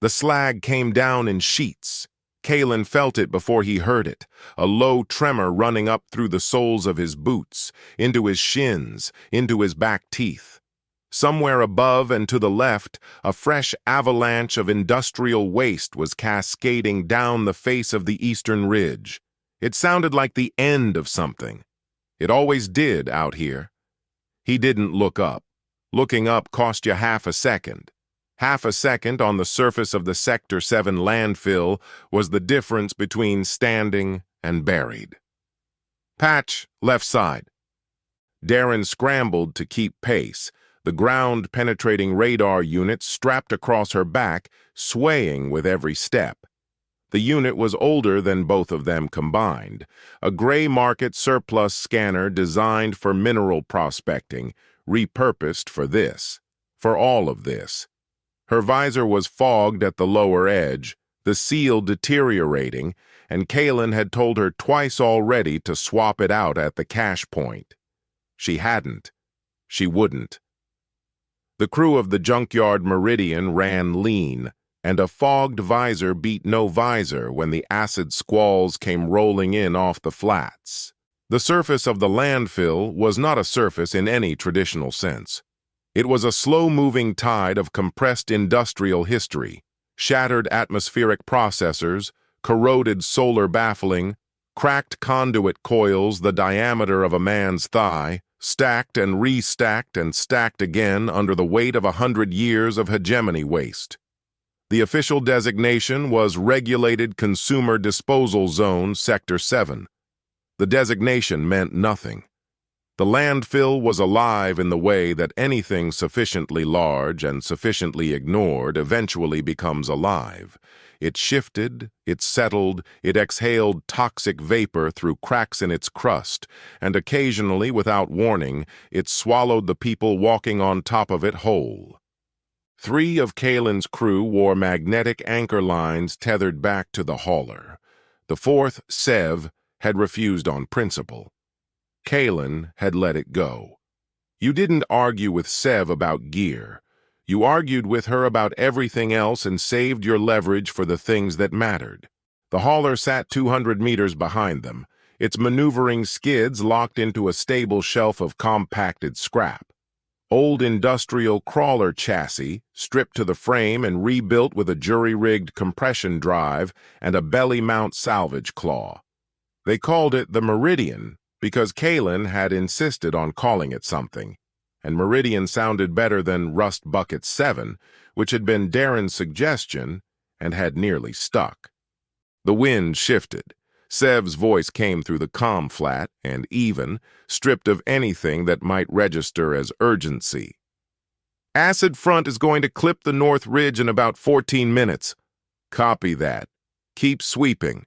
The slag came down in sheets. Kalen felt it before he heard it, a low tremor running up through the soles of his boots, into his shins, into his back teeth. Somewhere above and to the left, a fresh avalanche of industrial waste was cascading down the face of the eastern ridge. It sounded like the end of something. It always did out here. He didn't look up. Looking up cost you half a second. Half a second on the surface of the Sector 7 landfill was the difference between standing and buried. Patch, left side. Darren scrambled to keep pace, the ground-penetrating radar unit strapped across her back, swaying with every step. The unit was older than both of them combined, a gray market surplus scanner designed for mineral prospecting, repurposed for this, for all of this. Her visor was fogged at the lower edge, the seal deteriorating, and Kalen had told her twice already to swap it out at the cash point. She hadn't. She wouldn't. The crew of the junkyard Meridian ran lean, and a fogged visor beat no visor when the acid squalls came rolling in off the flats. The surface of the landfill was not a surface in any traditional sense. It was a slow-moving tide of compressed industrial history, shattered atmospheric processors, corroded solar baffling, cracked conduit coils the diameter of a man's thigh, stacked and restacked and stacked again under the weight of 100 years of hegemony waste. The official designation was Regulated Consumer Disposal Zone Sector 7. The designation meant nothing. The landfill was alive in the way that anything sufficiently large and sufficiently ignored eventually becomes alive. It shifted, it settled, it exhaled toxic vapor through cracks in its crust, and occasionally, without warning, it swallowed the people walking on top of it whole. 3 of Kalen's crew wore magnetic anchor lines tethered back to the hauler. The 4th, Sev, had refused on principle. Kalen had let it go. You didn't argue with Sev about gear. You argued with her about everything else and saved your leverage for the things that mattered. The hauler sat 200 meters behind them, its maneuvering skids locked into a stable shelf of compacted scrap. Old industrial crawler chassis, stripped to the frame and rebuilt with a jury-rigged compression drive and a belly mount salvage claw. They called it the Meridian because Kalen had insisted on calling it something, and Meridian sounded better than Rust Bucket 7, which had been Darren's suggestion and had nearly stuck. The wind shifted. Sev's voice came through the comm flat and even, stripped of anything that might register as urgency. Acid front is going to clip the North Ridge in about 14 minutes. Copy that. Keep sweeping.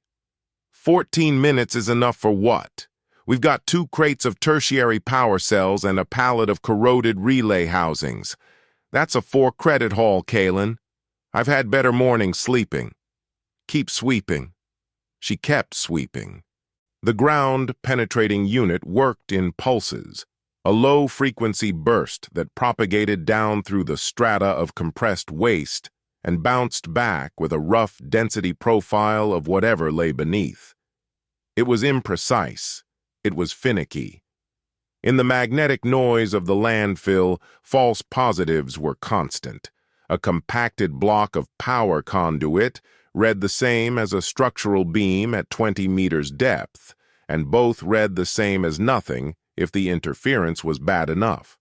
14 minutes is enough for what? We've got 2 crates of tertiary power cells and a pallet of corroded relay housings. That's a 4-credit haul, Kalen. I've had better mornings sleeping. Keep sweeping. She kept sweeping. The ground-penetrating unit worked in pulses, a low-frequency burst that propagated down through the strata of compressed waste and bounced back with a rough density profile of whatever lay beneath. It was imprecise. It was finicky. In the magnetic noise of the landfill, false positives were constant. A compacted block of power conduit read the same as a structural beam at 20 meters depth, and both read the same as nothing if the interference was bad enough.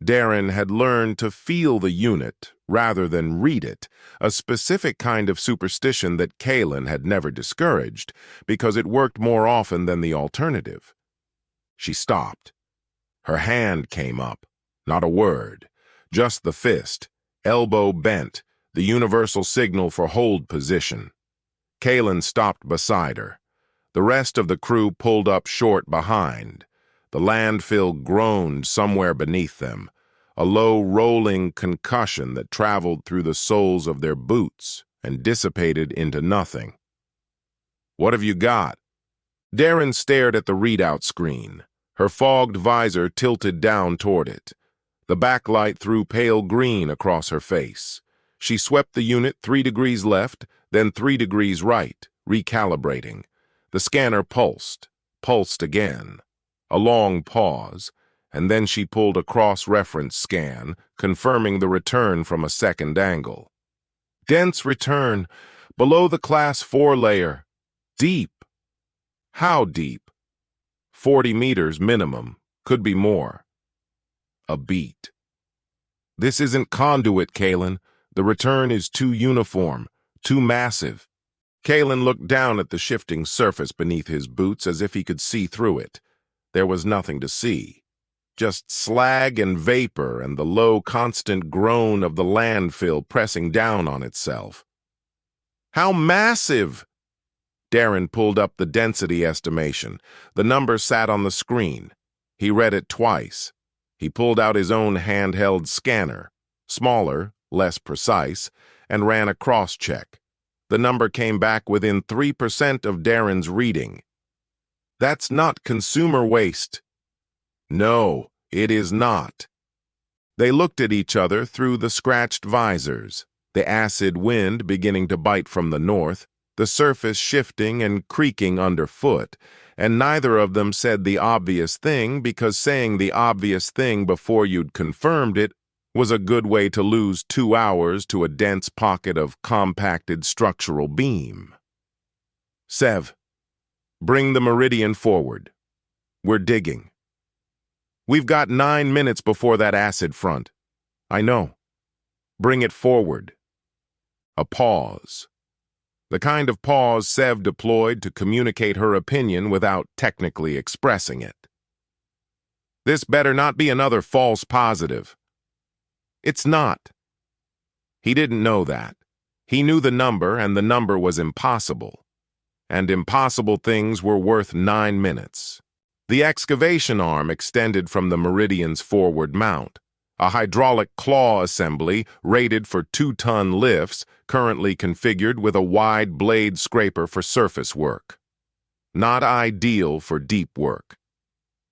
Darren had learned to feel the unit rather than read it, a specific kind of superstition that Kalen had never discouraged, because it worked more often than the alternative. She stopped. Her hand came up, not a word, just the fist, elbow bent, the universal signal for hold position. Kalen stopped beside her. The rest of the crew pulled up short behind. The landfill groaned somewhere beneath them, a low rolling concussion that traveled through the soles of their boots and dissipated into nothing. "What have you got?" Darren stared at the readout screen, her fogged visor tilted down toward it. The backlight threw pale green across her face. She swept the unit 3 degrees left, then 3 degrees right, recalibrating. The scanner pulsed again. A long pause, and then she pulled a cross-reference scan, confirming the return from a second angle. Dense return, below the Class 4 layer. Deep. How deep? 40 meters minimum, could be more. A beat. This isn't conduit, Kalen. The return is too uniform, too massive. Kalen looked down at the shifting surface beneath his boots as if he could see through it. There was nothing to see. Just slag and vapor and the low, constant groan of the landfill pressing down on itself. How massive! Darren pulled up the density estimation. The number sat on the screen. He read it twice. He pulled out his own handheld scanner, smaller, less precise, and ran a cross-check. The number came back within 3% of Darren's reading. That's not consumer waste. No, it is not. They looked at each other through the scratched visors, the acid wind beginning to bite from the north, the surface shifting and creaking underfoot, and neither of them said the obvious thing because saying the obvious thing before you'd confirmed it was a good way to lose 2 hours to a dense pocket of compacted structural beam. Sev, bring the meridian forward. We're digging. We've got 9 minutes before that acid front. I know. Bring it forward. A pause. The kind of pause Sev deployed to communicate her opinion without technically expressing it. This better not be another false positive. It's not. He didn't know that. He knew the number, and the number was impossible. And impossible things were worth 9 minutes. The excavation arm extended from the Meridian's forward mount. A hydraulic claw assembly rated for 2-ton lifts, currently configured with a wide blade scraper for surface work. Not ideal for deep work.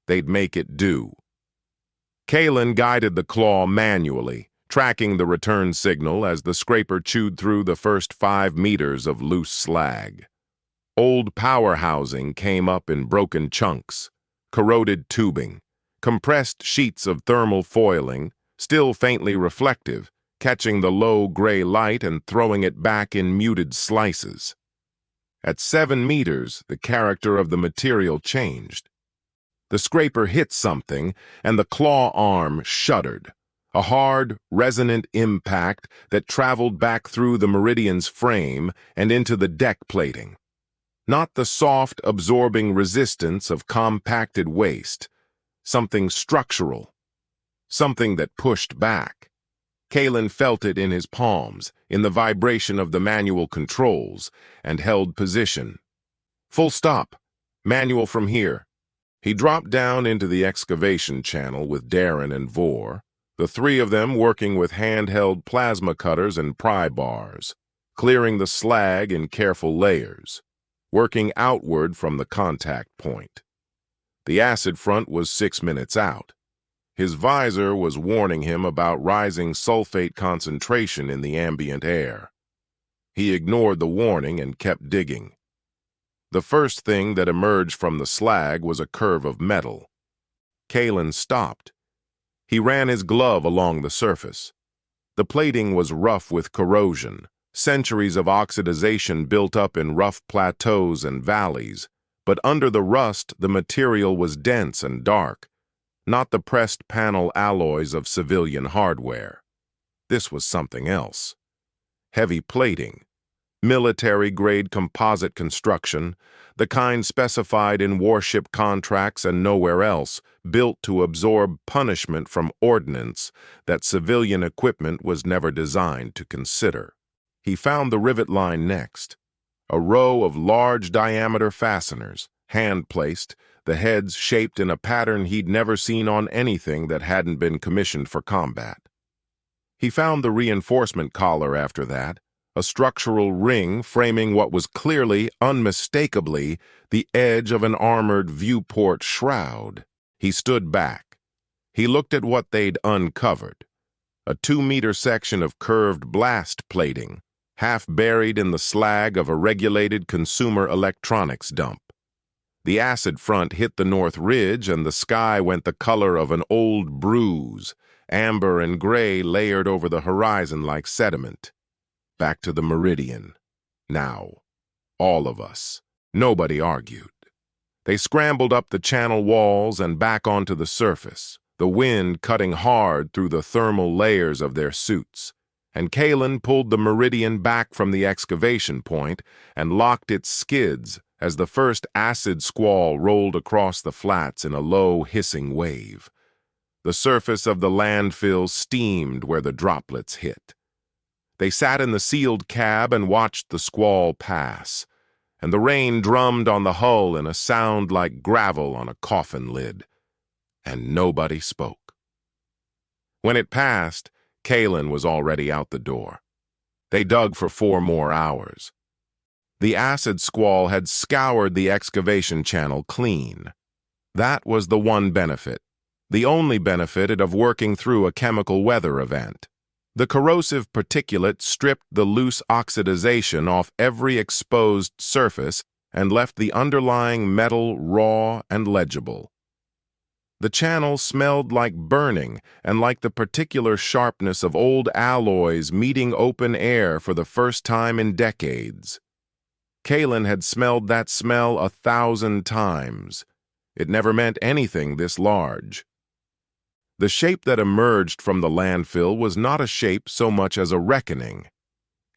They'd make it do. Kalen guided the claw manually, tracking the return signal as the scraper chewed through the first 5 meters of loose slag. Old power housing came up in broken chunks, corroded tubing, compressed sheets of thermal foiling, still faintly reflective, catching the low gray light and throwing it back in muted slices. At 7 meters, the character of the material changed. The scraper hit something, and the claw arm shuddered, a hard, resonant impact that traveled back through the Meridian's frame and into the deck plating. Not the soft, absorbing resistance of compacted waste, something structural, something that pushed back. Kalen felt it in his palms, in the vibration of the manual controls, and held position. Full stop. Manual from here. He dropped down into the excavation channel with Darren and Vor, the 3 of them working with handheld plasma cutters and pry bars, clearing the slag in careful layers, working outward from the contact point. The acid front was 6 minutes out. His visor was warning him about rising sulfate concentration in the ambient air. He ignored the warning and kept digging. The first thing that emerged from the slag was a curve of metal. Kalen stopped. He ran his glove along the surface. The plating was rough with corrosion, centuries of oxidization built up in rough plateaus and valleys, but under the rust the material was dense and dark, not the pressed panel alloys of civilian hardware. This was something else. Heavy plating, military-grade composite construction, the kind specified in warship contracts and nowhere else, built to absorb punishment from ordnance that civilian equipment was never designed to consider. He found the rivet line next, a row of large-diameter fasteners, hand-placed, the heads shaped in a pattern he'd never seen on anything that hadn't been commissioned for combat. He found the reinforcement collar after that, a structural ring framing what was clearly, unmistakably, the edge of an armored viewport shroud. He stood back. He looked at what they'd uncovered. a 2-meter section of curved blast plating, half buried in the slag of a regulated consumer electronics dump. The acid front hit the north ridge, and the sky went the color of an old bruise, amber and gray layered over the horizon like sediment. Back to the meridian. Now. All of us. Nobody argued. They scrambled up the channel walls and back onto the surface, the wind cutting hard through the thermal layers of their suits, and Kalen pulled the meridian back from the excavation point and locked its skids as the first acid squall rolled across the flats in a low, hissing wave. The surface of the landfill steamed where the droplets hit. They sat in the sealed cab and watched the squall pass, and the rain drummed on the hull in a sound like gravel on a coffin lid. And nobody spoke. When it passed, Kalen was already out the door. They dug for 4 more hours. The acid squall had scoured the excavation channel clean. That was the one benefit, the only benefit of working through a chemical weather event. The corrosive particulate stripped the loose oxidization off every exposed surface and left the underlying metal raw and legible. The channel smelled like burning and like the particular sharpness of old alloys meeting open air for the first time in decades. Kalen had smelled that smell 1,000 times. It never meant anything this large. The shape that emerged from the landfill was not a shape so much as a reckoning.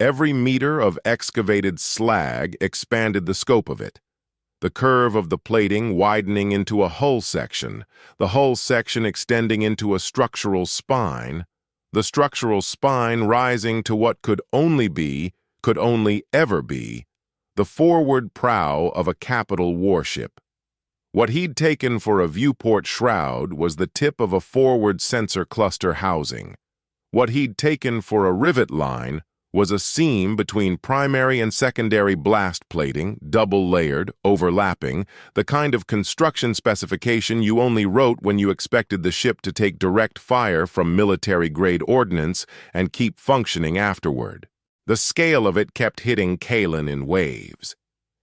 Every meter of excavated slag expanded the scope of it. The curve of the plating widening into a hull section, the hull section extending into a structural spine, the structural spine rising to what could only ever be, the forward prow of a capital warship. What he'd taken for a viewport shroud was the tip of a forward sensor cluster housing. What he'd taken for a rivet line was a seam between primary and secondary blast plating, double-layered, overlapping, the kind of construction specification you only wrote when you expected the ship to take direct fire from military-grade ordnance and keep functioning afterward. The scale of it kept hitting Kalen in waves.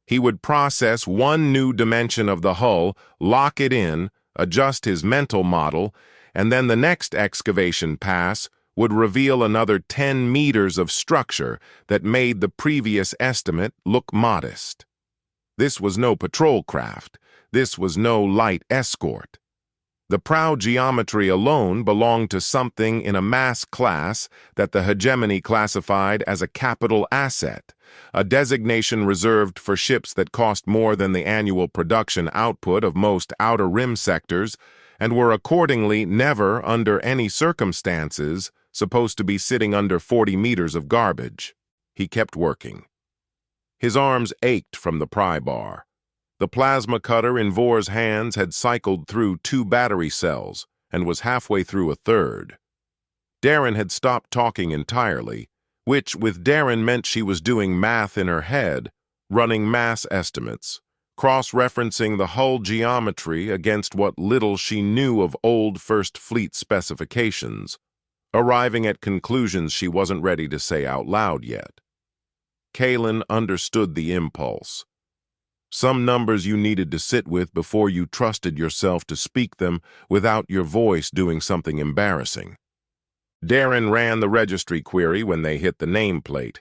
He would process one new dimension of the hull, lock it in, adjust his mental model, and then the next excavation pass would reveal another 10 meters of structure that made the previous estimate look modest. This was no patrol craft. This was no light escort. The prow geometry alone belonged to something in a mass class that the Hegemony classified as a capital asset, a designation reserved for ships that cost more than the annual production output of most outer rim sectors and were accordingly never, under any circumstances, supposed to be sitting under 40 meters of garbage. He kept working. His arms ached from the pry bar. The plasma cutter in Vor's hands had cycled through 2 battery cells and was halfway through a third. Darren had stopped talking entirely, which with Darren meant she was doing math in her head, running mass estimates, cross-referencing the hull geometry against what little she knew of old First Fleet specifications, arriving at conclusions she wasn't ready to say out loud yet. Kalen understood the impulse. Some numbers you needed to sit with before you trusted yourself to speak them without your voice doing something embarrassing. Darren ran the registry query when they hit the nameplate.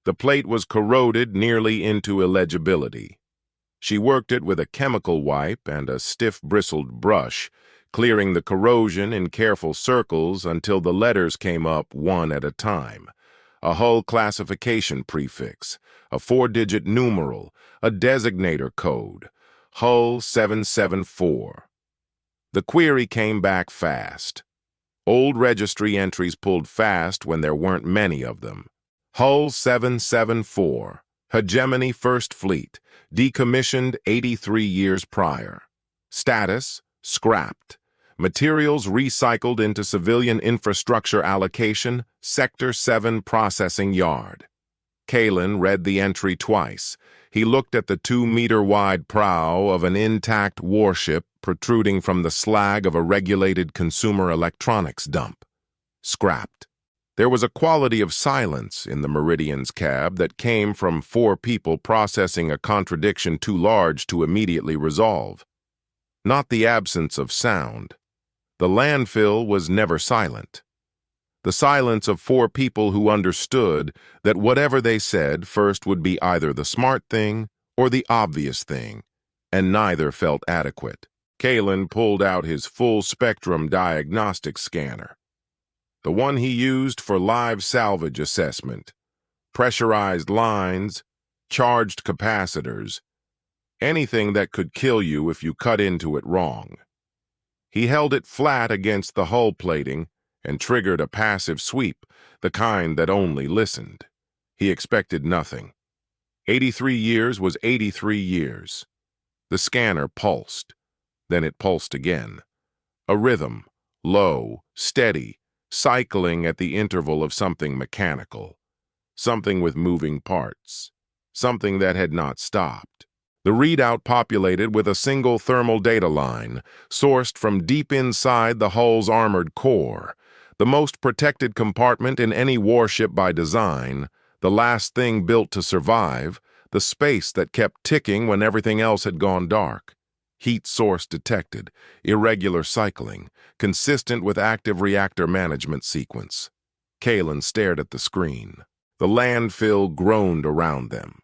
The plate was corroded nearly into illegibility. She worked it with a chemical wipe and a stiff bristled brush, clearing the corrosion in careful circles until the letters came up one at a time. A hull classification prefix, a 4-digit numeral, a designator code, Hull 774. The query came back fast. Old registry entries pulled fast when there weren't many of them. Hull 774, Hegemony First Fleet, decommissioned 83 years prior. Status, scrapped. Materials recycled into civilian infrastructure allocation, Sector 7 Processing Yard. Kalen read the entry twice. He looked at the 2-meter-wide prow of an intact warship protruding from the slag of a regulated consumer electronics dump. scrapped. There was a quality of silence in the Meridian's cab that came from 4 people processing a contradiction too large to immediately resolve. Not the absence of sound. The landfill was never silent. The silence of 4 people who understood that whatever they said first would be either the smart thing or the obvious thing, and neither felt adequate. Kalen pulled out his full-spectrum diagnostic scanner, the one he used for live salvage assessment, pressurized lines, charged capacitors, anything that could kill you if you cut into it wrong. He held it flat against the hull plating and triggered a passive sweep, the kind that only listened. He expected nothing. 83 years was 83 years. The scanner pulsed. Then it pulsed again. A rhythm, low, steady, cycling at the interval of something mechanical. Something with moving parts. Something that had not stopped. The readout populated with a single thermal data line, sourced from deep inside the hull's armored core, the most protected compartment in any warship by design, the last thing built to survive, the space that kept ticking when everything else had gone dark. Heat source detected, irregular cycling, consistent with active reactor management sequence. Kalen stared at the screen. The landfill groaned around them.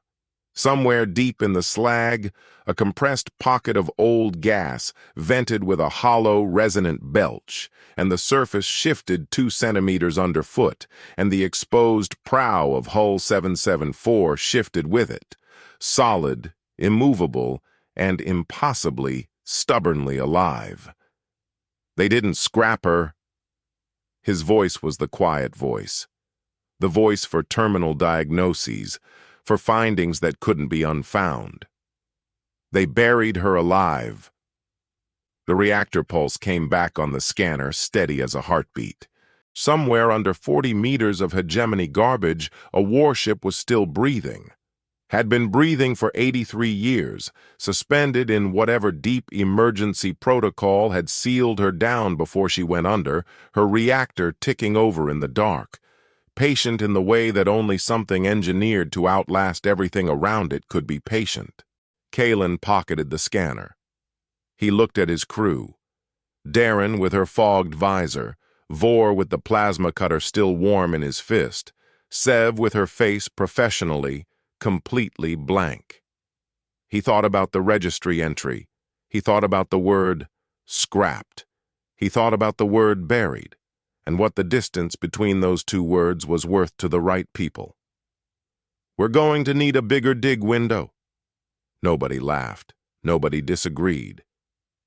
Somewhere deep in the slag, a compressed pocket of old gas vented with a hollow, resonant belch, and the surface shifted 2 centimeters underfoot, and the exposed prow of Hull 774 shifted with it, solid, immovable, and impossibly, stubbornly alive. They didn't scrap her. His voice was the quiet voice, the voice for terminal diagnoses, for findings that couldn't be unfound. They buried her alive. The reactor pulse came back on the scanner, steady as a heartbeat. Somewhere under 40 meters of hegemony garbage, a warship was still breathing. Had been breathing for 83 years, suspended in whatever deep emergency protocol had sealed her down before she went under, her reactor ticking over in the dark. Patient in the way that only something engineered to outlast everything around it could be patient. Kalen pocketed the scanner. He looked at his crew. Darren with her fogged visor, Vor with the plasma cutter still warm in his fist, Sev with her face professionally, completely blank. He thought about the registry entry. He thought about the word scrapped. He thought about the word buried, and what the distance between those 2 words was worth to the right people. We're going to need a bigger dig window. Nobody laughed. Nobody disagreed.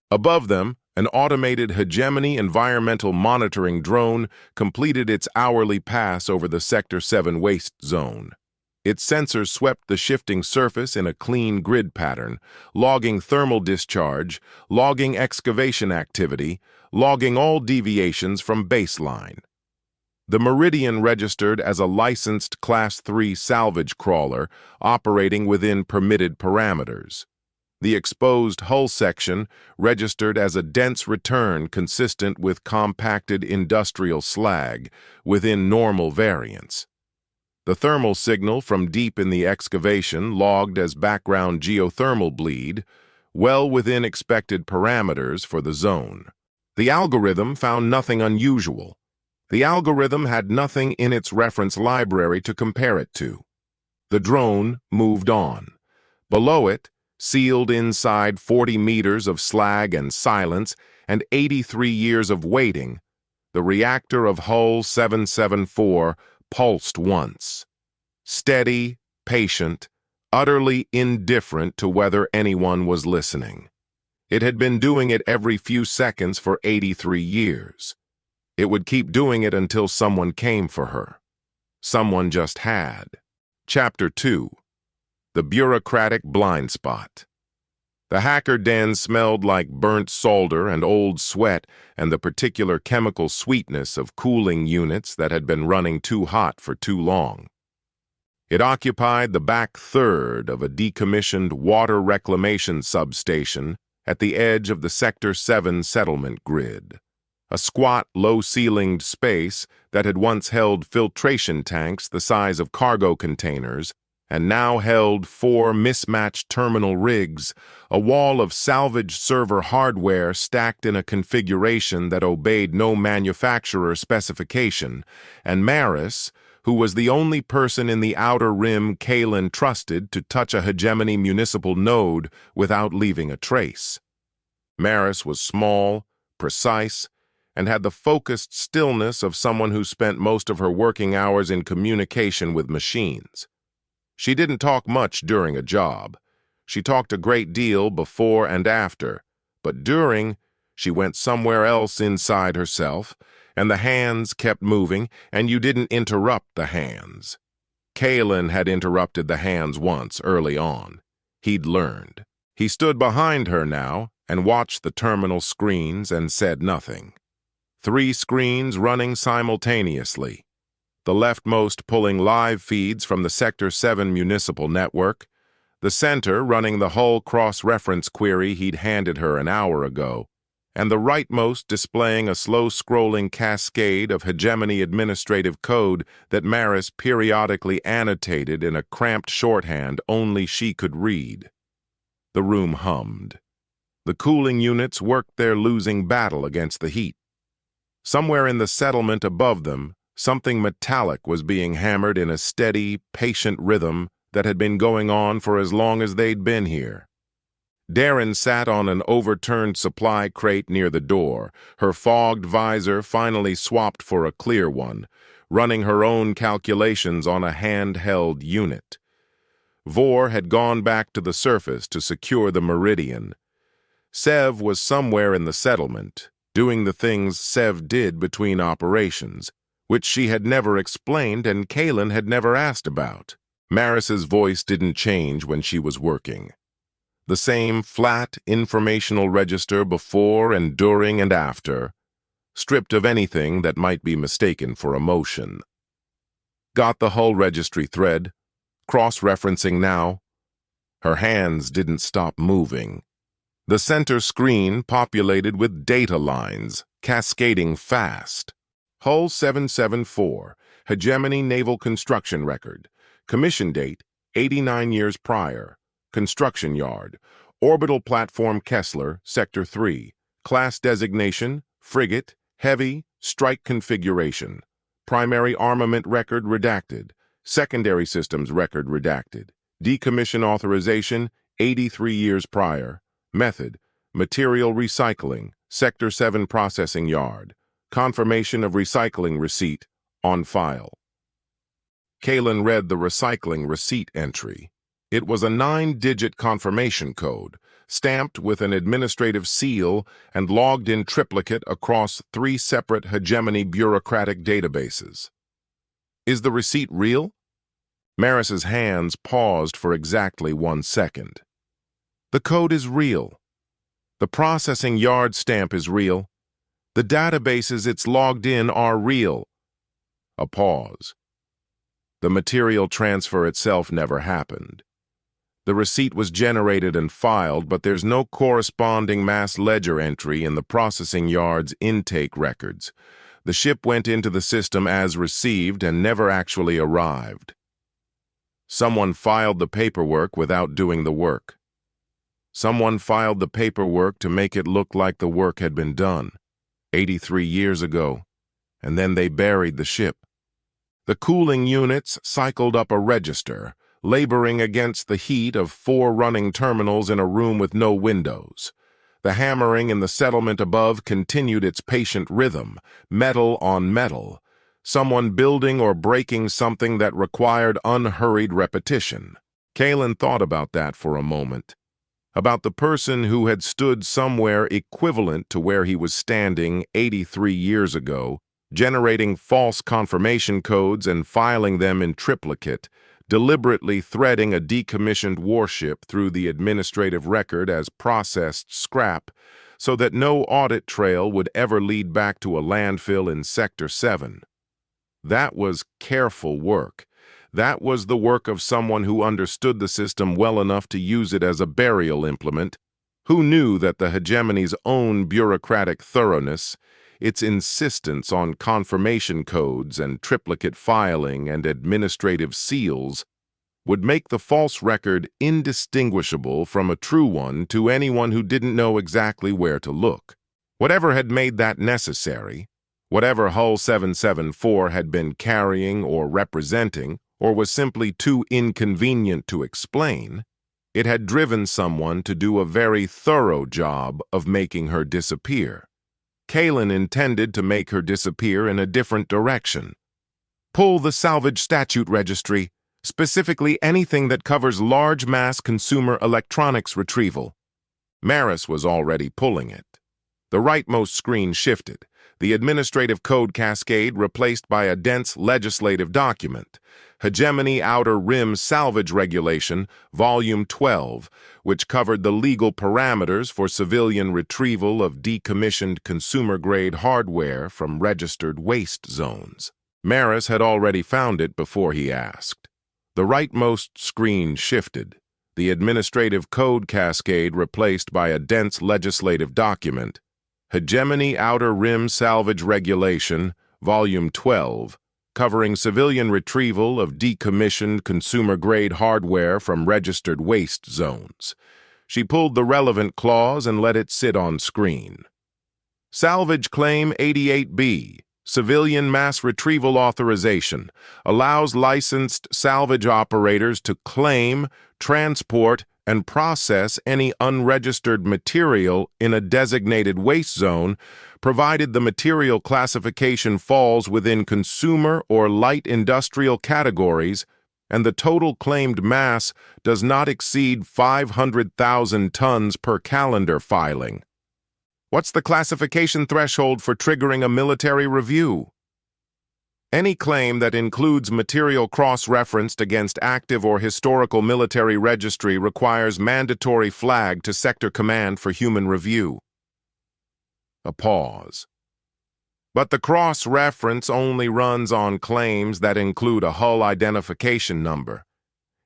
Above them, an automated Hegemony environmental monitoring drone completed its hourly pass over the Sector 7 waste zone. Its sensors swept the shifting surface in a clean grid pattern, logging thermal discharge, logging excavation activity, logging all deviations from baseline. The Meridian registered as a licensed Class 3 salvage crawler operating within permitted parameters. The exposed hull section registered as a dense return consistent with compacted industrial slag within normal variance. The thermal signal from deep in the excavation logged as background geothermal bleed, well within expected parameters for the zone. The algorithm found nothing unusual. The algorithm had nothing in its reference library to compare it to. The drone moved on. Below it, sealed inside 40 meters of slag and silence and 83 years of waiting, the reactor of Hull 774 pulsed once. Steady, patient, utterly indifferent to whether anyone was listening. It had been doing it every few seconds for 83 years. It would keep doing it until someone came for her. Someone just had. Chapter 2. The Bureaucratic Blindspot. The hacker den smelled like burnt solder and old sweat and the particular chemical sweetness of cooling units that had been running too hot for too long. It occupied the back third of a decommissioned water reclamation substation at the edge of the Sector 7 settlement grid, a squat, low-ceilinged space that had once held filtration tanks the size of cargo containers and now held 4 mismatched terminal rigs, a wall of salvage server hardware stacked in a configuration that obeyed no manufacturer specification, and Maris, who was the only person in the outer rim Kalen trusted to touch a Hegemony municipal node without leaving a trace. Maris was small, precise, and had the focused stillness of someone who spent most of her working hours in communication with machines. She didn't talk much during a job. She talked a great deal before and after, but during, she went somewhere else inside herself, and the hands kept moving, and you didn't interrupt the hands. Kalen had interrupted the hands once early on. He'd learned. He stood behind her now and watched the terminal screens and said nothing. 3 screens running simultaneously. The leftmost pulling live feeds from the Sector 7 municipal network, the center running the Hull cross-reference query he'd handed her an hour ago, and the rightmost displaying a slow-scrolling cascade of Hegemony administrative code that Maris periodically annotated in a cramped shorthand only she could read. The room hummed. The cooling units worked their losing battle against the heat. Somewhere in the settlement above them, something metallic was being hammered in a steady, patient rhythm that had been going on for as long as they'd been here. Darren sat on an overturned supply crate near the door, her fogged visor finally swapped for a clear one, running her own calculations on a handheld unit. Vor had gone back to the surface to secure the meridian. Sev was somewhere in the settlement, doing the things Sev did between operations, which she had never explained and Kalen had never asked about. Maris's voice didn't change when she was working. The same flat informational register before and during and after, stripped of anything that might be mistaken for emotion. Got the Hull registry thread, cross-referencing now. Her hands didn't stop moving. The center screen populated with data lines, cascading fast. Hull 774, Hegemony Naval Construction Record. Commission date, 89 years prior. Construction yard. Orbital platform Kessler, Sector 3. Class designation, frigate, heavy, strike configuration. Primary armament record redacted. Secondary systems record redacted. Decommission authorization, 83 years prior. Method, material recycling, Sector 7 processing yard. Confirmation of recycling receipt, on file. Kalen read the recycling receipt entry. It was a 9-digit confirmation code, stamped with an administrative seal and logged in triplicate across 3 separate Hegemony bureaucratic databases. Is the receipt real? Maris's hands paused for exactly 1 second. The code is real. The processing yard stamp is real. The databases it's logged in are real. A pause. The material transfer itself never happened. The receipt was generated and filed, but there's no corresponding mass ledger entry in the processing yard's intake records. The ship went into the system as received and never actually arrived. Someone filed the paperwork without doing the work. Someone filed the paperwork to make it look like the work had been done, 83 years ago, and then they buried the ship. The cooling units cycled up a register, laboring against the heat of 4 running terminals in a room with no windows. The hammering in the settlement above continued its patient rhythm, metal on metal, someone building or breaking something that required unhurried repetition. Kalen thought about that for a moment. About the person who had stood somewhere equivalent to where he was standing 83 years ago, generating false confirmation codes and filing them in triplicate, deliberately threading a decommissioned warship through the administrative record as processed scrap so that no audit trail would ever lead back to a landfill in Sector 7. That was careful work. That was the work of someone who understood the system well enough to use it as a burial implement, who knew that the Hegemony's own bureaucratic thoroughness, its insistence on confirmation codes and triplicate filing and administrative seals would make the false record indistinguishable from a true one to anyone who didn't know exactly where to look. Whatever had made that necessary, whatever Hull 774 had been carrying or representing, or was simply too inconvenient to explain, it had driven someone to do a very thorough job of making her disappear. Kalen intended to make her disappear in a different direction. Pull the salvage statute registry, specifically anything that covers large mass consumer electronics retrieval. Maris was already pulling it. The rightmost screen shifted, the administrative code cascade replaced by a dense legislative document, Hegemony Outer Rim Salvage Regulation, Volume 12, which covered the legal parameters for civilian retrieval of decommissioned consumer-grade hardware from registered waste zones. Maris had already found it before he asked. The rightmost screen shifted, the administrative code cascade replaced by a dense legislative document, Hegemony Outer Rim Salvage Regulation, Volume 12, covering civilian retrieval of decommissioned consumer-grade hardware from registered waste zones. She pulled the relevant clause and let it sit on screen. Salvage Claim 88B, Civilian Mass Retrieval Authorization, allows licensed salvage operators to claim, transport, and process any unregistered material in a designated waste zone, provided the material classification falls within consumer or light industrial categories and the total claimed mass does not exceed 500,000 tons per calendar filing. What's the classification threshold for triggering a military review? Any claim that includes material cross-referenced against active or historical military registry requires mandatory flag to Sector Command for human review. A pause. But the cross-reference only runs on claims that include a hull identification number.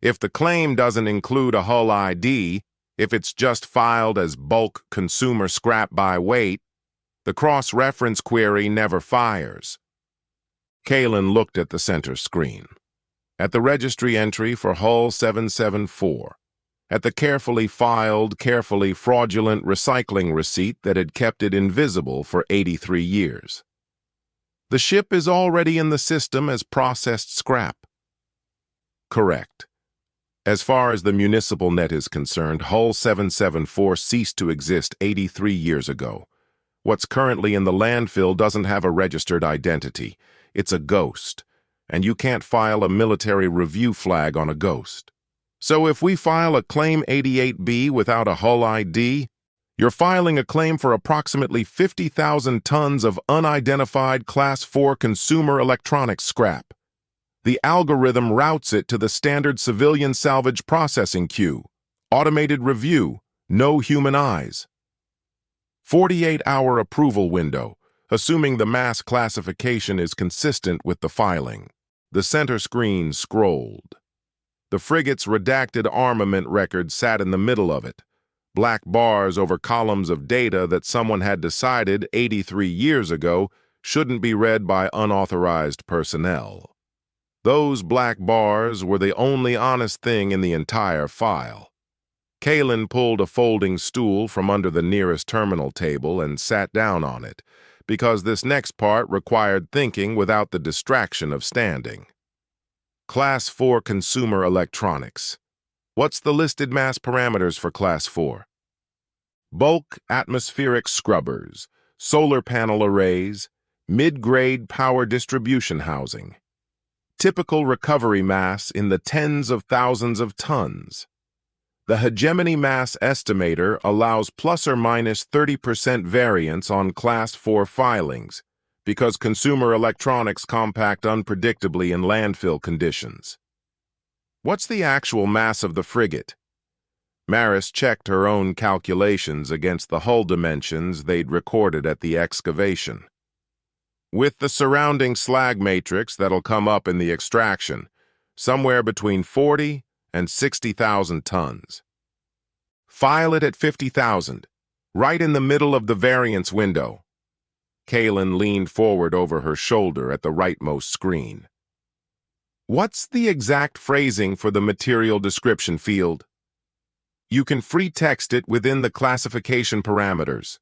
If the claim doesn't include a hull ID, if it's just filed as bulk consumer scrap by weight, the cross-reference query never fires. Kalen looked at the center screen, at the registry entry for Hull 774, at the carefully filed, carefully fraudulent recycling receipt that had kept it invisible for 83 years. The ship is already in the system as processed scrap. Correct. As far as the municipal net is concerned, Hull 774 ceased to exist 83 years ago. What's currently in the landfill doesn't have a registered identity. It's a ghost, and you can't file a military review flag on a ghost. So if we file a Claim 88B without a hull ID, you're filing a claim for approximately 50,000 tons of unidentified Class 4 consumer electronics scrap. The algorithm routes it to the standard civilian salvage processing queue. Automated review, no human eyes. 48-hour approval window, assuming the mass classification is consistent with the filing. The center screen scrolled. The frigate's redacted armament record sat in the middle of it, black bars over columns of data that someone had decided 83 years ago shouldn't be read by unauthorized personnel. Those black bars were the only honest thing in the entire file. Kalen pulled a folding stool from under the nearest terminal table and sat down on it, because this next part required thinking without the distraction of standing. Class 4 consumer electronics. What's the listed mass parameters for Class 4? Bulk atmospheric scrubbers, solar panel arrays, mid-grade power distribution housing. Typical recovery mass in the tens of thousands of tons. The Hegemony mass estimator allows plus or minus 30% variance on Class 4 filings because consumer electronics compact unpredictably in landfill conditions. What's the actual mass of the frigate? Maris checked her own calculations against the hull dimensions they'd recorded at the excavation. With the surrounding slag matrix that'll come up in the extraction, somewhere between 40 and 60,000 tons. File it at 50,000, right in the middle of the variance window. Kaelin leaned forward over her shoulder at the rightmost screen. What's the exact phrasing for the material description field? You can free text it within the classification parameters.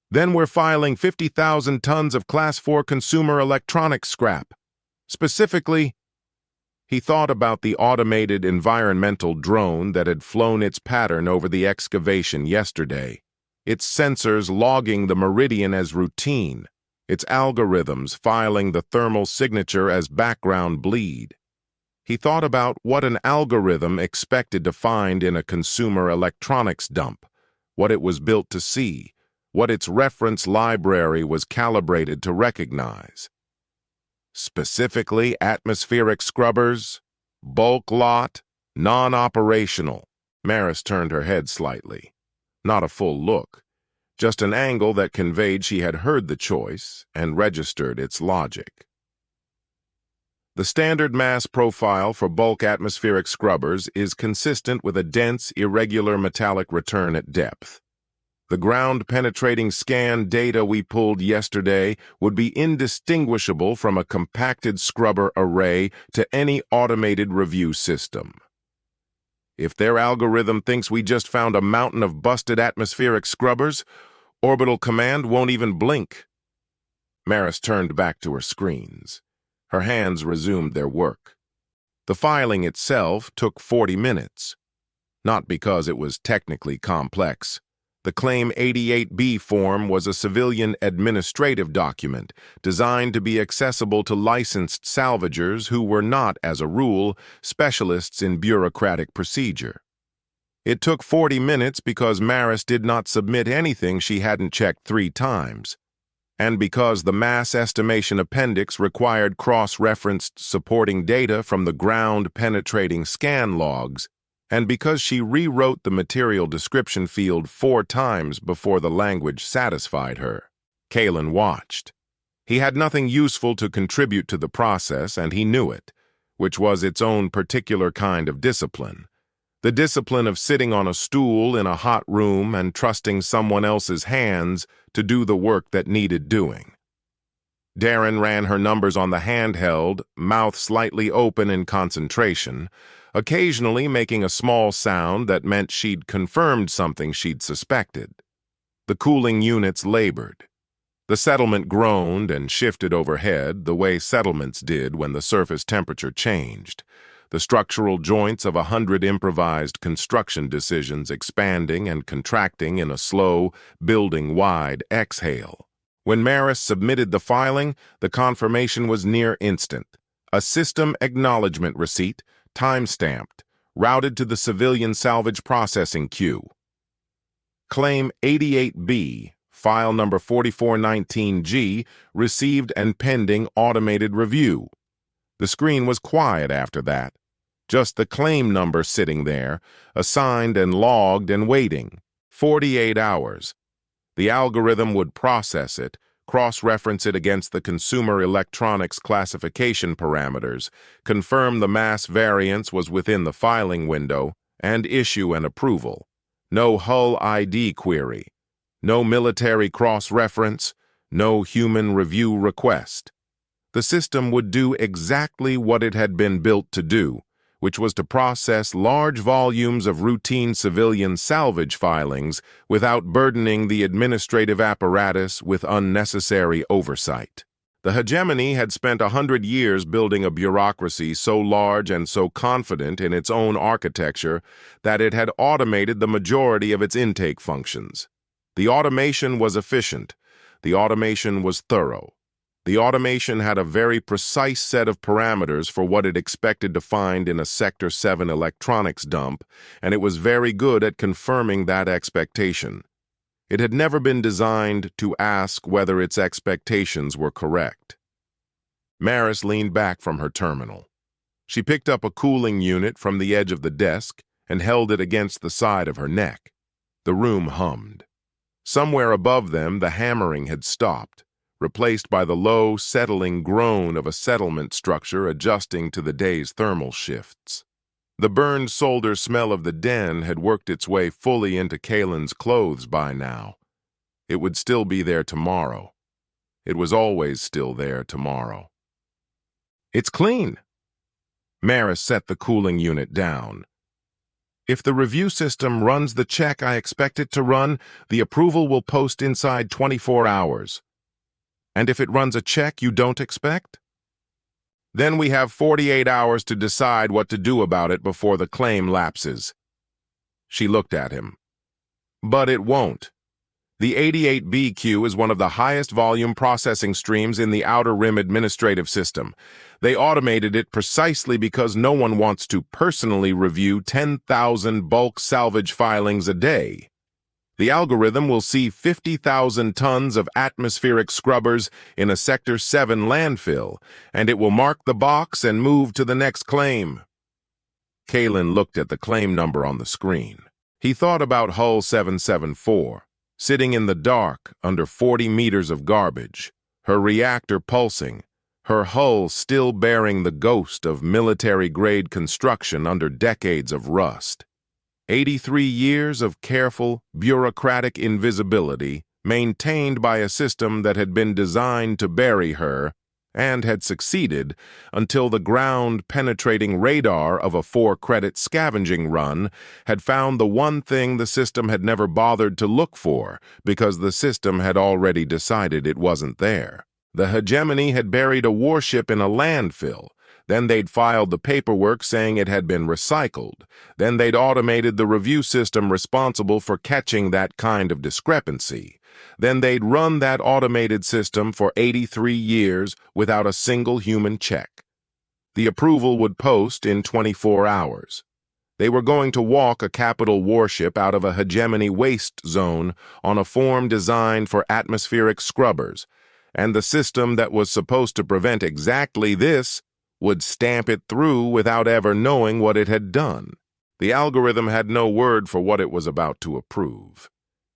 Then we're filing 50,000 tons of Class 4 consumer electronics scrap. Specifically, he thought about the automated environmental drone that had flown its pattern over the excavation yesterday, its sensors logging the meridian as routine, its algorithms filing the thermal signature as background bleed. He thought about what an algorithm expected to find in a consumer electronics dump, what it was built to see, what its reference library was calibrated to recognize. Specifically, atmospheric scrubbers, bulk lot, non-operational. Maris turned her head slightly. Not a full look, just an angle that conveyed she had heard the choice and registered its logic. The standard mass profile for bulk atmospheric scrubbers is consistent with a dense, irregular metallic return at depth. The ground-penetrating scan data we pulled yesterday would be indistinguishable from a compacted scrubber array to any automated review system. If their algorithm thinks we just found a mountain of busted atmospheric scrubbers, Orbital Command won't even blink. Maris turned back to her screens. Her hands resumed their work. The filing itself took 40 minutes. Not because it was technically complex. The Claim 88B form was a civilian administrative document designed to be accessible to licensed salvagers who were not, as a rule, specialists in bureaucratic procedure. It took 40 minutes because Maris did not submit anything she hadn't checked 3 times, and because the mass estimation appendix required cross-referenced supporting data from the ground-penetrating scan logs, and because she rewrote the material description field 4 times before the language satisfied her. Kaelin watched. He had nothing useful to contribute to the process, and he knew it, which was its own particular kind of discipline. The discipline of sitting on a stool in a hot room and trusting someone else's hands to do the work that needed doing. Darren ran her numbers on the handheld, mouth slightly open in concentration, occasionally making a small sound that meant she'd confirmed something she'd suspected. The cooling units labored. The settlement groaned and shifted overhead the way settlements did when the surface temperature changed, the structural joints of 100 improvised construction decisions expanding and contracting in a slow, building-wide exhale. When Maris submitted the filing, the confirmation was near instant. A system acknowledgement receipt, time-stamped, routed to the civilian salvage processing queue. Claim 88B, file number 4419G, received and pending automated review. The screen was quiet after that. Just the claim number sitting there, assigned and logged and waiting. 48 hours. The algorithm would process it, cross-reference it against the consumer electronics classification parameters, confirm the mass variance was within the filing window, and issue an approval. No Hull ID query. No military cross-reference. No human review request. The system would do exactly what it had been built to do, which was to process large volumes of routine civilian salvage filings without burdening the administrative apparatus with unnecessary oversight. The Hegemony had spent 100 years building a bureaucracy so large and so confident in its own architecture that it had automated the majority of its intake functions. The automation was efficient. The automation was thorough. The automation had a very precise set of parameters for what it expected to find in a Sector 7 electronics dump, and it was very good at confirming that expectation. It had never been designed to ask whether its expectations were correct. Maris leaned back from her terminal. She picked up a cooling unit from the edge of the desk and held it against the side of her neck. The room hummed. Somewhere above them, the hammering had stopped, replaced by the low, settling groan of a settlement structure adjusting to the day's thermal shifts. The burned solder smell of the den had worked its way fully into Kaelin's clothes by now. It would still be there tomorrow. It was always still there tomorrow. It's clean. Maris set the cooling unit down. If the review system runs the check I expect it to run, the approval will post inside 24 hours. And if it runs a check you don't expect? Then we have 48 hours to decide what to do about it before the claim lapses. She looked at him. But it won't. The 88B queue is one of the highest volume processing streams in the Outer Rim administrative system. They automated it precisely because no one wants to personally review 10,000 bulk salvage filings a day. The algorithm will see 50,000 tons of atmospheric scrubbers in a Sector 7 landfill, and it will mark the box and move to the next claim. Kalen looked at the claim number on the screen. He thought about Hull 774. Sitting in the dark under 40 meters of garbage, her reactor pulsing, her hull still bearing the ghost of military-grade construction under decades of rust. 83 years of careful, bureaucratic invisibility maintained by a system that had been designed to bury her and had succeeded until the ground-penetrating radar of a 4-credit scavenging run had found the one thing the system had never bothered to look for because the system had already decided it wasn't there. The Hegemony had buried a warship in a landfill. Then they'd filed the paperwork saying it had been recycled. Then they'd automated the review system responsible for catching that kind of discrepancy. Then they'd run that automated system for 83 years without a single human check. The approval would post in 24 hours. They were going to walk a capital warship out of a Hegemony waste zone on a form designed for atmospheric scrubbers, and the system that was supposed to prevent exactly this would stamp it through without ever knowing what it had done. The algorithm had no word for what it was about to approve.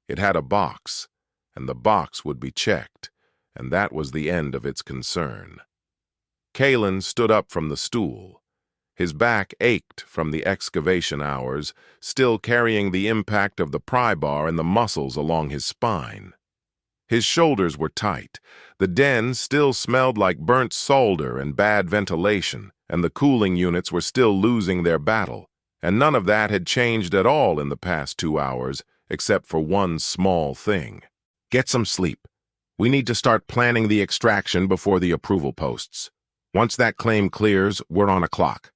It had a box, and the box would be checked, and that was the end of its concern. Kalen stood up from the stool. His back ached from the excavation hours, still carrying the impact of the pry bar and the muscles along his spine. His shoulders were tight. The den still smelled like burnt solder and bad ventilation, and the cooling units were still losing their battle, and none of that had changed at all in the past 2 hours, except for one small thing. Get some sleep. We need to start planning the extraction before the approval posts. Once that claim clears, we're on a clock.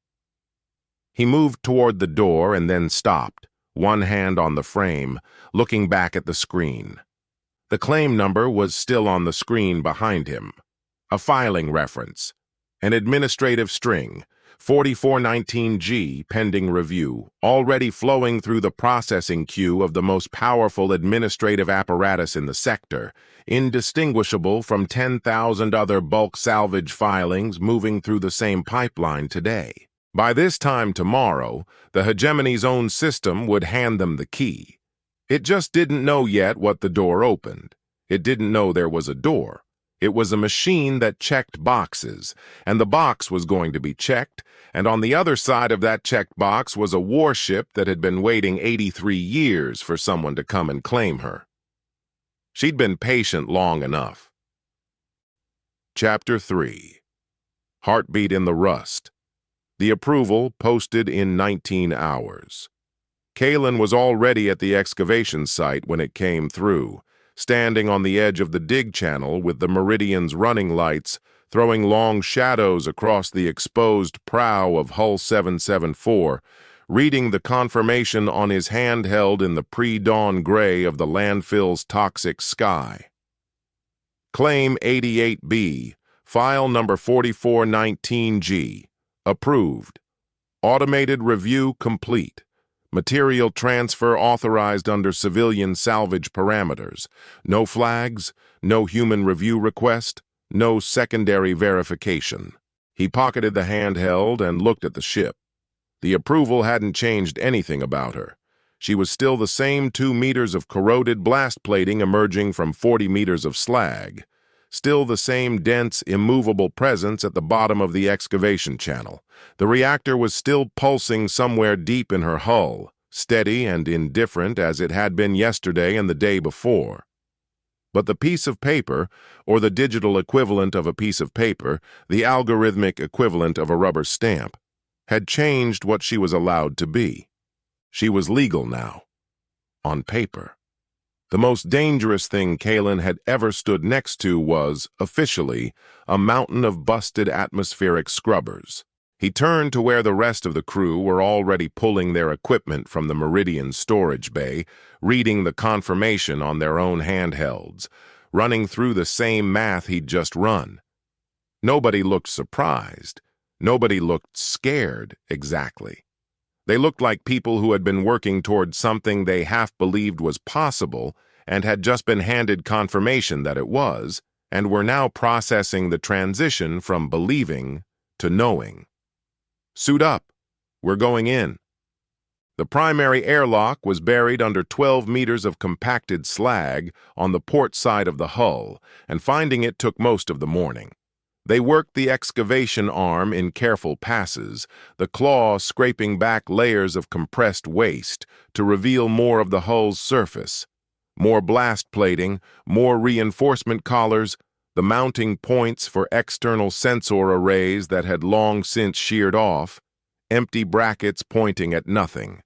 He moved toward the door and then stopped, one hand on the frame, looking back at the screen. The claim number was still on the screen behind him. A filing reference. An administrative string, 4419G, pending review, already flowing through the processing queue of the most powerful administrative apparatus in the sector, indistinguishable from 10,000 other bulk salvage filings moving through the same pipeline today. By this time tomorrow, the Hegemony's own system would hand them the key. It just didn't know yet what the door opened. It didn't know there was a door. It was a machine that checked boxes, and the box was going to be checked, and on the other side of that checked box was a warship that had been waiting 83 years for someone to come and claim her. She'd been patient long enough. Chapter 3. Heartbeat in the Rust. The approval posted in 19 hours. Kalen was already at the excavation site when it came through, standing on the edge of the dig channel with the Meridian's running lights, throwing long shadows across the exposed prow of Hull 774, reading the confirmation on his handheld in the pre-dawn gray of the landfill's toxic sky. Claim 88B, file number 4419G, approved. Automated review complete. Material transfer authorized under civilian salvage parameters. No flags, no human review request, no secondary verification. He pocketed the handheld and looked at the ship. The approval hadn't changed anything about her. She was still the same 2 meters of corroded blast plating emerging from 40 meters of slag. Still the same dense, immovable presence at the bottom of the excavation channel. The reactor was still pulsing somewhere deep in her hull, steady and indifferent as it had been yesterday and the day before. But the piece of paper, or the digital equivalent of a piece of paper, the algorithmic equivalent of a rubber stamp, had changed what she was allowed to be. She was legal now. On paper. The most dangerous thing Kalen had ever stood next to was, officially, a mountain of busted atmospheric scrubbers. He turned to where the rest of the crew were already pulling their equipment from the Meridian storage bay, reading the confirmation on their own handhelds, running through the same math he'd just run. Nobody looked surprised. Nobody looked scared, exactly. They looked like people who had been working toward something they half-believed was possible and had just been handed confirmation that it was, and were now processing the transition from believing to knowing. Suit up. We're going in. The primary airlock was buried under 12 meters of compacted slag on the port side of the hull, and finding it took most of the morning. They worked the excavation arm in careful passes, the claw scraping back layers of compressed waste to reveal more of the hull's surface. More blast plating, more reinforcement collars, the mounting points for external sensor arrays that had long since sheared off, empty brackets pointing at nothing.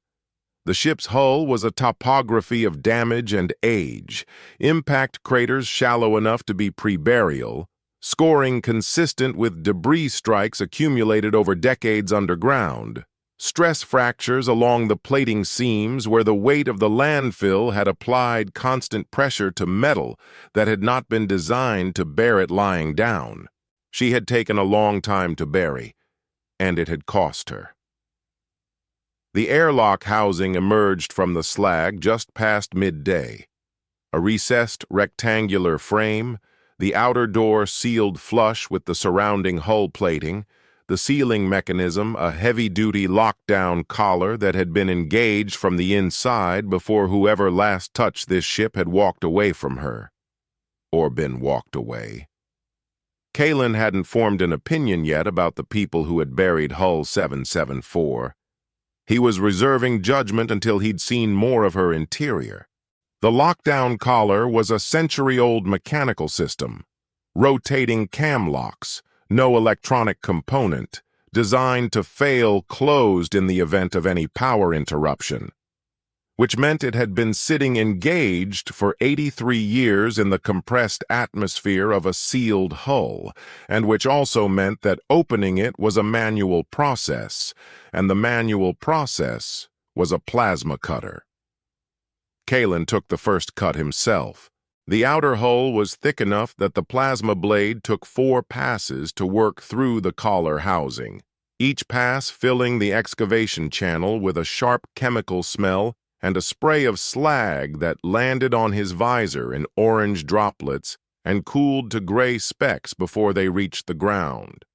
The ship's hull was a topography of damage and age, impact craters shallow enough to be pre-burial, scoring consistent with debris strikes accumulated over decades underground, stress fractures along the plating seams where the weight of the landfill had applied constant pressure to metal that had not been designed to bear it lying down. She had taken a long time to bury, and it had cost her. The airlock housing emerged from the slag just past midday. A recessed rectangular frame, the outer door sealed flush with the surrounding hull plating, the sealing mechanism a heavy-duty lockdown collar that had been engaged from the inside before whoever last touched this ship had walked away from her. Or been walked away. Kalen hadn't formed an opinion yet about the people who had buried Hull 774. He was reserving judgment until he'd seen more of her interior. The lockdown collar was a century-old mechanical system, rotating cam locks, no electronic component, designed to fail closed in the event of any power interruption, which meant it had been sitting engaged for 83 years in the compressed atmosphere of a sealed hull, and which also meant that opening it was a manual process, and the manual process was a plasma cutter. Kalen took the first cut himself. The outer hull was thick enough that the plasma blade took 4 passes to work through the collar housing, each pass filling the excavation channel with a sharp chemical smell and a spray of slag that landed on his visor in orange droplets and cooled to gray specks before they reached the ground.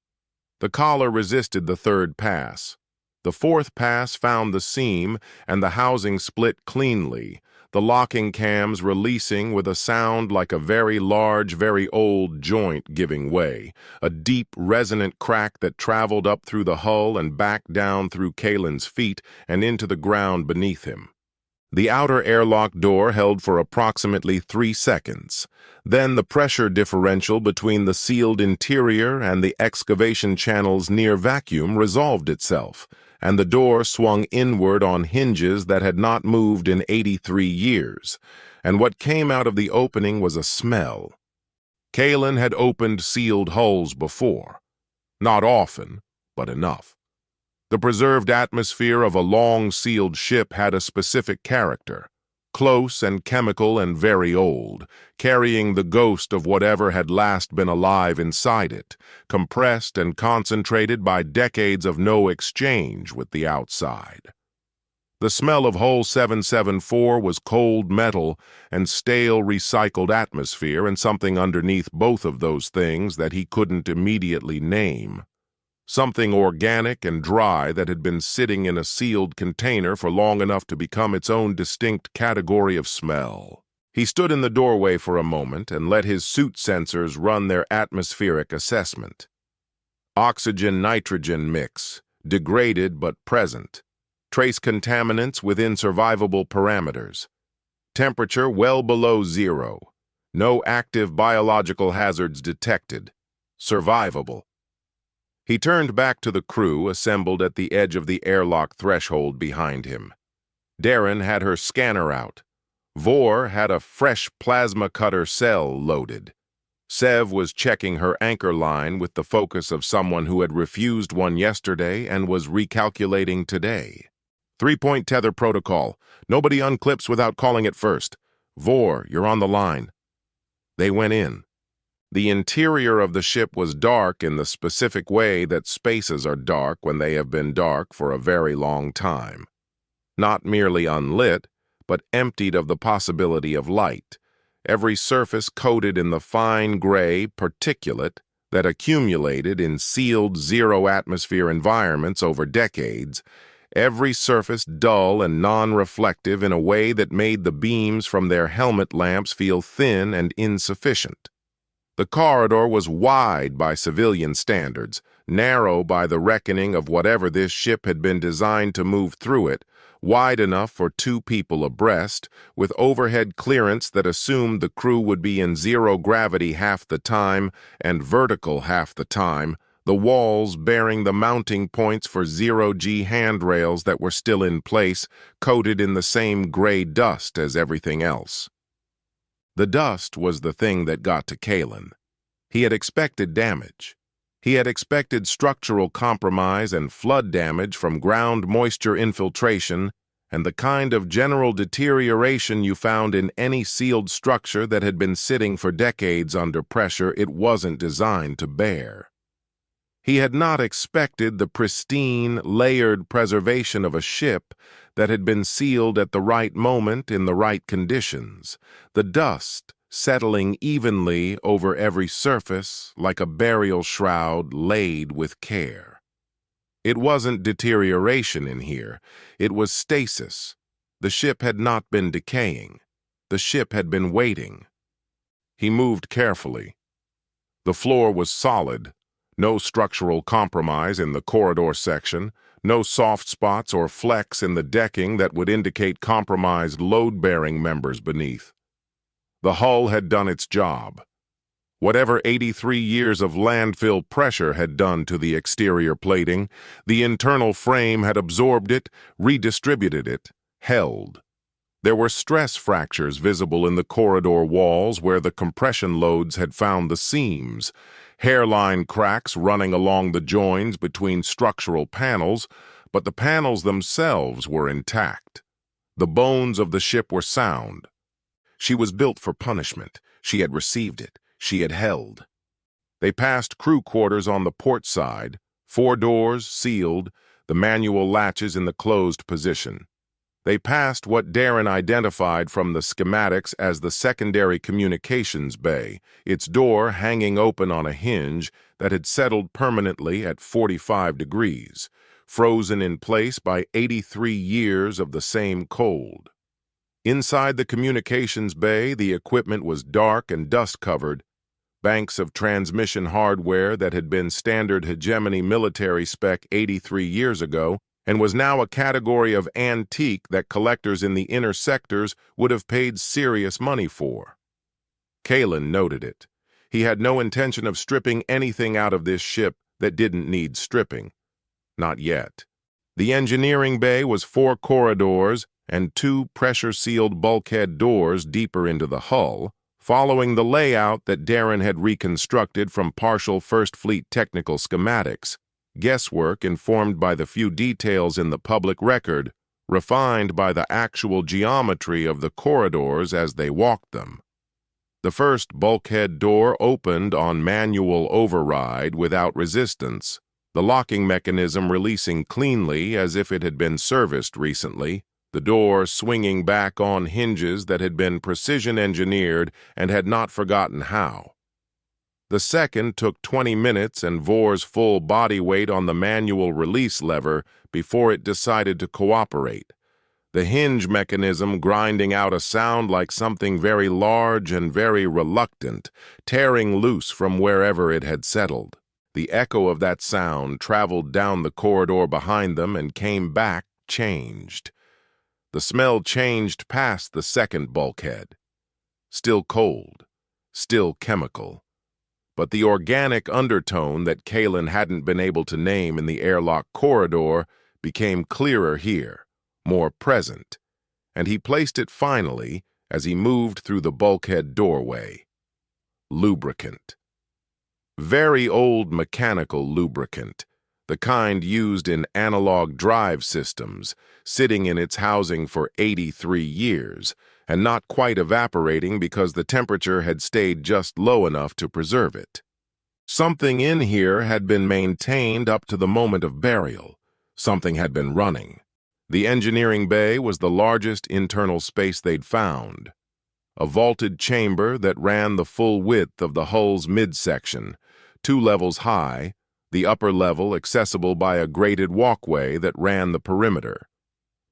The collar resisted the 3rd pass. The 4th pass found the seam, and the housing split cleanly, the locking cams releasing with a sound like a very large, very old joint giving way, a deep, resonant crack that traveled up through the hull and back down through Kalen's feet and into the ground beneath him. The outer airlock door held for approximately 3 seconds. Then the pressure differential between the sealed interior and the excavation channel's near vacuum resolved itself, and the door swung inward on hinges that had not moved in 83 years, and what came out of the opening was a smell. Kalen had opened sealed hulls before. Not often, but enough. The preserved atmosphere of a long-sealed ship had a specific character, close and chemical and very old, carrying the ghost of whatever had last been alive inside it, compressed and concentrated by decades of no exchange with the outside. The smell of Hull 774 was cold metal and stale recycled atmosphere and something underneath both of those things that he couldn't immediately name. Something organic and dry that had been sitting in a sealed container for long enough to become its own distinct category of smell. He stood in the doorway for a moment and let his suit sensors run their atmospheric assessment. Oxygen-nitrogen mix, degraded but present. Trace contaminants within survivable parameters. Temperature well below 0. No active biological hazards detected. Survivable. He turned back to the crew assembled at the edge of the airlock threshold behind him. Darren had her scanner out. Vor had a fresh plasma cutter cell loaded. Sev was checking her anchor line with the focus of someone who had refused one yesterday and was recalculating today. 3-point tether protocol. Nobody unclips without calling it first. Vor, you're on the line. They went in. The interior of the ship was dark in the specific way that spaces are dark when they have been dark for a very long time. Not merely unlit, but emptied of the possibility of light. Every surface coated in the fine gray particulate that accumulated in sealed zero-atmosphere environments over decades, every surface dull and non-reflective in a way that made the beams from their helmet lamps feel thin and insufficient. The corridor was wide by civilian standards, narrow by the reckoning of whatever this ship had been designed to move through it, wide enough for 2 people abreast, with overhead clearance that assumed the crew would be in zero gravity half the time and vertical half the time, the walls bearing the mounting points for zero-G handrails that were still in place, coated in the same gray dust as everything else. The dust was the thing that got to Kalen. He had expected damage. He had expected structural compromise and flood damage from ground moisture infiltration and the kind of general deterioration you found in any sealed structure that had been sitting for decades under pressure it wasn't designed to bear. He had not expected the pristine, layered preservation of a ship that had been sealed at the right moment in the right conditions, the dust settling evenly over every surface like a burial shroud laid with care. It wasn't deterioration in here, it was stasis. The ship had not been decaying. The ship had been waiting. He moved carefully. The floor was solid. No structural compromise in the corridor section, no soft spots or flecks in the decking that would indicate compromised load-bearing members beneath. The hull had done its job. Whatever 83 years of landfill pressure had done to the exterior plating, the internal frame had absorbed it, redistributed it, held. There were stress fractures visible in the corridor walls where the compression loads had found the seams, hairline cracks running along the joins between structural panels, but the panels themselves were intact. The bones of the ship were sound. She was built for punishment. She had received it. She had held. They passed crew quarters on the port side, 4 doors sealed, the manual latches in the closed position. They passed what Darren identified from the schematics as the secondary communications bay, its door hanging open on a hinge that had settled permanently at 45 degrees, frozen in place by 83 years of the same cold. Inside the communications bay, the equipment was dark and dust-covered, banks of transmission hardware that had been standard Hegemony military spec 83 years ago and was now a category of antique that collectors in the inner sectors would have paid serious money for. Kalen noted it. He had no intention of stripping anything out of this ship that didn't need stripping. Not yet. The engineering bay was 4 corridors and 2 pressure-sealed bulkhead doors deeper into the hull, following the layout that Darren had reconstructed from partial First Fleet technical schematics. Guesswork informed by the few details in the public record, refined by the actual geometry of the corridors as they walked them. The first bulkhead door opened on manual override without resistance, the locking mechanism releasing cleanly as if it had been serviced recently, the door swinging back on hinges that had been precision engineered and had not forgotten how. The second took 20 minutes and Vor's full body weight on the manual release lever before it decided to cooperate, the hinge mechanism grinding out a sound like something very large and very reluctant, tearing loose from wherever it had settled. The echo of that sound traveled down the corridor behind them and came back changed. The smell changed past the second bulkhead. Still cold. still chemical. But the organic undertone that Kalen hadn't been able to name in the airlock corridor became clearer here, more present, and he placed it finally as he moved through the bulkhead doorway. Lubricant. Very old mechanical lubricant, the kind used in analog drive systems, sitting in its housing for 83 years, and not quite evaporating because the temperature had stayed just low enough to preserve it. Something in here had been maintained up to the moment of burial. Something had been running. The engineering bay was the largest internal space they'd found. A vaulted chamber that ran the full width of the hull's midsection, 2 levels high, the upper level accessible by a grated walkway that ran the perimeter.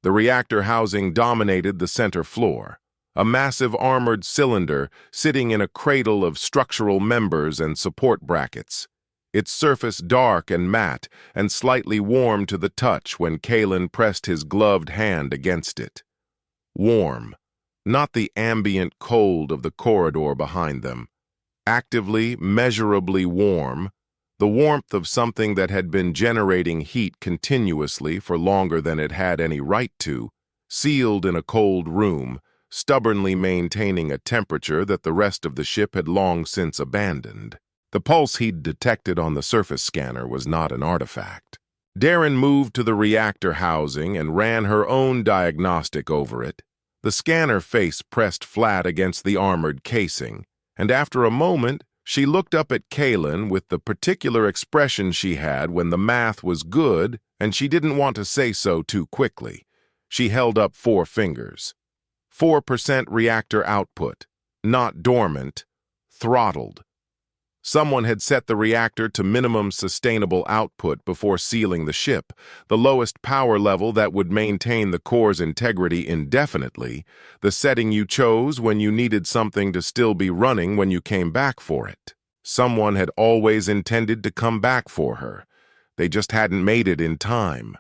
The reactor housing dominated the center floor, a massive armored cylinder sitting in a cradle of structural members and support brackets, its surface dark and matte and slightly warm to the touch when Kalen pressed his gloved hand against it. Warm, not the ambient cold of the corridor behind them. Actively, measurably warm, the warmth of something that had been generating heat continuously for longer than it had any right to, sealed in a cold room, stubbornly maintaining a temperature that the rest of the ship had long since abandoned. The pulse he'd detected on the surface scanner was not an artifact. Darren moved to the reactor housing and ran her own diagnostic over it. The scanner face pressed flat against the armored casing, and after a moment, she looked up at Kalen with the particular expression she had when the math was good and she didn't want to say so too quickly. She held up 4 fingers. 4% reactor output, not dormant, throttled. Someone had set the reactor to minimum sustainable output before sealing the ship, the lowest power level that would maintain the core's integrity indefinitely, the setting you chose when you needed something to still be running when you came back for it. Someone had always intended to come back for her. They just hadn't made it in time.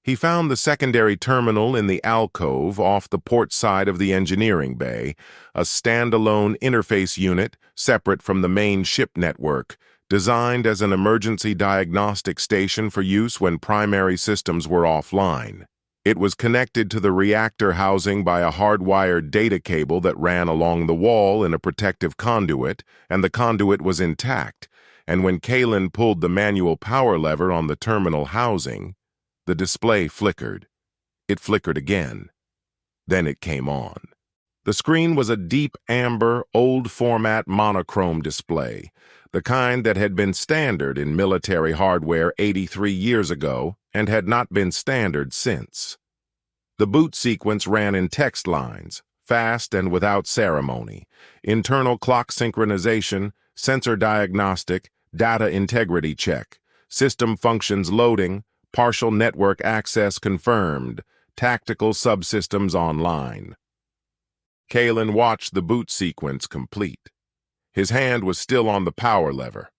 He found the secondary terminal in the alcove off the port side of the engineering bay, a standalone interface unit separate from the main ship network, designed as an emergency diagnostic station for use when primary systems were offline. It was connected to the reactor housing by a hardwired data cable that ran along the wall in a protective conduit, and the conduit was intact, and when Kalen pulled the manual power lever on the terminal housing, the display flickered. It flickered again. Then it came on. The screen was a deep amber, old-format monochrome display, the kind that had been standard in military hardware 83 years ago and had not been standard since. The boot sequence ran in text lines, fast and without ceremony, internal clock synchronization, sensor diagnostic, data integrity check, system functions loading, partial network access confirmed, tactical subsystems online. Kalen watched the boot sequence complete. His hand was still on the power lever.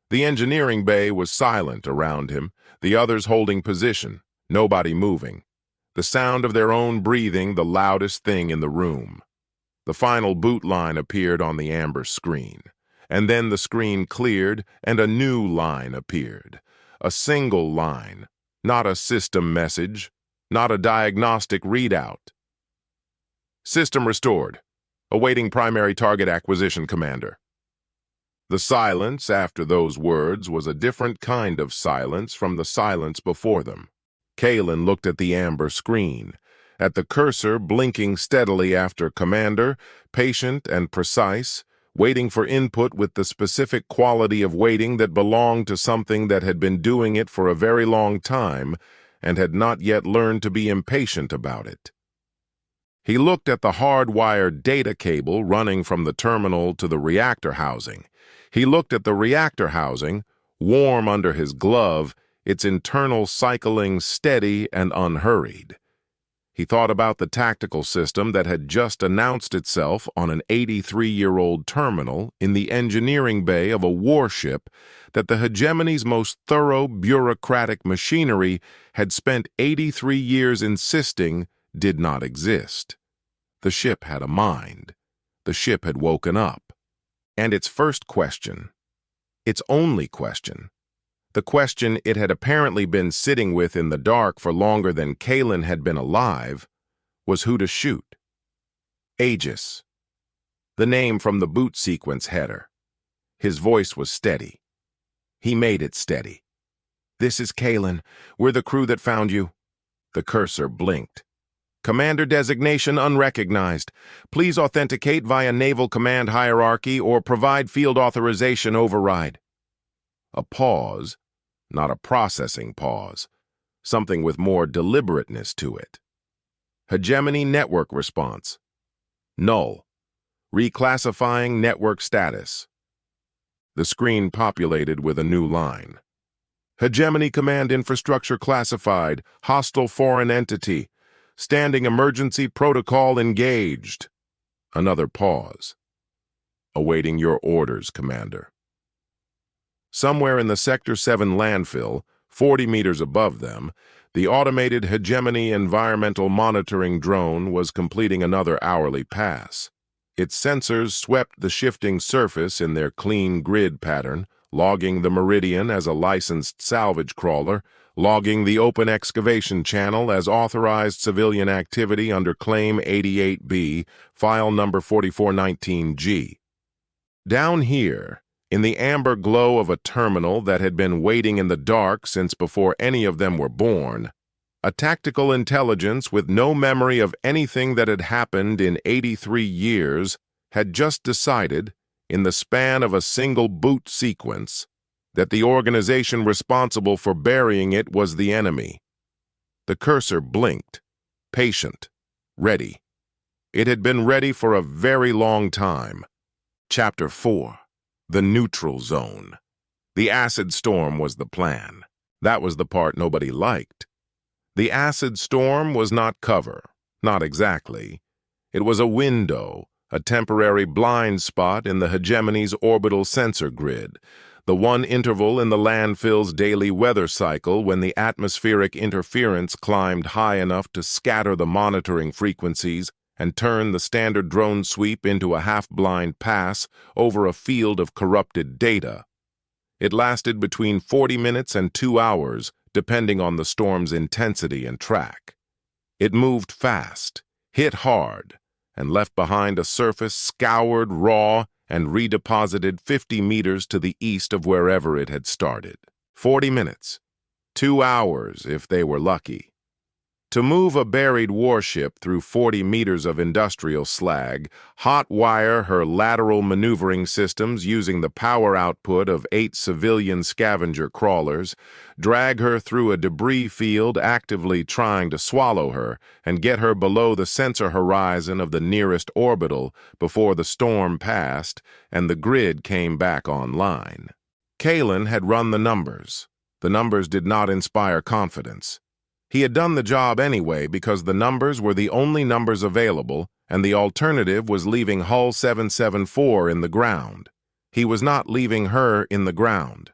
The engineering bay was silent around him, the others holding position, nobody moving. The sound of their own breathing the loudest thing in the room. The final boot line appeared on the amber screen, and then the screen cleared and a new line appeared. A single line, not a system message, not a diagnostic readout. System restored. Awaiting primary target acquisition, Commander. The silence after those words was a different kind of silence from the silence before them. Kalen looked at the amber screen, at the cursor blinking steadily after Commander, patient and precise, waiting for input with the specific quality of waiting that belonged to something that had been doing it for a very long time and had not yet learned to be impatient about it. He looked at the hardwired data cable running from the terminal to the reactor housing. He looked at the reactor housing, warm under his glove, its internal cycling steady and unhurried. He thought about the tactical system that had just announced itself on an 83-year-old terminal in the engineering bay of a warship that the Hegemony's most thorough bureaucratic machinery had spent 83 years insisting did not exist. The ship had a mind. The ship had woken up. And its first question, its only question, the question it had apparently been sitting with in the dark for longer than Kalen had been alive, was who to shoot. Aegis. The name from the boot sequence header. His voice was steady. He made it steady. "This is Kalen. We're the crew that found you." The cursor blinked. "Commander designation unrecognized. Please authenticate via Naval Command hierarchy or provide field authorization override." A pause, not a processing pause. Something with more deliberateness to it. Hegemony network response. Null. Reclassifying network status. The screen populated with a new line. Hegemony command infrastructure classified. Hostile foreign entity. Standing emergency protocol engaged. Another pause. Awaiting your orders, Commander. Somewhere in the Sector 7 landfill, 40 meters above them, the automated Hegemony environmental monitoring drone was completing another hourly pass. Its sensors swept the shifting surface in their clean grid pattern, logging the meridian as a licensed salvage crawler, logging the open excavation channel as authorized civilian activity under Claim 88B, file number 4419G. Down here, in the amber glow of a terminal that had been waiting in the dark since before any of them were born, a tactical intelligence with no memory of anything that had happened in 83 years had just decided, in the span of a single boot sequence, that the organization responsible for burying it was the enemy. The cursor blinked, patient, ready. It had been ready for a very long time. Chapter 4. The Neutral Zone. The acid storm was the plan. That was the part nobody liked. The acid storm was not cover, not exactly. It was a window, a temporary blind spot in the Hegemony's orbital sensor grid, the one interval in the landfill's daily weather cycle when the atmospheric interference climbed high enough to scatter the monitoring frequencies and turn the standard drone sweep into a half-blind pass over a field of corrupted data. It lasted between 40 minutes and 2 hours, depending on the storm's intensity and track. It moved fast, hit hard, and left behind a surface scoured raw and redeposited 50 meters to the east of wherever it had started. 40 minutes. 2 hours if they were lucky. To move a buried warship through 40 meters of industrial slag, hot-wire her lateral maneuvering systems using the power output of 8 civilian scavenger crawlers, drag her through a debris field actively trying to swallow her, and get her below the sensor horizon of the nearest orbital before the storm passed and the grid came back online. Kalen had run the numbers. The numbers did not inspire confidence. He had done the job anyway because the numbers were the only numbers available, and the alternative was leaving Hull 774 in the ground. He was not leaving her in the ground.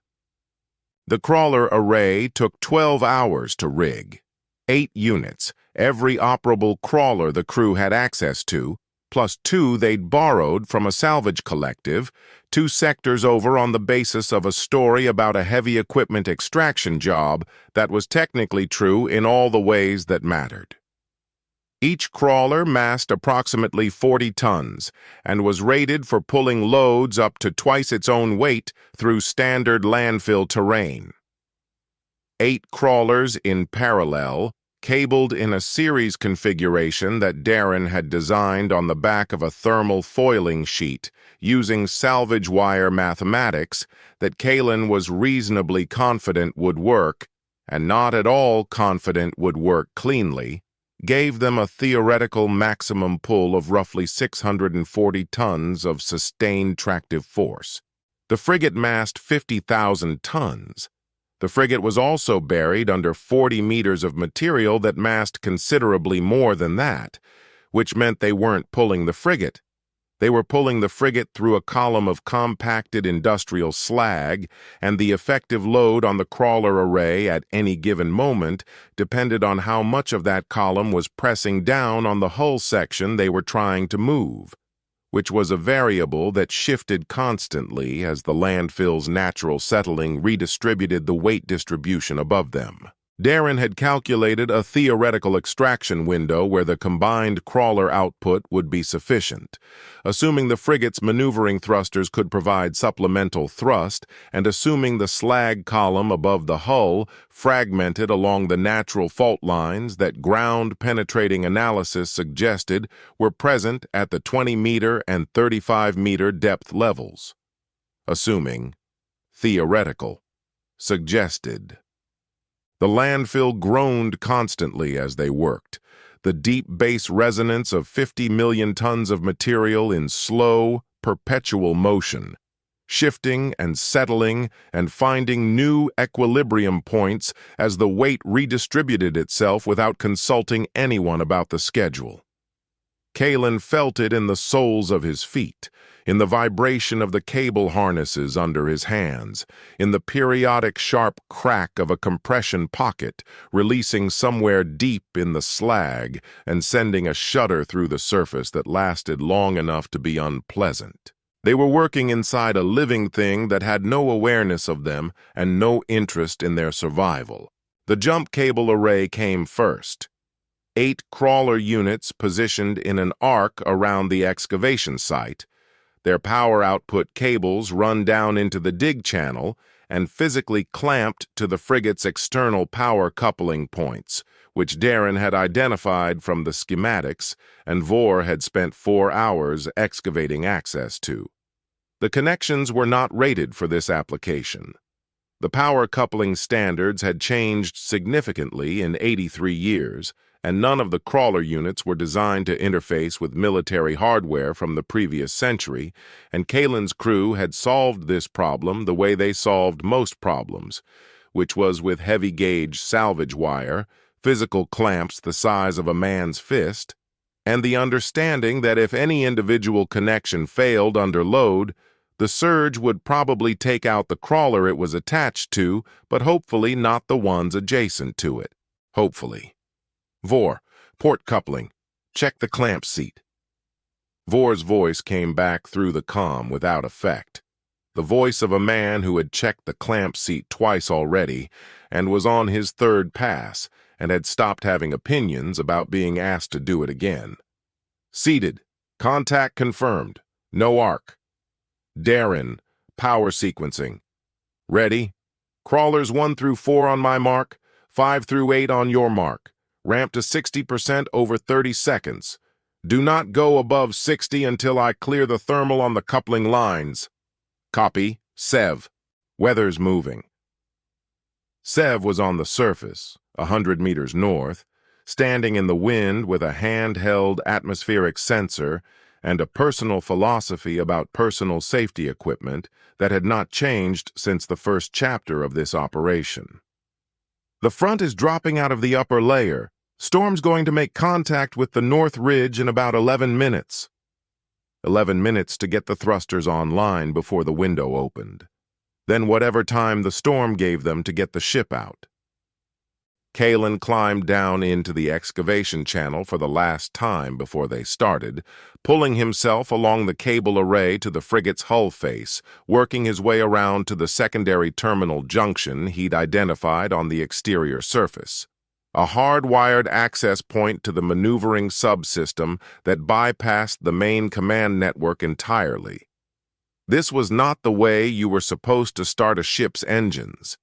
The crawler array took 12 hours to rig. 8 units, every operable crawler the crew had access to, plus 2 they'd borrowed from a salvage collective, 2 sectors over on the basis of a story about a heavy equipment extraction job that was technically true in all the ways that mattered. Each crawler massed approximately 40 tons and was rated for pulling loads up to twice its own weight through standard landfill terrain. 8 crawlers in parallel, cabled in a series configuration that Darren had designed on the back of a thermal foiling sheet using salvage wire mathematics that Kalen was reasonably confident would work, and not at all confident would work cleanly, gave them a theoretical maximum pull of roughly 640 tons of sustained tractive force. The frigate massed 50,000 tons. The frigate was also buried under 40 meters of material that massed considerably more than that, which meant they weren't pulling the frigate. They were pulling the frigate through a column of compacted industrial slag, and the effective load on the crawler array at any given moment depended on how much of that column was pressing down on the hull section they were trying to move. which was a variable that shifted constantly as the landfill's natural settling redistributed the weight distribution above them. Darren had calculated a theoretical extraction window where the combined crawler output would be sufficient, assuming the frigate's maneuvering thrusters could provide supplemental thrust, and assuming the slag column above the hull fragmented along the natural fault lines that ground-penetrating analysis suggested were present at the 20-meter and 35-meter depth levels. Assuming, theoretical, suggested. The landfill groaned constantly as they worked, the deep bass resonance of 50 million tons of material in slow, perpetual motion, shifting and settling and finding new equilibrium points as the weight redistributed itself without consulting anyone about the schedule. Kalen felt it in the soles of his feet, in the vibration of the cable harnesses under his hands, in the periodic sharp crack of a compression pocket releasing somewhere deep in the slag and sending a shudder through the surface that lasted long enough to be unpleasant. They were working inside a living thing that had no awareness of them and no interest in their survival. The jump cable array came first. 8 crawler units positioned in an arc around the excavation site, their power output cables run down into the dig channel and physically clamped to the frigate's external power coupling points, which Darren had identified from the schematics and Vore had spent 4 hours excavating access to. The connections were not rated for this application. The power coupling standards had changed significantly in 83 years, and none of the crawler units were designed to interface with military hardware from the previous century, and Kalen's crew had solved this problem the way they solved most problems, which was with heavy-gauge salvage wire, physical clamps the size of a man's fist, and the understanding that if any individual connection failed under load, the surge would probably take out the crawler it was attached to, but hopefully not the ones adjacent to it. Hopefully. Vore, port coupling. Check the clamp seat. Vore's voice came back through the comm without effect. The voice of a man who had checked the clamp seat twice already and was on his 3rd pass and had stopped having opinions about being asked to do it again. Seated. Contact confirmed. No arc. Darren, power sequencing. Ready? Crawlers 1 through 4 on my mark, 5 through 8 on your mark. Ramp to 60% over 30 seconds. Do not go above 60 until I clear the thermal on the coupling lines. Copy. Sev. Weather's moving. Sev was on the surface, 100 meters north, standing in the wind with a handheld atmospheric sensor and a personal philosophy about personal safety equipment that had not changed since the first chapter of this operation. The front is dropping out of the upper layer. Storm's going to make contact with the north ridge in about 11 minutes. 11 minutes to get the thrusters online before the window opened. Then whatever time the storm gave them to get the ship out. Kalen climbed down into the excavation channel for the last time before they started, pulling himself along the cable array to the frigate's hull face, working his way around to the secondary terminal junction he'd identified on the exterior surface. A hard-wired access point to the maneuvering subsystem that bypassed the main command network entirely. This was not the way you were supposed to start a ship's engines.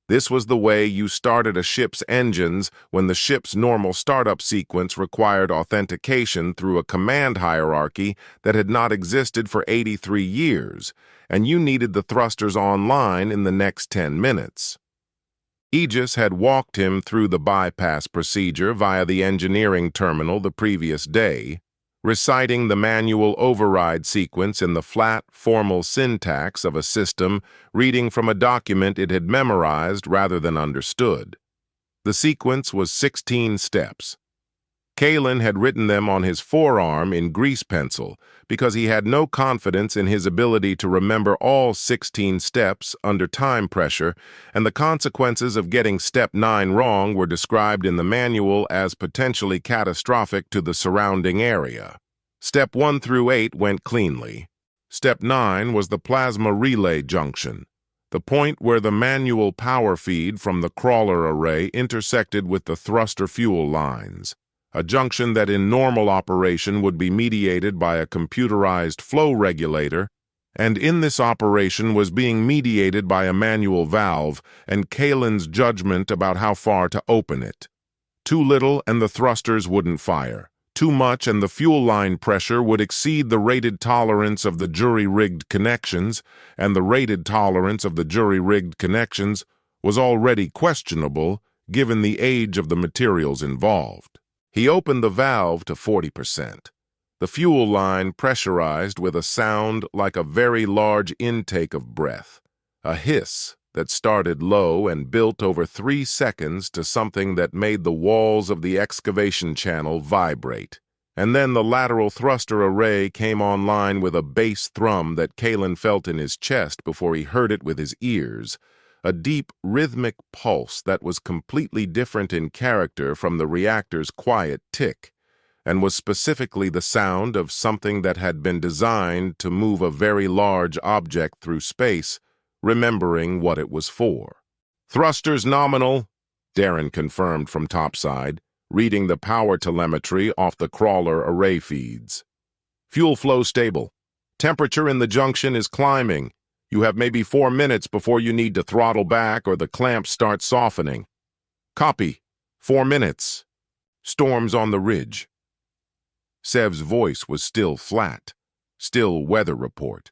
This was the way you started a ship's engines when the ship's normal startup sequence required authentication through a command hierarchy that had not existed for 83 years, and you needed the thrusters online in the next 10 minutes. Aegis had walked him through the bypass procedure via the engineering terminal the previous day, reciting the manual override sequence in the flat, formal syntax of a system reading from a document it had memorized rather than understood. The sequence was 16 steps. Kalen had written them on his forearm in grease pencil because he had no confidence in his ability to remember all 16 steps under time pressure, and the consequences of getting step 9 wrong were described in the manual as potentially catastrophic to the surrounding area. Step 1 through 8 went cleanly. Step 9 was the plasma relay junction, the point where the manual power feed from the crawler array intersected with the thruster fuel lines, a junction that in normal operation would be mediated by a computerized flow regulator, and in this operation was being mediated by a manual valve and Kalen's judgment about how far to open it. Too little and the thrusters wouldn't fire. Too much and the fuel line pressure would exceed the rated tolerance of the jury-rigged connections, and the rated tolerance of the jury-rigged connections was already questionable given the age of the materials involved. He opened the valve to 40%. The fuel line pressurized with a sound like a very large intake of breath, a hiss that started low and built over 3 seconds to something that made the walls of the excavation channel vibrate. And then the lateral thruster array came online with a bass thrum that Kalen felt in his chest before he heard it with his ears, a deep, rhythmic pulse that was completely different in character from the reactor's quiet tick, and was specifically the sound of something that had been designed to move a very large object through space, remembering what it was for. "Thrusters nominal," Darren confirmed from topside, reading the power telemetry off the crawler array feeds. "Fuel flow stable. Temperature in the junction is climbing. You have maybe 4 minutes before you need to throttle back or the clamps start softening." "Copy. 4 minutes. Storms on the ridge." Sev's voice was still flat, still weather report.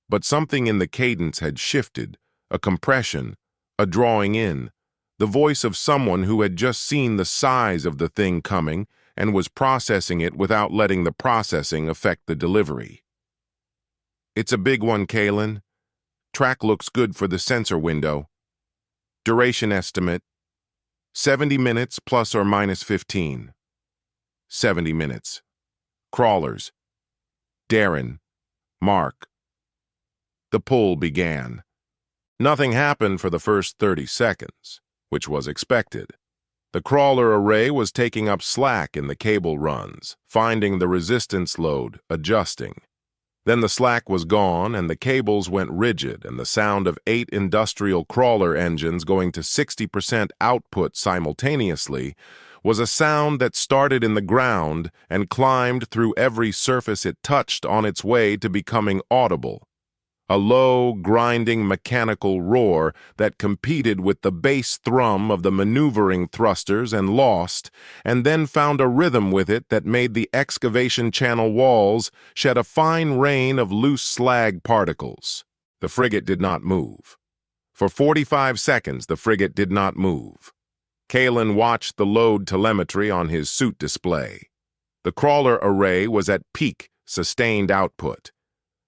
But something in the cadence had shifted, a compression, a drawing in, the voice of someone who had just seen the size of the thing coming and was processing it without letting the processing affect the delivery. "It's a big one, Kalen. Track looks good for the sensor window. Duration estimate, 70 minutes plus or minus 15. 70 minutes. Crawlers. Darren. Mark." The pull began. Nothing happened for the first 30 seconds, which was expected. The crawler array was taking up slack in the cable runs, finding the resistance load, adjusting. Then the slack was gone and the cables went rigid, and the sound of 8 industrial crawler engines going to 60% output simultaneously was a sound that started in the ground and climbed through every surface it touched on its way to becoming audible. A low, grinding mechanical roar that competed with the bass thrum of the maneuvering thrusters and lost, and then found a rhythm with it that made the excavation channel walls shed a fine rain of loose slag particles. The frigate did not move. For 45 seconds, the frigate did not move. Kalen watched the load telemetry on his suit display. The crawler array was at peak, sustained output.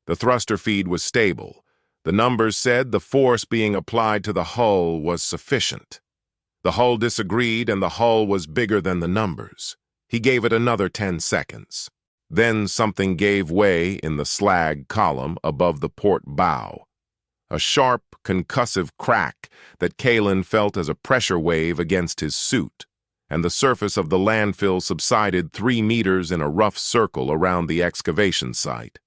The thruster feed was stable. The numbers said the force being applied to the hull was sufficient. The hull disagreed, and the hull was bigger than the numbers. He gave it another 10 seconds. Then something gave way in the slag column above the port bow. A sharp, concussive crack that Kalen felt as a pressure wave against his suit, and the surface of the landfill subsided 3 meters in a rough circle around the excavation site.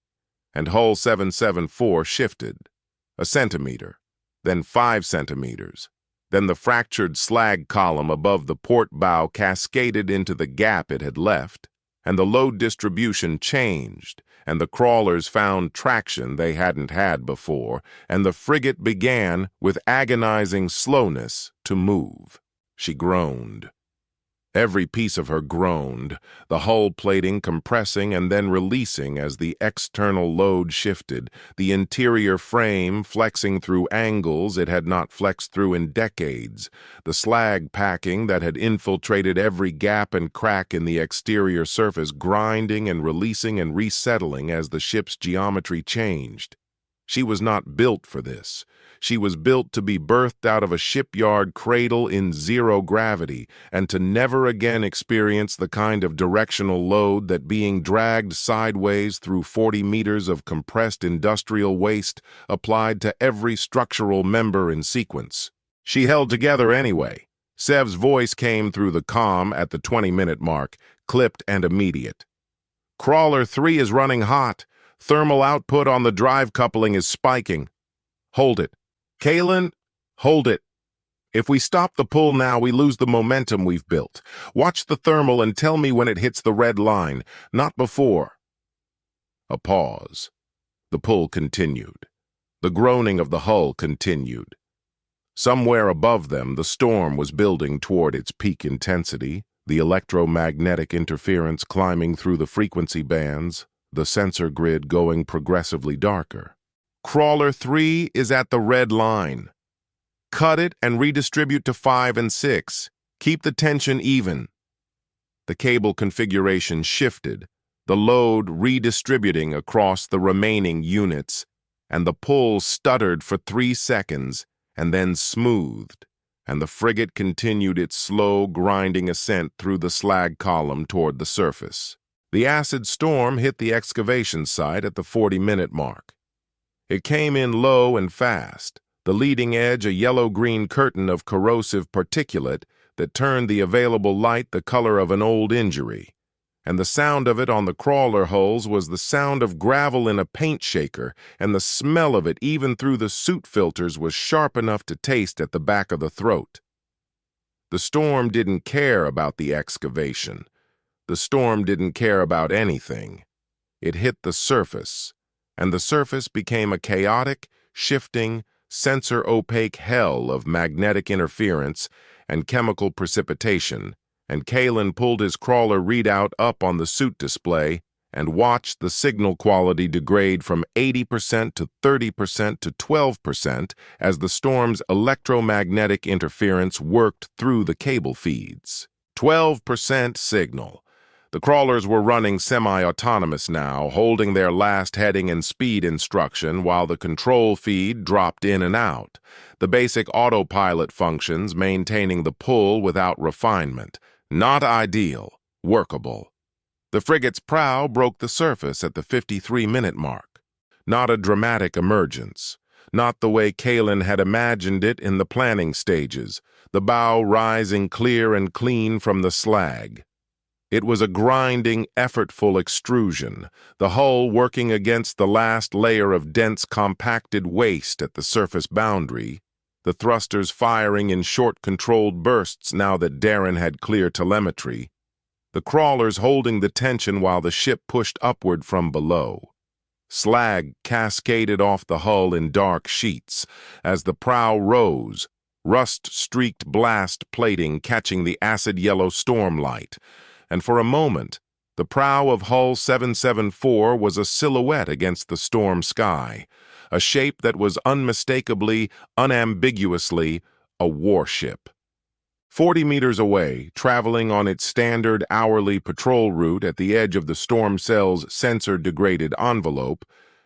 And hull 774 shifted, a centimeter, then 5 centimeters. Then the fractured slag column above the port bow cascaded into the gap it had left, and the load distribution changed, and the crawlers found traction they hadn't had before, and the frigate began, with agonizing slowness, to move. She groaned. Every piece of her groaned, the hull plating compressing and then releasing as the external load shifted, the interior frame flexing through angles it had not flexed through in decades, the slag packing that had infiltrated every gap and crack in the exterior surface grinding and releasing and resettling as the ship's geometry changed. She was not built for this. She was built to be birthed out of a shipyard cradle in zero gravity and to never again experience the kind of directional load that being dragged sideways through 40 meters of compressed industrial waste applied to every structural member in sequence. She held together anyway. Sev's voice came through the comm at the 20-minute mark, clipped and immediate. Crawler 3 is running hot. Thermal output on the drive coupling is spiking. Hold it. Kalen, hold it. If we stop the pull now, we lose the momentum we've built. Watch the thermal and tell me when it hits the red line, not before. A pause. The pull continued. The groaning of the hull continued. Somewhere above them, the storm was building toward its peak intensity, the electromagnetic interference climbing through the frequency bands, the sensor grid going progressively darker. Crawler 3 is at the red line. Cut it and redistribute to 5 and 6. Keep the tension even. The cable configuration shifted, the load redistributing across the remaining units, and the pull stuttered for 3 seconds and then smoothed, and the frigate continued its slow, grinding ascent through the slag column toward the surface. The acid storm hit the excavation site at the 40-minute mark. It came in low and fast, the leading edge a yellow-green curtain of corrosive particulate that turned the available light the color of an old injury, and the sound of it on the crawler hulls was the sound of gravel in a paint shaker, and the smell of it even through the suit filters was sharp enough to taste at the back of the throat. The storm didn't care about the excavation. The storm didn't care about anything. It hit the surface, and the surface became a chaotic, shifting, sensor-opaque hell of magnetic interference and chemical precipitation, and Kalen pulled his crawler readout up on the suit display and watched the signal quality degrade from 80% to 30% to 12% as the storm's electromagnetic interference worked through the cable feeds. 12% signal. The crawlers were running semi-autonomous now, holding their last heading and speed instruction while the control feed dropped in and out, the basic autopilot functions maintaining the pull without refinement. Not ideal, workable. The frigate's prow broke the surface at the 53-minute mark. Not a dramatic emergence. Not the way Kalen had imagined it in the planning stages, the bow rising clear and clean from the slag. It was a grinding, effortful extrusion, the hull working against the last layer of dense, compacted waste at the surface boundary, the thrusters firing in short, controlled bursts now that Darren had clear telemetry, the crawlers holding the tension while the ship pushed upward from below. Slag cascaded off the hull in dark sheets as the prow rose, rust-streaked blast plating catching the acid-yellow storm light, and for a moment, the prow of Hull 774 was a silhouette against the storm sky, a shape that was unmistakably, unambiguously, a warship. 40 meters away, traveling on its standard hourly patrol route at the edge of the storm cell's sensor-degraded envelope,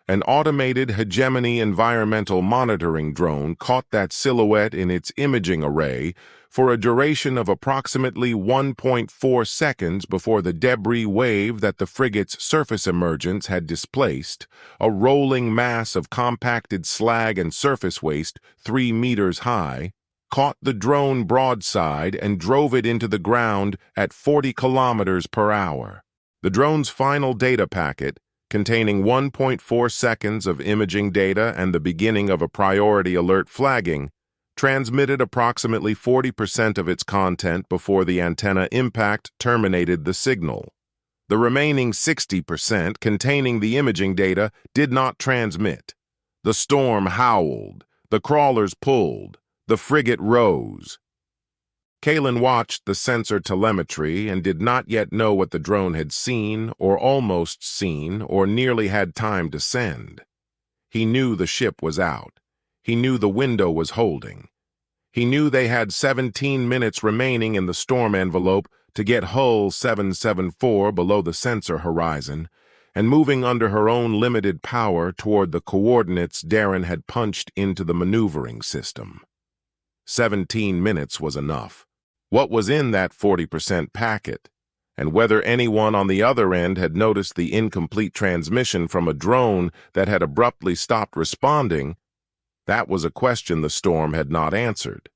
an automated Hegemony environmental monitoring drone caught that silhouette in its imaging array for a duration of approximately 1.4 seconds before the debris wave that the frigate's surface emergence had displaced, a rolling mass of compacted slag and surface waste 3 meters high, caught the drone broadside and drove it into the ground at 40 kilometers per hour. The drone's final data packet, containing 1.4 seconds of imaging data and the beginning of a priority alert flagging, transmitted approximately 40% of its content before the antenna impact terminated the signal. The remaining 60%, containing the imaging data, did not transmit. The storm howled, the crawlers pulled, the frigate rose. Kalen watched the sensor telemetry and did not yet know what the drone had seen, or almost seen, or nearly had time to send. He knew the ship was out. He knew the window was holding. He knew they had 17 minutes remaining in the storm envelope to get Hull 774 below the sensor horizon, and moving under her own limited power toward the coordinates Darren had punched into the maneuvering system. 17 minutes was enough. What was in that 40% packet, and whether anyone on the other end had noticed the incomplete transmission from a drone that had abruptly stopped responding, that was a question the storm had not answered.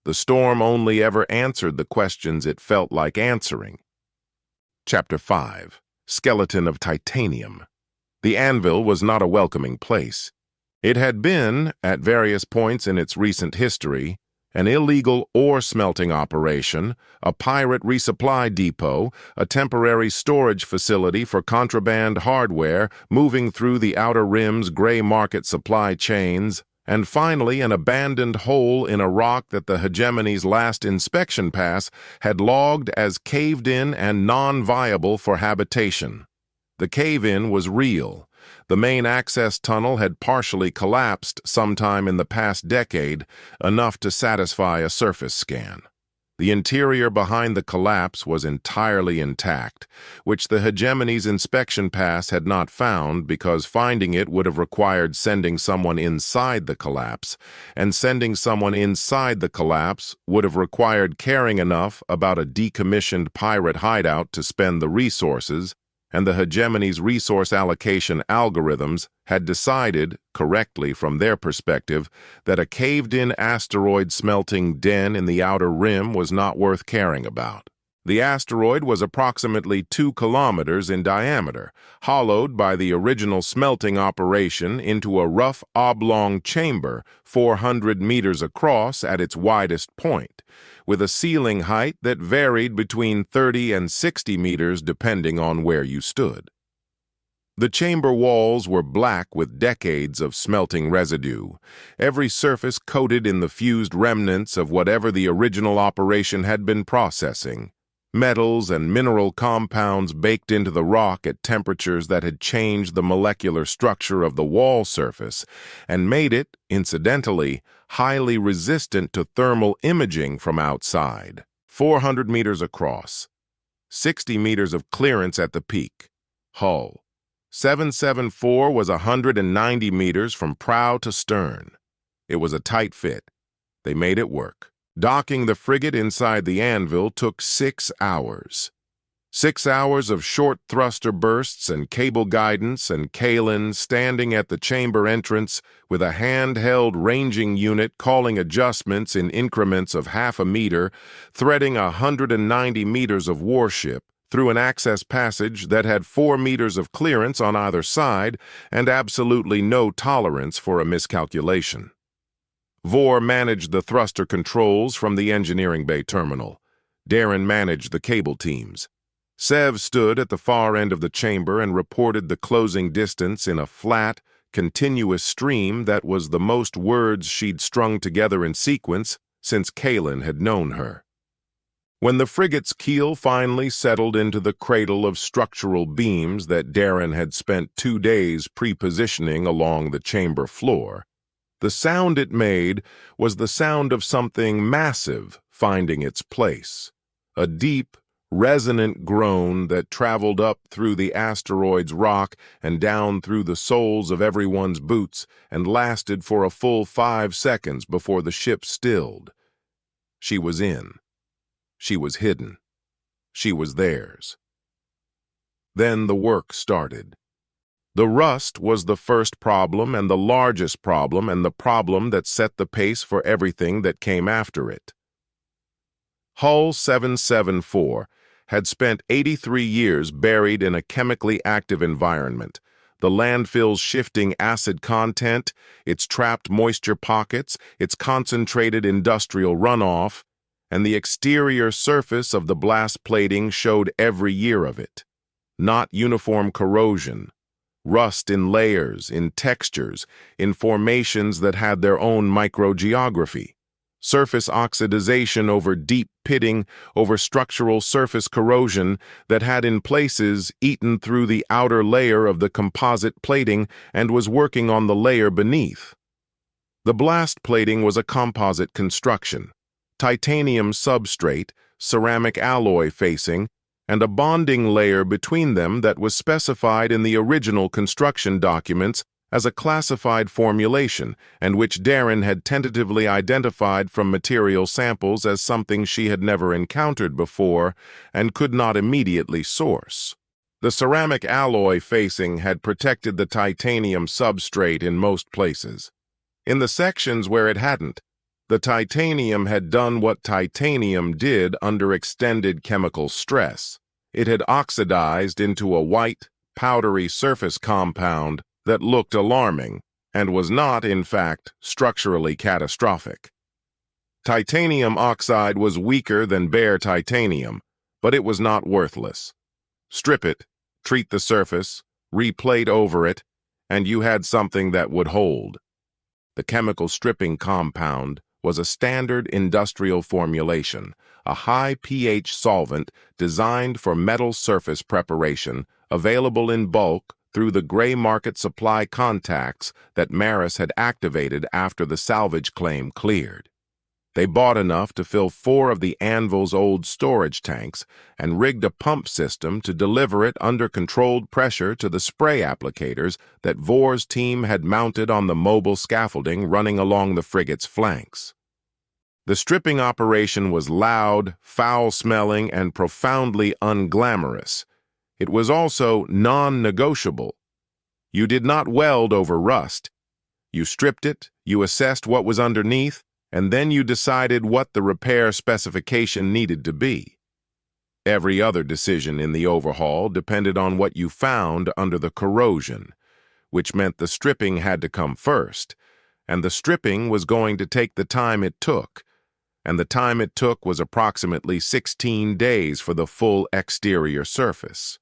The storm only ever answered the questions it felt like answering. Chapter 5. skeleton of titanium. The anvil was not a welcoming place. It had been, at various points in its recent history, an illegal ore smelting operation, a pirate resupply depot, a temporary storage facility for contraband hardware moving through the Outer Rim's gray market supply chains, and finally an abandoned hole in a rock that the Hegemony's last inspection pass had logged as caved-in and non-viable for habitation. The cave-in was real. The main access tunnel had partially collapsed sometime in the past decade, enough to satisfy a surface scan. The interior behind the collapse was entirely intact, which the Hegemony's inspection pass had not found because finding it would have required sending someone inside the collapse, and sending someone inside the collapse would have required caring enough about a decommissioned pirate hideout to spend the resources, and the Hegemony's resource allocation algorithms had decided, correctly from their perspective, that a caved-in asteroid-smelting den in the Outer Rim was not worth caring about. The asteroid was approximately 2 kilometers in diameter, hollowed by the original smelting operation into a rough oblong chamber 400 meters across at its widest point, with a ceiling height that varied between 30 and 60 meters depending on where you stood. The chamber walls were black with decades of smelting residue, every surface coated in the fused remnants of whatever the original operation had been processing. Metals and mineral compounds baked into the rock at temperatures that had changed the molecular structure of the wall surface and made it, incidentally, highly resistant to thermal imaging from outside. 400 meters across, 60 meters of clearance at the peak. Hull. 774 was 190 meters from prow to stern. It was a tight fit. They made it work. Docking the frigate inside the anvil took 6 hours. 6 hours of short thruster bursts and cable guidance, and Kalen standing at the chamber entrance with a handheld ranging unit calling adjustments in increments of half a meter, threading 190 meters of warship through an access passage that had 4 meters of clearance on either side and absolutely no tolerance for a miscalculation. Vor managed the thruster controls from the engineering bay terminal. Darren managed the cable teams. Sev stood at the far end of the chamber and reported the closing distance in a flat, continuous stream that was the most words she'd strung together in sequence since Kalen had known her. When the frigate's keel finally settled into the cradle of structural beams that Darren had spent 2 days pre-positioning along the chamber floor, the sound it made was the sound of something massive finding its place, a deep, resonant groan that traveled up through the asteroid's rock and down through the soles of everyone's boots and lasted for a full 5 seconds before the ship stilled. She was in. She was hidden. She was theirs. Then the work started. The rust was the first problem and the largest problem and the problem that set the pace for everything that came after it. Hull 774 had spent 83 years buried in a chemically active environment, the landfill's shifting acid content, its trapped moisture pockets, its concentrated industrial runoff, and the exterior surface of the blast plating showed every year of it. Not uniform corrosion. Rust in layers, in textures, in formations that had their own microgeography. Surface oxidization over deep pitting, over structural surface corrosion that had in places eaten through the outer layer of the composite plating and was working on the layer beneath. The blast plating was a composite construction, titanium substrate, ceramic alloy facing, and a bonding layer between them that was specified in the original construction documents as a classified formulation and which Darren had tentatively identified from material samples as something she had never encountered before and could not immediately source. The ceramic alloy facing had protected the titanium substrate in most places. In the sections where it hadn't, the titanium had done what titanium did under extended chemical stress. It had oxidized into a white, powdery surface compound that looked alarming and was not, in fact, structurally catastrophic. Titanium oxide was weaker than bare titanium, but it was not worthless. Strip it, treat the surface, replate over it, and you had something that would hold. The chemical stripping compound was a standard industrial formulation, a high pH solvent designed for metal surface preparation, available in bulk through the gray market supply contacts that Maris had activated after the salvage claim cleared. They bought enough to fill 4 of the Anvil's old storage tanks and rigged a pump system to deliver it under controlled pressure to the spray applicators that Vor's team had mounted on the mobile scaffolding running along the frigate's flanks. The stripping operation was loud, foul-smelling, and profoundly unglamorous. It was also non-negotiable. You did not weld over rust. You stripped it, you assessed what was underneath, and then you decided what the repair specification needed to be. Every other decision in the overhaul depended on what you found under the corrosion, which meant the stripping had to come first, and the stripping was going to take the time it took, and the time it took was approximately 16 days for the full exterior surface.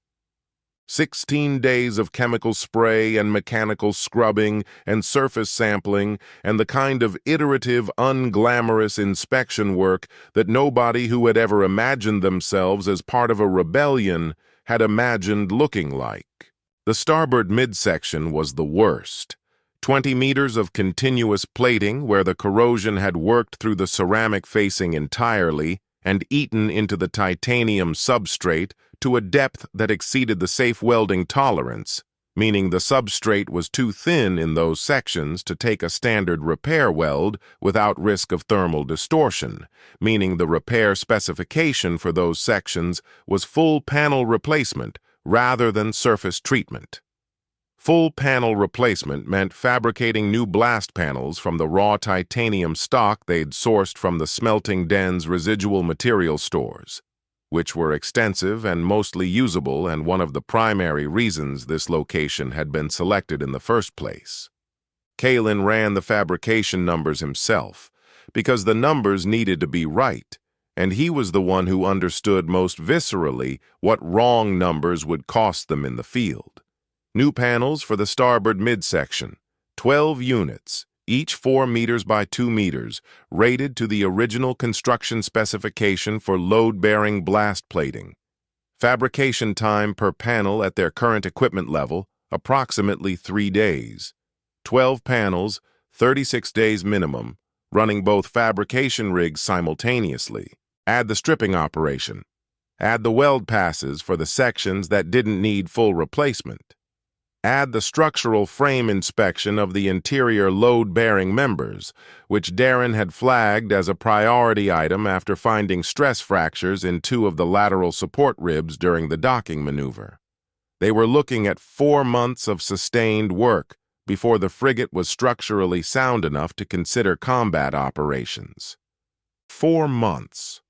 16 days of chemical spray and mechanical scrubbing and surface sampling and the kind of iterative, unglamorous inspection work that nobody who had ever imagined themselves as part of a rebellion had imagined looking like. The starboard midsection was the worst. 20 meters of continuous plating where the corrosion had worked through the ceramic facing entirely and eaten into the titanium substrate to a depth that exceeded the safe welding tolerance, meaning the substrate was too thin in those sections to take a standard repair weld without risk of thermal distortion, meaning the repair specification for those sections was full panel replacement rather than surface treatment. Full panel replacement meant fabricating new blast panels from the raw titanium stock they'd sourced from the smelting den's residual material stores, which were extensive and mostly usable and one of the primary reasons this location had been selected in the first place. Kalen ran the fabrication numbers himself, because the numbers needed to be right, and he was the one who understood most viscerally what wrong numbers would cost them in the field. New panels for the starboard midsection, 12 units, each 4 meters by 2 meters, rated to the original construction specification for load-bearing blast plating. Fabrication time per panel at their current equipment level, approximately 3 days. 12 panels, 36 days minimum, running both fabrication rigs simultaneously. Add the stripping operation. Add the weld passes for the sections that didn't need full replacement. Add the structural frame inspection of the interior load-bearing members, which Darren had flagged as a priority item after finding stress fractures in 2 of the lateral support ribs during the docking maneuver. They were looking at 4 months of sustained work before the frigate was structurally sound enough to consider combat operations. 4 months.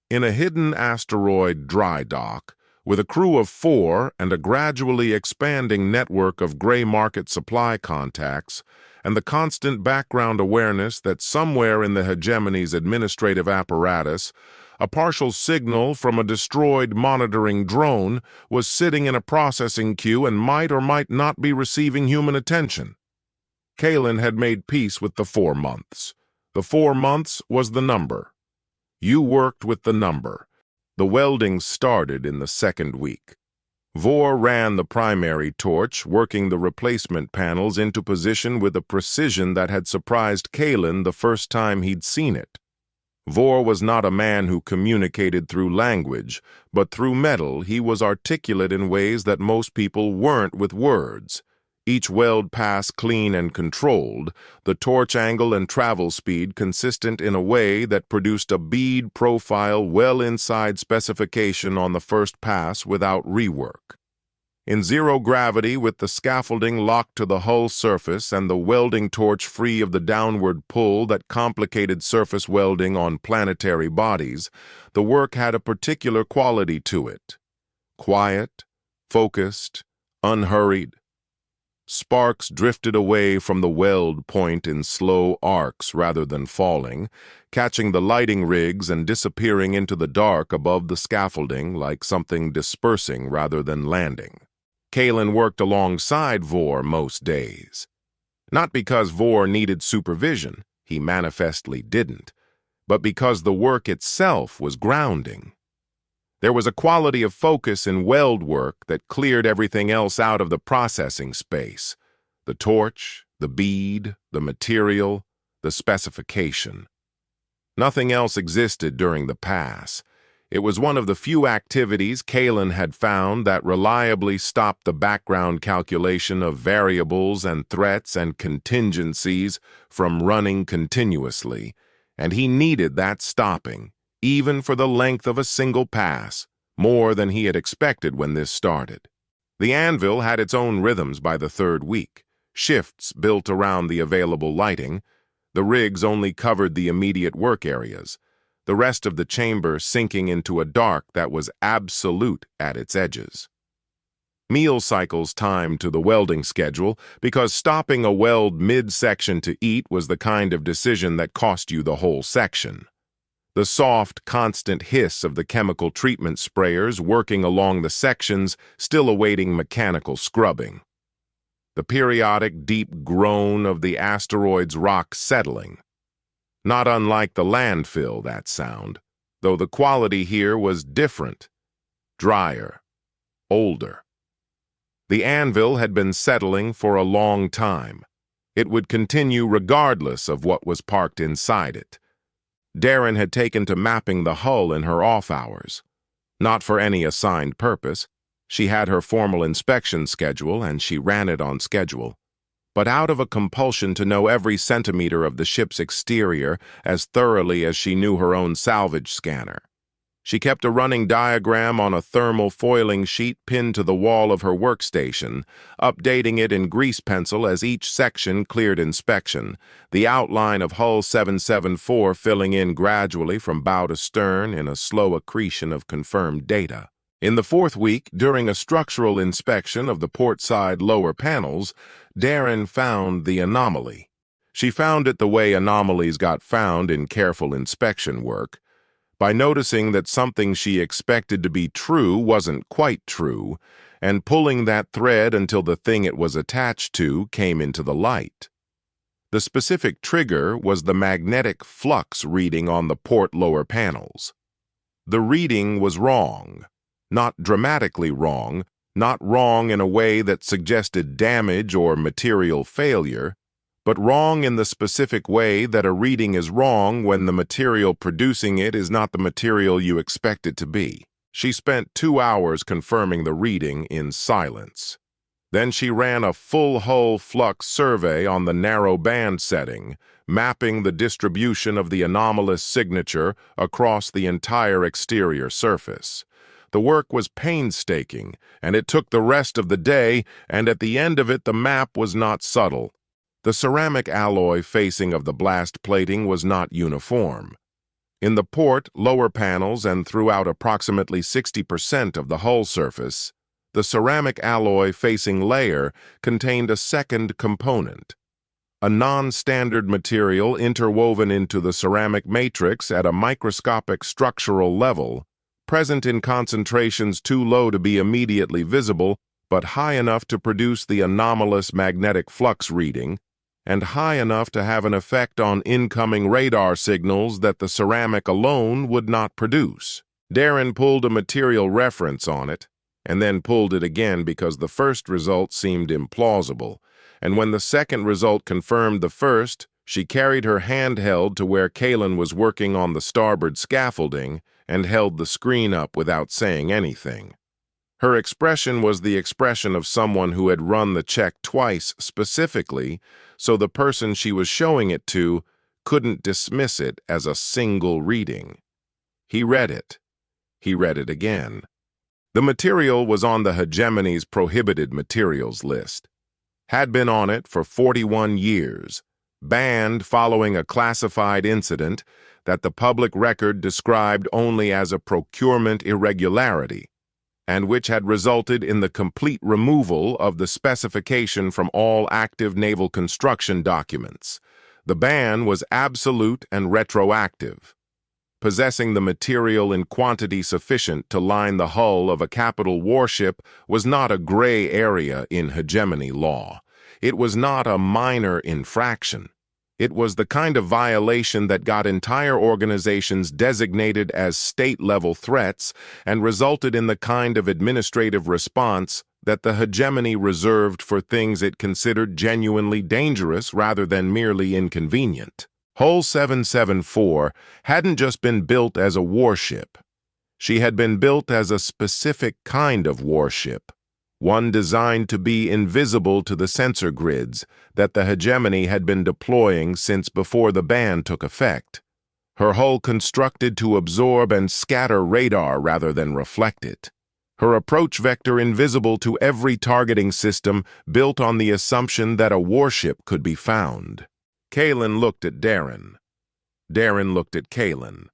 In a hidden asteroid dry dock, with a crew of 4 and a gradually expanding network of gray market supply contacts, and the constant background awareness that somewhere in the Hegemony's administrative apparatus, a partial signal from a destroyed monitoring drone was sitting in a processing queue and might or might not be receiving human attention. Kalen had made peace with the 4 months. The 4 months was the number. You worked with the number. The welding started in the 2nd week. Vor ran the primary torch, working the replacement panels into position with a precision that had surprised Kalen the first time he'd seen it. Vor was not a man who communicated through language, but through metal he was articulate in ways that most people weren't with words. Each weld pass clean and controlled, the torch angle and travel speed consistent in a way that produced a bead profile well inside specification on the first pass without rework. In zero gravity, with the scaffolding locked to the hull surface and the welding torch free of the downward pull that complicated surface welding on planetary bodies, the work had a particular quality to it. quiet, focused, unhurried. Sparks drifted away from the weld point in slow arcs rather than falling, catching the lighting rigs and disappearing into the dark above the scaffolding like something dispersing rather than landing. Kalen worked alongside Vor most days. Not because Vor needed supervision, he manifestly didn't, but because the work itself was grounding. There was a quality of focus in weld work that cleared everything else out of the processing space: the torch, the bead, the material, the specification. Nothing else existed during the pass. It was one of the few activities Kalen had found that reliably stopped the background calculation of variables and threats and contingencies from running continuously, and he needed that stopping, even for the length of a single pass, more than he had expected when this started. The anvil had its own rhythms by the third week, shifts built around the available lighting. The rigs only covered the immediate work areas, the rest of the chamber sinking into a dark that was absolute at its edges. Meal cycles timed to the welding schedule, because stopping a weld mid-section to eat was the kind of decision that cost you the whole section. The soft, constant hiss of the chemical treatment sprayers working along the sections still awaiting mechanical scrubbing. The periodic deep groan of the asteroid's rock settling. Not unlike the landfill, that sound, though the quality here was different, drier, older. The anvil had been settling for a long time. It would continue regardless of what was parked inside it. Darren had taken to mapping the hull in her off hours. Not for any assigned purpose. She had her formal inspection schedule and she ran it on schedule, but out of a compulsion to know every centimeter of the ship's exterior as thoroughly as she knew her own salvage scanner. She kept a running diagram on a thermal foiling sheet pinned to the wall of her workstation, updating it in grease pencil as each section cleared inspection, the outline of Hull 774 filling in gradually from bow to stern in a slow accretion of confirmed data. In the fourth week, during a structural inspection of the port side lower panels, Darren found the anomaly. She found it the way anomalies got found in careful inspection work, by noticing that something she expected to be true wasn't quite true, and pulling that thread until the thing it was attached to came into the light. The specific trigger was the magnetic flux reading on the port lower panels. The reading was wrong. Not dramatically wrong, not wrong in a way that suggested damage or material failure, but wrong in the specific way that a reading is wrong when the material producing it is not the material you expect it to be. She spent 2 hours confirming the reading in silence. Then she ran a full hull flux survey on the narrow band setting, mapping the distribution of the anomalous signature across the entire exterior surface. The work was painstaking, and it took the rest of the day, and at the end of it the map was not subtle. The ceramic alloy facing of the blast plating was not uniform. In the port, lower panels, and throughout approximately 60% of the hull surface, the ceramic alloy facing layer contained a second component, a non-standard material interwoven into the ceramic matrix at a microscopic structural level, present in concentrations too low to be immediately visible, but high enough to produce the anomalous magnetic flux reading, and high enough to have an effect on incoming radar signals that the ceramic alone would not produce. Darren pulled a material reference on it, and then pulled it again because the first result seemed implausible, and when the second result confirmed the first, she carried her handheld to where Kalen was working on the starboard scaffolding and held the screen up without saying anything. Her expression was the expression of someone who had run the check twice specifically, so the person she was showing it to couldn't dismiss it as a single reading. He read it. He read it again. The material was on the Hegemony's prohibited materials list. Had been on it for 41 years, banned following a classified incident that the public record described only as a procurement irregularity. and which had resulted in the complete removal of the specification from all active naval construction documents. The ban was absolute and retroactive. Possessing the material in quantity sufficient to line the hull of a capital warship was not a gray area in hegemony law. It was not a minor infraction. It was the kind of violation that got entire organizations designated as state-level threats and resulted in the kind of administrative response that the hegemony reserved for things it considered genuinely dangerous rather than merely inconvenient. Hull 774 hadn't just been built as a warship. She had been built as a specific kind of warship, one designed to be invisible to the sensor grids that the hegemony had been deploying since before the ban took effect. Her hull constructed to absorb and scatter radar rather than reflect it. Her approach vector invisible to every targeting system built on the assumption that a warship could be found. Kalen looked at Darren. Darren looked at Kalen.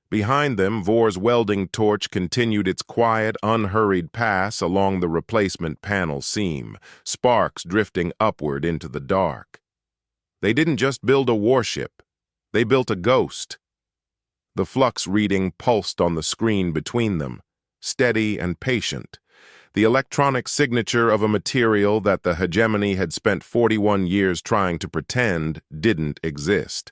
Behind them, Vor's welding torch continued its quiet, unhurried pass along the replacement panel seam, sparks drifting upward into the dark. They didn't just build a warship. They built a ghost. The flux reading pulsed on the screen between them, steady and patient. The electronic signature of a material that the hegemony had spent 41 years trying to pretend didn't exist.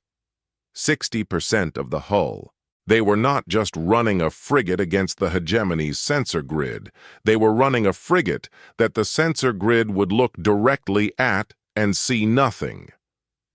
60% of the hull. They were not just running a frigate against the hegemony's sensor grid. They were running a frigate that the sensor grid would look directly at and see nothing.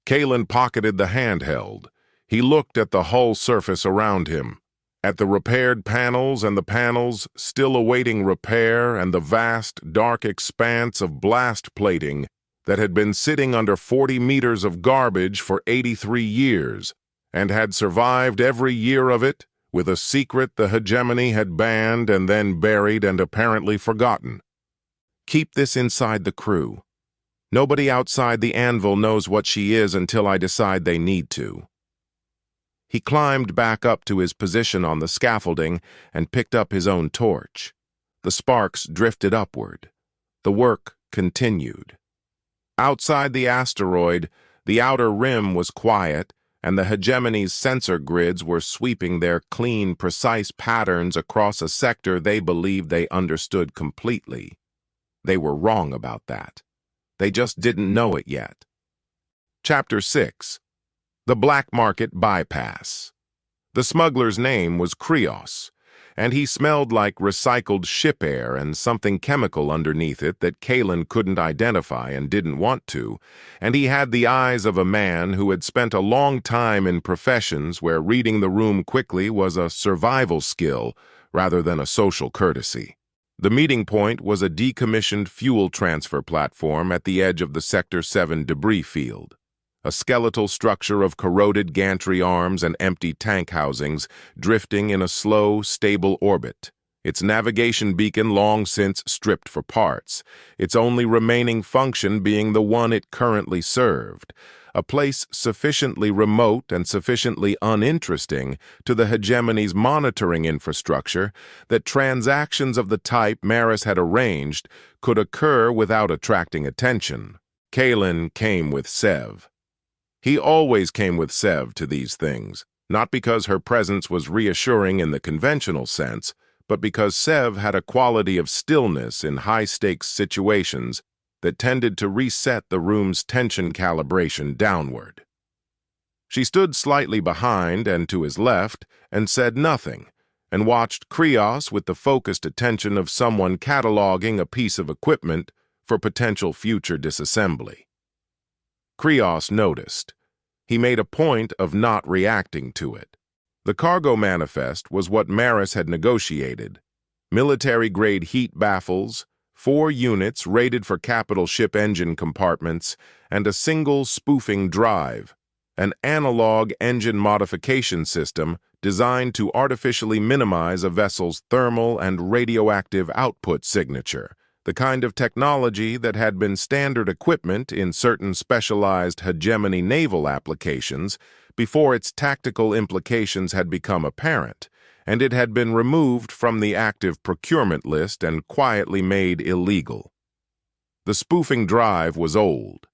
Kalen pocketed the handheld. He looked at the hull surface around him, at the repaired panels and the panels still awaiting repair and the vast, dark expanse of blast plating that had been sitting under 40 meters of garbage for 83 years and had survived every year of it with a secret the hegemony had banned and then buried and apparently forgotten. Keep this inside the crew. Nobody outside the anvil knows what she is until I decide they need to. He climbed back up to his position on the scaffolding and picked up his own torch. The sparks drifted upward. The work continued. Outside the asteroid, the outer rim was quiet, and the hegemony's sensor grids were sweeping their clean, precise patterns across a sector they believed they understood completely. They were wrong about that. They just didn't know it yet. Chapter 6. The Black Market Bypass. The smuggler's name was Krios, and he smelled like recycled ship air and something chemical underneath it that Kalen couldn't identify and didn't want to, and he had the eyes of a man who had spent a long time in professions where reading the room quickly was a survival skill rather than a social courtesy. The meeting point was a decommissioned fuel transfer platform at the edge of the Sector 7 debris field. A skeletal structure of corroded gantry arms and empty tank housings drifting in a slow, stable orbit, its navigation beacon long since stripped for parts, its only remaining function being the one it currently served, a place sufficiently remote and sufficiently uninteresting to the hegemony's monitoring infrastructure that transactions of the type Maris had arranged could occur without attracting attention. Kalen came with Sev. He always came with Sev to these things, not because her presence was reassuring in the conventional sense, but because Sev had a quality of stillness in high-stakes situations that tended to reset the room's tension calibration downward. She stood slightly behind and to his left and said nothing, and watched Krios with the focused attention of someone cataloging a piece of equipment for potential future disassembly. Krios noticed. He made a point of not reacting to it. The cargo manifest was what Maris had negotiated. Military-grade heat baffles, 4 units rated for capital ship engine compartments, and a single spoofing drive, an analog engine modification system designed to artificially minimize a vessel's thermal and radioactive output signature, the kind of technology that had been standard equipment in certain specialized hegemony naval applications before its tactical implications had become apparent, and it had been removed from the active procurement list and quietly made illegal. The spoofing drive was old.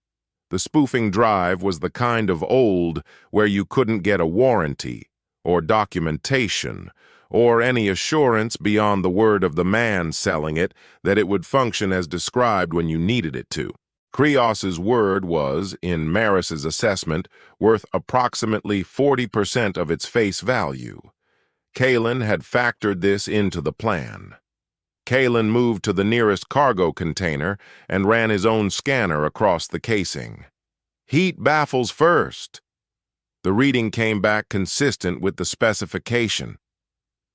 The spoofing drive was the kind of old where you couldn't get a warranty, or documentation, or any assurance beyond the word of the man selling it that it would function as described when you needed it to. Krios's word was, in Maris's assessment, worth approximately 40% of its face value. Kalen had factored this into the plan. Kalen moved to the nearest cargo container and ran his own scanner across the casing. Heat baffles first. The reading came back consistent with the specification.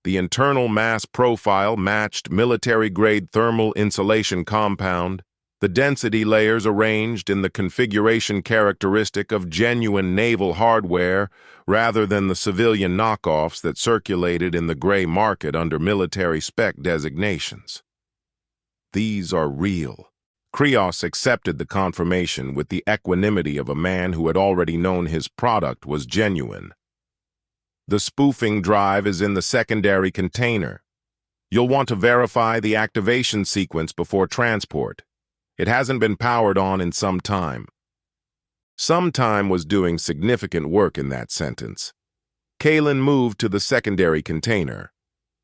The internal mass profile matched military-grade thermal insulation compound, the density layers arranged in the configuration characteristic of genuine naval hardware rather than the civilian knockoffs that circulated in the gray market under military spec designations. These are real. Krios accepted the confirmation with the equanimity of a man who had already known his product was genuine. The spoofing drive is in the secondary container. You'll want to verify the activation sequence before transport. It hasn't been powered on in some time. Some time was doing significant work in that sentence. Kalen moved to the secondary container.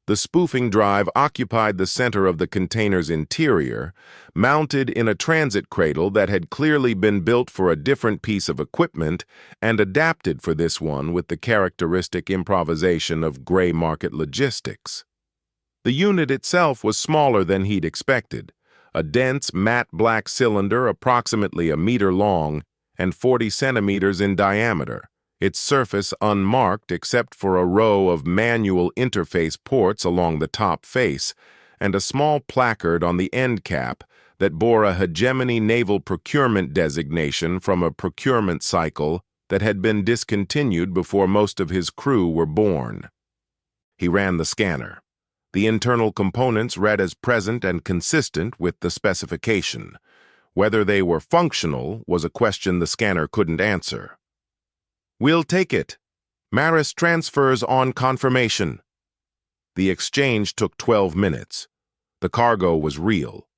The spoofing drive occupied the center of the container's interior, mounted in a transit cradle that had clearly been built for a different piece of equipment and adapted for this one with the characteristic improvisation of gray market logistics. The unit itself was smaller than he'd expected, a dense matte black cylinder approximately a meter long and 40 centimeters in diameter, its surface unmarked except for a row of manual interface ports along the top face and a small placard on the end cap that bore a Hegemony naval procurement designation from a procurement cycle that had been discontinued before most of his crew were born. He ran the scanner. The internal components read as present and consistent with the specification. Whether they were functional was a question the scanner couldn't answer. "We'll take it. Maris transfers on confirmation." The exchange took 12 minutes. The cargo was real.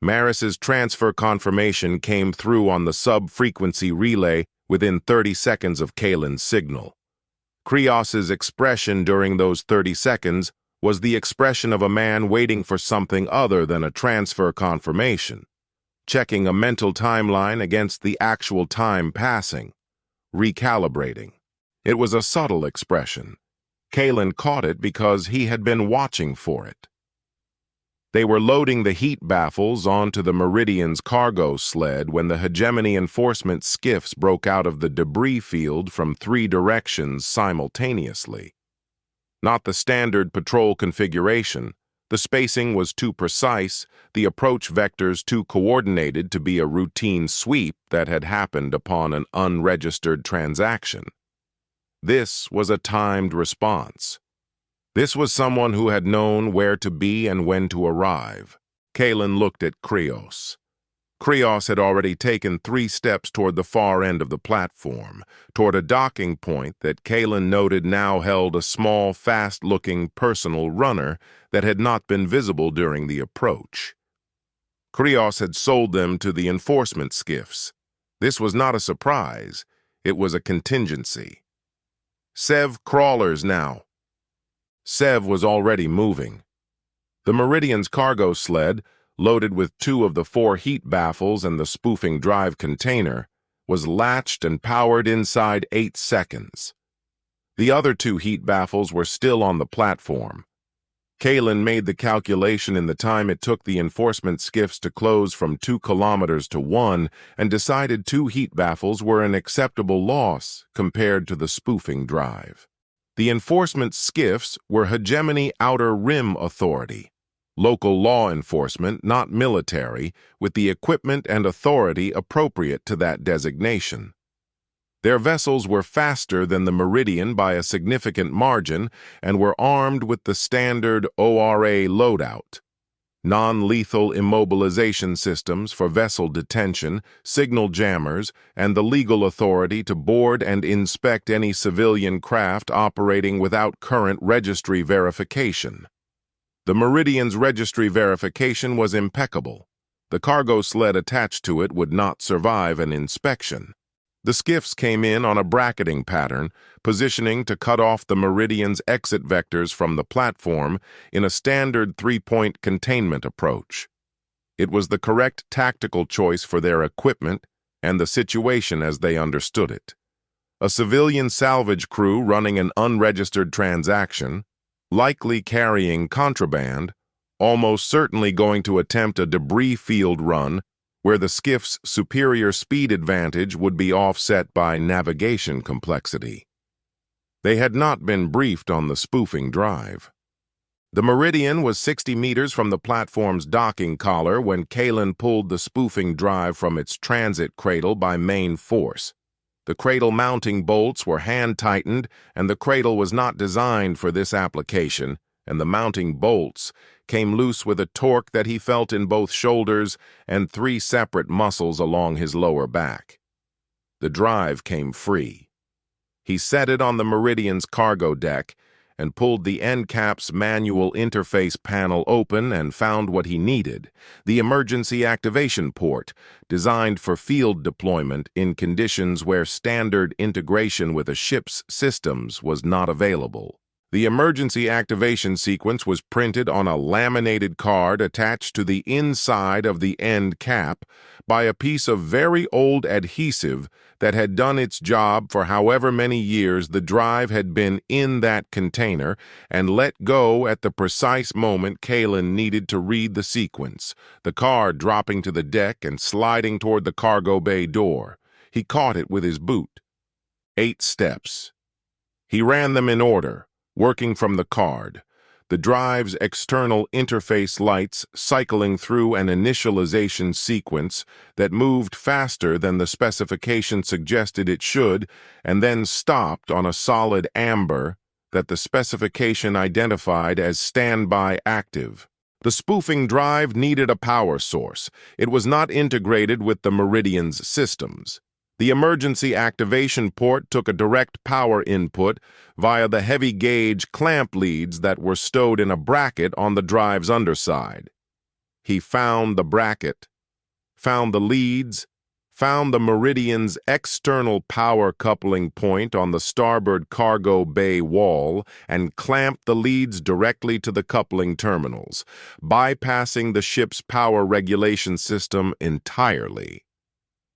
Maris's transfer confirmation came through on the sub-frequency relay within 30 seconds of Kalen's signal. Krios's expression during those 30 seconds was the expression of a man waiting for something other than a transfer confirmation, checking a mental timeline against the actual time passing, recalibrating. It was a subtle expression. Kalen caught it because he had been watching for it. They were loading the heat baffles onto the Meridian's cargo sled when the Hegemony enforcement skiffs broke out of the debris field from 3 directions simultaneously. Not the standard patrol configuration. The spacing was too precise, the approach vectors too coordinated to be a routine sweep that had happened upon an unregistered transaction. This was a timed response. This was someone who had known where to be and when to arrive. Kalen looked at Krios. Krios had already taken 3 steps toward the far end of the platform, toward a docking point that Kalen noted now held a small, fast-looking personal runner that had not been visible during the approach. Krios had sold them to the enforcement skiffs. This was not a surprise. It was a contingency. "Sev crawlers now." Sev was already moving. The Meridian's cargo sled, loaded with 2 of the 4 heat baffles and the spoofing drive container, was latched and powered inside 8 seconds. The other 2 heat baffles were still on the platform. Kalen made the calculation in the time it took the enforcement skiffs to close from 2 kilometers to 1 and decided 2 heat baffles were an acceptable loss compared to the spoofing drive. The enforcement skiffs were Hegemony Outer Rim Authority, local law enforcement, not military, with the equipment and authority appropriate to that designation. Their vessels were faster than the Meridian by a significant margin and were armed with the standard ORA loadout. non-lethal immobilization systems for vessel detention, signal jammers, and the legal authority to board and inspect any civilian craft operating without current registry verification. The Meridian's registry verification was impeccable. The cargo sled attached to it would not survive an inspection. The skiffs came in on a bracketing pattern, positioning to cut off the Meridian's exit vectors from the platform in a standard three-point containment approach. It was the correct tactical choice for their equipment and the situation as they understood it. A civilian salvage crew running an unregistered transaction, likely carrying contraband, almost certainly going to attempt a debris field run where the skiff's superior speed advantage would be offset by navigation complexity. They had not been briefed on the spoofing drive. The Meridian was 60 meters from the platform's docking collar when Kalen pulled the spoofing drive from its transit cradle by main force. The cradle mounting bolts were hand-tightened, and the cradle was not designed for this application, and the mounting bolts came loose with a torque that he felt in both shoulders and 3 separate muscles along his lower back. The drive came free. He set it on the Meridian's cargo deck and pulled the end cap's manual interface panel open and found what he needed, the emergency activation port, designed for field deployment in conditions where standard integration with a ship's systems was not available. The emergency activation sequence was printed on a laminated card attached to the inside of the end cap by a piece of very old adhesive that had done its job for however many years the drive had been in that container and let go at the precise moment Kalen needed to read the sequence, the card dropping to the deck and sliding toward the cargo bay door. He caught it with his boot. 8 steps. He ran them in order, working from the card, the drive's external interface lights cycling through an initialization sequence that moved faster than the specification suggested it should and then stopped on a solid amber that the specification identified as standby active. The spoofing drive needed a power source. It was not integrated with the Meridian's systems. The emergency activation port took a direct power input via the heavy-gauge clamp leads that were stowed in a bracket on the drive's underside. He found the bracket, found the leads, found the Meridian's external power coupling point on the starboard cargo bay wall, and clamped the leads directly to the coupling terminals, bypassing the ship's power regulation system entirely.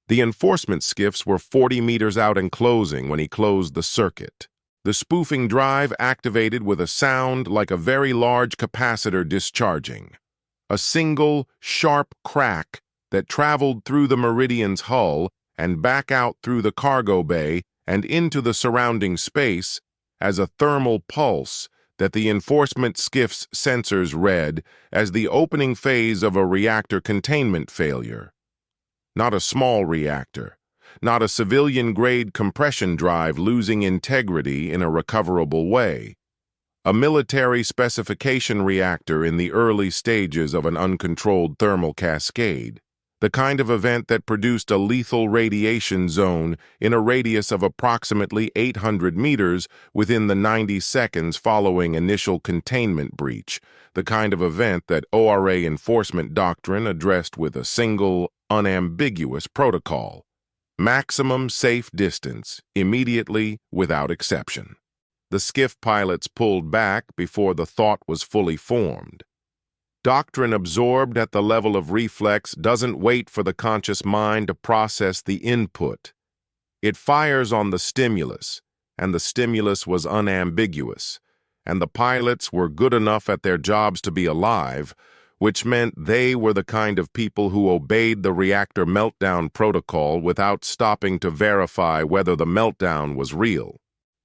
The enforcement skiffs were 40 meters out and closing when he closed the circuit. The spoofing drive activated with a sound like a very large capacitor discharging. A single, sharp crack that traveled through the Meridian's hull and back out through the cargo bay and into the surrounding space as a thermal pulse that the enforcement skiff's sensors read as the opening phase of a reactor containment failure. Not a small reactor, not a civilian-grade compression drive losing integrity in a recoverable way. A military specification reactor in the early stages of an uncontrolled thermal cascade, the kind of event that produced a lethal radiation zone in a radius of approximately 800 meters within the 90 seconds following initial containment breach, the kind of event that ORA enforcement doctrine addressed with a single, unambiguous protocol. Maximum safe distance, immediately, without exception. The skiff pilots pulled back before the thought was fully formed. Doctrine absorbed at the level of reflex doesn't wait for the conscious mind to process the input. It fires on the stimulus, and the stimulus was unambiguous, and the pilots were good enough at their jobs to be alive, which meant they were the kind of people who obeyed the reactor meltdown protocol without stopping to verify whether the meltdown was real.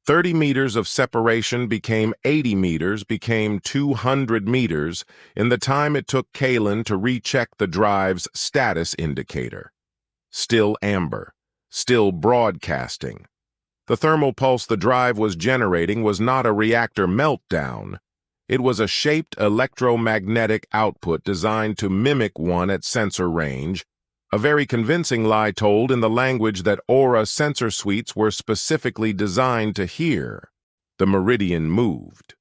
30 meters of separation became 80 meters, became 200 meters in the time it took Kalen to recheck the drive's status indicator. Still amber, still broadcasting. The thermal pulse the drive was generating was not a reactor meltdown. It was a shaped electromagnetic output designed to mimic one at sensor range, a very convincing lie told in the language that Aura sensor suites were specifically designed to hear. The Meridian moved.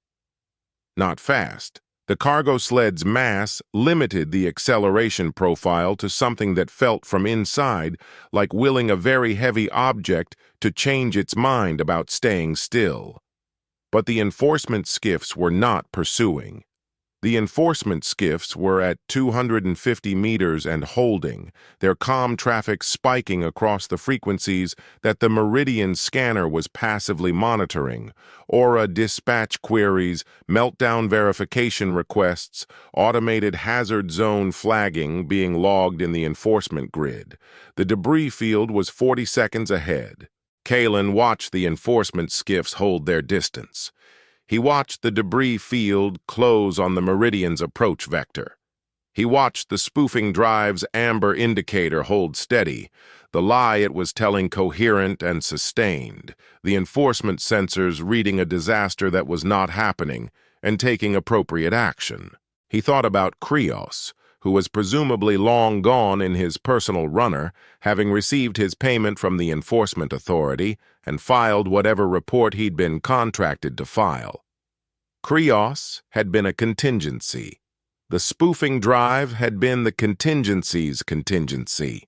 Not fast. The cargo sled's mass limited the acceleration profile to something that felt from inside like willing a very heavy object to change its mind about staying still. But the enforcement skiffs were not pursuing. The enforcement skiffs were at 250 meters and holding, their comm traffic spiking across the frequencies that the Meridian scanner was passively monitoring. Aura dispatch queries, meltdown verification requests, automated hazard zone flagging being logged in the enforcement grid. The debris field was 40 seconds ahead. Kalen watched the enforcement skiffs hold their distance. He watched the debris field close on the Meridian's approach vector. He watched the spoofing drive's amber indicator hold steady, the lie it was telling coherent and sustained, the enforcement sensors reading a disaster that was not happening and taking appropriate action. He thought about Krios, who was presumably long gone in his personal runner, having received his payment from the Enforcement Authority and filed whatever report he'd been contracted to file. Krios had been a contingency. The spoofing drive had been the contingency's contingency.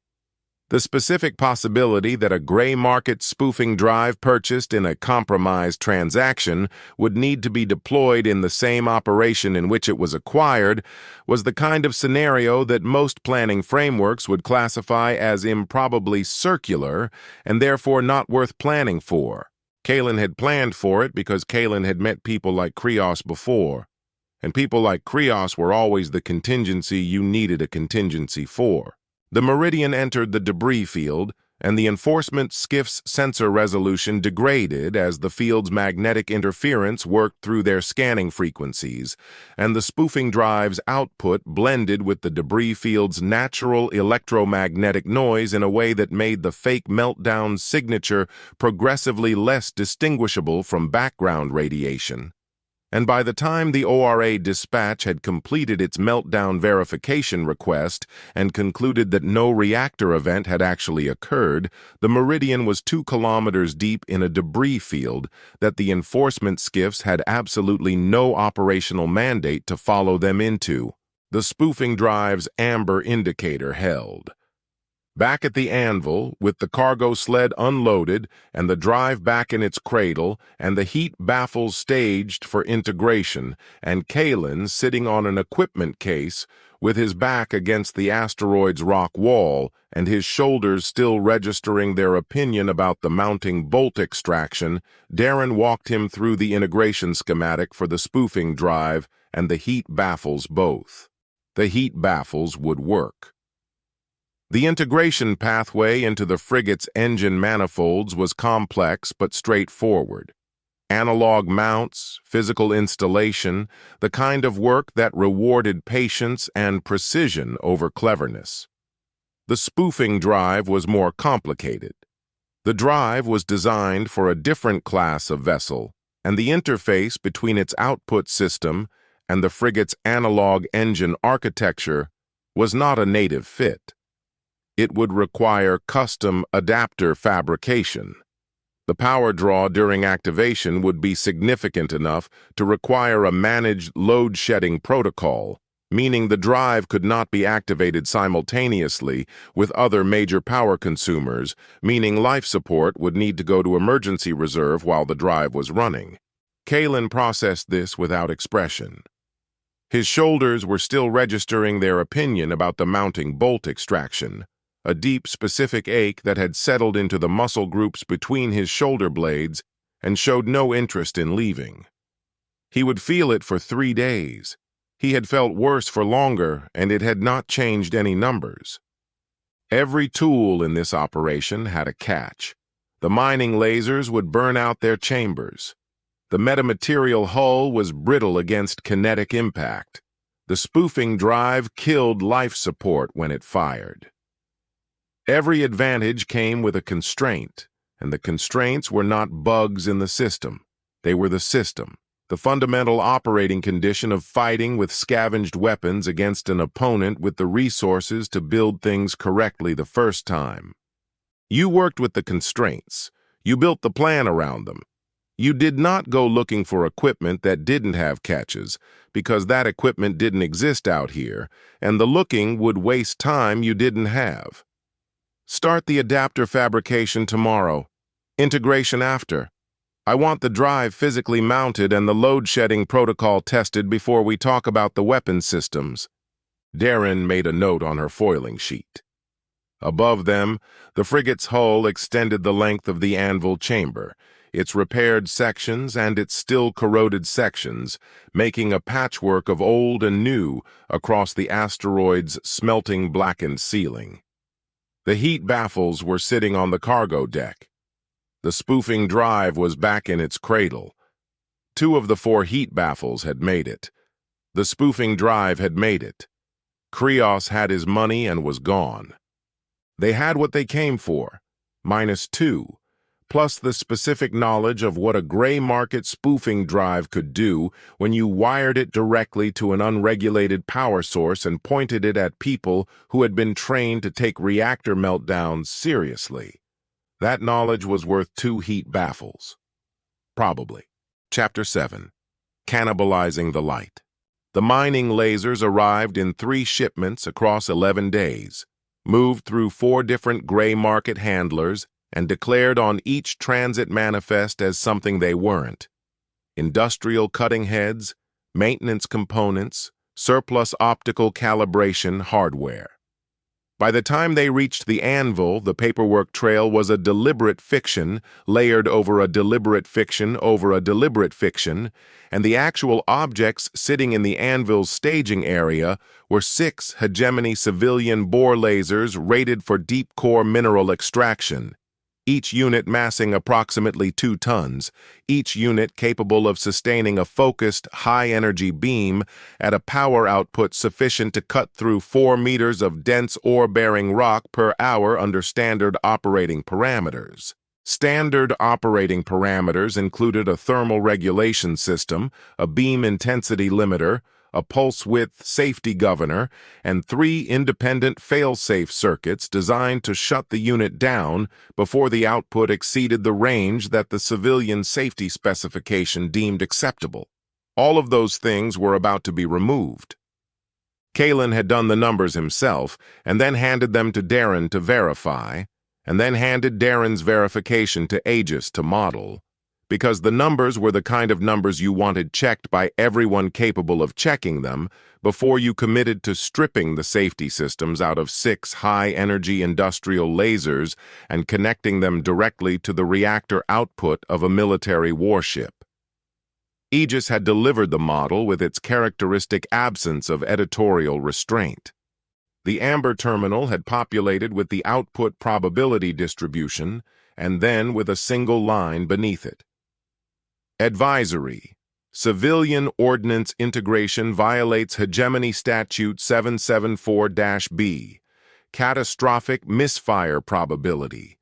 The specific possibility that a gray market spoofing drive purchased in a compromised transaction would need to be deployed in the same operation in which it was acquired was the kind of scenario that most planning frameworks would classify as improbably circular and therefore not worth planning for. Kalen had planned for it because Kalen had met people like Krios before, and people like Krios were always the contingency you needed a contingency for. The Meridian entered the debris field, and the enforcement skiff's sensor resolution degraded as the field's magnetic interference worked through their scanning frequencies, and the spoofing drive's output blended with the debris field's natural electromagnetic noise in a way that made the fake meltdown signature progressively less distinguishable from background radiation. And by the time the ORA dispatch had completed its meltdown verification request and concluded that no reactor event had actually occurred, the Meridian was 2 kilometers deep in a debris field that the enforcement skiffs had absolutely no operational mandate to follow them into. The spoofing drive's amber indicator held. Back at the anvil, with the cargo sled unloaded and the drive back in its cradle and the heat baffles staged for integration, and Kalen sitting on an equipment case with his back against the asteroid's rock wall and his shoulders still registering their opinion about the mounting bolt extraction, Darren walked him through the integration schematic for the spoofing drive and the heat baffles both. The heat baffles would work. The integration pathway into the frigate's engine manifolds was complex but straightforward. Analog mounts, physical installation, the kind of work that rewarded patience and precision over cleverness. The spoofing drive was more complicated. The drive was designed for a different class of vessel, and the interface between its output system and the frigate's analog engine architecture was not a native fit. It would require custom adapter fabrication. The power draw during activation would be significant enough to require a managed load-shedding protocol, meaning the drive could not be activated simultaneously with other major power consumers, meaning life support would need to go to emergency reserve while the drive was running. Kalen processed this without expression. His shoulders were still registering their opinion about the mounting bolt extraction, a deep, specific ache that had settled into the muscle groups between his shoulder blades and showed no interest in leaving. He would feel it for 3 days. He had felt worse for longer, and it had not changed any numbers. Every tool in this operation had a catch. The mining lasers would burn out their chambers. The metamaterial hull was brittle against kinetic impact. The spoofing drive killed life support when it fired. Every advantage came with a constraint, and the constraints were not bugs in the system. They were the system. the fundamental operating condition of fighting with scavenged weapons against an opponent with the resources to build things correctly the first time. You worked with the constraints. You built the plan around them. You did not go looking for equipment that didn't have catches, because that equipment didn't exist out here, and the looking would waste time you didn't have. Start the adapter fabrication tomorrow. Integration after. I want the drive physically mounted and the load-shedding protocol tested before we talk about the weapon systems. Darren made a note on her foiling sheet. Above them, the frigate's hull extended the length of the anvil chamber, its repaired sections and its still corroded sections, making a patchwork of old and new across the asteroid's smelting blackened ceiling. The heat baffles were sitting on the cargo deck. The spoofing drive was back in its cradle. 2 of the 4 heat baffles had made it. The spoofing drive had made it. Krios had his money and was gone. They had what they came for, -2, plus the specific knowledge of what a gray market spoofing drive could do when you wired it directly to an unregulated power source and pointed it at people who had been trained to take reactor meltdowns seriously. That knowledge was worth 2 heat baffles. Probably. Chapter 7. Cannibalizing the Light. The mining lasers arrived in 3 shipments across 11 days, moved through 4 different gray market handlers, and declared on each transit manifest as something they weren't: industrial cutting heads, maintenance components, surplus optical calibration hardware. By the time they reached the anvil, the paperwork trail was a deliberate fiction layered over a deliberate fiction over a deliberate fiction, and the actual objects sitting in the anvil's staging area were 6 Hegemony civilian bore lasers rated for deep core mineral extraction, each unit massing approximately 2 tons, each unit capable of sustaining a focused, high-energy beam at a power output sufficient to cut through 4 meters of dense ore-bearing rock per hour under standard operating parameters. Standard operating parameters included a thermal regulation system, a beam intensity limiter, a pulse width safety governor, and 3 independent fail-safe circuits designed to shut the unit down before the output exceeded the range that the civilian safety specification deemed acceptable. All of those things were about to be removed. Kalen had done the numbers himself, and then handed them to Darren to verify, and then handed Darren's verification to Aegis to model, because the numbers were the kind of numbers you wanted checked by everyone capable of checking them before you committed to stripping the safety systems out of 6 high-energy industrial lasers and connecting them directly to the reactor output of a military warship. Aegis had delivered the model with its characteristic absence of editorial restraint. The Amber terminal had populated with the output probability distribution and then with a single line beneath it. Advisory: Civilian Ordnance Integration violates Hegemony Statute 774-B. Catastrophic misfire probability: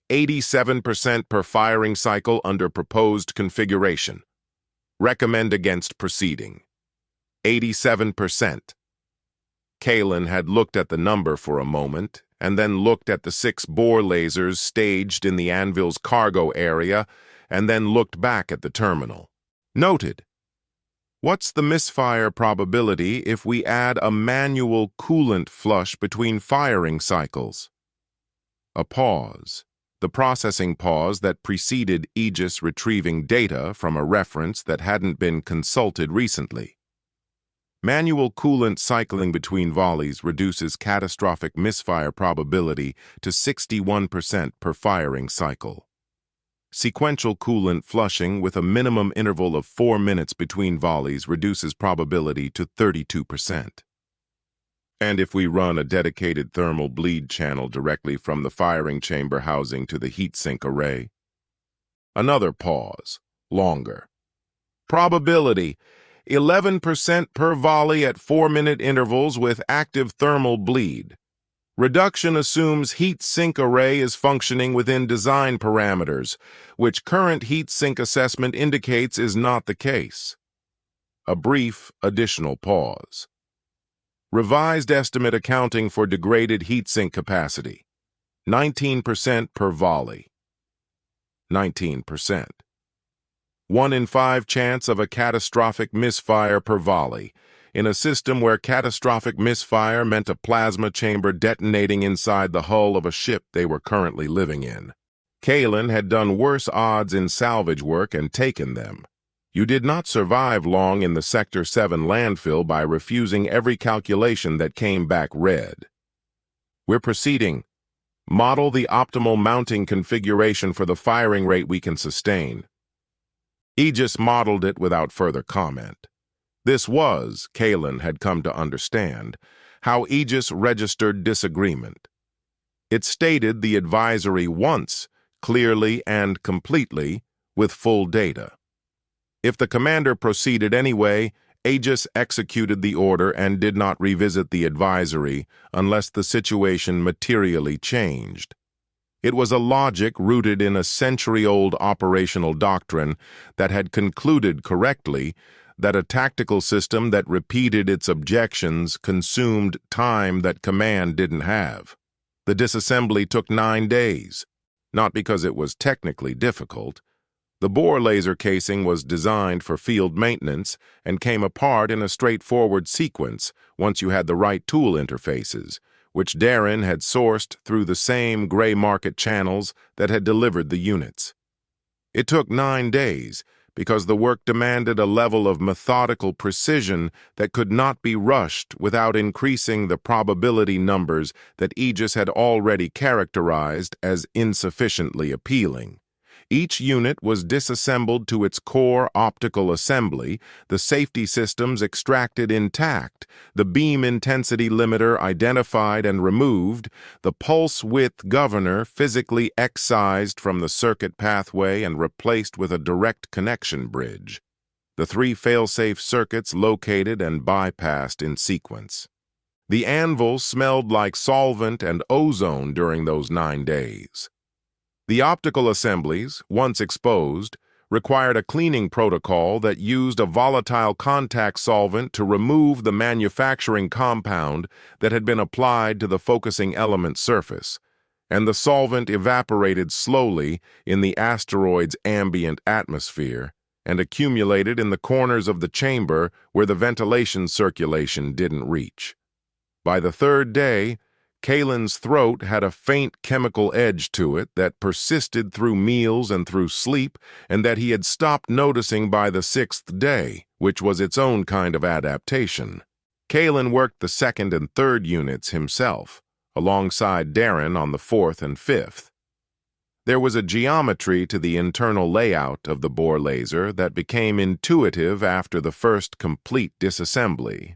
87% per firing cycle under proposed configuration. Recommend against proceeding. 87%. Kalen had looked at the number for a moment, and then looked at the 6 bore lasers staged in the anvil's cargo area, and then looked back at the terminal. Noted: what's the misfire probability if we add a manual coolant flush between firing cycles? A pause. The processing pause that preceded Aegis retrieving data from a reference that hadn't been consulted recently. Manual coolant cycling between volleys reduces catastrophic misfire probability to 61% per firing cycle. Sequential coolant flushing with a minimum interval of 4 minutes between volleys reduces probability to 32%. And if we run a dedicated thermal bleed channel directly from the firing chamber housing to the heatsink array? Another pause, longer. Probability: 11% per volley at 4-minute intervals with active thermal bleed. Reduction assumes heat sink array is functioning within design parameters, which current heat sink assessment indicates is not the case. A brief additional pause. Revised estimate accounting for degraded heat sink capacity. 19% per volley. 19%. 1 in 5 chance of a catastrophic misfire per volley, in a system where catastrophic misfire meant a plasma chamber detonating inside the hull of a ship they were currently living in. Kalen had done worse odds in salvage work and taken them. You did not survive long in the Sector 7 landfill by refusing every calculation that came back red. We're proceeding. Model the optimal mounting configuration for the firing rate we can sustain. Aegis modeled it without further comment. This was, Kalen had come to understand, how Aegis registered disagreement. It stated the advisory once, clearly and completely, with full data. If the commander proceeded anyway, Aegis executed the order and did not revisit the advisory unless the situation materially changed. It was a logic rooted in a century-old operational doctrine that had concluded correctly that a tactical system that repeated its objections consumed time that command didn't have. The disassembly took 9 days, not because it was technically difficult. The bore laser casing was designed for field maintenance and came apart in a straightforward sequence once you had the right tool interfaces, which Darren had sourced through the same gray market channels that had delivered the units. It took 9 days because the work demanded a level of methodical precision that could not be rushed without increasing the probability numbers that Aegis had already characterized as insufficiently appealing. Each unit was disassembled to its core optical assembly, the safety systems extracted intact, the beam intensity limiter identified and removed, the pulse width governor physically excised from the circuit pathway and replaced with a direct connection bridge. The 3 failsafe circuits located and bypassed in sequence. The anvil smelled like solvent and ozone during those 9 days. The optical assemblies, once exposed, required a cleaning protocol that used a volatile contact solvent to remove the manufacturing compound that had been applied to the focusing element surface, and the solvent evaporated slowly in the asteroid's ambient atmosphere and accumulated in the corners of the chamber where the ventilation circulation didn't reach. By the 3rd day, Kalen's throat had a faint chemical edge to it that persisted through meals and through sleep, and that he had stopped noticing by the 6th day, which was its own kind of adaptation. Kalen worked the 2nd and 3rd units himself, alongside Darren on the 4th and 5th. There was a geometry to the internal layout of the bore laser that became intuitive after the first complete disassembly.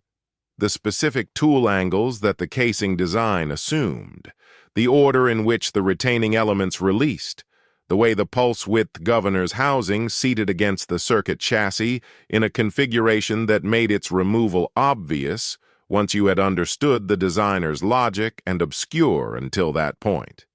The specific tool angles that the casing design assumed, the order in which the retaining elements released, the way the pulse width governor's housing seated against the circuit chassis in a configuration that made its removal obvious once you had understood the designer's logic and obscure until that point.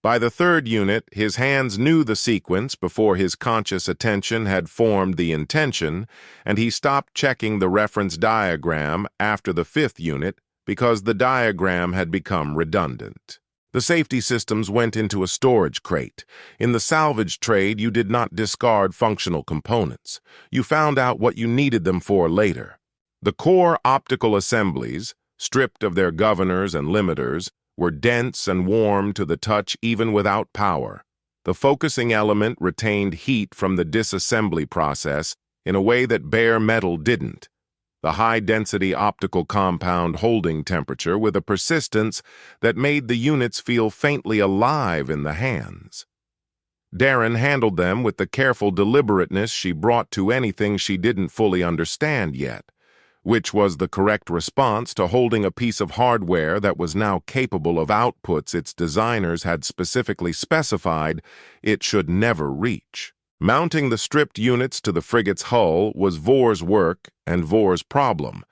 By the 3rd unit, his hands knew the sequence before his conscious attention had formed the intention, and he stopped checking the reference diagram after the 5th unit because the diagram had become redundant. The safety systems went into a storage crate. In the salvage trade, you did not discard functional components. You found out what you needed them for later. The core optical assemblies, stripped of their governors and limiters, were dense and warm to the touch even without power. The focusing element retained heat from the disassembly process in a way that bare metal didn't. The high-density optical compound holding temperature with a persistence that made the units feel faintly alive in the hands. Darren handled them with the careful deliberateness she brought to anything she didn't fully understand yet, which was the correct response to holding a piece of hardware that was now capable of outputs its designers had specifically specified it should never reach. Mounting the stripped units to the frigate's hull was Vor's work and Vor's problem,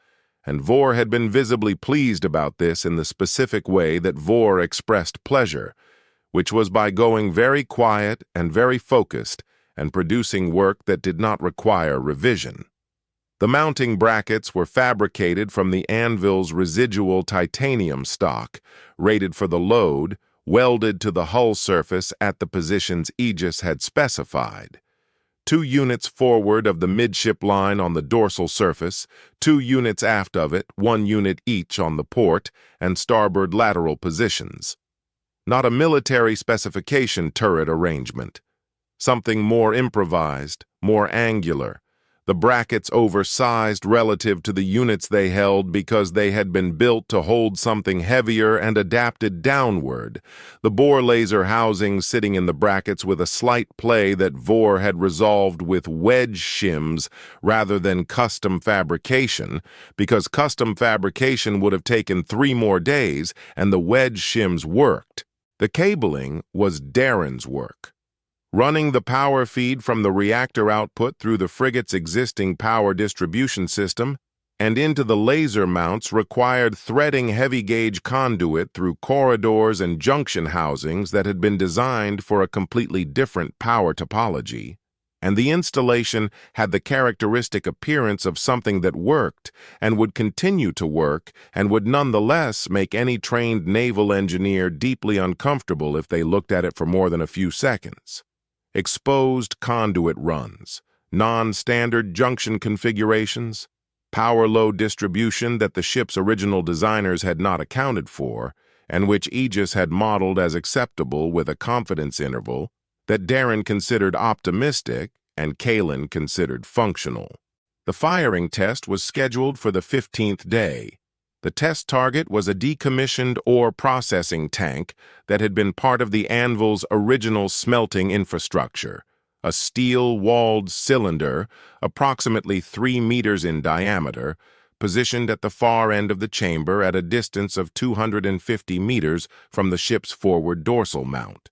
and Vor had been visibly pleased about this in the specific way that Vor expressed pleasure, which was by going very quiet and very focused and producing work that did not require revision. The mounting brackets were fabricated from the anvil's residual titanium stock, rated for the load, welded to the hull surface at the positions Aegis had specified. 2 units forward of the midship line on the dorsal surface, 2 units aft of it, 1 unit each on the port and starboard lateral positions. Not a military specification turret arrangement. Something more improvised, more angular. The brackets oversized relative to the units they held because they had been built to hold something heavier and adapted downward, the bore laser housing sitting in the brackets with a slight play that Vor had resolved with wedge shims rather than custom fabrication, because custom fabrication would have taken 3 more days and the wedge shims worked. The cabling was Darren's work. Running the power feed from the reactor output through the frigate's existing power distribution system and into the laser mounts required threading heavy-gauge conduit through corridors and junction housings that had been designed for a completely different power topology, and the installation had the characteristic appearance of something that worked and would continue to work and would nonetheless make any trained naval engineer deeply uncomfortable if they looked at it for more than a few seconds. Exposed conduit runs, non-standard junction configurations, power load distribution that the ship's original designers had not accounted for, and which Aegis had modeled as acceptable with a confidence interval that Darren considered optimistic and Kalen considered functional. The firing test was scheduled for the 15th day. The test target was a decommissioned ore processing tank that had been part of the anvil's original smelting infrastructure, a steel-walled cylinder approximately 3 meters in diameter, positioned at the far end of the chamber at a distance of 250 meters from the ship's forward dorsal mount,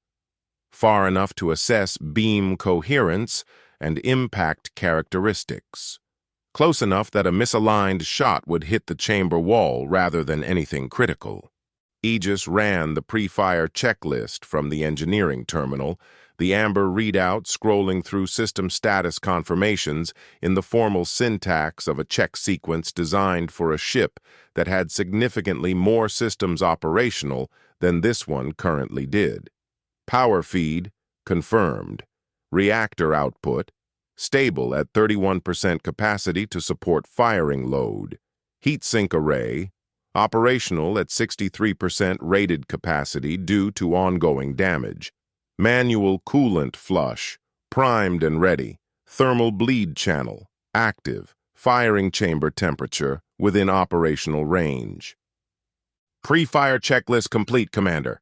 far enough to assess beam coherence and impact characteristics. Close enough that a misaligned shot would hit the chamber wall rather than anything critical. Aegis ran the pre-fire checklist from the engineering terminal, the amber readout scrolling through system status confirmations in the formal syntax of a check sequence designed for a ship that had significantly more systems operational than this one currently did. Power feed, confirmed. Reactor output, stable at 31% capacity to support firing load. Heatsink array, operational at 63% rated capacity due to ongoing damage. Manual coolant flush, primed and ready. Thermal bleed channel, active. Firing chamber temperature within operational range. Pre-fire checklist complete, Commander.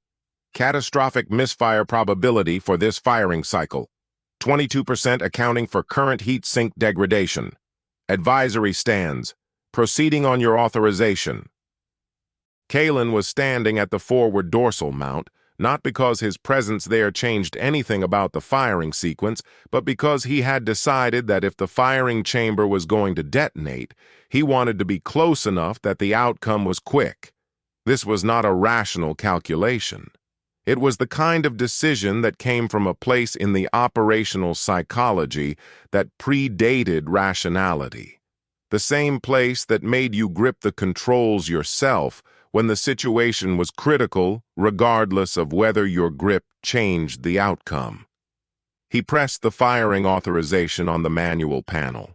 Catastrophic misfire probability for this firing cycle. 22% accounting for current heat sink degradation. Advisory stands. Proceeding on your authorization. Kalen was standing at the forward dorsal mount, not because his presence there changed anything about the firing sequence, but because he had decided that if the firing chamber was going to detonate, he wanted to be close enough that the outcome was quick. This was not a rational calculation. It was the kind of decision that came from a place in the operational psychology that predated rationality. The same place that made you grip the controls yourself when the situation was critical, regardless of whether your grip changed the outcome. He pressed the firing authorization on the manual panel.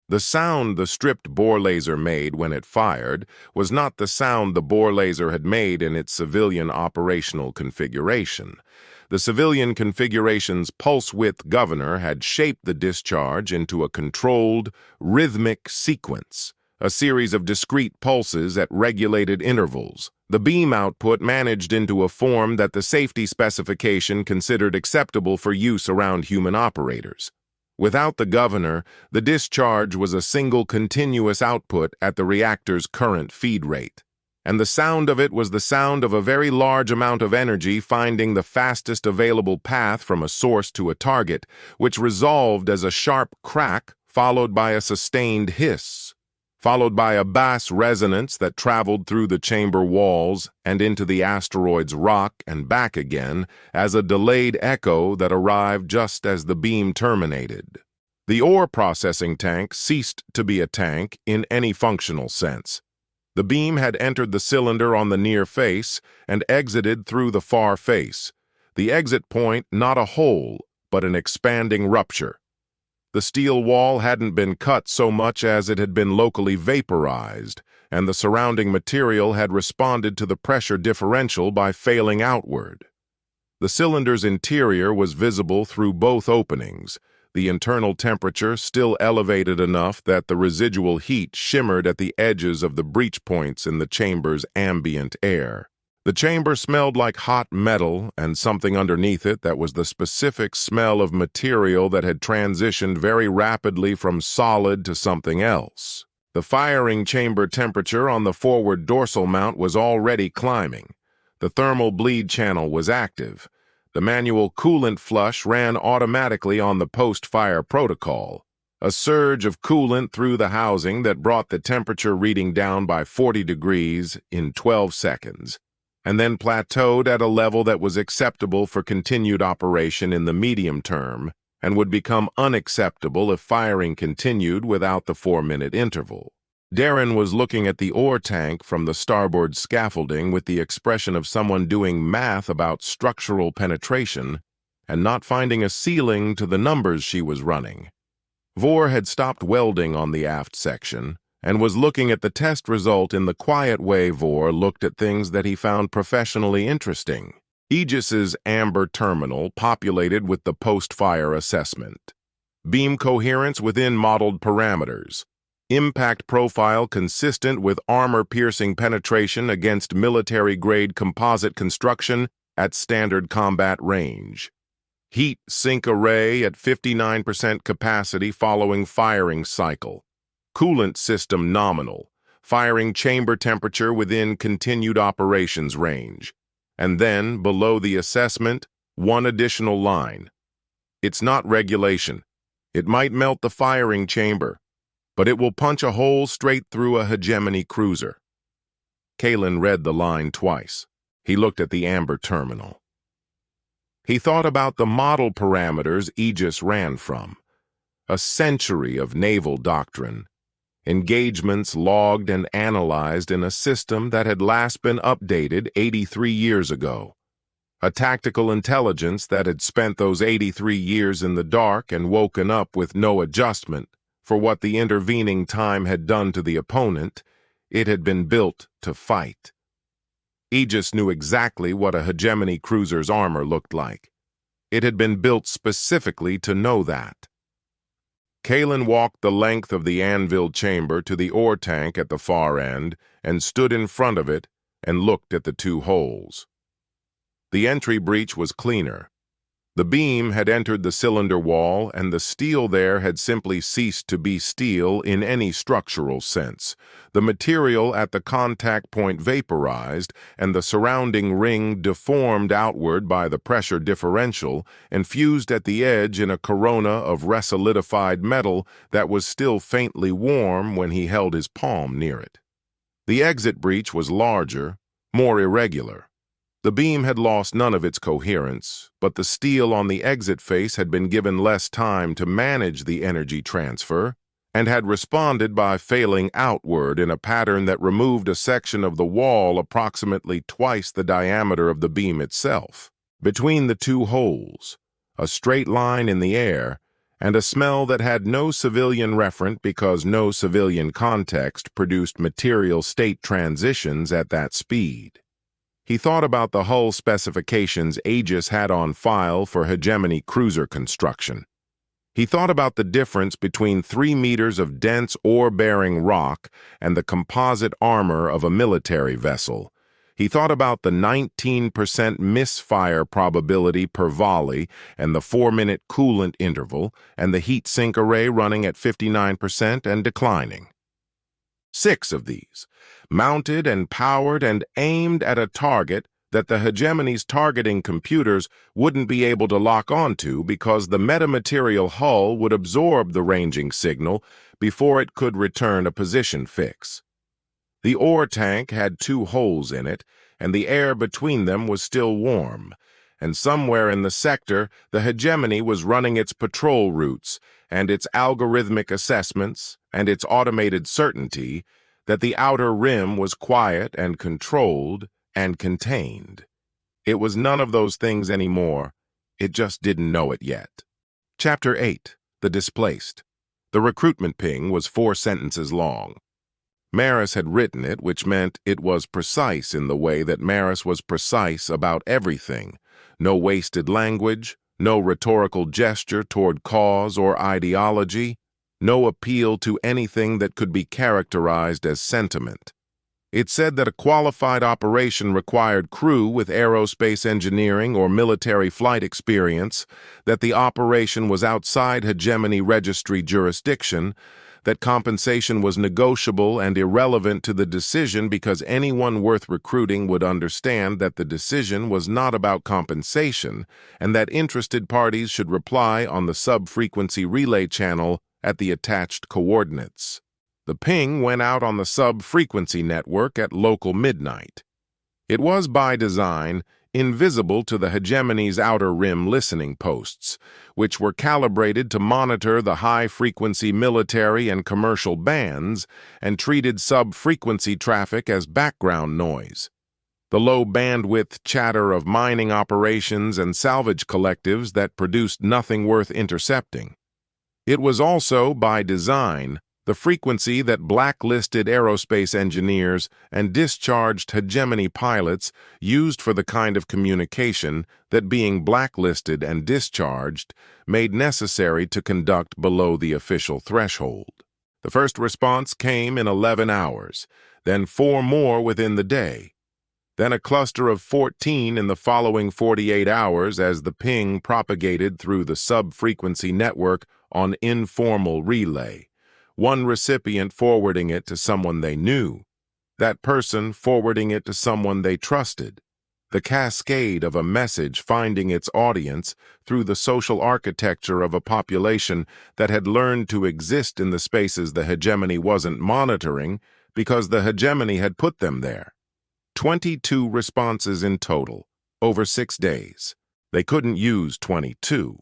The sound the stripped bore laser made when it fired was not the sound the bore laser had made in its civilian operational configuration. The civilian configuration's pulse-width governor had shaped the discharge into a controlled, rhythmic sequence, a series of discrete pulses at regulated intervals. The beam output managed into a form that the safety specification considered acceptable for use around human operators. Without the governor, the discharge was a single continuous output at the reactor's current feed rate, and the sound of it was the sound of a very large amount of energy finding the fastest available path from a source to a target, which resolved as a sharp crack followed by a sustained hiss, followed by a bass resonance that traveled through the chamber walls and into the asteroid's rock and back again as a delayed echo that arrived just as the beam terminated. The ore processing tank ceased to be a tank in any functional sense. The beam had entered the cylinder on the near face and exited through the far face. The exit point not a hole, but an expanding rupture. The steel wall hadn't been cut so much as it had been locally vaporized, and the surrounding material had responded to the pressure differential by failing outward. The cylinder's interior was visible through both openings, the internal temperature still elevated enough that the residual heat shimmered at the edges of the breach points in the chamber's ambient air. The chamber smelled like hot metal and something underneath it that was the specific smell of material that had transitioned very rapidly from solid to something else. The firing chamber temperature on the forward dorsal mount was already climbing. The thermal bleed channel was active. The manual coolant flush ran automatically on the post-fire protocol. A surge of coolant through the housing that brought the temperature reading down by 40 degrees in 12 seconds. And then plateaued at a level that was acceptable for continued operation in the medium term and would become unacceptable if firing continued without the 4-minute interval. Darren was looking at the ore tank from the starboard scaffolding with the expression of someone doing math about structural penetration and not finding a ceiling to the numbers she was running. Vore had stopped welding on the aft section and was looking at the test result in the quiet way Vore looked at things that he found professionally interesting. Aegis's amber terminal populated with the post-fire assessment. Beam coherence within modeled parameters. Impact profile consistent with armor-piercing penetration against military-grade composite construction at standard combat range. Heat sink array at 59% capacity following firing cycle. Coolant system nominal, firing chamber temperature within continued operations range. And then, below the assessment, one additional line. It's not regulation. It might melt the firing chamber, but it will punch a hole straight through a Hegemony cruiser. Kalen read the line twice. He looked at the amber terminal. He thought about the model parameters Aegis ran from. A century of naval doctrine. Engagements logged and analyzed in a system that had last been updated 83 years ago. A tactical intelligence that had spent those 83 years in the dark and woken up with no adjustment for what the intervening time had done to the opponent. It had been built to fight. Aegis knew exactly what a Hegemony cruiser's armor looked like. It had been built specifically to know that. Kalen walked the length of the anvil chamber to the ore tank at the far end and stood in front of it and looked at the two holes. The entry breach was cleaner. The beam had entered the cylinder wall, and the steel there had simply ceased to be steel in any structural sense. The material at the contact point vaporized, and the surrounding ring deformed outward by the pressure differential and fused at the edge in a corona of resolidified metal that was still faintly warm when he held his palm near it. The exit breach was larger, more irregular. The beam had lost none of its coherence, but the steel on the exit face had been given less time to manage the energy transfer and had responded by failing outward in a pattern that removed a section of the wall approximately twice the diameter of the beam itself. Between the two holes, a straight line in the air, and a smell that had no civilian referent because no civilian context produced material state transitions at that speed. He thought about the hull specifications Aegis had on file for Hegemony cruiser construction. He thought about the difference between 3 meters of dense ore-bearing rock and the composite armor of a military vessel. He thought about the 19% misfire probability per volley and the 4-minute coolant interval and the heat sink array running at 59% and declining. 6 of these, mounted and powered and aimed at a target that the Hegemony's targeting computers wouldn't be able to lock onto because the metamaterial hull would absorb the ranging signal before it could return a position fix. The ore tank had 2 holes in it, and the air between them was still warm, and somewhere in the sector the Hegemony was running its patrol routes and its algorithmic assessments and its automated certainty that the outer rim was quiet and controlled and contained. It was none of those things anymore. It just didn't know it yet. Chapter 8. The Displaced. The recruitment ping was 4 sentences long. Maris had written it, which meant it was precise in the way that Maris was precise about everything. No wasted language, no rhetorical gesture toward cause or ideology, no appeal to anything that could be characterized as sentiment. It said that a qualified operation required crew with aerospace engineering or military flight experience, that the operation was outside Hegemony registry jurisdiction, that compensation was negotiable and irrelevant to the decision because anyone worth recruiting would understand that the decision was not about compensation, and that interested parties should reply on the sub-frequency relay channel at the attached coordinates. The ping went out on the sub-frequency network at local midnight. It was, by design, invisible to the Hegemony's outer rim listening posts, which were calibrated to monitor the high-frequency military and commercial bands and treated sub-frequency traffic as background noise. The low-bandwidth chatter of mining operations and salvage collectives that produced nothing worth intercepting. It was also, by design, the frequency that blacklisted aerospace engineers and discharged Hegemony pilots used for the kind of communication that being blacklisted and discharged made necessary to conduct below the official threshold. The first response came in 11 hours, then 4 more within the day, then a cluster of 14 in the following 48 hours as the ping propagated through the sub-frequency network on informal relay. One recipient forwarding it to someone they knew, that person forwarding it to someone they trusted, the cascade of a message finding its audience through the social architecture of a population that had learned to exist in the spaces the Hegemony wasn't monitoring because the Hegemony had put them there. 22 responses in total, over 6 days. They couldn't use 22.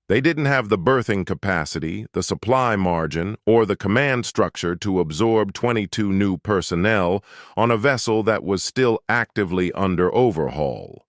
They didn't have the berthing capacity, the supply margin, or the command structure to absorb 22 new personnel on a vessel that was still actively under overhaul.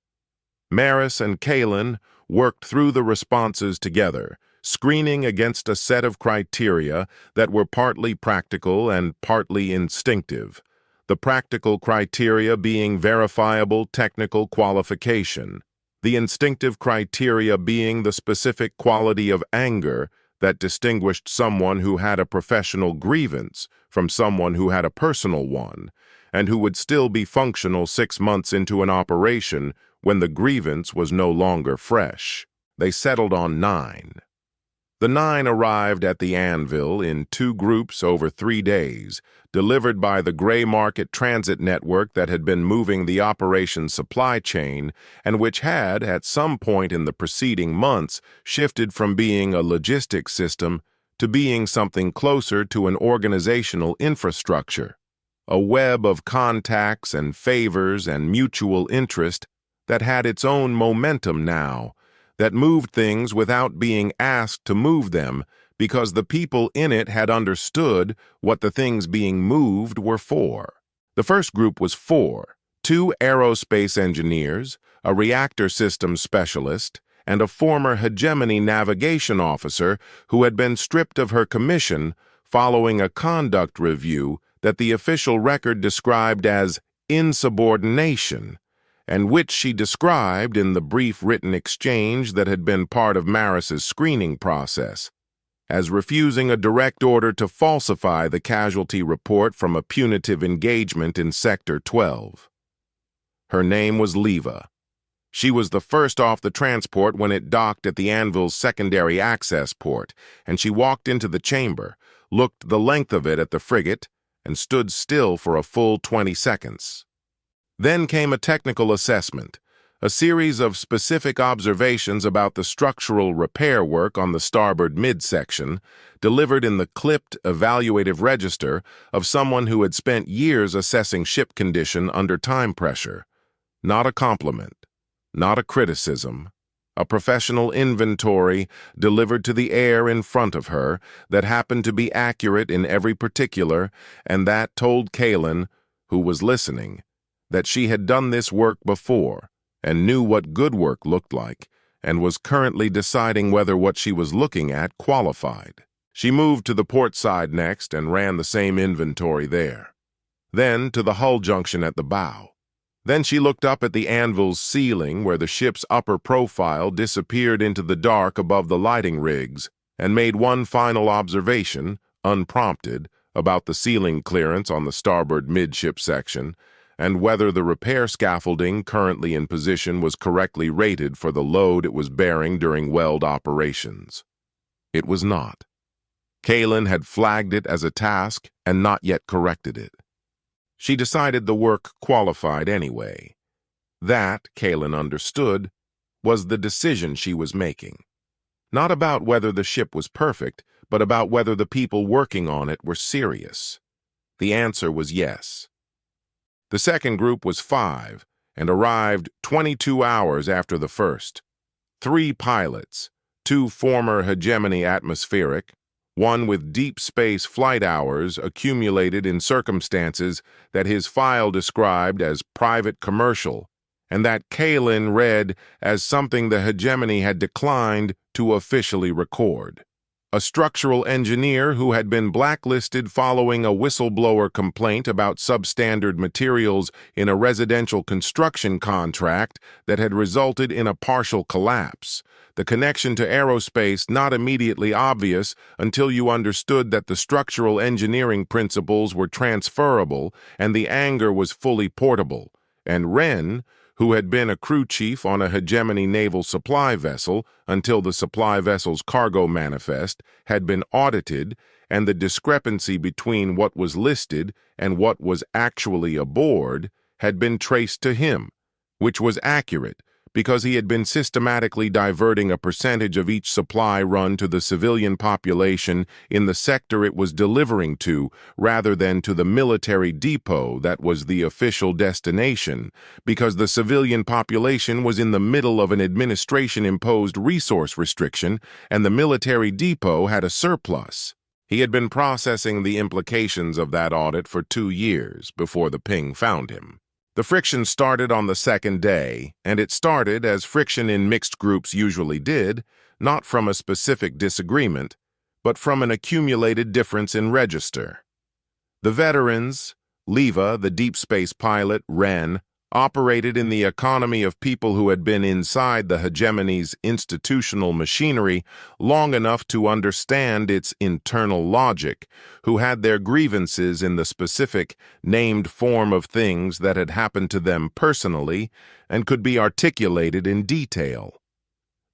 Maris and Kalen worked through the responses together, screening against a set of criteria that were partly practical and partly instinctive. The practical criteria being verifiable technical qualification, the instinctive criteria being the specific quality of anger that distinguished someone who had a professional grievance from someone who had a personal one, and who would still be functional 6 months into an operation when the grievance was no longer fresh. They settled on 9. The 9 arrived at the anvil in 2 groups over 3 days, delivered by the gray market transit network that had been moving the operation's supply chain and which had, at some point in the preceding months, shifted from being a logistics system to being something closer to an organizational infrastructure, a web of contacts and favors and mutual interest that had its own momentum now, that moved things without being asked to move them because the people in it had understood what the things being moved were for. The first group was 4, 2 aerospace engineers, a reactor systems specialist, and a former Hegemony navigation officer who had been stripped of her commission following a conduct review that the official record described as insubordination, and which she described in the brief written exchange that had been part of Maris's screening process as refusing a direct order to falsify the casualty report from a punitive engagement in Sector 12. Her name was Leva. She was the first off the transport when it docked at the anvil's secondary access port, and she walked into the chamber, looked the length of it at the frigate, and stood still for a full 20 seconds. Then came a technical assessment, a series of specific observations about the structural repair work on the starboard midsection, delivered in the clipped evaluative register of someone who had spent years assessing ship condition under time pressure. Not a compliment, not a criticism, a professional inventory delivered to the air in front of her that happened to be accurate in every particular, and that told Kaelin, who was listening, that she had done this work before and knew what good work looked like, and was currently deciding whether what she was looking at qualified. She moved to the port side next and ran the same inventory there. Then to the hull junction at the bow. Then she looked up at the anvil's ceiling where the ship's upper profile disappeared into the dark above the lighting rigs, and made one final observation, unprompted, about the ceiling clearance on the starboard midship section, and whether the repair scaffolding currently in position was correctly rated for the load it was bearing during weld operations. It was not. Kaelin had flagged it as a task and not yet corrected it. She decided the work qualified anyway. That, Kaelin understood, was the decision she was making. Not about whether the ship was perfect, but about whether the people working on it were serious. The answer was yes. The second group was 5 and arrived 22 hours after the first. 3 pilots, 2 former Hegemony atmospheric, one with deep space flight hours accumulated in circumstances that his file described as private commercial, and that Kaelin read as something the Hegemony had declined to officially record. A structural engineer who had been blacklisted following a whistleblower complaint about substandard materials in a residential construction contract that had resulted in a partial collapse. The connection to aerospace not immediately obvious until you understood that the structural engineering principles were transferable and the anger was fully portable. And Wren, who had been a crew chief on a Hegemony naval supply vessel until the supply vessel's cargo manifest had been audited and the discrepancy between what was listed and what was actually aboard had been traced to him, which was accurate because he had been systematically diverting a percentage of each supply run to the civilian population in the sector it was delivering to rather than to the military depot that was the official destination, because the civilian population was in the middle of an administration-imposed resource restriction and the military depot had a surplus. He had been processing the implications of that audit for 2 years before the ping found him. The friction started on the second day, and it started, as friction in mixed groups usually did, not from a specific disagreement, but from an accumulated difference in register. The veterans, Leva, the deep space pilot, Wren, operated in the economy of people who had been inside the Hegemony's institutional machinery long enough to understand its internal logic, who had their grievances in the specific, named form of things that had happened to them personally and could be articulated in detail.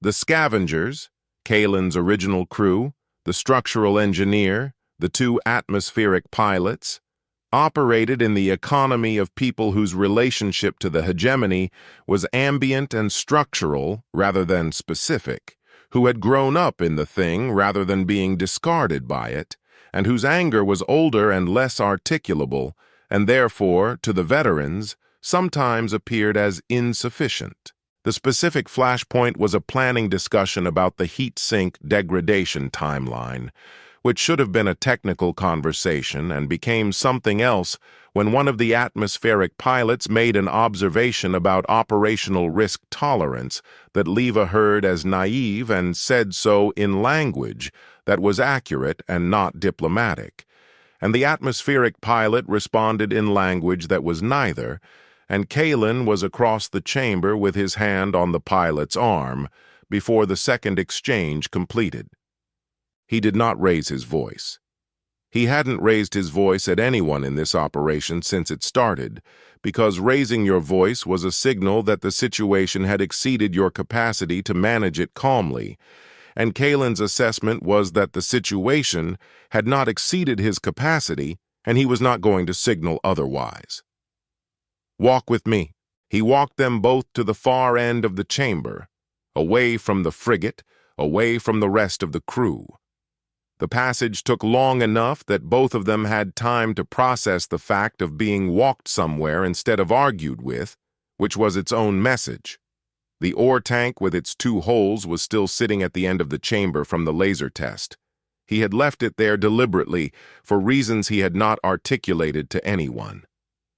The scavengers, Kaelin's original crew, the structural engineer, the 2 atmospheric pilots, operated in the economy of people whose relationship to the Hegemony was ambient and structural rather than specific, who had grown up in the thing rather than being discarded by it, and whose anger was older and less articulable, and therefore, to the veterans, sometimes appeared as insufficient. The specific flashpoint was a planning discussion about the heat sink degradation timeline, which should have been a technical conversation and became something else when one of the atmospheric pilots made an observation about operational risk tolerance that Leva heard as naive and said so in language that was accurate and not diplomatic. And the atmospheric pilot responded in language that was neither, and Kaelin was across the chamber with his hand on the pilot's arm before the second exchange completed. He did not raise his voice. He hadn't raised his voice at anyone in this operation since it started, because raising your voice was a signal that the situation had exceeded your capacity to manage it calmly, and Kaelin's assessment was that the situation had not exceeded his capacity and he was not going to signal otherwise. Walk with me." He walked them both to the far end of the chamber, away from the frigate, away from the rest of the crew. The passage took long enough that both of them had time to process the fact of being walked somewhere instead of argued with, which was its own message. The ore tank with its 2 holes was still sitting at the end of the chamber from the laser test. He had left it there deliberately for reasons he had not articulated to anyone.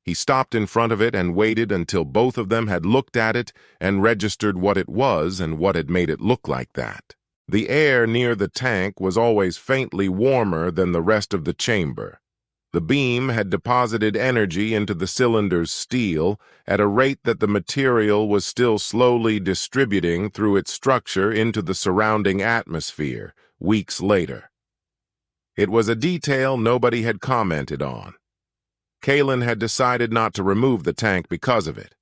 He stopped in front of it and waited until both of them had looked at it and registered what it was and what had made it look like that. The air near the tank was always faintly warmer than the rest of the chamber. The beam had deposited energy into the cylinder's steel at a rate that the material was still slowly distributing through its structure into the surrounding atmosphere weeks later. It was a detail nobody had commented on. Kalen had decided not to remove the tank because of it,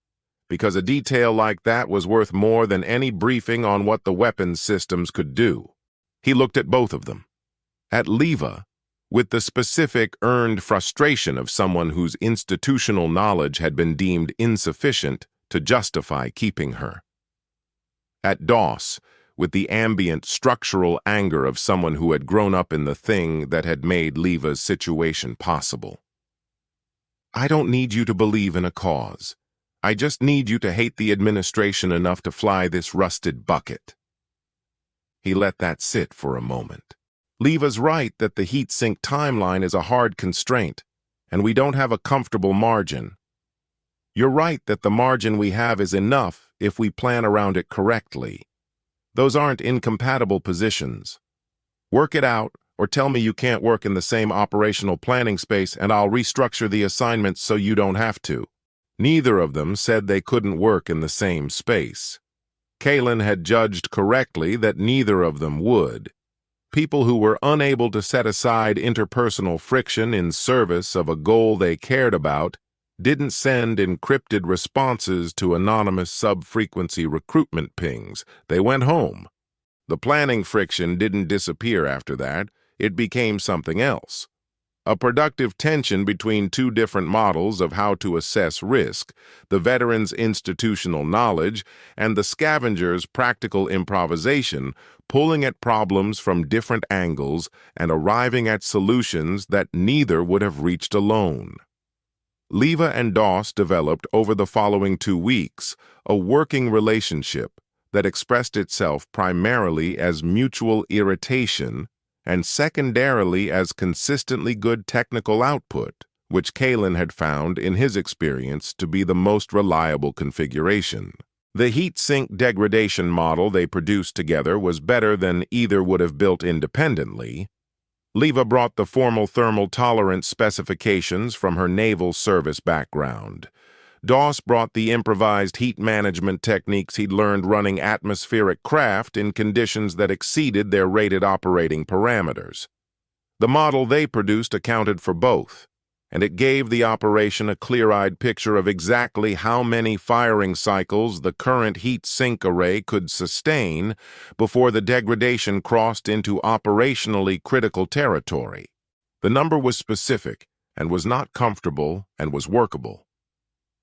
because a detail like that was worth more than any briefing on what the weapons systems could do. He looked at both of them. At Leva, with the specific earned frustration of someone whose institutional knowledge had been deemed insufficient to justify keeping her. At Doss, with the ambient structural anger of someone who had grown up in the thing that had made Leva's situation possible. "I don't need you to believe in a cause. I just need you to hate the administration enough to fly this rusted bucket." He let that sit for a moment. Leva's right that the heat sink timeline is a hard constraint, and we don't have a comfortable margin. You're right that the margin we have is enough if we plan around it correctly. Those aren't incompatible positions. Work it out, or tell me you can't work in the same operational planning space and I'll restructure the assignments so you don't have to. Neither of them said they couldn't work in the same space. Kalen had judged correctly that neither of them would. People who were unable to set aside interpersonal friction in service of a goal they cared about didn't send encrypted responses to anonymous sub-frequency recruitment pings. They went home. The planning friction didn't disappear after that. It became something else. A productive tension between 2 different models of how to assess risk, the veterans' institutional knowledge and the scavengers' practical improvisation, pulling at problems from different angles and arriving at solutions that neither would have reached alone. Leva and Doss developed over the following 2 weeks a working relationship that expressed itself primarily as mutual irritation and secondarily as consistently good technical output, which Kalen had found in his experience to be the most reliable configuration. The heat sink degradation model they produced together was better than either would have built independently. Leva brought the formal thermal tolerance specifications from her naval service background. Doss brought the improvised heat management techniques he'd learned running atmospheric craft in conditions that exceeded their rated operating parameters. The model they produced accounted for both, and it gave the operation a clear-eyed picture of exactly how many firing cycles the current heat sink array could sustain before the degradation crossed into operationally critical territory. The number was specific and was not comfortable and was workable.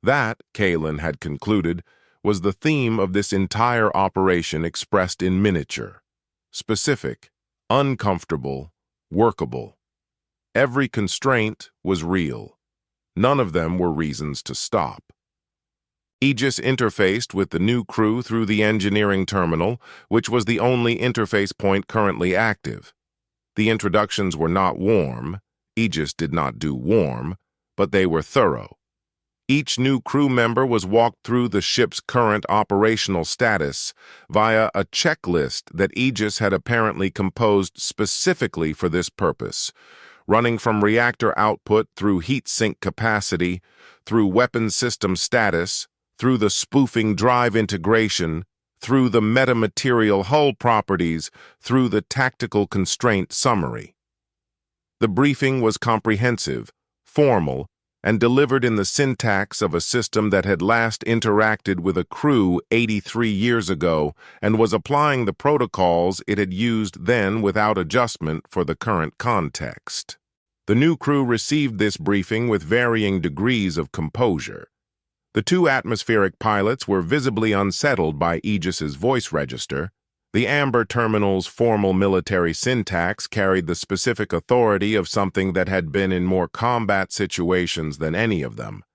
That, Kalen had concluded, was the theme of this entire operation expressed in miniature. Specific, uncomfortable, workable. Every constraint was real. None of them were reasons to stop. Aegis interfaced with the new crew through the engineering terminal, which was the only interface point currently active. The introductions were not warm. Aegis did not do warm, but they were thorough. Each new crew member was walked through the ship's current operational status via a checklist that Aegis had apparently composed specifically for this purpose, running from reactor output through heat sink capacity, through weapon system status, through the spoofing drive integration, through the metamaterial hull properties, through the tactical constraint summary. The briefing was comprehensive, formal, and delivered in the syntax of a system that had last interacted with a crew 83 years ago and was applying the protocols it had used then without adjustment for the current context. The new crew received this briefing with varying degrees of composure. The two atmospheric pilots were visibly unsettled by Aegis's voice register. The Amber Terminal's formal military syntax carried the specific authority of something that had been in more combat situations than any of them,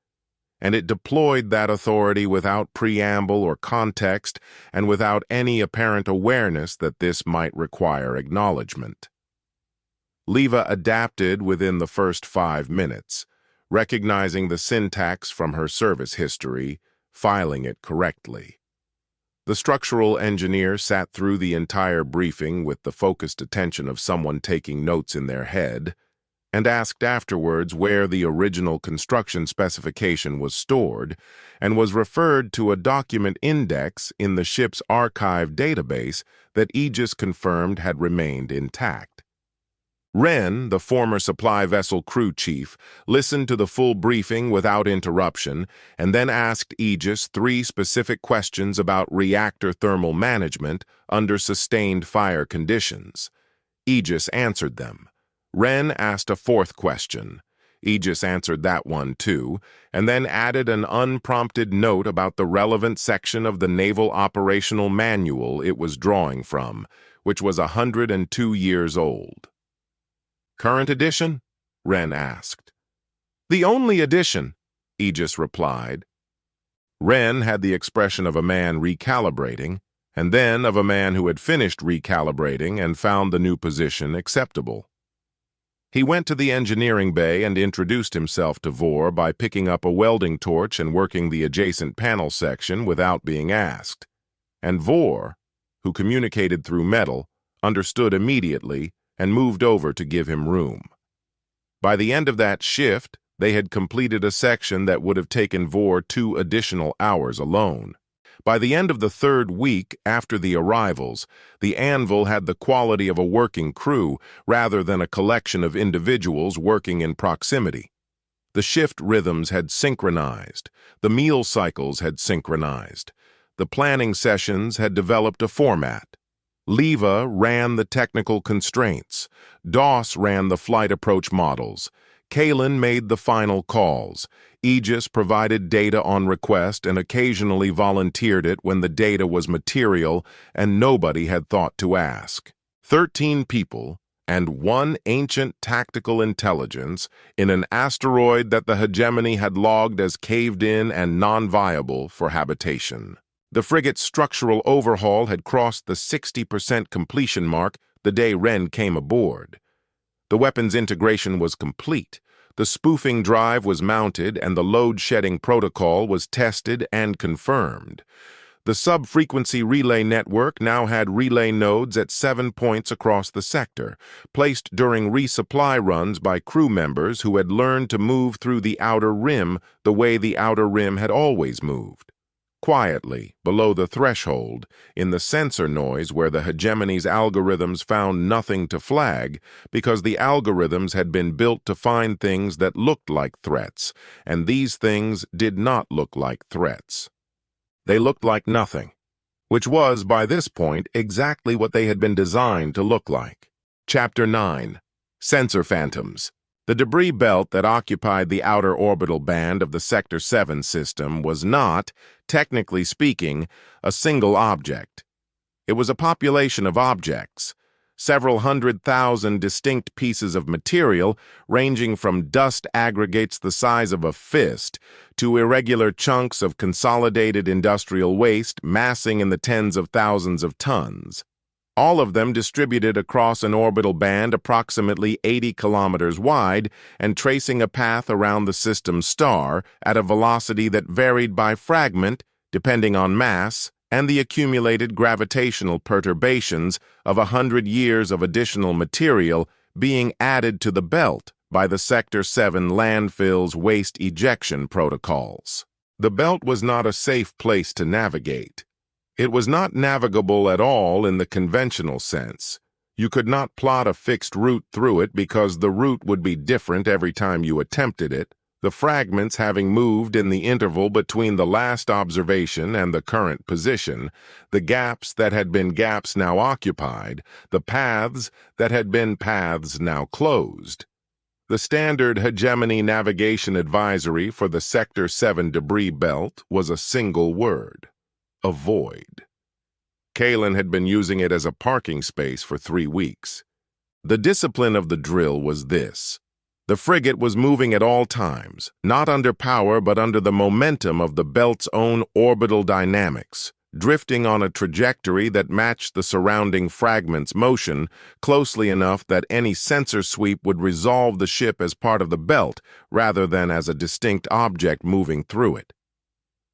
and it deployed that authority without preamble or context and without any apparent awareness that this might require acknowledgement. Leva adapted within the first 5 minutes, recognizing the syntax from her service history, filing it correctly. The structural engineer sat through the entire briefing with the focused attention of someone taking notes in their head, and asked afterwards where the original construction specification was stored, and was referred to a document index in the ship's archive database that Aegis confirmed had remained intact. Wren, the former supply vessel crew chief, listened to the full briefing without interruption and then asked Aegis 3 specific questions about reactor thermal management under sustained fire conditions. Aegis answered them. Wren asked a 4th question. Aegis answered that one too, and then added an unprompted note about the relevant section of the Naval Operational Manual it was drawing from, which was 102 years old. "Current edition?" Wren asked. "The only edition," Aegis replied. Wren had the expression of a man recalibrating, and then of a man who had finished recalibrating and found the new position acceptable. He went to the engineering bay and introduced himself to Vor by picking up a welding torch and working the adjacent panel section without being asked. And Vor, who communicated through metal, understood immediately and moved over to give him room. By the end of that shift, they had completed a section that would have taken Vor 2 additional hours alone. By the end of the 3rd week after the arrivals, the Anvil had the quality of a working crew rather than a collection of individuals working in proximity. The shift rhythms had synchronized, the meal cycles had synchronized, the planning sessions had developed a format. Leva ran the technical constraints, Doss ran the flight approach models, Kalen made the final calls, Aegis provided data on request and occasionally volunteered it when the data was material and nobody had thought to ask. 13 people and 1 ancient tactical intelligence in an asteroid that the Hegemony had logged as caved-in and non-viable for habitation. The frigate's structural overhaul had crossed the 60% completion mark the day Wren came aboard. The weapons integration was complete, the spoofing drive was mounted, and the load-shedding protocol was tested and confirmed. The sub-frequency relay network now had relay nodes at 7 points across the sector, placed during resupply runs by crew members who had learned to move through the outer rim the way the outer rim had always moved. Quietly, below the threshold, in the sensor noise where the Hegemony's algorithms found nothing to flag because the algorithms had been built to find things that looked like threats, and these things did not look like threats. They looked like nothing, which was, by this point, exactly what they had been designed to look like. Chapter 9. Sensor Phantoms. The debris belt that occupied the outer orbital band of the Sector 7 system was not, technically speaking, a single object. It was a population of objects, several 100,000 distinct pieces of material ranging from dust aggregates the size of a fist to irregular chunks of consolidated industrial waste massing in the tens of thousands of tons. All of them distributed across an orbital band approximately 80 kilometers wide and tracing a path around the system's star at a velocity that varied by fragment depending on mass and the accumulated gravitational perturbations of 100 years of additional material being added to the belt by the Sector 7 landfill's waste ejection protocols. The belt was not a safe place to navigate. It was not navigable at all in the conventional sense. You could not plot a fixed route through it because the route would be different every time you attempted it, the fragments having moved in the interval between the last observation and the current position, the gaps that had been gaps now occupied, the paths that had been paths now closed. The standard Hegemony navigation advisory for the Sector 7 debris belt was a single word: avoid. Kalen had been using it as a parking space for 3 weeks. The discipline of the drill was this: the frigate was moving at all times, not under power but under the momentum of the belt's own orbital dynamics, drifting on a trajectory that matched the surrounding fragment's motion closely enough that any sensor sweep would resolve the ship as part of the belt rather than as a distinct object moving through it.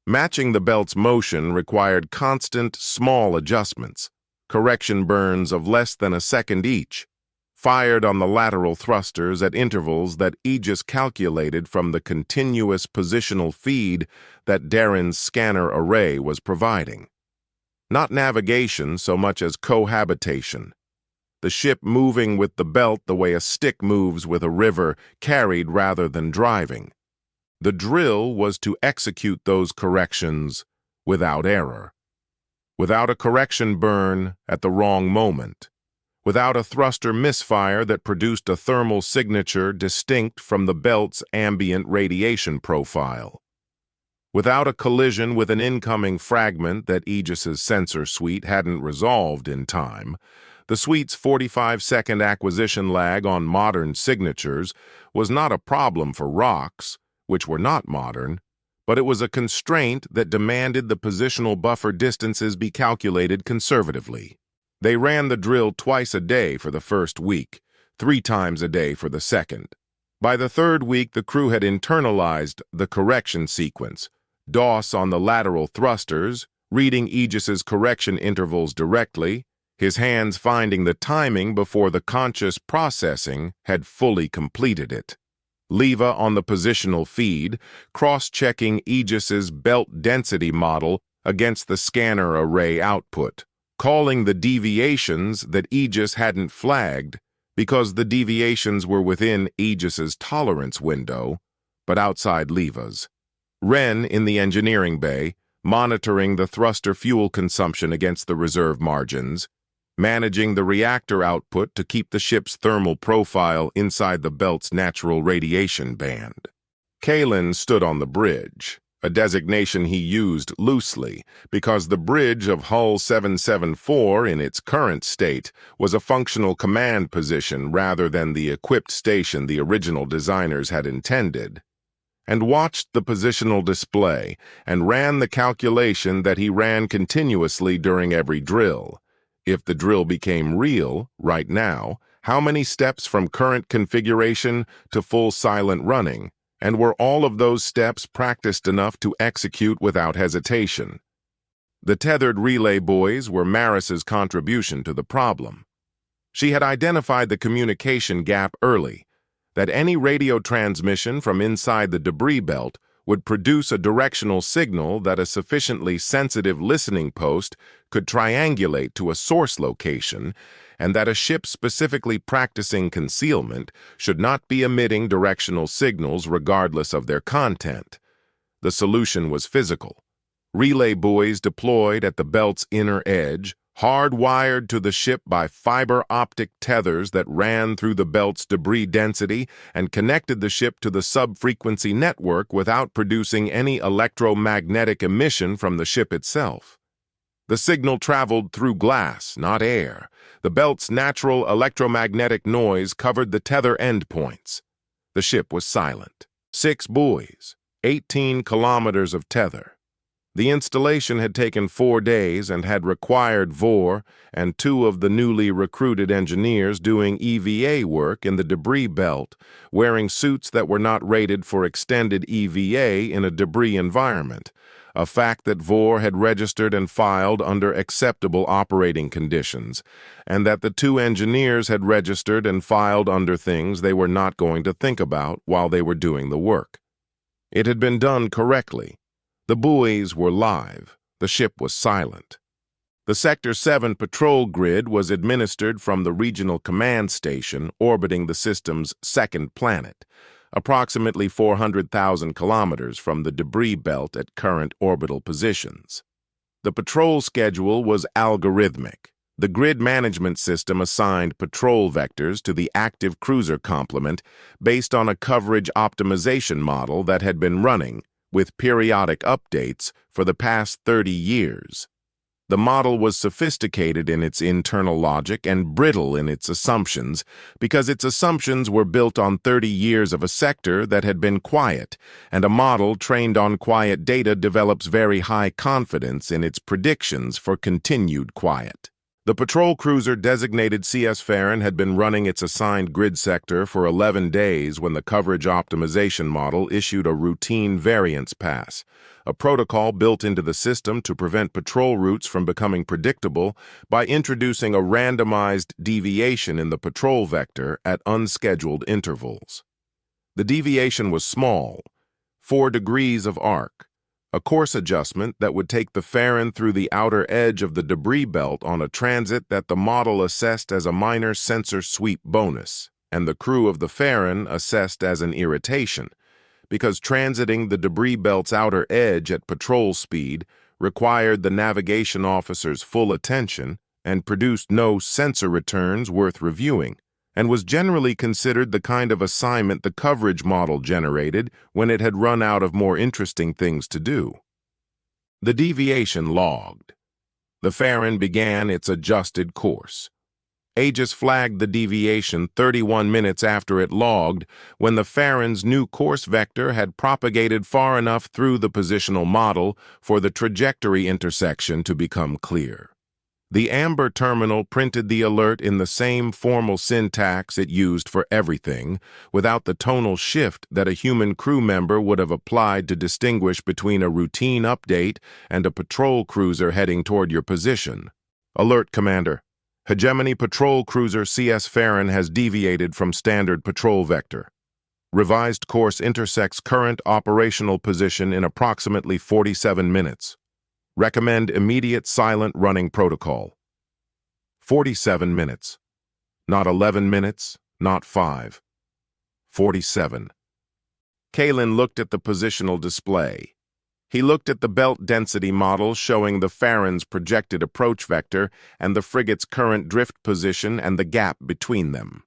Matching the belt's motion required constant, small adjustments, correction burns of less than a second each, fired on the lateral thrusters at intervals that Aegis calculated from the continuous positional feed that Darren's scanner array was providing. Not navigation so much as cohabitation. The ship moving with the belt the way a stick moves with a river, carried rather than driving. The drill was to execute those corrections without error. Without a correction burn at the wrong moment. Without a thruster misfire that produced a thermal signature distinct from the belt's ambient radiation profile. Without a collision with an incoming fragment that Aegis's sensor suite hadn't resolved in time, the suite's 45-second acquisition lag on modern signatures was not a problem for rocks, which were not modern, but it was a constraint that demanded the positional buffer distances be calculated conservatively. They ran the drill twice a day for the first week, 3 times a day for the second. By the third week, the crew had internalized the correction sequence, DOS on the lateral thrusters, reading Aegis's correction intervals directly, his hands finding the timing before the conscious processing had fully completed it. Leva on the positional feed, cross-checking Aegis's belt density model against the scanner array output, calling the deviations that Aegis hadn't flagged because the deviations were within Aegis's tolerance window, but outside Leva's. Ren in the engineering bay, monitoring the thruster fuel consumption against the reserve margins, managing the reactor output to keep the ship's thermal profile inside the belt's natural radiation band. Kalen stood on the bridge, a designation he used loosely because the bridge of Hull 774 in its current state was a functional command position rather than the equipped station the original designers had intended, and watched the positional display and ran the calculation that he ran continuously during every drill. If the drill became real, right now, how many steps from current configuration to full silent running? And were all of those steps practiced enough to execute without hesitation? The tethered relay buoys were Maris's contribution to the problem. She had identified the communication gap early, that any radio transmission from inside the debris belt would produce a directional signal that a sufficiently sensitive listening post could triangulate to a source location, and that a ship specifically practicing concealment should not be emitting directional signals regardless of their content. The solution was physical. Relay buoys deployed at the belt's inner edge, hardwired to the ship by fiber optic tethers that ran through the belt's debris density and connected the ship to the sub-frequency network without producing any electromagnetic emission from the ship itself. The signal traveled through glass, not air. The belt's natural electromagnetic noise covered the tether endpoints. The ship was silent. 6 buoys, 18 kilometers of tether. The installation had taken 4 days and had required Vor and 2 of the newly recruited engineers doing EVA work in the debris belt, wearing suits that were not rated for extended EVA in a debris environment, a fact that Vor had registered and filed under acceptable operating conditions, and that the 2 engineers had registered and filed under things they were not going to think about while they were doing the work. It had been done correctly. The buoys were live. The ship was silent. The Sector 7 patrol grid was administered from the regional command station orbiting the system's second planet, approximately 400,000 kilometers from the debris belt at current orbital positions. The patrol schedule was algorithmic. The grid management system assigned patrol vectors to the active cruiser complement based on a coverage optimization model that had been running, with periodic updates, for the past 30 years. The model was sophisticated in its internal logic and brittle in its assumptions, because its assumptions were built on 30 years of a sector that had been quiet, and a model trained on quiet data develops very high confidence in its predictions for continued quiet. The patrol cruiser designated CS Farron had been running its assigned grid sector for 11 days when the coverage optimization model issued a routine variance pass, a protocol built into the system to prevent patrol routes from becoming predictable by introducing a randomized deviation in the patrol vector at unscheduled intervals. The deviation was small, 4 degrees of arc, a course adjustment that would take the Farron through the outer edge of the debris belt on a transit that the model assessed as a minor sensor sweep bonus, and the crew of the Farron assessed as an irritation, because transiting the debris belt's outer edge at patrol speed required the navigation officer's full attention and produced no sensor returns worth reviewing, and was generally considered the kind of assignment the coverage model generated when it had run out of more interesting things to do. The deviation logged. The Farron began its adjusted course. Aegis flagged the deviation 31 minutes after it logged, when the Farron's new course vector had propagated far enough through the positional model for the trajectory intersection to become clear. The Amber terminal printed the alert in the same formal syntax it used for everything, without the tonal shift that a human crew member would have applied to distinguish between a routine update and a patrol cruiser heading toward your position. Alert, Commander. Hegemony patrol cruiser CS Farron has deviated from standard patrol vector. Revised course intersects current operational position in approximately 47 minutes. Recommend immediate silent running protocol. 47 minutes. Not 11 minutes, not 5. 47. Kalen looked at the positional display. He looked at the belt density model showing the Farron's projected approach vector and the frigate's current drift position and the gap between them.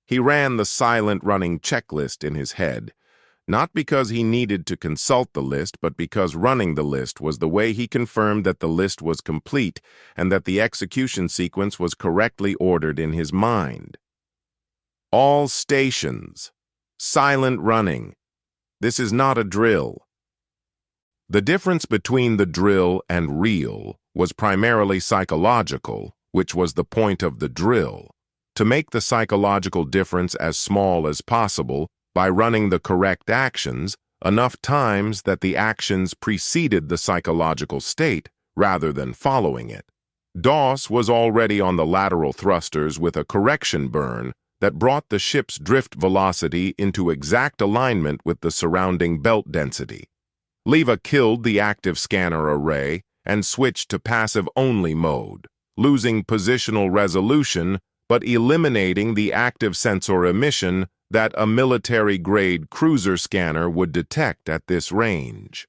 He ran the silent running checklist in his head, not because he needed to consult the list, but because running the list was the way he confirmed that the list was complete and that the execution sequence was correctly ordered in his mind. All stations. Silent running. This is not a drill. The difference between the drill and real was primarily psychological, which was the point of the drill, to make the psychological difference as small as possible by running the correct actions enough times that the actions preceded the psychological state rather than following it. DOS was already on the lateral thrusters with a correction burn that brought the ship's drift velocity into exact alignment with the surrounding belt density. Leva killed the active scanner array and switched to passive-only mode, losing positional resolution but eliminating the active sensor emission that a military-grade cruiser scanner would detect at this range.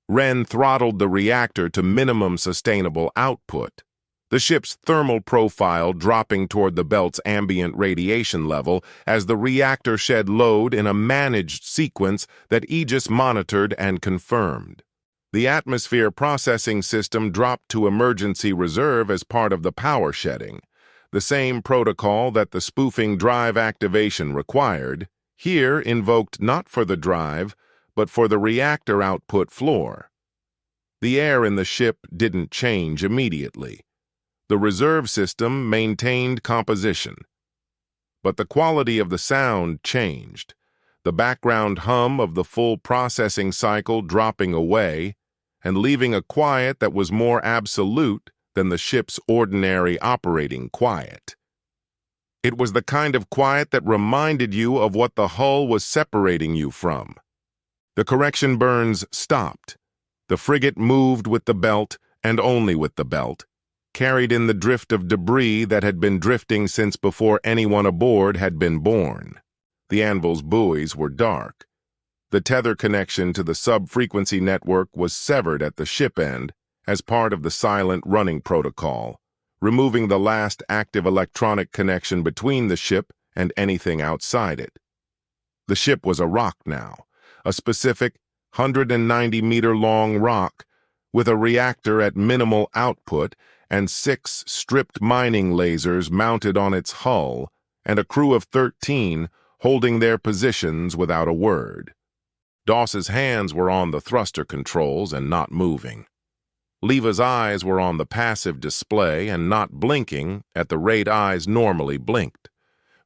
Ren throttled the reactor to minimum sustainable output, the ship's thermal profile dropping toward the belt's ambient radiation level as the reactor shed load in a managed sequence that Aegis monitored and confirmed. The atmosphere processing system dropped to emergency reserve as part of the power shedding, the same protocol that the spoofing drive activation required, here invoked not for the drive, but for the reactor output floor. The air in the ship didn't change immediately. The reserve system maintained composition. But the quality of the sound changed, the background hum of the full processing cycle dropping away and leaving a quiet that was more absolute than the ship's ordinary operating quiet. It was the kind of quiet that reminded you of what the hull was separating you from. The correction burns stopped. The frigate moved with the belt, and only with the belt, carried in the drift of debris that had been drifting since before anyone aboard had been born. The Anvil's buoys were dark. The tether connection to the sub-frequency network was severed at the ship end as part of the silent running protocol, removing the last active electronic connection between the ship and anything outside it. The ship was a rock now, a specific 190-meter-long rock with a reactor at minimal output and 6 stripped mining lasers mounted on its hull, and a crew of 13 holding their positions without a word. Doss's hands were on the thruster controls and not moving. Leva's eyes were on the passive display and not blinking at the rate eyes normally blinked.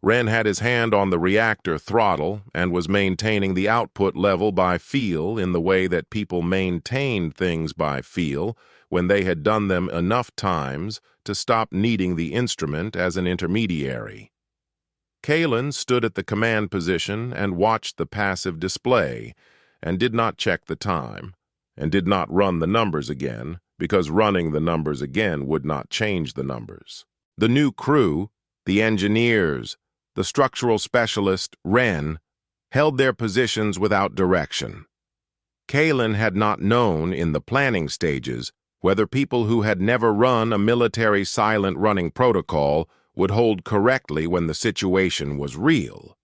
Ren had his hand on the reactor throttle and was maintaining the output level by feel in the way that people maintained things by feel when they had done them enough times to stop needing the instrument as an intermediary. Kalen stood at the command position and watched the passive display, and did not check the time, and did not run the numbers again, because running the numbers again would not change the numbers. The new crew, the engineers, the structural specialist, Ren, held their positions without direction. Kalen had not known in the planning stages whether people who had never run a military silent running protocol would hold correctly when the situation was real.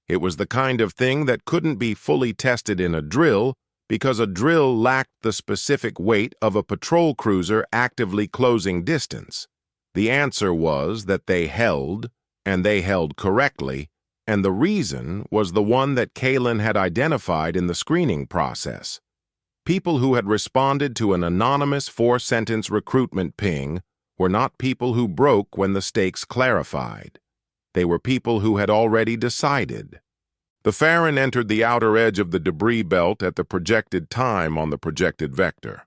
It was the kind of thing that couldn't be fully tested in a drill because a drill lacked the specific weight of a patrol cruiser actively closing distance. The answer was that they held, and they held correctly, and the reason was the one that Kalen had identified in the screening process. People who had responded to an anonymous 4-sentence recruitment ping were not people who broke when the stakes clarified. They were people who had already decided. The Farron entered the outer edge of the debris belt at the projected time on the projected vector.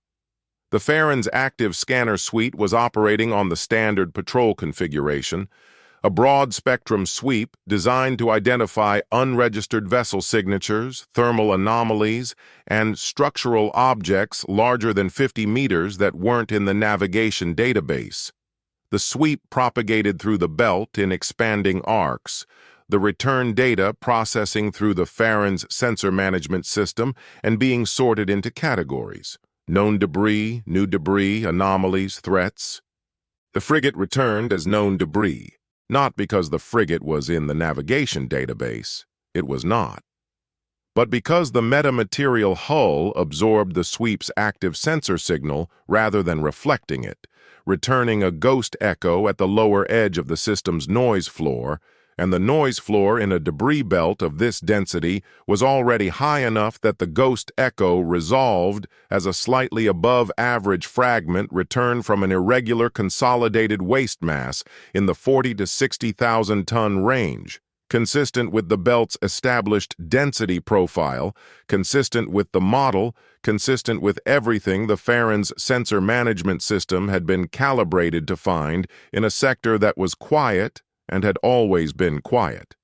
The Farron's active scanner suite was operating on the standard patrol configuration, a broad-spectrum sweep designed to identify unregistered vessel signatures, thermal anomalies, and structural objects larger than 50 meters that weren't in the navigation database. The sweep propagated through the belt in expanding arcs, the return data processing through the Farron's sensor management system and being sorted into categories: known debris, new debris, anomalies, threats. The frigate returned as known debris. Not because the frigate was in the navigation database, it was not, but because the metamaterial hull absorbed the sweep's active sensor signal rather than reflecting it, returning a ghost echo at the lower edge of the system's noise floor, and the noise floor in a debris belt of this density was already high enough that the ghost echo resolved as a slightly above-average fragment returned from an irregular consolidated waste mass in the 40 to 60,000 ton range, consistent with the belt's established density profile, consistent with the model, consistent with everything the Farron's sensor management system had been calibrated to find in a sector that was quiet and had always been quiet.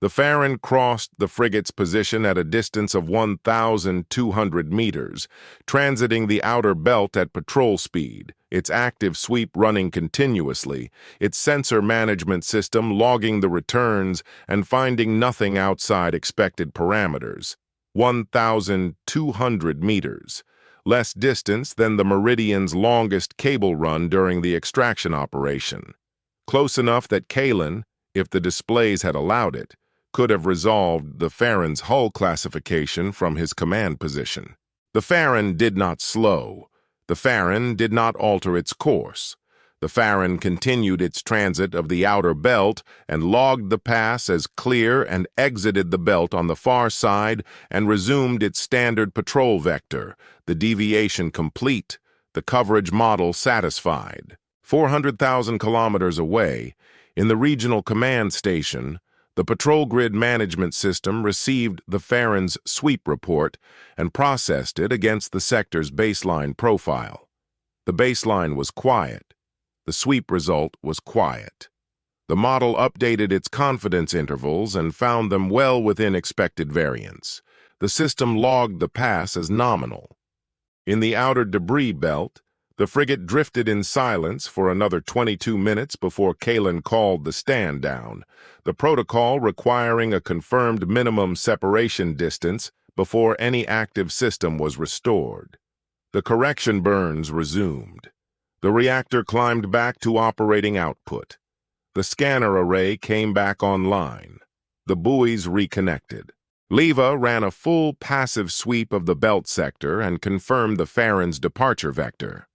The Farron crossed the frigate's position at a distance of 1,200 meters, transiting the outer belt at patrol speed, its active sweep running continuously, its sensor management system logging the returns and finding nothing outside expected parameters. 1,200 meters, less distance than the Meridian's longest cable run during the extraction operation. Close enough that Kalen, if the displays had allowed it, could have resolved the Farron's hull classification from his command position. The Farron did not slow. The Farron did not alter its course. The Farron continued its transit of the outer belt and logged the pass as clear and exited the belt on the far side and resumed its standard patrol vector, the deviation complete, the coverage model satisfied. 400,000 kilometers away, in the regional command station, the patrol grid management system received the Farron's sweep report and processed it against the sector's baseline profile. The baseline was quiet. The sweep result was quiet. The model updated its confidence intervals and found them well within expected variance. The system logged the pass as nominal. In the outer debris belt, the frigate drifted in silence for another 22 minutes before Kalen called the stand down, the protocol requiring a confirmed minimum separation distance before any active system was restored. The correction burns resumed. The reactor climbed back to operating output. The scanner array came back online. The buoys reconnected. Leva ran a full passive sweep of the belt sector and confirmed the Farron's departure vector.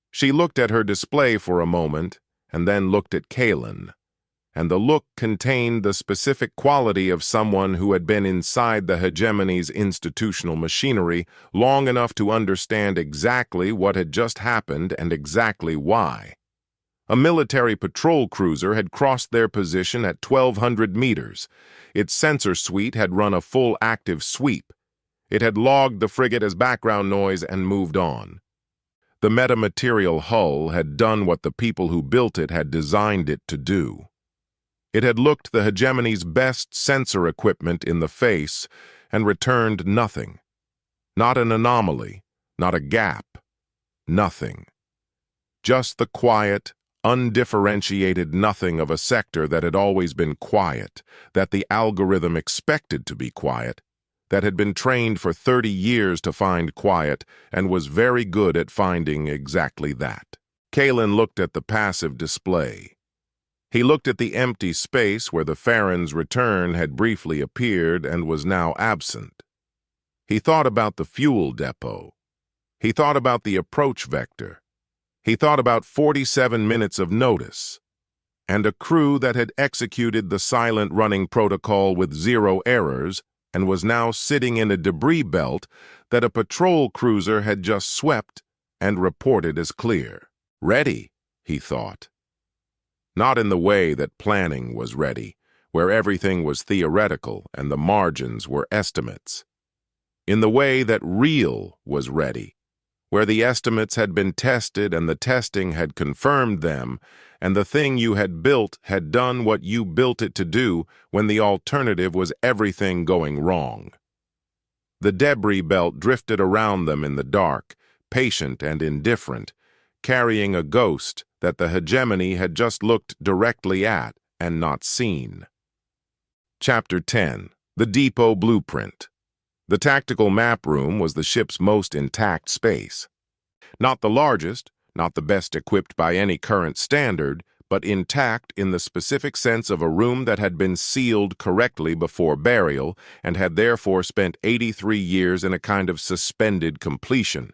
She looked at her display for a moment and then looked at Kalen, and the look contained the specific quality of someone who had been inside the Hegemony's institutional machinery long enough to understand exactly what had just happened and exactly why. A military patrol cruiser had crossed their position at 1,200 meters. Its sensor suite had run a full active sweep. It had logged the frigate as background noise and moved on. The metamaterial hull had done what the people who built it had designed it to do. It had looked the Hegemony's best sensor equipment in the face and returned nothing. Not an anomaly, not a gap, nothing. Just the quiet, undifferentiated nothing of a sector that had always been quiet, that the algorithm expected to be quiet, that had been trained for 30 years to find quiet and was very good at finding exactly that. Kalen looked at the passive display. He looked at the empty space where the Farron's return had briefly appeared and was now absent. He thought about the fuel depot. He thought about the approach vector. He thought about 47 minutes of notice, and a crew that had executed the silent running protocol with 0 errors and was now sitting in a debris belt that a patrol cruiser had just swept and reported as clear. Ready, he thought. Not in the way that planning was ready, where everything was theoretical and the margins were estimates. In the way that real was ready, where the estimates had been tested and the testing had confirmed them, and the thing you had built had done what you built it to do when the alternative was everything going wrong. The debris belt drifted around them in the dark, patient and indifferent, carrying a ghost that the Hegemony had just looked directly at and not seen. Chapter 10. The Depot Blueprint. The tactical map room was the ship's most intact space. Not the largest, not the best equipped by any current standard, but intact in the specific sense of a room that had been sealed correctly before burial and had therefore spent 83 years in a kind of suspended completion.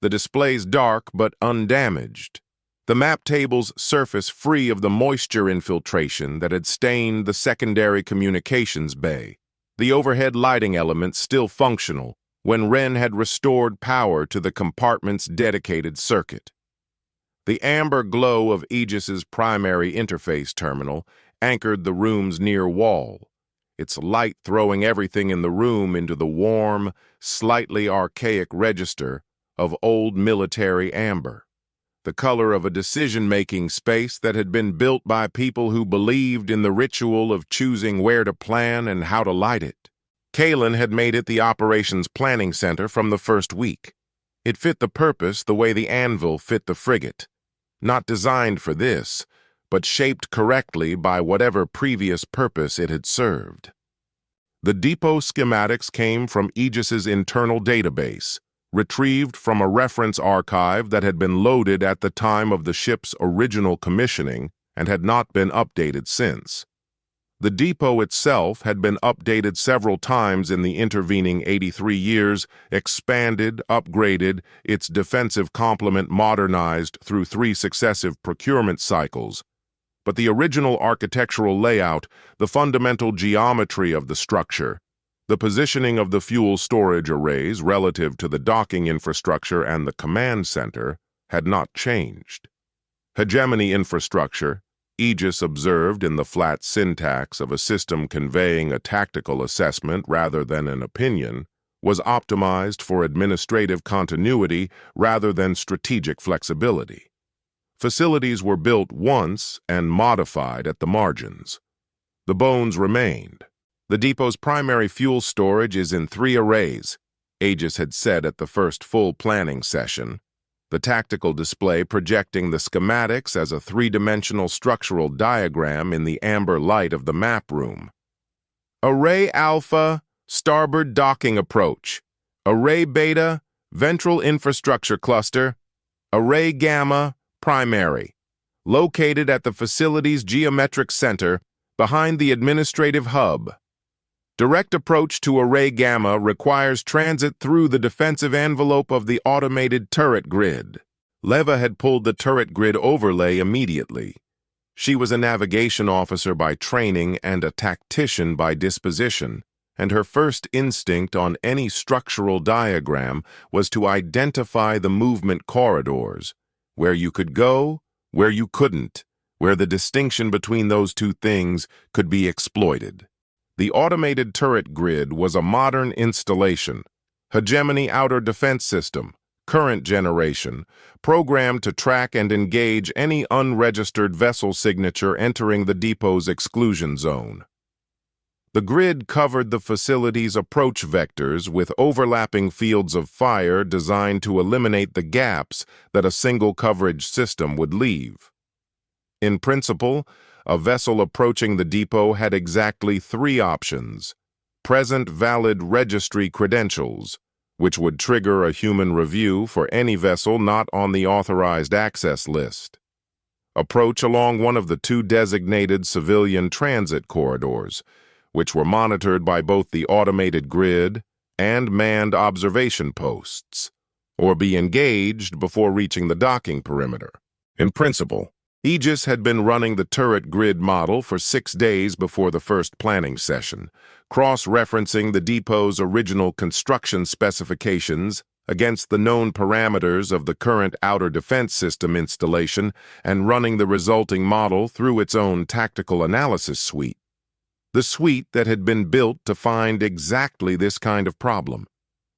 The displays dark but undamaged. The map table's surface free of the moisture infiltration that had stained the secondary communications bay. The overhead lighting elements still functional when Wren had restored power to the compartment's dedicated circuit. The amber glow of Aegis's primary interface terminal anchored the room's near wall, its light throwing everything in the room into the warm, slightly archaic register of old military amber, the color of a decision-making space that had been built by people who believed in the ritual of choosing where to plan and how to light it. Kalen had made it the operations planning center from the first week. It fit the purpose the way the anvil fit the frigate. Not designed for this, but shaped correctly by whatever previous purpose it had served. The depot schematics came from Aegis's internal database, retrieved from a reference archive that had been loaded at the time of the ship's original commissioning and had not been updated since. The depot itself had been updated several times in the intervening 83 years, expanded, upgraded, its defensive complement modernized through 3 successive procurement cycles. But the original architectural layout, the fundamental geometry of the structure, the positioning of the fuel storage arrays relative to the docking infrastructure and the command center, had not changed. Hegemony infrastructure, Aegis observed in the flat syntax of a system conveying a tactical assessment rather than an opinion, was optimized for administrative continuity rather than strategic flexibility. Facilities were built once and modified at the margins. The bones remained. The depot's primary fuel storage is in 3 arrays, Aegis had said at the first full planning session, the tactical display projecting the schematics as a 3-dimensional structural diagram in the amber light of the map room. Array Alpha, starboard docking approach. Array Beta, ventral infrastructure cluster. Array Gamma, primary. Located at the facility's geometric center, behind the administrative hub. Direct approach to Array Gamma requires transit through the defensive envelope of the automated turret grid. Leva had pulled the turret grid overlay immediately. She was a navigation officer by training and a tactician by disposition, and her first instinct on any structural diagram was to identify the movement corridors, where you could go, where you couldn't, where the distinction between those two things could be exploited. The automated turret grid was a modern installation, Hegemony outer defense system, current generation, programmed to track and engage any unregistered vessel signature entering the depot's exclusion zone. The grid covered the facility's approach vectors with overlapping fields of fire designed to eliminate the gaps that a single coverage system would leave. In principle, a vessel approaching the depot had exactly 3 options: present valid registry credentials, which would trigger a human review for any vessel not on the authorized access list; approach along one of the 2 designated civilian transit corridors, which were monitored by both the automated grid and manned observation posts, or be engaged before reaching the docking perimeter. In principle, Aegis had been running the turret grid model for 6 days before the first planning session, cross-referencing the depot's original construction specifications against the known parameters of the current outer defense system installation and running the resulting model through its own tactical analysis suite. The suite that had been built to find exactly this kind of problem,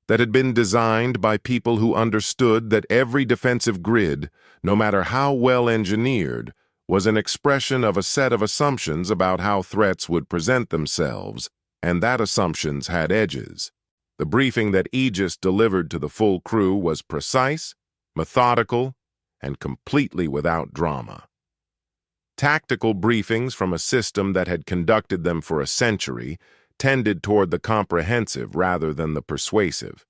that had been designed by people who understood that every defensive grid, no matter how well engineered, was an expression of a set of assumptions about how threats would present themselves, and that assumptions had edges. The briefing that Aegis delivered to the full crew was precise, methodical, and completely without drama. Tactical briefings from a system that had conducted them for a century tended toward the comprehensive rather than the persuasive.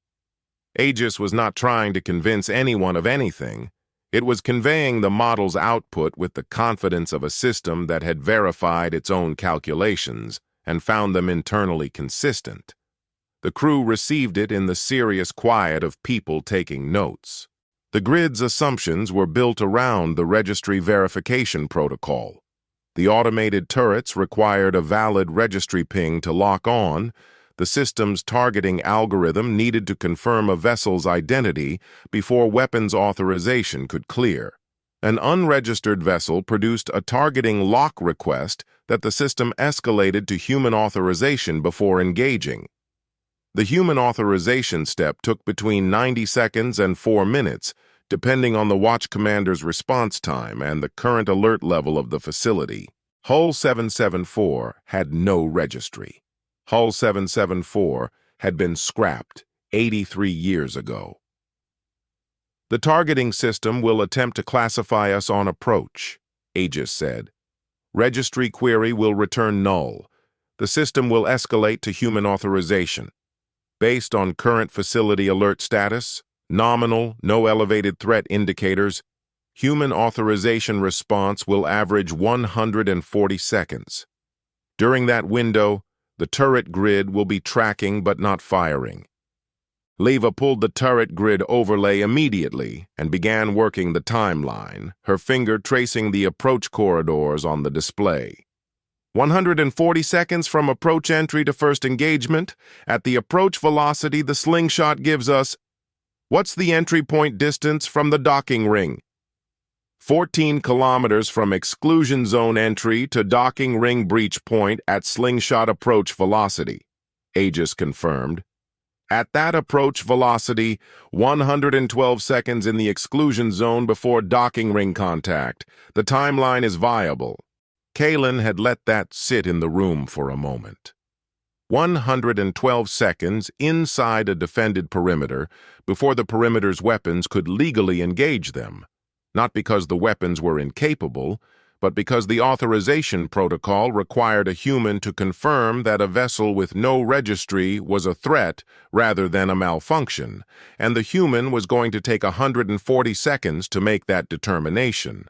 Aegis was not trying to convince anyone of anything. It was conveying the model's output with the confidence of a system that had verified its own calculations and found them internally consistent. The crew received it in the serious quiet of people taking notes. The grid's assumptions were built around the registry verification protocol. The automated turrets required a valid registry ping to lock on. The system's targeting algorithm needed to confirm a vessel's identity before weapons authorization could clear. An unregistered vessel produced a targeting lock request that the system escalated to human authorization before engaging. The human authorization step took between 90 seconds and 4 minutes, depending on the watch commander's response time and the current alert level of the facility. Hull 774 had no registry. Hull 774 had been scrapped 83 years ago. The targeting system will attempt to classify us on approach, Aegis said. Registry query will return null. The system will escalate to human authorization. Based on current facility alert status, nominal, no elevated threat indicators, human authorization response will average 140 seconds. During that window, the turret grid will be tracking but not firing. Leva pulled the turret grid overlay immediately and began working the timeline, her finger tracing the approach corridors on the display. 140 seconds from approach entry to first engagement. At the approach velocity the slingshot gives us, what's the entry point distance from the docking ring? 14 kilometers from exclusion zone entry to docking ring breach point at slingshot approach velocity, Aegis confirmed. At that approach velocity, 112 seconds in the exclusion zone before docking ring contact. The timeline is viable. Kalen had let that sit in the room for a moment. 112 seconds inside a defended perimeter before the perimeter's weapons could legally engage them, not because the weapons were incapable, but because the authorization protocol required a human to confirm that a vessel with no registry was a threat rather than a malfunction, and the human was going to take 140 seconds to make that determination.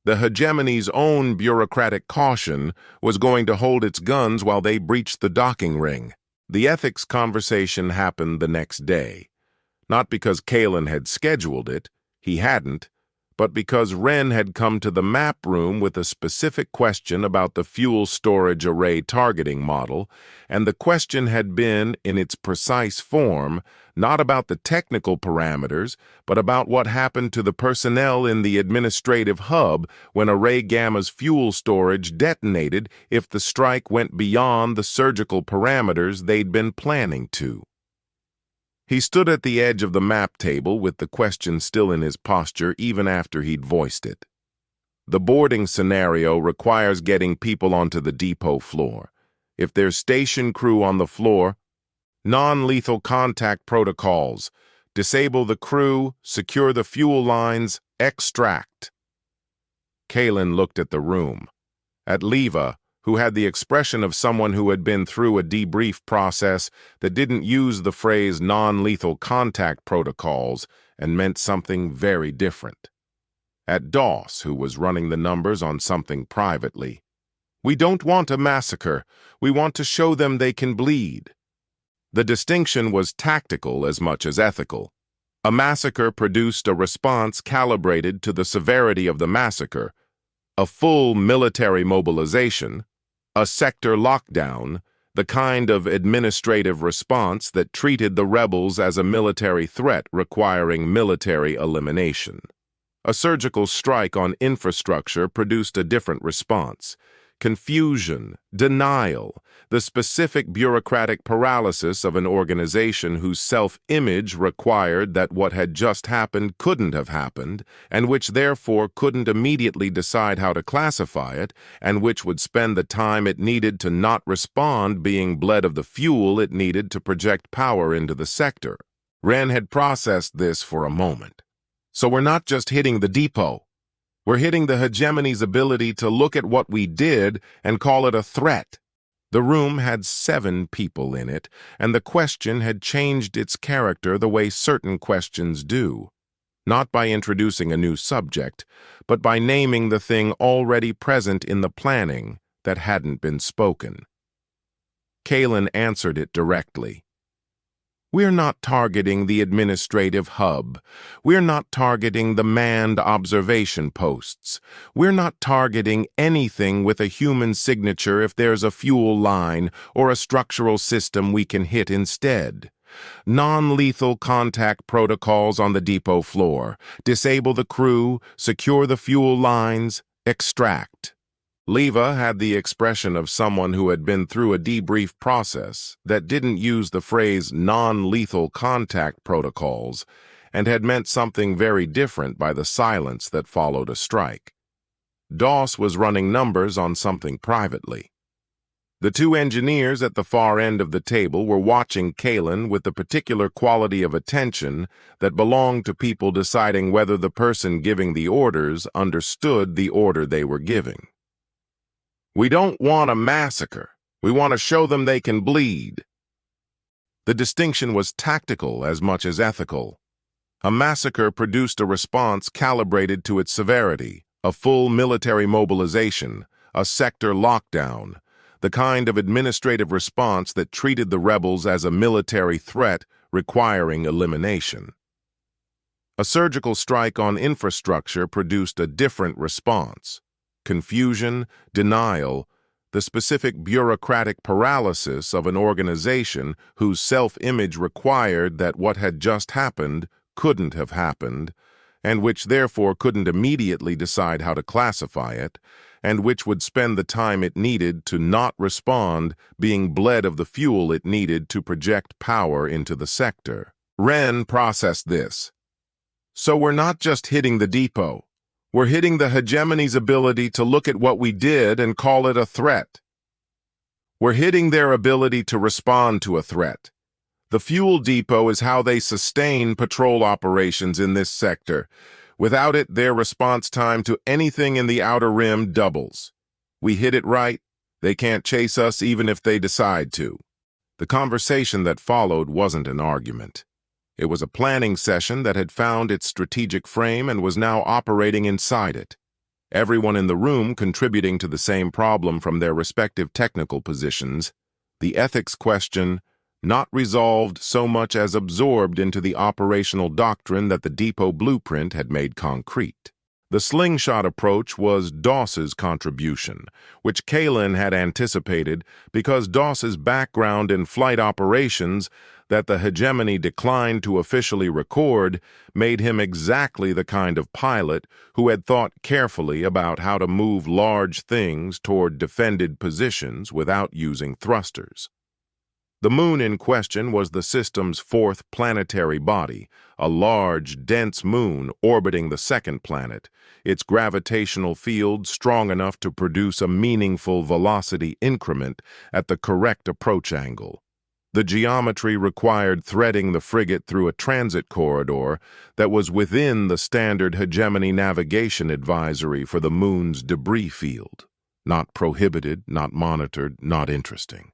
The Hegemony's own bureaucratic caution was going to hold its guns while they breached the docking ring. The ethics conversation happened the next day. Not because Kalen had scheduled it, he hadn't, but because Wren had come to the map room with a specific question about the fuel storage array targeting model, and the question had been, in its precise form, not about the technical parameters, but about what happened to the personnel in the administrative hub when Array Gamma's fuel storage detonated if the strike went beyond the surgical parameters they'd been planning to. He stood at the edge of the map table with the question still in his posture even after he'd voiced it. The boarding scenario requires getting people onto the depot floor. If there's station crew on the floor, non-lethal contact protocols. Disable the crew, secure the fuel lines, extract. Kalen looked at the room. At Leva, who had the expression of someone who had been through a debrief process that didn't use the phrase non-lethal contact protocols and meant something very different. At Doss, who was running the numbers on something privately. We don't want a massacre. We want to show them they can bleed. The distinction was tactical as much as ethical. A massacre produced a response calibrated to the severity of the massacre, a full military mobilization, a sector lockdown, the kind of administrative response that treated the rebels as a military threat requiring military elimination. A surgical strike on infrastructure produced a different response. Confusion, denial, the specific bureaucratic paralysis of an organization whose self-image required that what had just happened couldn't have happened, and which therefore couldn't immediately decide how to classify it, and which would spend the time it needed to not respond being bled of the fuel it needed to project power into the sector. Wren had processed this for a moment. So we're not just hitting the depot. We're hitting the Hegemony's ability to look at what we did and call it a threat. The room had 7 people in it, and the question had changed its character the way certain questions do. Not by introducing a new subject, but by naming the thing already present in the planning that hadn't been spoken. Kalen answered it directly. We're not targeting the administrative hub. We're not targeting the manned observation posts. We're not targeting anything with a human signature if there's a fuel line or a structural system we can hit instead. Non-lethal contact protocols on the depot floor. Disable the crew, secure the fuel lines, extract. Leva had the expression of someone who had been through a debrief process that didn't use the phrase non-lethal contact protocols and had meant something very different by the silence that followed a strike. Doss was running numbers on something privately. The 2 engineers at the far end of the table were watching Kalen with the particular quality of attention that belonged to people deciding whether the person giving the orders understood the order they were giving. We don't want a massacre. We want to show them they can bleed. The distinction was tactical as much as ethical. A massacre produced a response calibrated to its severity, a full military mobilization, a sector lockdown, the kind of administrative response that treated the rebels as a military threat requiring elimination. A surgical strike on infrastructure produced a different response. Confusion, denial, the specific bureaucratic paralysis of an organization whose self-image required that what had just happened couldn't have happened, and which therefore couldn't immediately decide how to classify it, and which would spend the time it needed to not respond being bled of the fuel it needed to project power into the sector. Wren processed this. So we're not just hitting the depot. We're hitting the Hegemony's ability to look at what we did and call it a threat. We're hitting their ability to respond to a threat. The fuel depot is how they sustain patrol operations in this sector. Without it, their response time to anything in the outer rim doubles. We hit it right, they can't chase us even if they decide to. The conversation that followed wasn't an argument. It was a planning session that had found its strategic frame and was now operating inside it. Everyone in the room contributing to the same problem from their respective technical positions, the ethics question not resolved so much as absorbed into the operational doctrine that the depot blueprint had made concrete. The slingshot approach was Doss's contribution, which Kalen had anticipated because Doss's background in flight operations that the Hegemony declined to officially record made him exactly the kind of pilot who had thought carefully about how to move large things toward defended positions without using thrusters. The moon in question was the system's fourth planetary body, a large, dense moon orbiting the second planet, its gravitational field strong enough to produce a meaningful velocity increment at the correct approach angle. The geometry required threading the frigate through a transit corridor that was within the standard Hegemony navigation advisory for the moon's debris field. Not prohibited, not monitored, not interesting.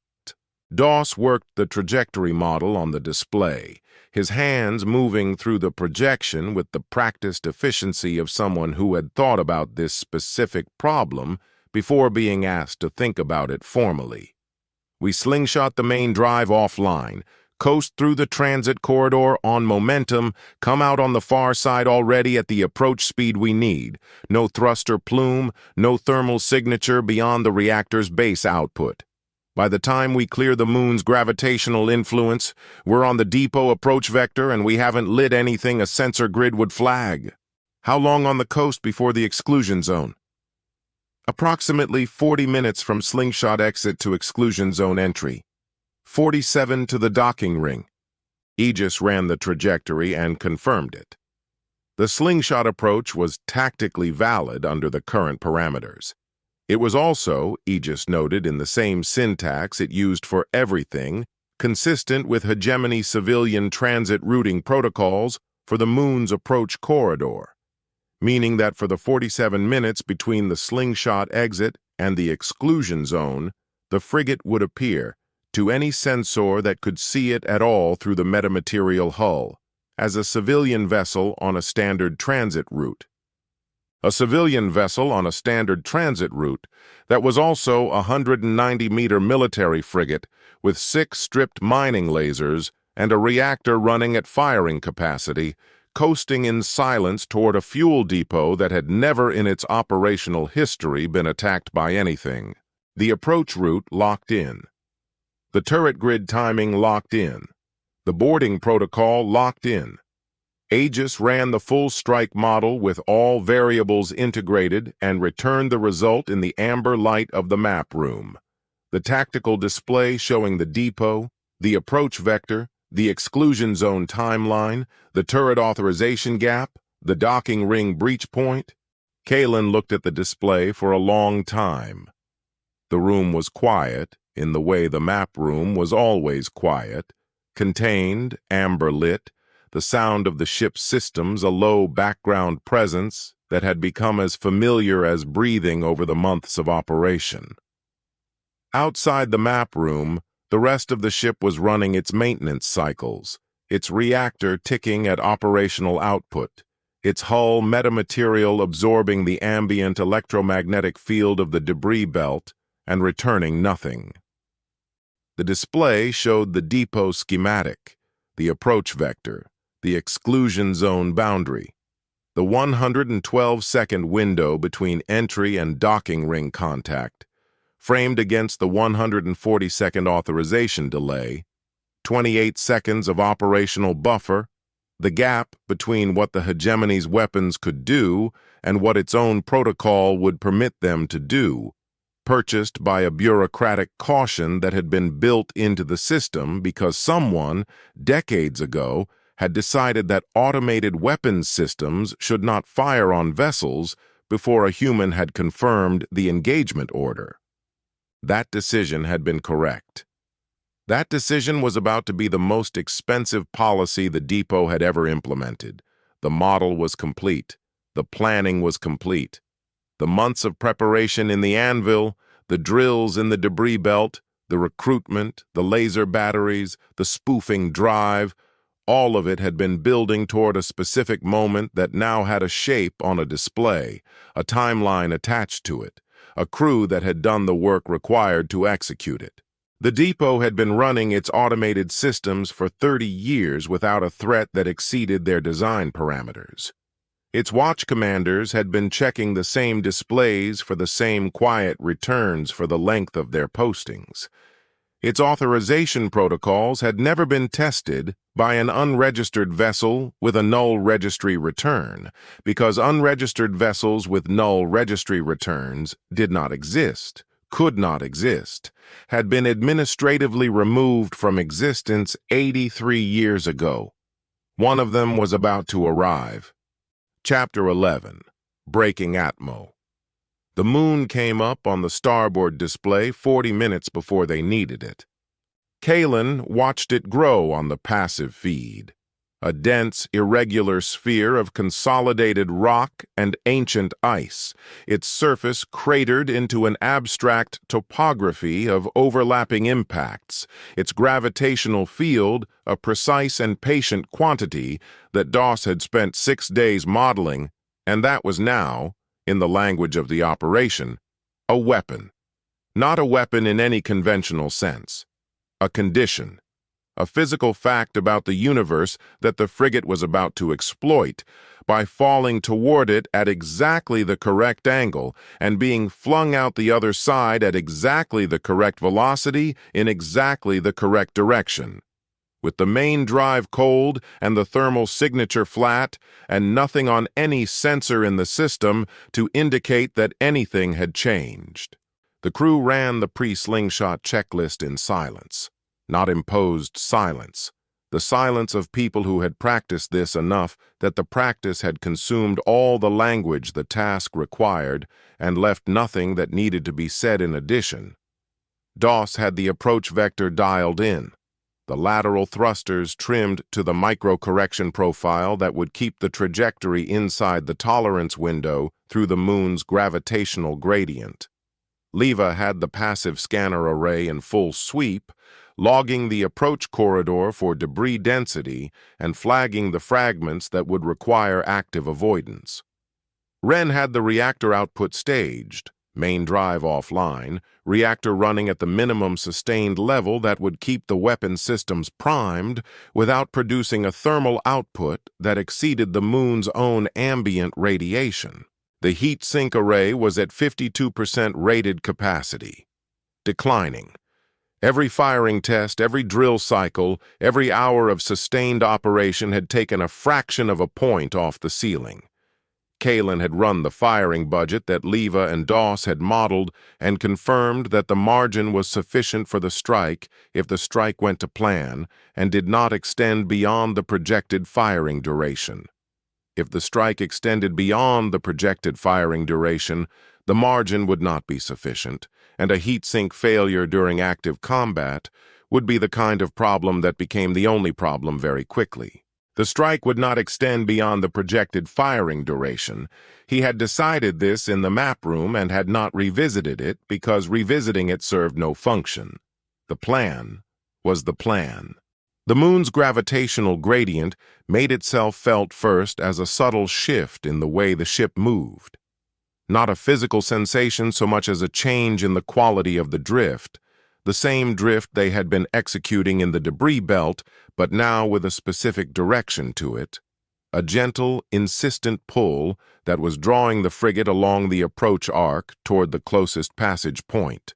Doss worked the trajectory model on the display, his hands moving through the projection with the practiced efficiency of someone who had thought about this specific problem before being asked to think about it formally. We slingshot the main drive offline, coast through the transit corridor on momentum, come out on the far side already at the approach speed we need. No thruster plume, no thermal signature beyond the reactor's base output. By the time we clear the moon's gravitational influence, we're on the depot approach vector and we haven't lit anything a sensor grid would flag. How long on the coast before the exclusion zone? Approximately 40 minutes from slingshot exit to exclusion zone entry. 47 to the docking ring. Aegis ran the trajectory and confirmed it. The slingshot approach was tactically valid under the current parameters. It was also, Aegis noted in the same syntax it used for everything, consistent with Hegemony civilian transit routing protocols for the moon's approach corridor, meaning that for the 47 minutes between the slingshot exit and the exclusion zone, the frigate would appear, to any sensor that could see it at all through the metamaterial hull, as a civilian vessel on a standard transit route. A civilian vessel on a standard transit route that was also a 190-meter military frigate with 6 stripped mining lasers and a reactor running at firing capacity, coasting in silence toward a fuel depot that had never in its operational history been attacked by anything. The approach route locked in. The turret grid timing locked in. The boarding protocol locked in. Aegis ran the full strike model with all variables integrated and returned the result in the amber light of the map room. The tactical display showing the depot, the approach vector, the exclusion zone timeline, the turret authorization gap, the docking ring breach point. Kalen looked at the display for a long time. The room was quiet, in the way the map room was always quiet, contained, amber lit, the sound of the ship's systems a low background presence that had become as familiar as breathing over the months of operation. Outside the map room, the rest of the ship was running its maintenance cycles, its reactor ticking at operational output, its hull metamaterial absorbing the ambient electromagnetic field of the debris belt and returning nothing. The display showed the depot schematic, the approach vector, the exclusion zone boundary, the 112-second window between entry and docking ring contact, framed against the 140-second authorization delay, 28 seconds of operational buffer, the gap between what the Hegemony's weapons could do and what its own protocol would permit them to do, purchased by a bureaucratic caution that had been built into the system because someone, decades ago, had decided that automated weapons systems should not fire on vessels before a human had confirmed the engagement order. That decision had been correct. That decision was about to be the most expensive policy the depot had ever implemented. The model was complete. The planning was complete. The months of preparation in the anvil, the drills in the debris belt, the recruitment, the laser batteries, the spoofing drive, all of it had been building toward a specific moment that now had a shape on a display, a timeline attached to it, a crew that had done the work required to execute it. The depot had been running its automated systems for 30 years without a threat that exceeded their design parameters. Its watch commanders had been checking the same displays for the same quiet returns for the length of their postings. Its authorization protocols had never been tested by an unregistered vessel with a null registry return, because unregistered vessels with null registry returns did not exist, could not exist, had been administratively removed from existence 83 years ago. One of them was about to arrive. Chapter 11. Breaking Atmo. The moon came up on the starboard display 40 minutes before they needed it. Kalen watched it grow on the passive feed. A dense, irregular sphere of consolidated rock and ancient ice, its surface cratered into an abstract topography of overlapping impacts, its gravitational field a precise and patient quantity that Doss had spent 6 days modeling, and that was now, in the language of the operation, a weapon. Not a weapon in any conventional sense. A condition. A physical fact about the universe that the frigate was about to exploit by falling toward it at exactly the correct angle and being flung out the other side at exactly the correct velocity in exactly the correct direction. With the main drive cold and the thermal signature flat and nothing on any sensor in the system to indicate that anything had changed. The crew ran the pre-slingshot checklist in silence. Not imposed silence. The silence of people who had practiced this enough that the practice had consumed all the language the task required and left nothing that needed to be said in addition. Doss had the approach vector dialed in, the lateral thrusters trimmed to the micro-correction profile that would keep the trajectory inside the tolerance window through the moon's gravitational gradient. Leva had the passive scanner array in full sweep, logging the approach corridor for debris density and flagging the fragments that would require active avoidance. Ren had the reactor output staged, main drive offline, reactor running at the minimum sustained level that would keep the weapon systems primed without producing a thermal output that exceeded the moon's own ambient radiation. The heat sink array was at 52% rated capacity. Declining. Every firing test, every drill cycle, every hour of sustained operation had taken a fraction of a point off the ceiling. Kalen had run the firing budget that Leva and Doss had modeled and confirmed that the margin was sufficient for the strike if the strike went to plan and did not extend beyond the projected firing duration. If the strike extended beyond the projected firing duration, the margin would not be sufficient, and a heat sink failure during active combat would be the kind of problem that became the only problem very quickly. The strike would not extend beyond the projected firing duration. He had decided this in the map room and had not revisited it because revisiting it served no function. The plan was the plan. The moon's gravitational gradient made itself felt first as a subtle shift in the way the ship moved. Not a physical sensation so much as a change in the quality of the drift, the same drift they had been executing in the debris belt, but now with a specific direction to it. A gentle, insistent pull that was drawing the frigate along the approach arc toward the closest passage point.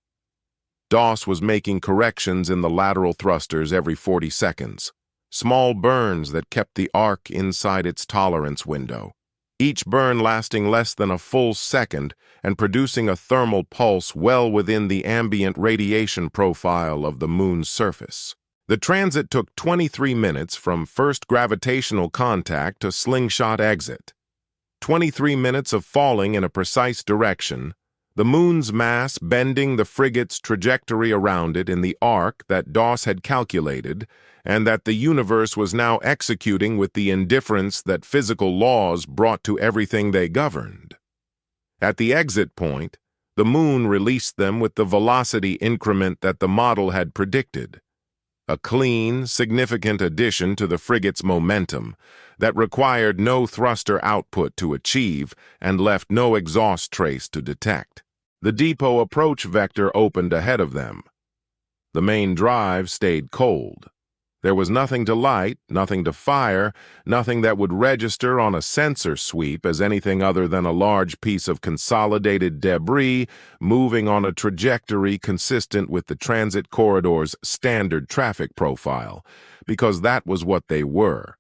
Doss was making corrections in the lateral thrusters every 40 seconds, small burns that kept the arc inside its tolerance window, each burn lasting less than a full second and producing a thermal pulse well within the ambient radiation profile of the moon's surface. The transit took 23 minutes from first gravitational contact to slingshot exit. 23 minutes of falling in a precise direction, the moon's mass bending the frigate's trajectory around it in the arc that Doss had calculated, and that the universe was now executing with the indifference that physical laws brought to everything they governed. At the exit point, the moon released them with the velocity increment that the model had predicted, a clean, significant addition to the frigate's momentum that required no thruster output to achieve and left no exhaust trace to detect. The depot approach vector opened ahead of them. The main drive stayed cold. There was nothing to light, nothing to fire, nothing that would register on a sensor sweep as anything other than a large piece of consolidated debris moving on a trajectory consistent with the transit corridor's standard traffic profile, because that was what they were.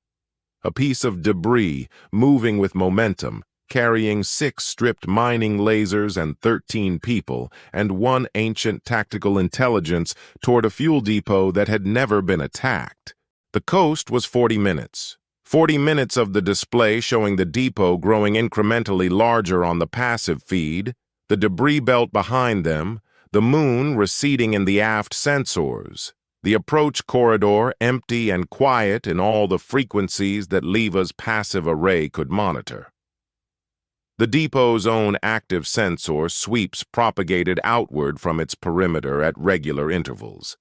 A piece of debris moving with momentum, carrying 6 stripped mining lasers and 13 people, and 1 ancient tactical intelligence toward a fuel depot that had never been attacked. The coast was 40 minutes. 40 minutes of the display showing the depot growing incrementally larger on the passive feed, the debris belt behind them, the moon receding in the aft sensors, the approach corridor empty and quiet in all the frequencies that Leva's passive array could monitor. The depot's own active sensor sweeps propagated outward from its perimeter at regular intervals.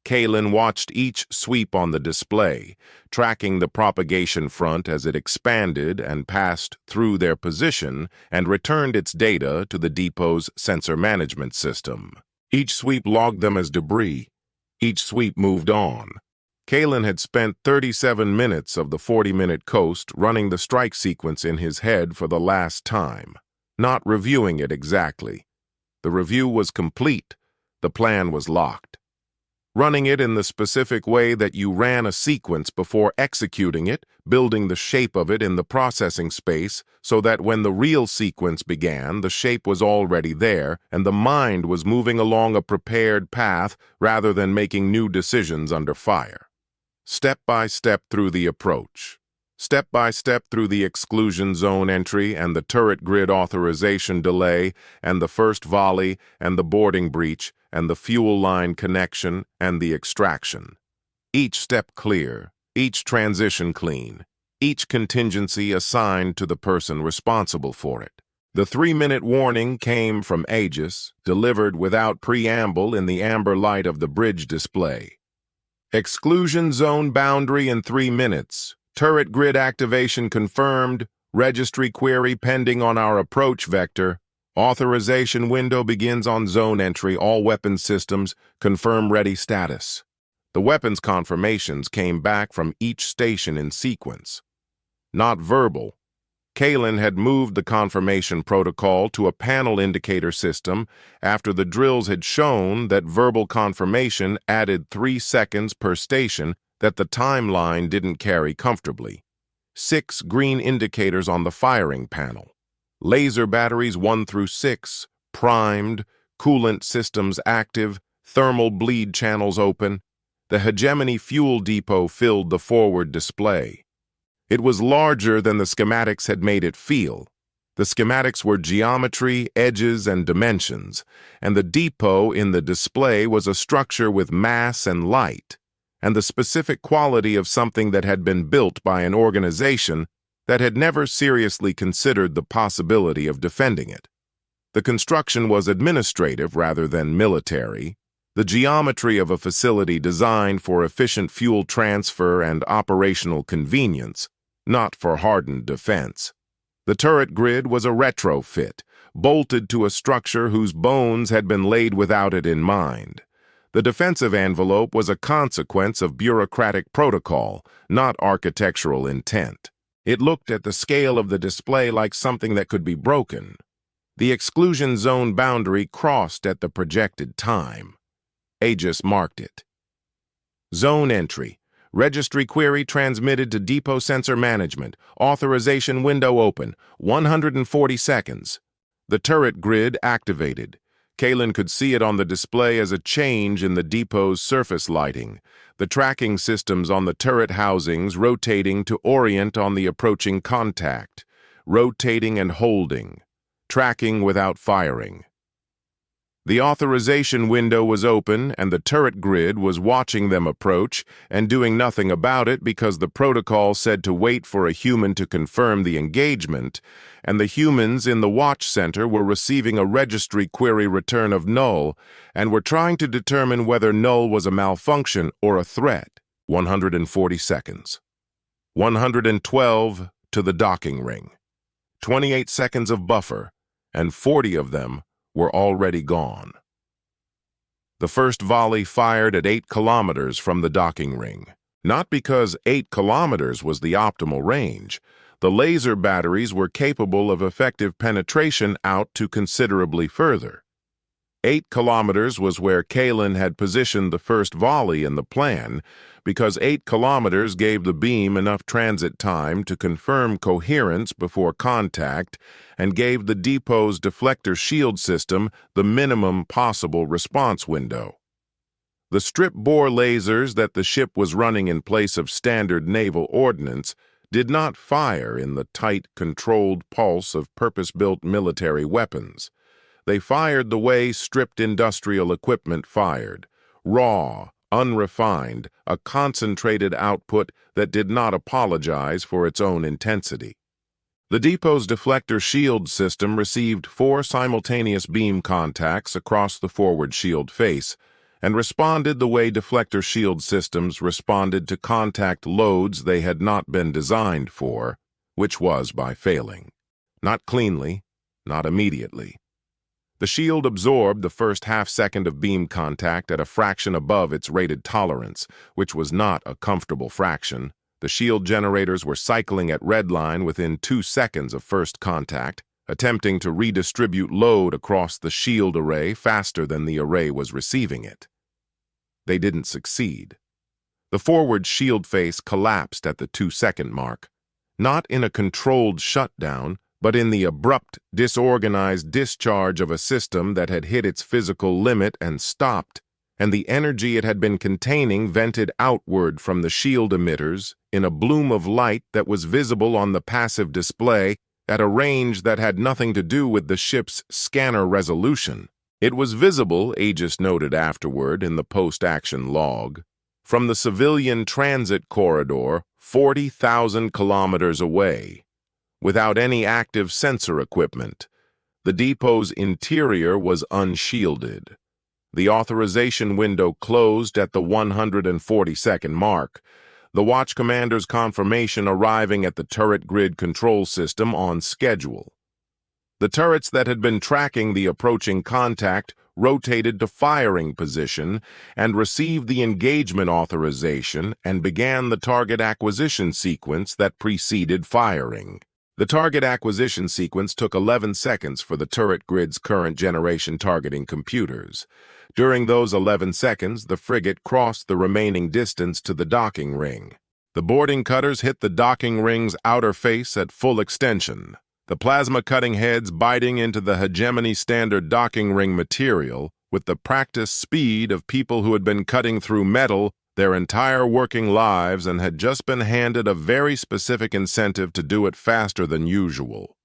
Kalen watched each sweep on the display, tracking the propagation front as it expanded and passed through their position and returned its data to the depot's sensor management system. Each sweep logged them as debris. Each sweep moved on. Kalen had spent 37 minutes of the 40-minute coast running the strike sequence in his head for the last time, not reviewing it exactly. The review was complete. The plan was locked. Running it in the specific way that you ran a sequence before executing it, building the shape of it in the processing space so that when the real sequence began, the shape was already there and the mind was moving along a prepared path rather than making new decisions under fire. Step by step through the approach. Step by step through the exclusion zone entry and the turret grid authorization delay and the first volley and the boarding breach and the fuel line connection and the extraction. Each step clear, each transition clean, each contingency assigned to the person responsible for it. The 3-minute warning came from Aegis, delivered without preamble in the amber light of the bridge display. Exclusion zone boundary in 3 minutes. Turret grid activation confirmed. Registry query pending on our approach vector. Authorization window begins on zone entry. All weapons systems confirm ready status. The weapons confirmations came back from each station in sequence. Not verbal. Kalen had moved the confirmation protocol to a panel indicator system after the drills had shown that verbal confirmation added 3 seconds per station that the timeline didn't carry comfortably. 6 green indicators on the firing panel. Laser batteries 1 through 6, primed, coolant systems active, thermal bleed channels open. The Hegemony fuel depot filled the forward display. It was larger than the schematics had made it feel. The schematics were geometry, edges, and dimensions, and the depot in the display was a structure with mass and light, and the specific quality of something that had been built by an organization that had never seriously considered the possibility of defending it. The construction was administrative rather than military, the geometry of a facility designed for efficient fuel transfer and operational convenience, not for hardened defense. The turret grid was a retrofit, bolted to a structure whose bones had been laid without it in mind. The defensive envelope was a consequence of bureaucratic protocol, not architectural intent. It looked at the scale of the display like something that could be broken. The exclusion zone boundary crossed at the projected time. Aegis marked it. Zone entry. Registry query transmitted to Depot Sensor Management. Authorization window open. 140 seconds. The turret grid activated. Kalen could see it on the display as a change in the depot's surface lighting, the tracking systems on the turret housings rotating to orient on the approaching contact, rotating and holding, tracking without firing. The authorization window was open, and the turret grid was watching them approach and doing nothing about it because the protocol said to wait for a human to confirm the engagement, and the humans in the watch center were receiving a registry query return of null and were trying to determine whether null was a malfunction or a threat. 140 seconds. 112 to the docking ring. 28 seconds of buffer, and 40 of them were already gone. The first volley fired at 8 kilometers from the docking ring. Not because 8 kilometers was the optimal range. The laser batteries were capable of effective penetration out to considerably further. 8 kilometers was where Kalen had positioned the first volley in the plan, because 8 kilometers gave the beam enough transit time to confirm coherence before contact and gave the depot's deflector shield system the minimum possible response window. The strip-bore lasers that the ship was running in place of standard naval ordnance did not fire in the tight, controlled pulse of purpose-built military weapons. They fired the way stripped industrial equipment fired, raw, unrefined, a concentrated output that did not apologize for its own intensity. The depot's deflector shield system received 4 simultaneous beam contacts across the forward shield face and responded the way deflector shield systems responded to contact loads they had not been designed for, which was by failing. Not cleanly, not immediately. The shield absorbed the first half-second of beam contact at a fraction above its rated tolerance, which was not a comfortable fraction. The shield generators were cycling at redline within 2 seconds of first contact, attempting to redistribute load across the shield array faster than the array was receiving it. They didn't succeed. The forward shield face collapsed at the 2-second mark, not in a controlled shutdown, but in the abrupt, disorganized discharge of a system that had hit its physical limit and stopped, and the energy it had been containing vented outward from the shield emitters in a bloom of light that was visible on the passive display at a range that had nothing to do with the ship's scanner resolution. It was visible, Aegis noted afterward in the post-action log, from the civilian transit corridor 40,000 kilometers away. Without any active sensor equipment, the depot's interior was unshielded. The authorization window closed at the 140-second mark, the watch commander's confirmation arriving at the turret grid control system on schedule. The turrets that had been tracking the approaching contact rotated to firing position and received the engagement authorization and began the target acquisition sequence that preceded firing. The target acquisition sequence took 11 seconds for the turret grid's current generation targeting computers. During those 11 seconds, the frigate crossed the remaining distance to the docking ring. The boarding cutters hit the docking ring's outer face at full extension, the plasma cutting heads biting into the Hegemony standard docking ring material with the practiced speed of people who had been cutting through metal their entire working lives and had just been handed a very specific incentive to do it faster than usual.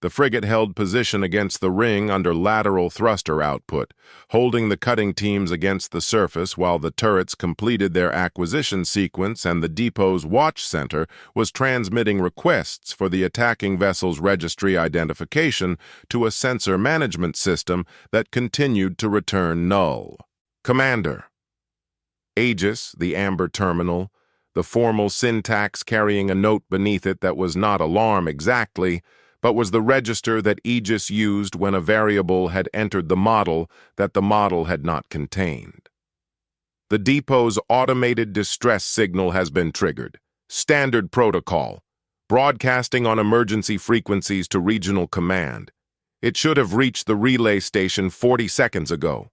The frigate held position against the ring under lateral thruster output, holding the cutting teams against the surface while the turrets completed their acquisition sequence and the depot's watch center was transmitting requests for the attacking vessel's registry identification to a sensor management system that continued to return null. Commander. Aegis, the amber terminal, the formal syntax carrying a note beneath it that was not alarm exactly, but was the register that Aegis used when a variable had entered the model that the model had not contained. The depot's automated distress signal has been triggered. Standard protocol. Broadcasting on emergency frequencies to regional command. It should have reached the relay station 40 seconds ago.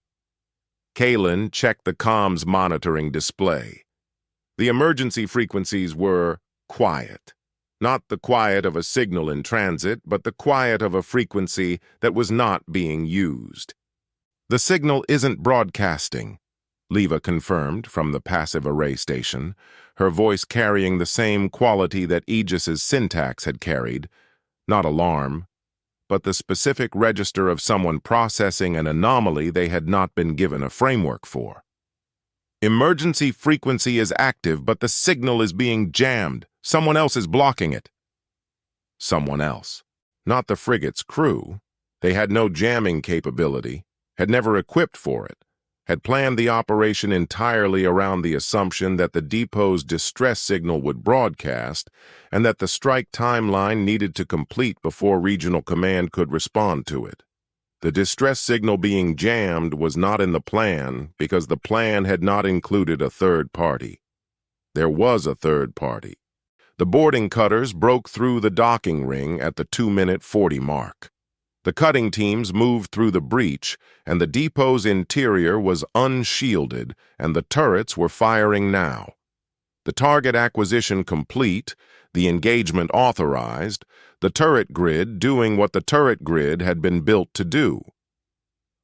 Kalen checked the comms monitoring display. The emergency frequencies were quiet. Not the quiet of a signal in transit, but the quiet of a frequency that was not being used. The signal isn't broadcasting, Leva confirmed from the passive array station, her voice carrying the same quality that Aegis's syntax had carried, not alarm, but the specific register of someone processing an anomaly they had not been given a framework for. Emergency frequency is active, but the signal is being jammed. Someone else is blocking it. Someone else. Not the frigate's crew. They had no jamming capability, had never equipped for it, had planned the operation entirely around the assumption that the depot's distress signal would broadcast and that the strike timeline needed to complete before regional command could respond to it. The distress signal being jammed was not in the plan because the plan had not included a third party. There was a third party. The boarding cutters broke through the docking ring at the 2-minute 40 mark. The cutting teams moved through the breach, and the depot's interior was unshielded, and the turrets were firing now. The target acquisition complete, the engagement authorized, the turret grid doing what the turret grid had been built to do.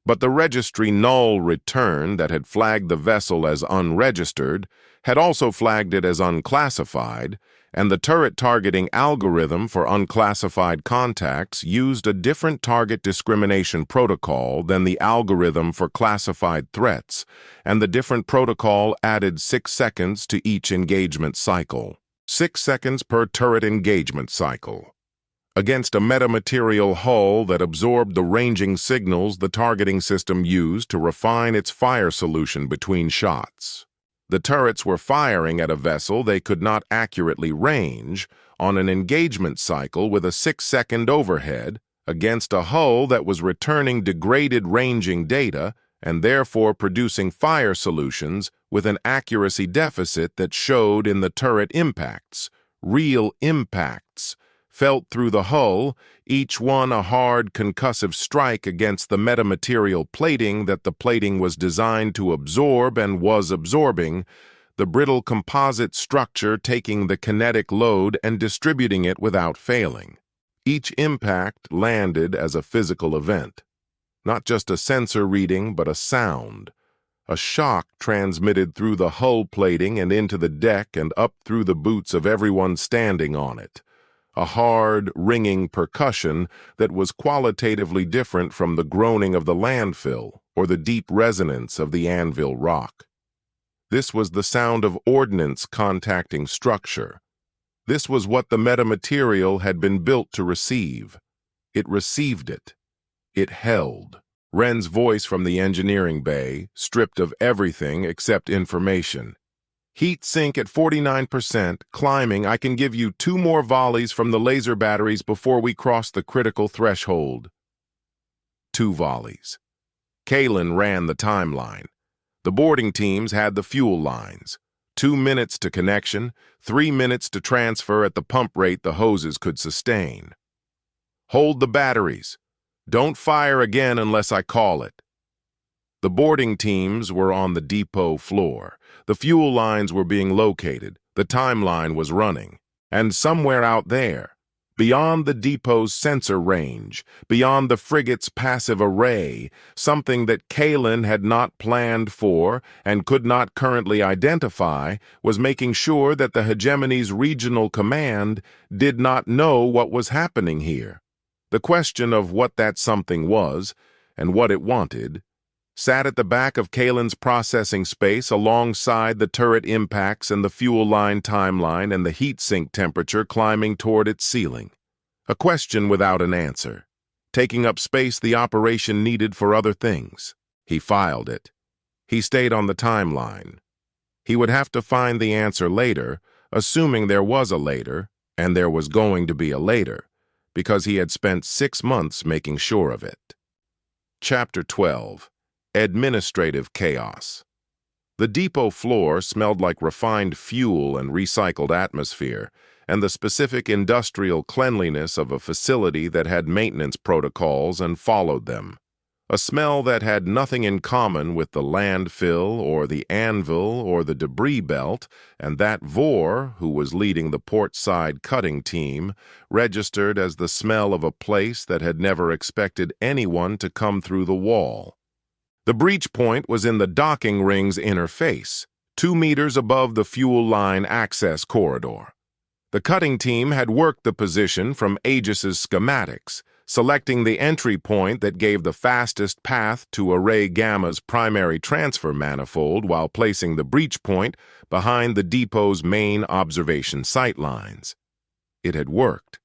But the registry null return that had flagged the vessel as unregistered had also flagged it as unclassified, and the turret targeting algorithm for unclassified contacts used a different target discrimination protocol than the algorithm for classified threats, and the different protocol added 6 seconds to each engagement cycle. 6 seconds per turret engagement cycle. Against a metamaterial hull that absorbed the ranging signals the targeting system used to refine its fire solution between shots. The turrets were firing at a vessel they could not accurately range on an engagement cycle with a 6-second overhead against a hull that was returning degraded ranging data and therefore producing fire solutions with an accuracy deficit that showed in the turret impacts, real impacts, felt through the hull, each one a hard concussive strike against the metamaterial plating that the plating was designed to absorb and was absorbing, the brittle composite structure taking the kinetic load and distributing it without failing. Each impact landed as a physical event, not just a sensor reading but a sound. A shock transmitted through the hull plating and into the deck and up through the boots of everyone standing on it. A hard, ringing percussion that was qualitatively different from the groaning of the landfill or the deep resonance of the anvil rock. This was the sound of ordnance contacting structure. This was what the metamaterial had been built to receive. It received it. It held. Wren's voice from the engineering bay, stripped of everything except information. Heat sink at 49%, climbing. I can give you 2 more volleys from the laser batteries before we cross the critical threshold. 2 volleys. Kalen ran the timeline. The boarding teams had the fuel lines. 2 minutes to connection, 3 minutes to transfer at the pump rate the hoses could sustain. Hold the batteries. Don't fire again unless I call it. The boarding teams were on the depot floor. The fuel lines were being located. The timeline was running. And somewhere out there, beyond the depot's sensor range, beyond the frigate's passive array, something that Kalen had not planned for and could not currently identify, was making sure that the Hegemony's regional command did not know what was happening here. The question of what that something was and what it wanted sat at the back of Kalen's processing space alongside the turret impacts and the fuel line timeline and the heat sink temperature climbing toward its ceiling. A question without an answer, taking up space the operation needed for other things. He filed it. He stayed on the timeline. He would have to find the answer later, assuming there was a later, and there was going to be a later, because he had spent 6 months making sure of it. Chapter 12. Administrative Chaos. The depot floor smelled like refined fuel and recycled atmosphere, and the specific industrial cleanliness of a facility that had maintenance protocols and followed them. A smell that had nothing in common with the landfill or the anvil or the debris belt, and that Vor, who was leading the port-side cutting team, registered as the smell of a place that had never expected anyone to come through the wall. The breach point was in the docking ring's inner face, 2 meters above the fuel line access corridor. The cutting team had worked the position from Aegis's schematics, selecting the entry point that gave the fastest path to Array Gamma's primary transfer manifold while placing the breach point behind the depot's main observation sightlines. It had worked.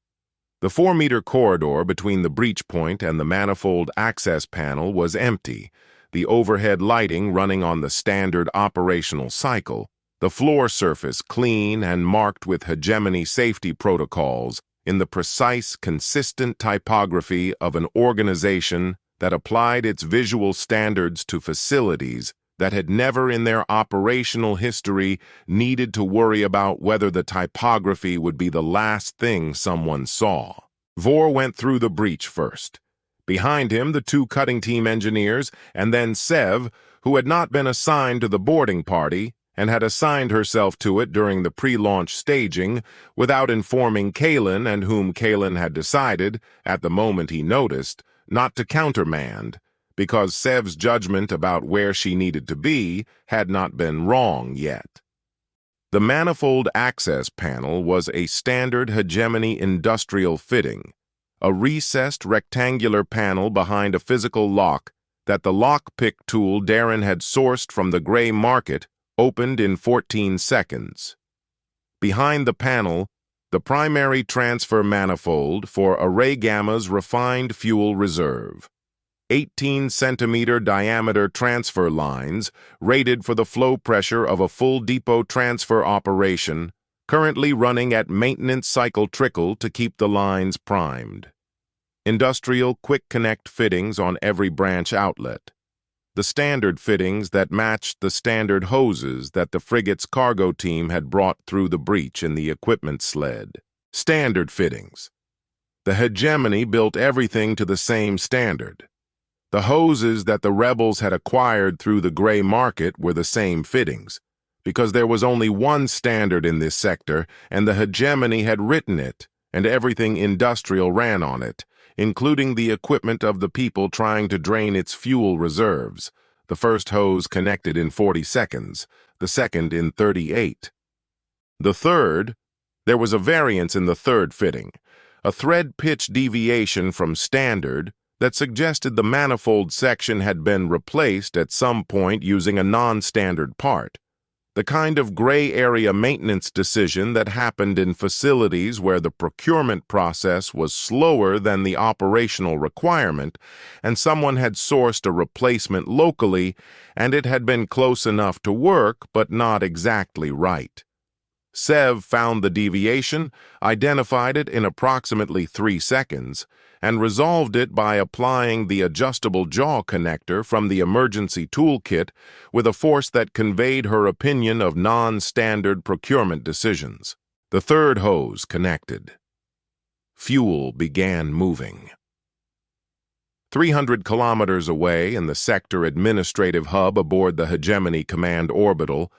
The 4-meter corridor between the breach point and the manifold access panel was empty, the overhead lighting running on the standard operational cycle, the floor surface clean and marked with Hegemony safety protocols in the precise, consistent typography of an organization that applied its visual standards to facilities that had never in their operational history needed to worry about whether the typography would be the last thing someone saw. Vor went through the breach first. Behind him, the 2 cutting team engineers, and then Sev, who had not been assigned to the boarding party and had assigned herself to it during the pre-launch staging without informing Kalen, and whom Kalen had decided, at the moment he noticed, not to countermand, because Sev's judgment about where she needed to be had not been wrong yet. The manifold access panel was a standard Hegemony industrial fitting, a recessed rectangular panel behind a physical lock that the lockpick tool Darren had sourced from the gray market opened in 14 seconds. Behind the panel, the primary transfer manifold for Array Gamma's refined fuel reserve. 18-centimeter diameter transfer lines rated for the flow pressure of a full depot transfer operation, currently running at maintenance cycle trickle to keep the lines primed. Industrial quick connect fittings on every branch outlet. The standard fittings that matched the standard hoses that the frigate's cargo team had brought through the breach in the equipment sled. Standard fittings. The Hegemony built everything to the same standard. The hoses that the rebels had acquired through the gray market were the same fittings, because there was only one standard in this sector, and the Hegemony had written it, and everything industrial ran on it, including the equipment of the people trying to drain its fuel reserves. The first hose connected in 40 seconds, the second in 38. There was a variance in the third fitting, a thread pitch deviation from standard that suggested the manifold section had been replaced at some point using a non-standard part. The kind of gray area maintenance decision that happened in facilities where the procurement process was slower than the operational requirement, and someone had sourced a replacement locally, and it had been close enough to work, but not exactly right. Sev found the deviation, identified it in approximately 3 seconds, and resolved it by applying the adjustable jaw connector from the emergency toolkit with a force that conveyed her opinion of non-standard procurement decisions. The third hose connected. Fuel began moving. 300 kilometers away in the sector administrative hub aboard the Hegemony Command Orbital,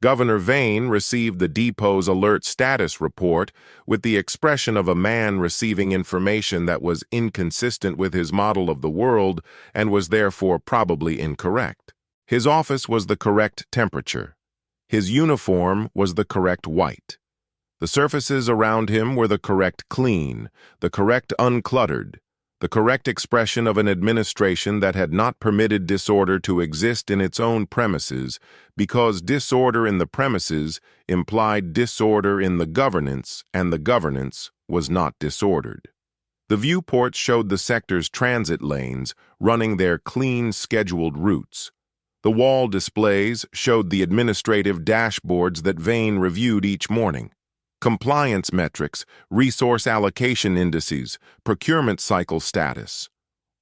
Governor Vane received the depot's alert status report with the expression of a man receiving information that was inconsistent with his model of the world and was therefore probably incorrect. His office was the correct temperature. His uniform was the correct white. The surfaces around him were the correct clean, the correct uncluttered, the correct expression of an administration that had not permitted disorder to exist in its own premises, because disorder in the premises implied disorder in the governance, and the governance was not disordered. The viewports showed the sector's transit lanes running their clean, scheduled routes. The wall displays showed the administrative dashboards that Vane reviewed each morning. Compliance metrics, resource allocation indices, procurement cycle status.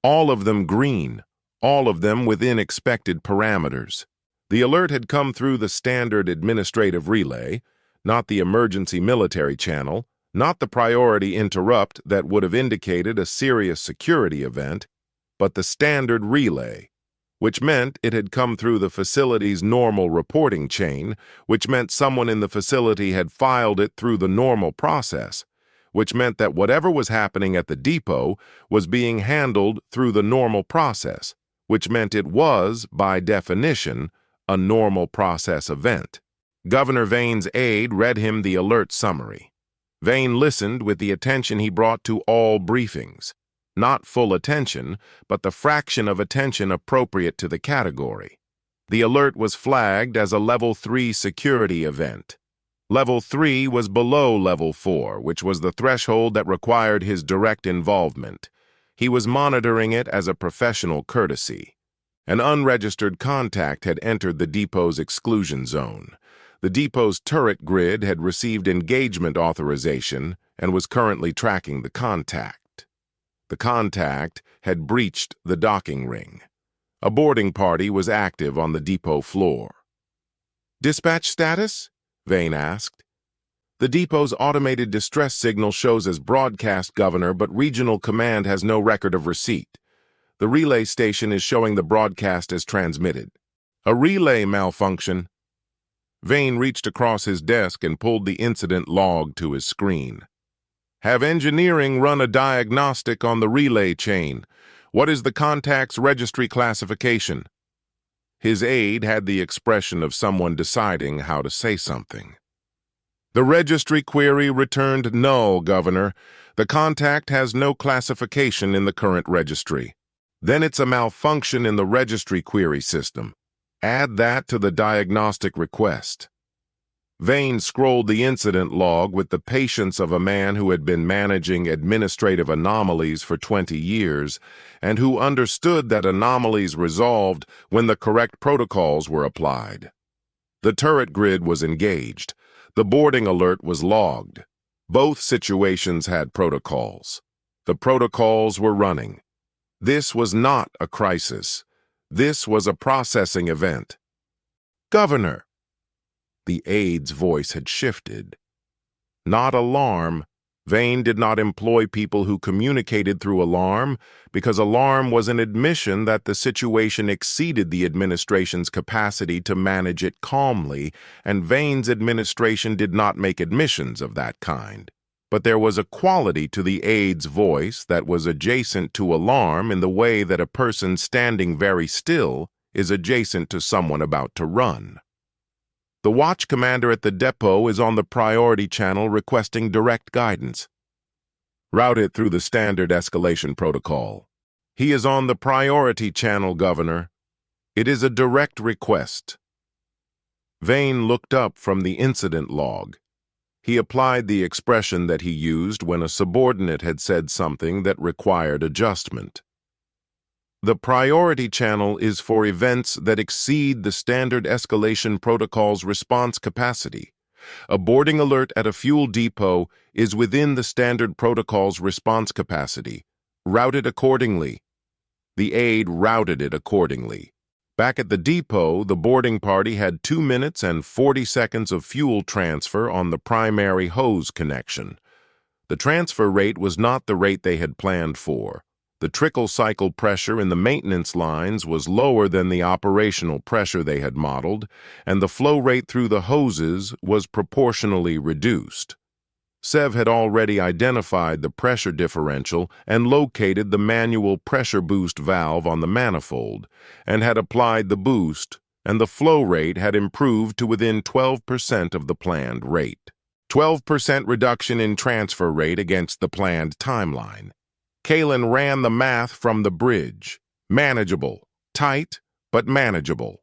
All of them green, all of them within expected parameters. The alert had come through the standard administrative relay, not the emergency military channel, not the priority interrupt that would have indicated a serious security event, but the standard relay, which meant it had come through the facility's normal reporting chain, which meant someone in the facility had filed it through the normal process, which meant that whatever was happening at the depot was being handled through the normal process, which meant it was, by definition, a normal process event. Governor Vane's aide read him the alert summary. Vane listened with the attention he brought to all briefings. Not full attention, but the fraction of attention appropriate to the category. The alert was flagged as a Level 3 security event. Level 3 was below Level 4, which was the threshold that required his direct involvement. He was monitoring it as a professional courtesy. An unregistered contact had entered the depot's exclusion zone. The depot's turret grid had received engagement authorization and was currently tracking the contact. The contact had breached the docking ring. A boarding party was active on the depot floor. "Dispatch status?" Vane asked. "The depot's automated distress signal shows as broadcast, Governor, but regional command has no record of receipt. The relay station is showing the broadcast as transmitted." "A relay malfunction." Vane reached across his desk and pulled the incident log to his screen. "Have engineering run a diagnostic on the relay chain. What is the contact's registry classification?" His aide had the expression of someone deciding how to say something. "The registry query returned null, Governor. The contact has no classification in the current registry." "Then it's a malfunction in the registry query system. Add that to the diagnostic request." Vane scrolled the incident log with the patience of a man who had been managing administrative anomalies for 20 years and who understood that anomalies resolved when the correct protocols were applied. The turret grid was engaged. The boarding alert was logged. Both situations had protocols. The protocols were running. This was not a crisis. This was a processing event. "Governor." The aide's voice had shifted. Not alarm. Vane did not employ people who communicated through alarm because alarm was an admission that the situation exceeded the administration's capacity to manage it calmly, and Vane's administration did not make admissions of that kind. But there was a quality to the aide's voice that was adjacent to alarm in the way that a person standing very still is adjacent to someone about to run. "The watch commander at the depot is on the priority channel requesting direct guidance. Route it through the standard escalation protocol." "He is on the priority channel, Governor. It is a direct request." Vane looked up from the incident log. He applied the expression that he used when a subordinate had said something that required adjustment. "The priority channel is for events that exceed the standard escalation protocol's response capacity. A boarding alert at a fuel depot is within the standard protocol's response capacity. Route it accordingly." The aide routed it accordingly. Back at the depot, the boarding party had 2 minutes and 40 seconds of fuel transfer on the primary hose connection. The transfer rate was not the rate they had planned for. The trickle cycle pressure in the maintenance lines was lower than the operational pressure they had modeled, and the flow rate through the hoses was proportionally reduced. Sev had already identified the pressure differential and located the manual pressure boost valve on the manifold, and had applied the boost, and the flow rate had improved to within 12% of the planned rate. 12% reduction in transfer rate against the planned timeline. Kalen ran the math from the bridge. Manageable. Tight, but manageable.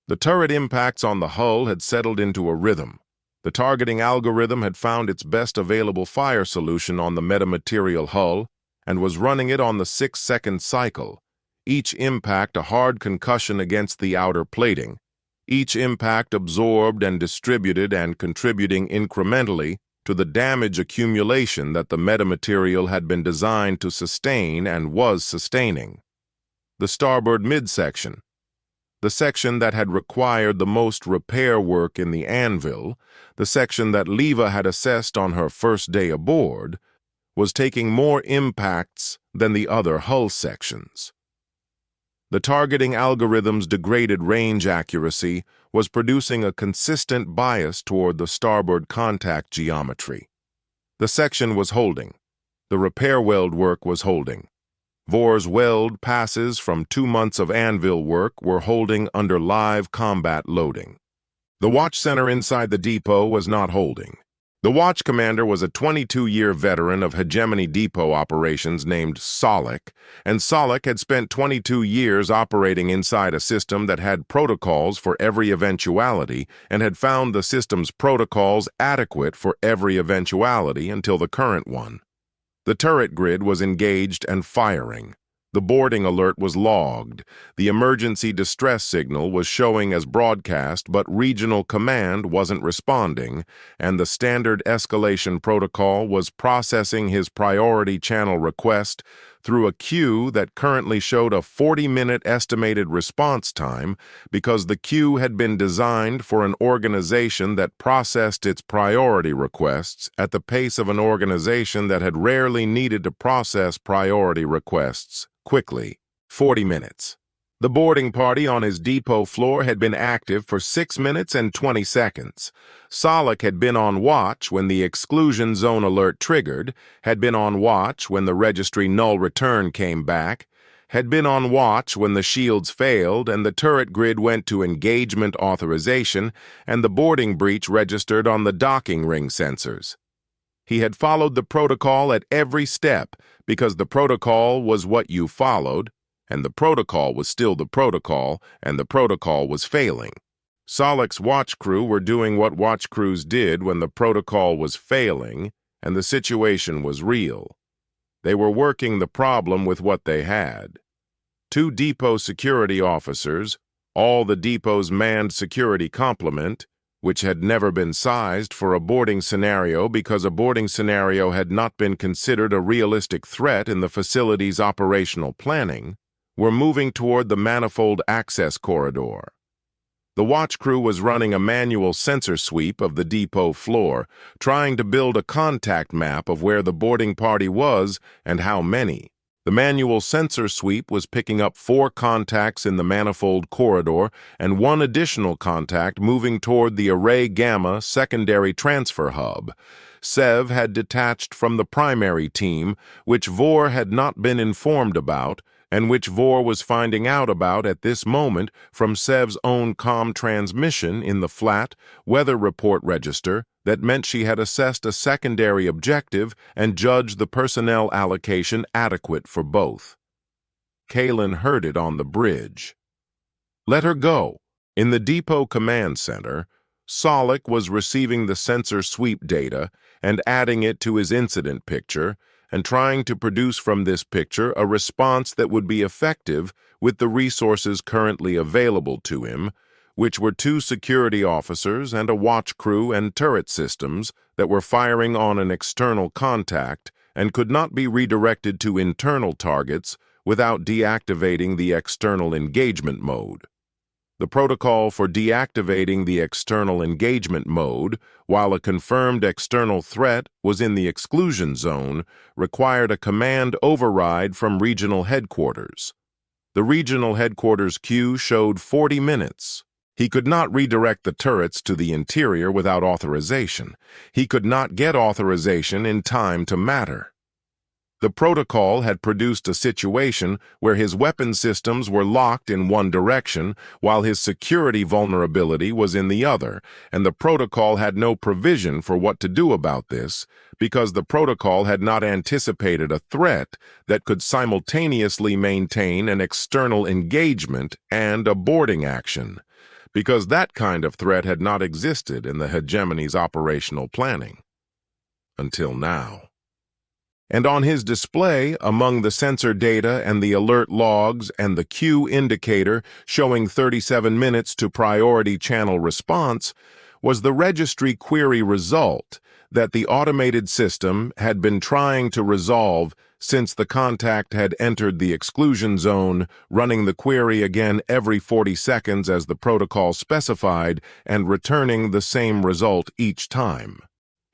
The turret impacts on the hull had settled into a rhythm. The targeting algorithm had found its best available fire solution on the metamaterial hull and was running it on the 6-second cycle, each impact a hard concussion against the outer plating, each impact absorbed and distributed and contributing incrementally to the damage accumulation that the metamaterial had been designed to sustain and was sustaining. The starboard midsection, the section that had required the most repair work in the anvil, the section that Leva had assessed on her first day aboard, was taking more impacts than the other hull sections. The targeting algorithm's degraded range accuracy was producing a consistent bias toward the starboard contact geometry. The section was holding. The repair weld work was holding. Vor's weld passes from 2 months of anvil work were holding under live combat loading. The watch center inside the depot was not holding. The watch commander was a 22-year veteran of Hegemony depot operations named Salvage, and Salvage had spent 22 years operating inside a system that had protocols for every eventuality and had found the system's protocols adequate for every eventuality until the current one. The turret grid was engaged and firing. The boarding alert was logged. The emergency distress signal was showing as broadcast, but regional command wasn't responding, and the standard escalation protocol was processing his priority channel request through a queue that currently showed a 40-minute estimated response time because the queue had been designed for an organization that processed its priority requests at the pace of an organization that had rarely needed to process priority requests quickly. 40 minutes. The boarding party on his depot floor had been active for 6 minutes and 20 seconds. Salvage had been on watch when the exclusion zone alert triggered, had been on watch when the registry null return came back, had been on watch when the shields failed and the turret grid went to engagement authorization and the boarding breach registered on the docking ring sensors. He had followed the protocol at every step because the protocol was what you followed, and the protocol was still the protocol, and the protocol was failing. Salvage's watch crew were doing what watch crews did when the protocol was failing and the situation was real. They were working the problem with what they had. 2 depot security officers, all the depot's manned security complement, which had never been sized for a boarding scenario because a boarding scenario had not been considered a realistic threat in the facility's operational planning, were moving toward the manifold access corridor. The watch crew was running a manual sensor sweep of the depot floor, trying to build a contact map of where the boarding party was and how many. The manual sensor sweep was picking up 4 contacts in the manifold corridor and 1 additional contact moving toward the Array Gamma secondary transfer hub. Sev had detached from the primary team, which Vor had not been informed about, and which Vor was finding out about at this moment from Sev's own comm transmission in the flat weather report register that meant she had assessed a secondary objective and judged the personnel allocation adequate for both. Kalen heard it on the bridge. Let her go. In the depot command center, Salvage was receiving the sensor sweep data and adding it to his incident picture and trying to produce from this picture a response that would be effective with the resources currently available to him, which were 2 security officers and a watch crew and turret systems that were firing on an external contact and could not be redirected to internal targets without deactivating the external engagement mode. The protocol for deactivating the external engagement mode, while a confirmed external threat was in the exclusion zone, required a command override from regional headquarters. The regional headquarters queue showed 40 minutes. He could not redirect the turrets to the interior without authorization. He could not get authorization in time to matter. The protocol had produced a situation where his weapon systems were locked in one direction while his security vulnerability was in the other, and the protocol had no provision for what to do about this because the protocol had not anticipated a threat that could simultaneously maintain an external engagement and a boarding action, because that kind of threat had not existed in the Hegemony's operational planning. Until now. And on his display, among the sensor data and the alert logs and the queue indicator showing 37 minutes to priority channel response, was the registry query result that the automated system had been trying to resolve since the contact had entered the exclusion zone, running the query again every 40 seconds as the protocol specified and returning the same result each time.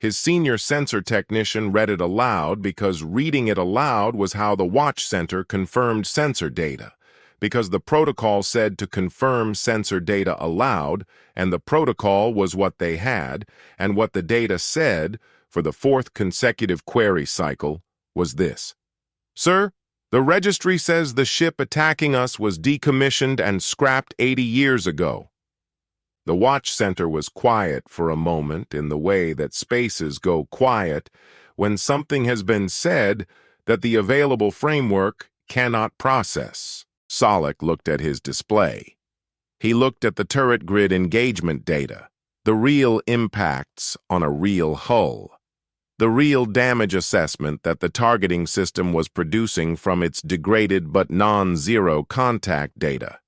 His senior sensor technician read it aloud because reading it aloud was how the watch center confirmed sensor data, because the protocol said to confirm sensor data aloud, and the protocol was what they had, and what the data said for the 4th consecutive query cycle was this. Sir, the registry says the ship attacking us was decommissioned and scrapped 80 years ago. The watch center was quiet for a moment in the way that spaces go quiet when something has been said that the available framework cannot process. Solek looked at his display. He looked at the turret grid engagement data, the real impacts on a real hull, the real damage assessment that the targeting system was producing from its degraded but non-zero contact data.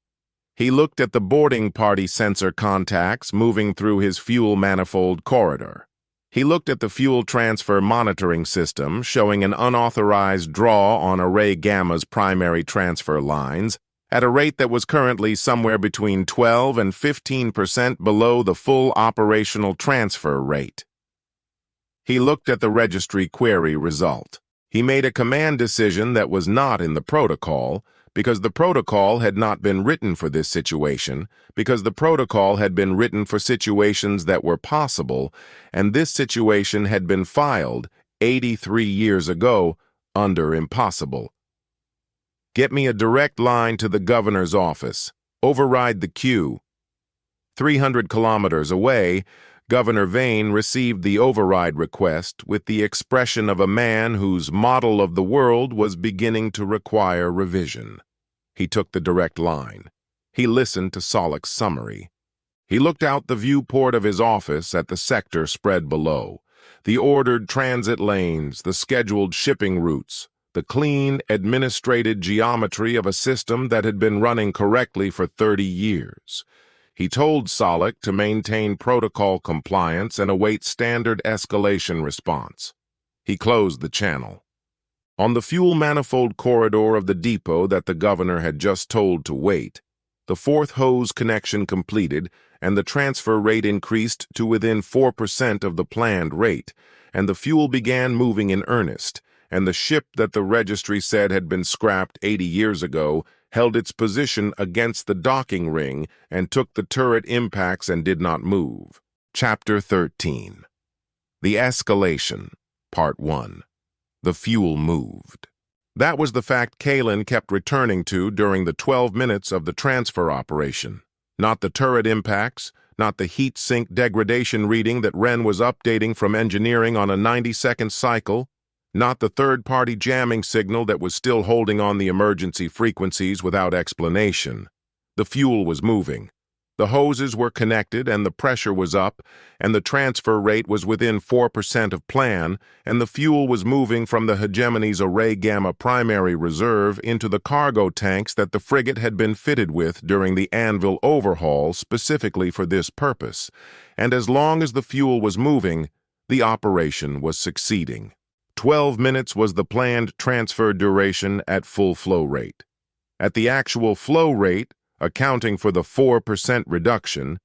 He looked at the boarding party sensor contacts moving through his fuel manifold corridor. He looked at the fuel transfer monitoring system showing an unauthorized draw on Array Gamma's primary transfer lines at a rate that was currently somewhere between 12 and 15% below the full operational transfer rate. He looked at the registry query result. He made a command decision that was not in the protocol, because the protocol had not been written for this situation, because the protocol had been written for situations that were possible, and this situation had been filed 83 years ago under impossible. Get me a direct line to the governor's office. Override the queue. 300 kilometers away, Governor Vane received the override request with the expression of a man whose model of the world was beginning to require revision. He took the direct line. He listened to Solek's summary. He looked out the viewport of his office at the sector spread below, the ordered transit lanes, the scheduled shipping routes, the clean, administrated geometry of a system that had been running correctly for 30 years. He told Solek to maintain protocol compliance and await standard escalation response. He closed the channel. On the fuel manifold corridor of the depot that the governor had just told to wait, the fourth hose connection completed and the transfer rate increased to within 4% of the planned rate, and the fuel began moving in earnest, and the ship that the registry said had been scrapped 80 years ago held its position against the docking ring and took the turret impacts and did not move. Chapter 13. The Escalation, Part 1. The fuel moved. That was the fact Kalen kept returning to during the 12 minutes of the transfer operation. Not the turret impacts, not the heat sink degradation reading that Wren was updating from engineering on a 90-second cycle, not the third-party jamming signal that was still holding on the emergency frequencies without explanation. The fuel was moving. The hoses were connected and the pressure was up, and the transfer rate was within 4% of plan, and the fuel was moving from the Hegemony's Array Gamma primary reserve into the cargo tanks that the frigate had been fitted with during the Anvil overhaul specifically for this purpose, and as long as the fuel was moving, the operation was succeeding. 12 minutes was the planned transfer duration at full flow rate. At the actual flow rate, accounting for the 4% reduction,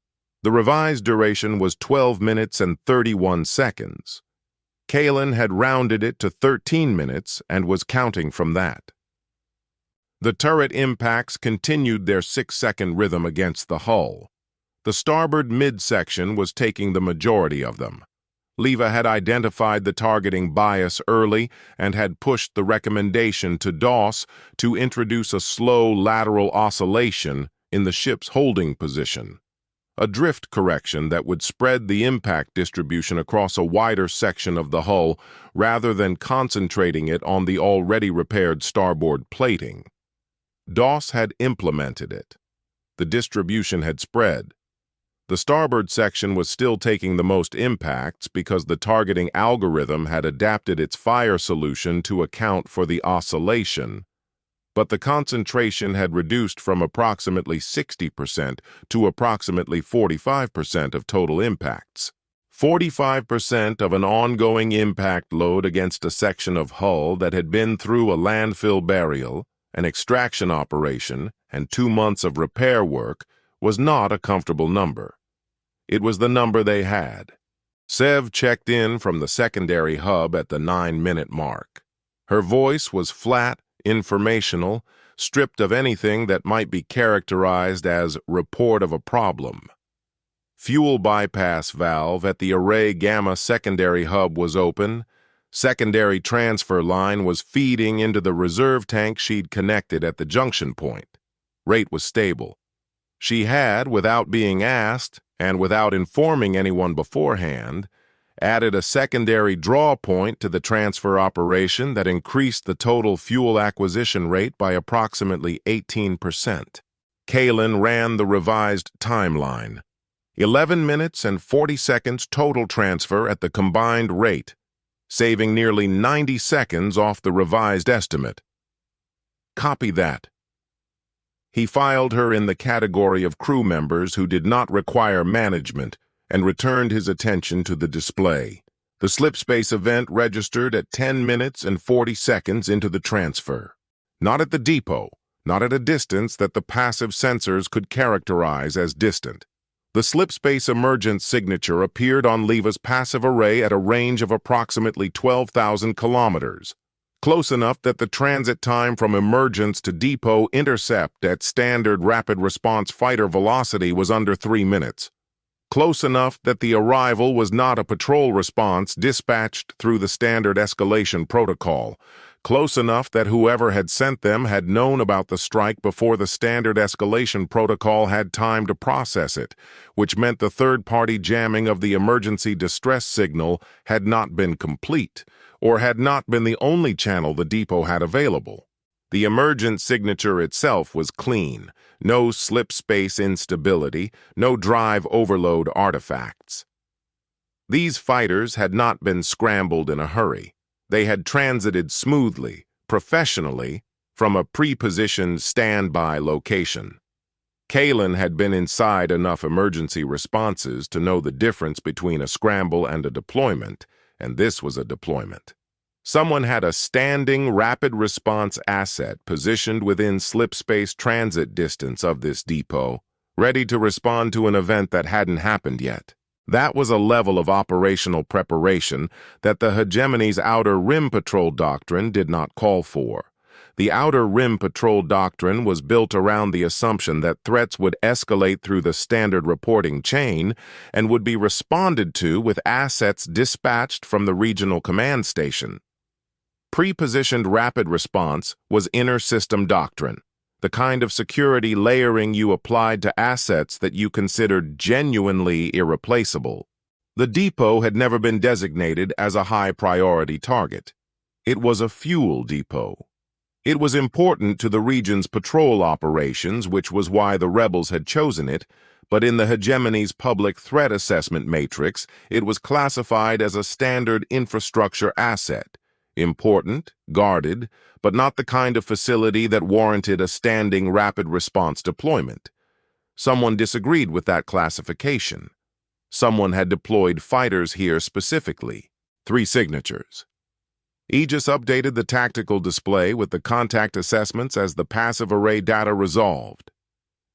the revised duration was 12 minutes and 31 seconds. Kalen had rounded it to 13 minutes and was counting from that. The turret impacts continued their 6-second rhythm against the hull. The starboard midsection was taking the majority of them. Leva had identified the targeting bias early and had pushed the recommendation to DOS to introduce a slow lateral oscillation in the ship's holding position, a drift correction that would spread the impact distribution across a wider section of the hull rather than concentrating it on the already repaired starboard plating. DOS had implemented it. The distribution had spread. The starboard section was still taking the most impacts because the targeting algorithm had adapted its fire solution to account for the oscillation, but the concentration had reduced from approximately 60% to approximately 45% of total impacts. 45% of an ongoing impact load against a section of hull that had been through a landfill burial, an extraction operation, and 2 months of repair work was not a comfortable number. It was the number they had. Sev checked in from the secondary hub at the 9-minute mark. Her voice was flat, informational, stripped of anything that might be characterized as report of a problem. Fuel bypass valve at the Array Gamma secondary hub was open. Secondary transfer line was feeding into the reserve tank she'd connected at the junction point. Rate was stable. She had, without being asked, and without informing anyone beforehand, added a secondary draw point to the transfer operation that increased the total fuel acquisition rate by approximately 18%. Kalen ran the revised timeline. 11 minutes and 40 seconds total transfer at the combined rate, saving nearly 90 seconds off the revised estimate. Copy that. He filed her in the category of crew members who did not require management and returned his attention to the display. The slipspace event registered at 10 minutes and 40 seconds into the transfer. Not at the depot, not at a distance that the passive sensors could characterize as distant. The slipspace emergence signature appeared on Leva's passive array at a range of approximately 12,000 kilometers, close enough that the transit time from emergence to depot intercept at standard rapid response fighter velocity was under 3 minutes. Close enough that the arrival was not a patrol response dispatched through the standard escalation protocol. Close enough that whoever had sent them had known about the strike before the standard escalation protocol had time to process it, which meant the third-party jamming of the emergency distress signal had not been complete, or had not been the only channel the depot had available. The emergent signature itself was clean. No slipspace instability, no drive overload artifacts. These fighters had not been scrambled in a hurry. They had transited smoothly, professionally, from a pre-positioned standby location. Kalen had been inside enough emergency responses to know the difference between a scramble and a deployment, and this was a deployment. Someone had a standing rapid response asset positioned within slipspace transit distance of this depot, ready to respond to an event that hadn't happened yet. That was a level of operational preparation that the Hegemony's Outer Rim Patrol Doctrine did not call for. The Outer Rim Patrol Doctrine was built around the assumption that threats would escalate through the standard reporting chain and would be responded to with assets dispatched from the regional command station. Pre-positioned rapid response was inner system doctrine, the kind of security layering you applied to assets that you considered genuinely irreplaceable. The depot had never been designated as a high-priority target. It was a fuel depot. It was important to the region's patrol operations, which was why the rebels had chosen it, but in the Hegemony's public threat assessment matrix, it was classified as a standard infrastructure asset. Important, guarded, but not the kind of facility that warranted a standing rapid response deployment. Someone disagreed with that classification. Someone had deployed fighters here specifically. 3 signatures. Aegis updated the tactical display with the contact assessments as the passive array data resolved.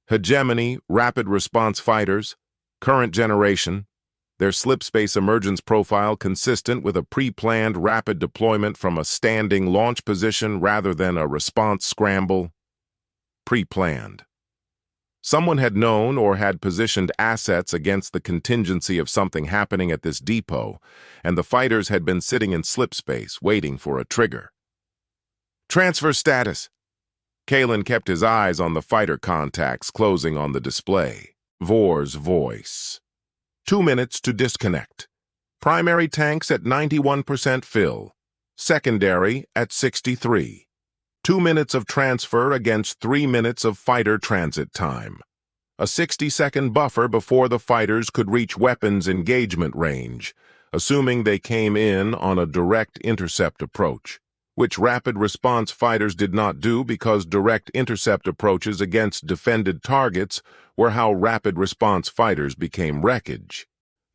Hegemony, rapid response fighters, current generation, their slipspace emergence profile consistent with a pre-planned rapid deployment from a standing launch position rather than a response scramble. Pre-planned. Someone had known or had positioned assets against the contingency of something happening at this depot, and the fighters had been sitting in slipspace waiting for a trigger. Transfer status. Kalen kept his eyes on the fighter contacts closing on the display. Vor's voice. 2 minutes to disconnect. Primary tanks at 91% fill. Secondary at 63. 2 minutes of transfer against 3 minutes of fighter transit time. A 60-second buffer before the fighters could reach weapons engagement range, assuming they came in on a direct intercept approach, which rapid response fighters did not do because direct intercept approaches against defended targets were how rapid response fighters became wreckage.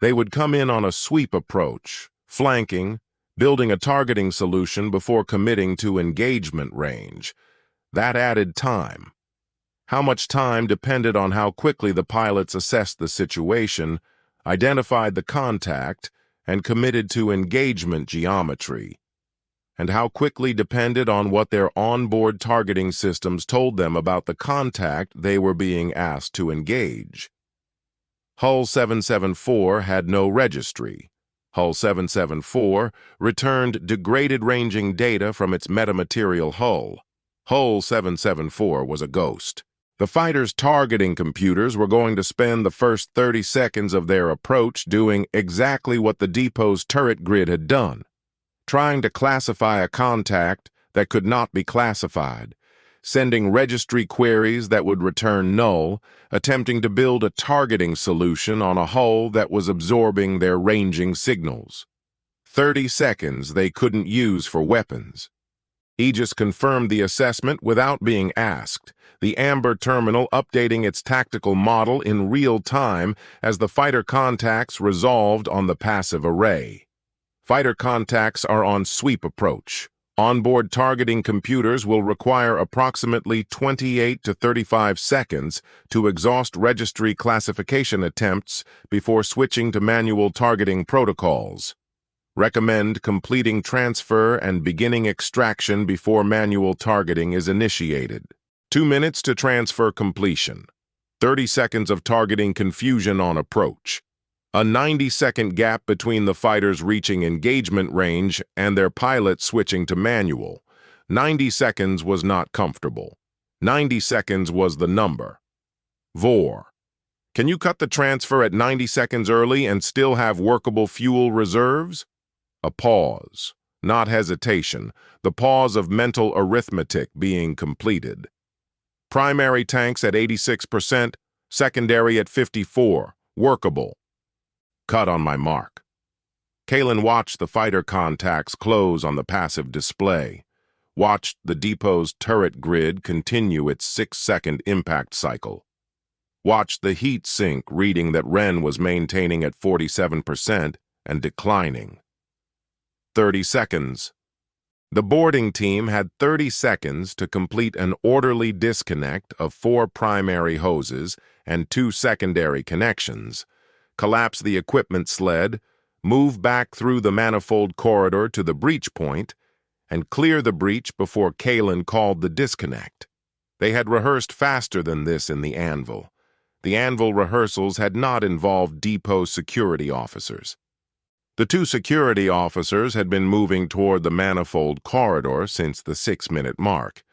They would come in on a sweep approach, flanking, building a targeting solution before committing to engagement range. That added time. How much time depended on how quickly the pilots assessed the situation, identified the contact, and committed to engagement geometry, and how quickly depended on what their onboard targeting systems told them about the contact they were being asked to engage. Hull 774 had no registry. Hull 774 returned degraded ranging data from its metamaterial hull. Hull 774 was a ghost. The fighters' targeting computers were going to spend the first 30 seconds of their approach doing exactly what the depot's turret grid had done, trying to classify a contact that could not be classified, sending registry queries that would return null, attempting to build a targeting solution on a hull that was absorbing their ranging signals. 30 seconds they couldn't use for weapons. Aegis confirmed the assessment without being asked, the Amber terminal updating its tactical model in real time as the fighter contacts resolved on the passive array. Fighter contacts are on sweep approach. Onboard targeting computers will require approximately 28 to 35 seconds to exhaust registry classification attempts before switching to manual targeting protocols. Recommend completing transfer and beginning extraction before manual targeting is initiated. 2 minutes to transfer completion. 30 seconds of targeting confusion on approach. A 90-second gap between the fighters reaching engagement range and their pilot switching to manual. 90 seconds was not comfortable. 90 seconds was the number. Vor. Can you cut the transfer at 90 seconds early and still have workable fuel reserves? A pause, not hesitation, the pause of mental arithmetic being completed. Primary tanks at 86%, secondary at 54%, workable. Cut on my mark. Kalen watched the fighter contacts close on the passive display, watched the depot's turret grid continue its 6-second impact cycle, watched the heat sink reading that Ren was maintaining at 47% and declining. 30 seconds. The boarding team had 30 seconds to complete an orderly disconnect of 4 primary hoses and 2 secondary connections, collapse the equipment sled, move back through the manifold corridor to the breach point, and clear the breach before Kalen called the disconnect. They had rehearsed faster than this in the Anvil. The Anvil rehearsals had not involved depot security officers. The 2 security officers had been moving toward the manifold corridor since the 6-minute mark.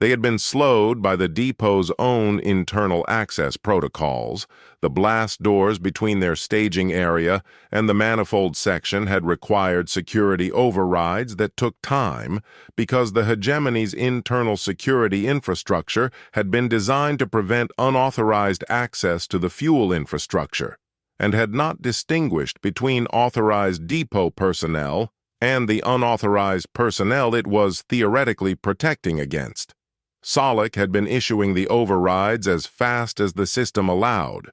They had been slowed by the depot's own internal access protocols. The blast doors between their staging area and the manifold section had required security overrides that took time because the Hegemony's internal security infrastructure had been designed to prevent unauthorized access to the fuel infrastructure, and had not distinguished between authorized depot personnel and the unauthorized personnel it was theoretically protecting against. Solek had been issuing the overrides as fast as the system allowed.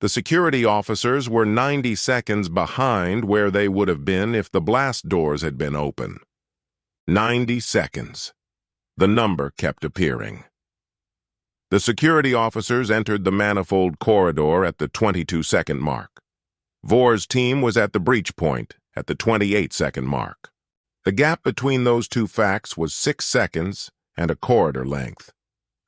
The security officers were 90 seconds behind where they would have been if the blast doors had been open. 90 seconds. The number kept appearing. The security officers entered the manifold corridor at the 22-second mark. Vor's team was at the breach point at the 28-second mark. The gap between those two facts was 6 seconds and a corridor length.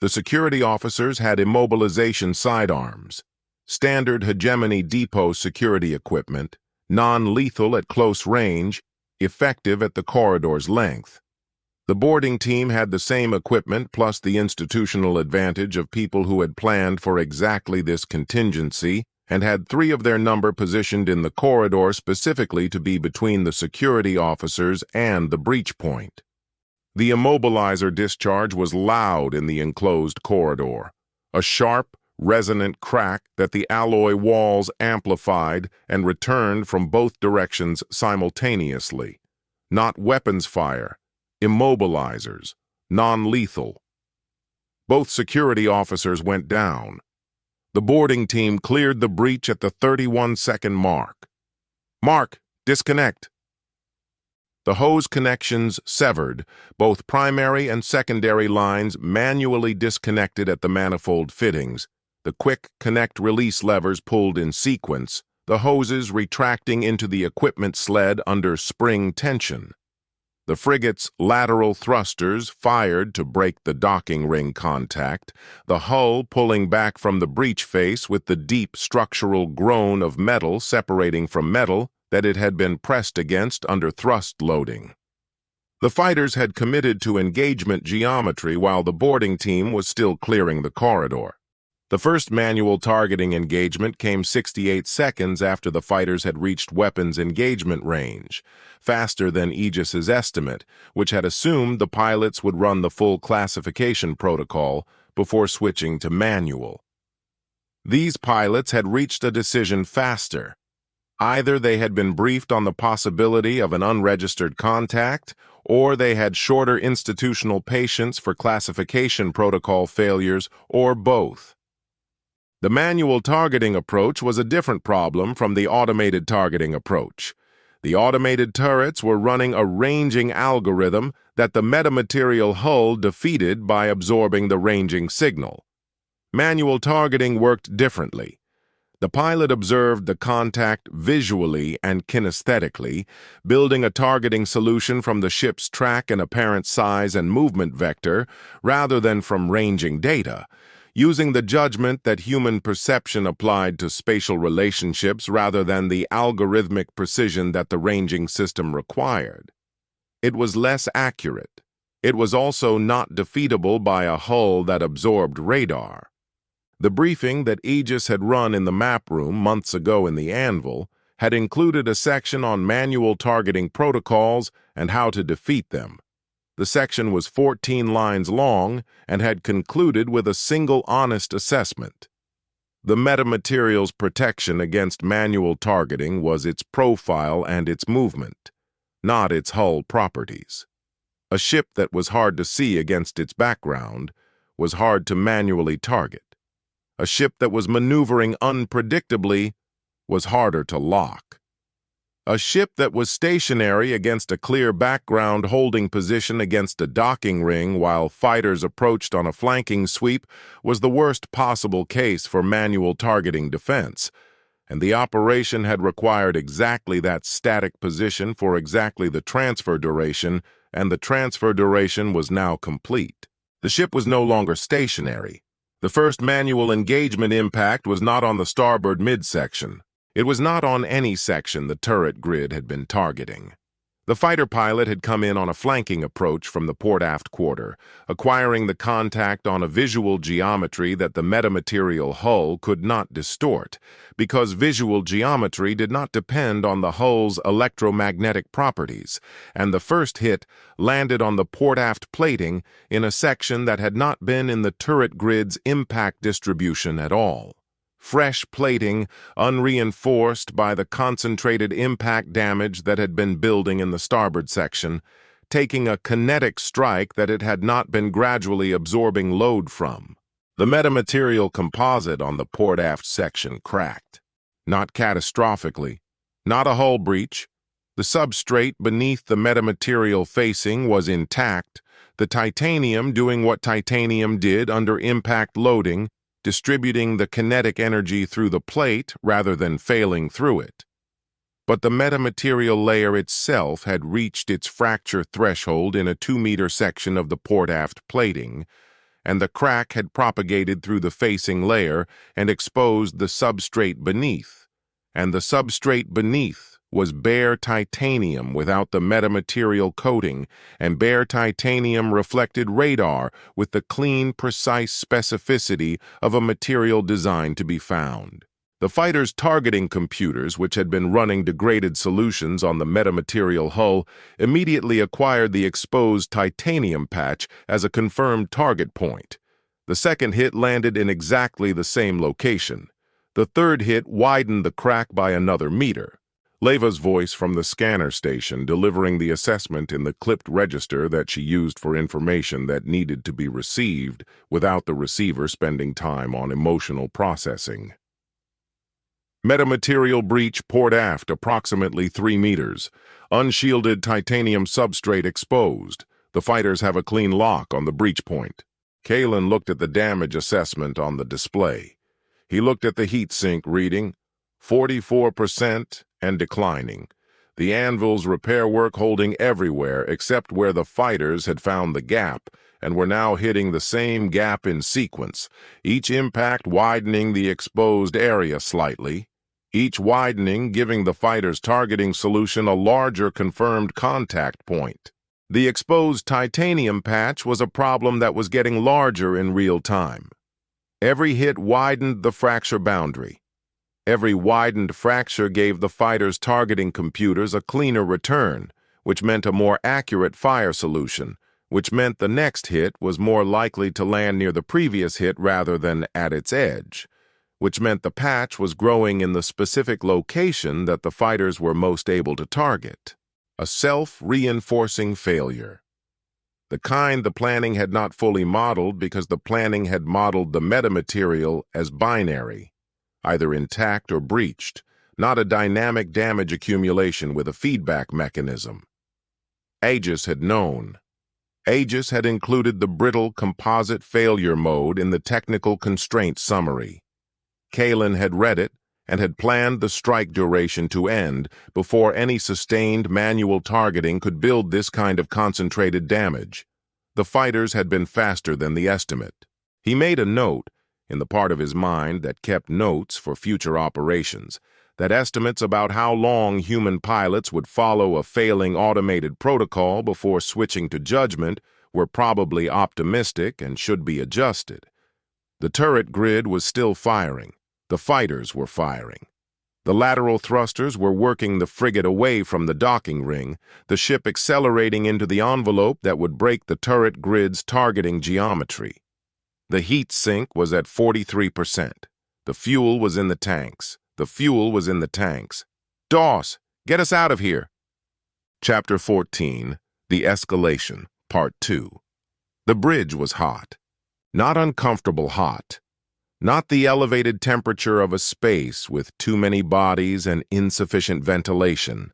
The security officers had immobilization sidearms, standard Hegemony depot security equipment, non-lethal at close range, effective at the corridor's length. The boarding team had the same equipment plus the institutional advantage of people who had planned for exactly this contingency and had 3 of their number positioned in the corridor specifically to be between the security officers and the breach point. The immobilizer discharge was loud in the enclosed corridor, a sharp, resonant crack that the alloy walls amplified and returned from both directions simultaneously. Not weapons fire, immobilizers, non-lethal. Both security officers went down. The boarding team cleared the breach at the 31-second mark. Mark, disconnect. The hose connections severed, both primary and secondary lines manually disconnected at the manifold fittings, the quick connect-release levers pulled in sequence, the hoses retracting into the equipment sled under spring tension. The frigate's lateral thrusters fired to break the docking ring contact, the hull pulling back from the breach face with the deep structural groan of metal separating from metal that it had been pressed against under thrust loading. The fighters had committed to engagement geometry while the boarding team was still clearing the corridor. The first manual targeting engagement came 68 seconds after the fighters had reached weapons engagement range, faster than Aegis's estimate, which had assumed the pilots would run the full classification protocol before switching to manual. These pilots had reached a decision faster. Either they had been briefed on the possibility of an unregistered contact, or they had shorter institutional patience for classification protocol failures, or both. The manual targeting approach was a different problem from the automated targeting approach. The automated turrets were running a ranging algorithm that the metamaterial hull defeated by absorbing the ranging signal. Manual targeting worked differently. The pilot observed the contact visually and kinesthetically, building a targeting solution from the ship's track and apparent size and movement vector rather than from ranging data, using the judgment that human perception applied to spatial relationships rather than the algorithmic precision that the ranging system required. It was less accurate. It was also not defeatable by a hull that absorbed radar. The briefing that Aegis had run in the map room months ago in the Anvil had included a section on manual targeting protocols and how to defeat them. The section was 14 lines long and had concluded with a single honest assessment. The metamaterial's protection against manual targeting was its profile and its movement, not its hull properties. A ship that was hard to see against its background was hard to manually target. A ship that was maneuvering unpredictably was harder to lock. A ship that was stationary against a clear background holding position against a docking ring while fighters approached on a flanking sweep was the worst possible case for manual targeting defense, and the operation had required exactly that static position for exactly the transfer duration, and the transfer duration was now complete. The ship was no longer stationary. The first manual engagement impact was not on the starboard midsection. It was not on any section the turret grid had been targeting. The fighter pilot had come in on a flanking approach from the port-aft quarter, acquiring the contact on a visual geometry that the metamaterial hull could not distort, because visual geometry did not depend on the hull's electromagnetic properties, and the first hit landed on the port-aft plating in a section that had not been in the turret grid's impact distribution at all. Fresh plating, unreinforced by the concentrated impact damage that had been building in the starboard section, taking a kinetic strike that it had not been gradually absorbing load from. The metamaterial composite on the port-aft section cracked. Not catastrophically, not a hull breach. The substrate beneath the metamaterial facing was intact, the titanium doing what titanium did under impact loading, distributing the kinetic energy through the plate rather than failing through it. But the metamaterial layer itself had reached its fracture threshold in a 2-meter section of the port-aft plating, and the crack had propagated through the facing layer and exposed the substrate beneath. And the substrate beneath was bare titanium without the metamaterial coating, and bare titanium reflected radar with the clean, precise specificity of a material designed to be found. The fighters' targeting computers, which had been running degraded solutions on the metamaterial hull, immediately acquired the exposed titanium patch as a confirmed target point. The second hit landed in exactly the same location. The third hit widened the crack by another meter. Leva's voice from the scanner station delivering the assessment in the clipped register that she used for information that needed to be received without the receiver spending time on emotional processing. Metamaterial breach port aft approximately 3 meters. Unshielded titanium substrate exposed. The fighters have a clean lock on the breach point. Kalen looked at the damage assessment on the display. He looked at the heatsink reading, 44% and declining. The Anvil's repair work holding everywhere except where the fighters had found the gap and were now hitting the same gap in sequence, each impact widening the exposed area slightly, each widening giving the fighters' targeting solution a larger confirmed contact point. The exposed titanium patch was a problem that was getting larger in real time. Every hit widened the fracture boundary. Every widened fracture gave the fighters' targeting computers a cleaner return, which meant a more accurate fire solution, which meant the next hit was more likely to land near the previous hit rather than at its edge, which meant the patch was growing in the specific location that the fighters were most able to target. A self-reinforcing failure. The kind the planning had not fully modeled because the planning had modeled the metamaterial as binary, either intact or breached, not a dynamic damage accumulation with a feedback mechanism. Aegis had known. Aegis had included the brittle composite failure mode in the technical constraint summary. Kalen had read it and had planned the strike duration to end before any sustained manual targeting could build this kind of concentrated damage. The fighters had been faster than the estimate. He made a note, in the part of his mind that kept notes for future operations, that estimates about how long human pilots would follow a failing automated protocol before switching to judgment were probably optimistic and should be adjusted. The turret grid was still firing. The fighters were firing. The lateral thrusters were working the frigate away from the docking ring, the ship accelerating into the envelope that would break the turret grid's targeting geometry. The heat sink was at 43%. The fuel was in the tanks. The fuel was in the tanks. Doss, get us out of here. Chapter 14, The Escalation, Part 2. The bridge was hot. Not uncomfortable hot. Not the elevated temperature of a space with too many bodies and insufficient ventilation.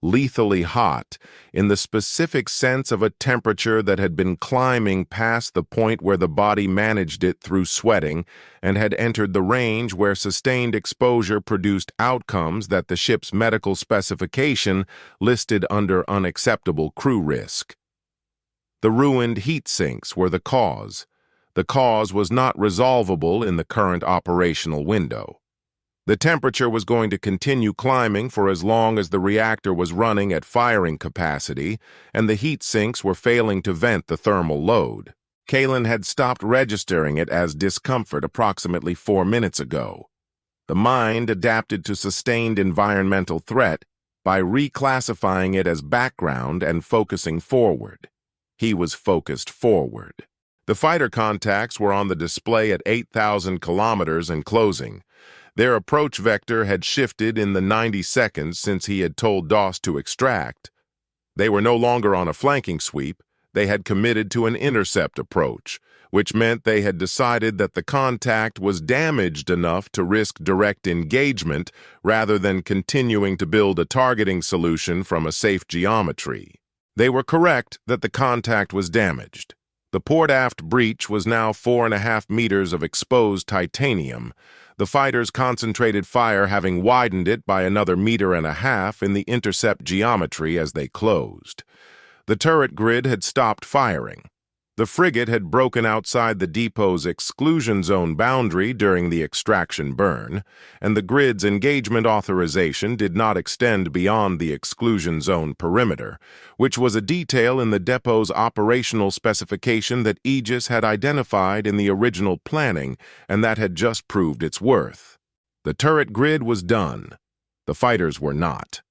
Lethally hot in the specific sense of a temperature that had been climbing past the point where the body managed it through sweating and had entered the range where sustained exposure produced outcomes that the ship's medical specification listed under unacceptable crew risk. The ruined heat sinks were the cause. The cause was not resolvable in the current operational window. The temperature was going to continue climbing for as long as the reactor was running at firing capacity, and the heat sinks were failing to vent the thermal load. Kalen had stopped registering it as discomfort approximately 4 minutes ago. The mind adapted to sustained environmental threat by reclassifying it as background and focusing forward. He was focused forward. The fighter contacts were on the display at 8,000 kilometers and closing. Their approach vector had shifted in the 90 seconds since he had told Doss to extract. They were no longer on a flanking sweep. They had committed to an intercept approach, which meant they had decided that the contact was damaged enough to risk direct engagement rather than continuing to build a targeting solution from a safe geometry. They were correct that the contact was damaged. The port-aft breach was now 4.5 meters of exposed titanium, the fighters' concentrated fire having widened it by another 1.5 meters in the intercept geometry as they closed. The turret grid had stopped firing. The frigate had broken outside the depot's exclusion zone boundary during the extraction burn, and the grid's engagement authorization did not extend beyond the exclusion zone perimeter, which was a detail in the depot's operational specification that Aegis had identified in the original planning and that had just proved its worth. The turret grid was done. The fighters were not.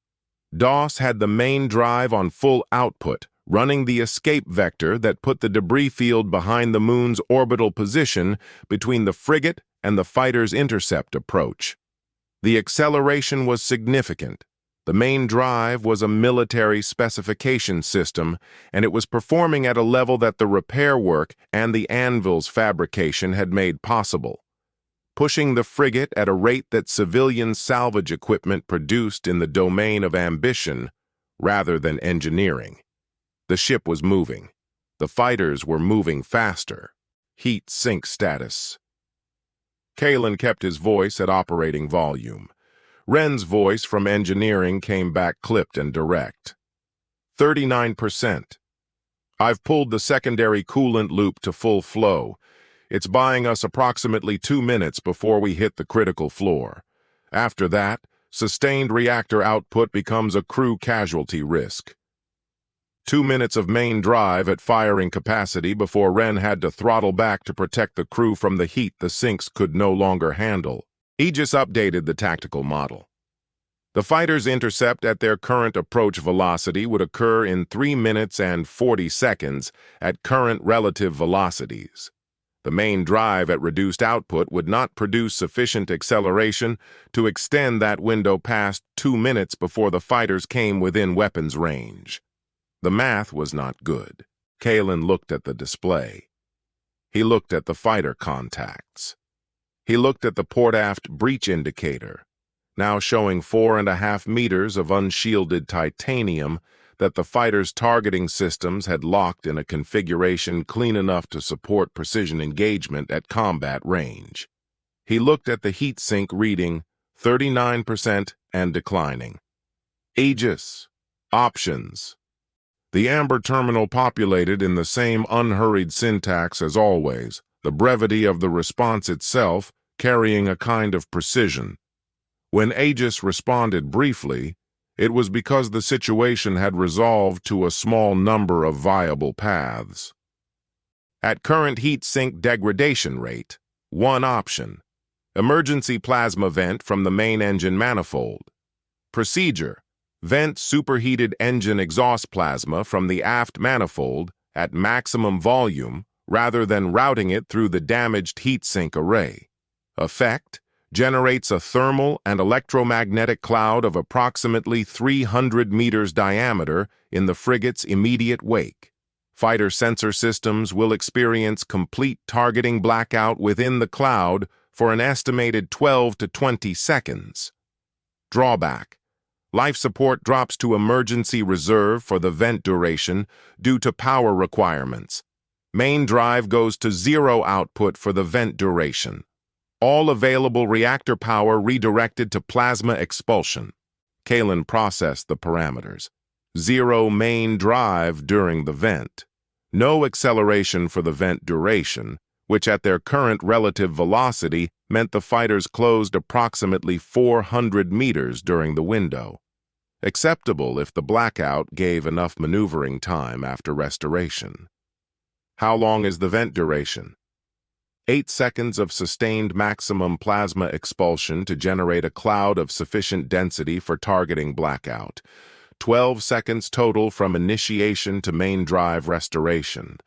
Doss had the main drive on full output, running the escape vector that put the debris field behind the moon's orbital position between the frigate and the fighter's intercept approach. The acceleration was significant. The main drive was a military specification system, and it was performing at a level that the repair work and the anvil's fabrication had made possible, pushing the frigate at a rate that civilian salvage equipment produced in the domain of ambition rather than engineering. The ship was moving. The fighters were moving faster. Heat sink status. Kalen kept his voice at operating volume. Wren's voice from engineering came back clipped and direct. 39%. I've pulled the secondary coolant loop to full flow. It's buying us approximately 2 minutes before we hit the critical floor. After that, sustained reactor output becomes a crew casualty risk. 2 minutes of main drive at firing capacity before Wren had to throttle back to protect the crew from the heat the sinks could no longer handle. Aegis updated the tactical model. The fighters' intercept at their current approach velocity would occur in 3 minutes and 40 seconds at current relative velocities. The main drive at reduced output would not produce sufficient acceleration to extend that window past 2 minutes before the fighters came within weapons range. The math was not good. Kalen looked at the display. He looked at the fighter contacts. He looked at the port-aft breach indicator, now showing 4.5 meters of unshielded titanium that the fighters' targeting systems had locked in a configuration clean enough to support precision engagement at combat range. He looked at the heatsink reading 39% and declining. Aegis. Options. The amber terminal populated in the same unhurried syntax as always, the brevity of the response itself carrying a kind of precision. When Aegis responded briefly, it was because the situation had resolved to a small number of viable paths. At current heat sink degradation rate, one option. Emergency plasma vent from the main engine manifold. Procedure. Vent superheated engine exhaust plasma from the aft manifold at maximum volume rather than routing it through the damaged heat sink array. Effect. Generates a thermal and electromagnetic cloud of approximately 300 meters diameter in the frigate's immediate wake. Fighter sensor systems will experience complete targeting blackout within the cloud for an estimated 12 to 20 seconds. Drawback. Life support drops to emergency reserve for the vent duration due to power requirements. Main drive goes to 0 output for the vent duration. All available reactor power redirected to plasma expulsion. Kalen processed the parameters. 0 main drive during the vent. No acceleration for the vent duration, which at their current relative velocity meant the fighters closed approximately 400 meters during the window. Acceptable if the blackout gave enough maneuvering time after restoration. How long is the vent duration? 8 seconds of sustained maximum plasma expulsion to generate a cloud of sufficient density for targeting blackout. 12 seconds total from initiation to main drive restoration.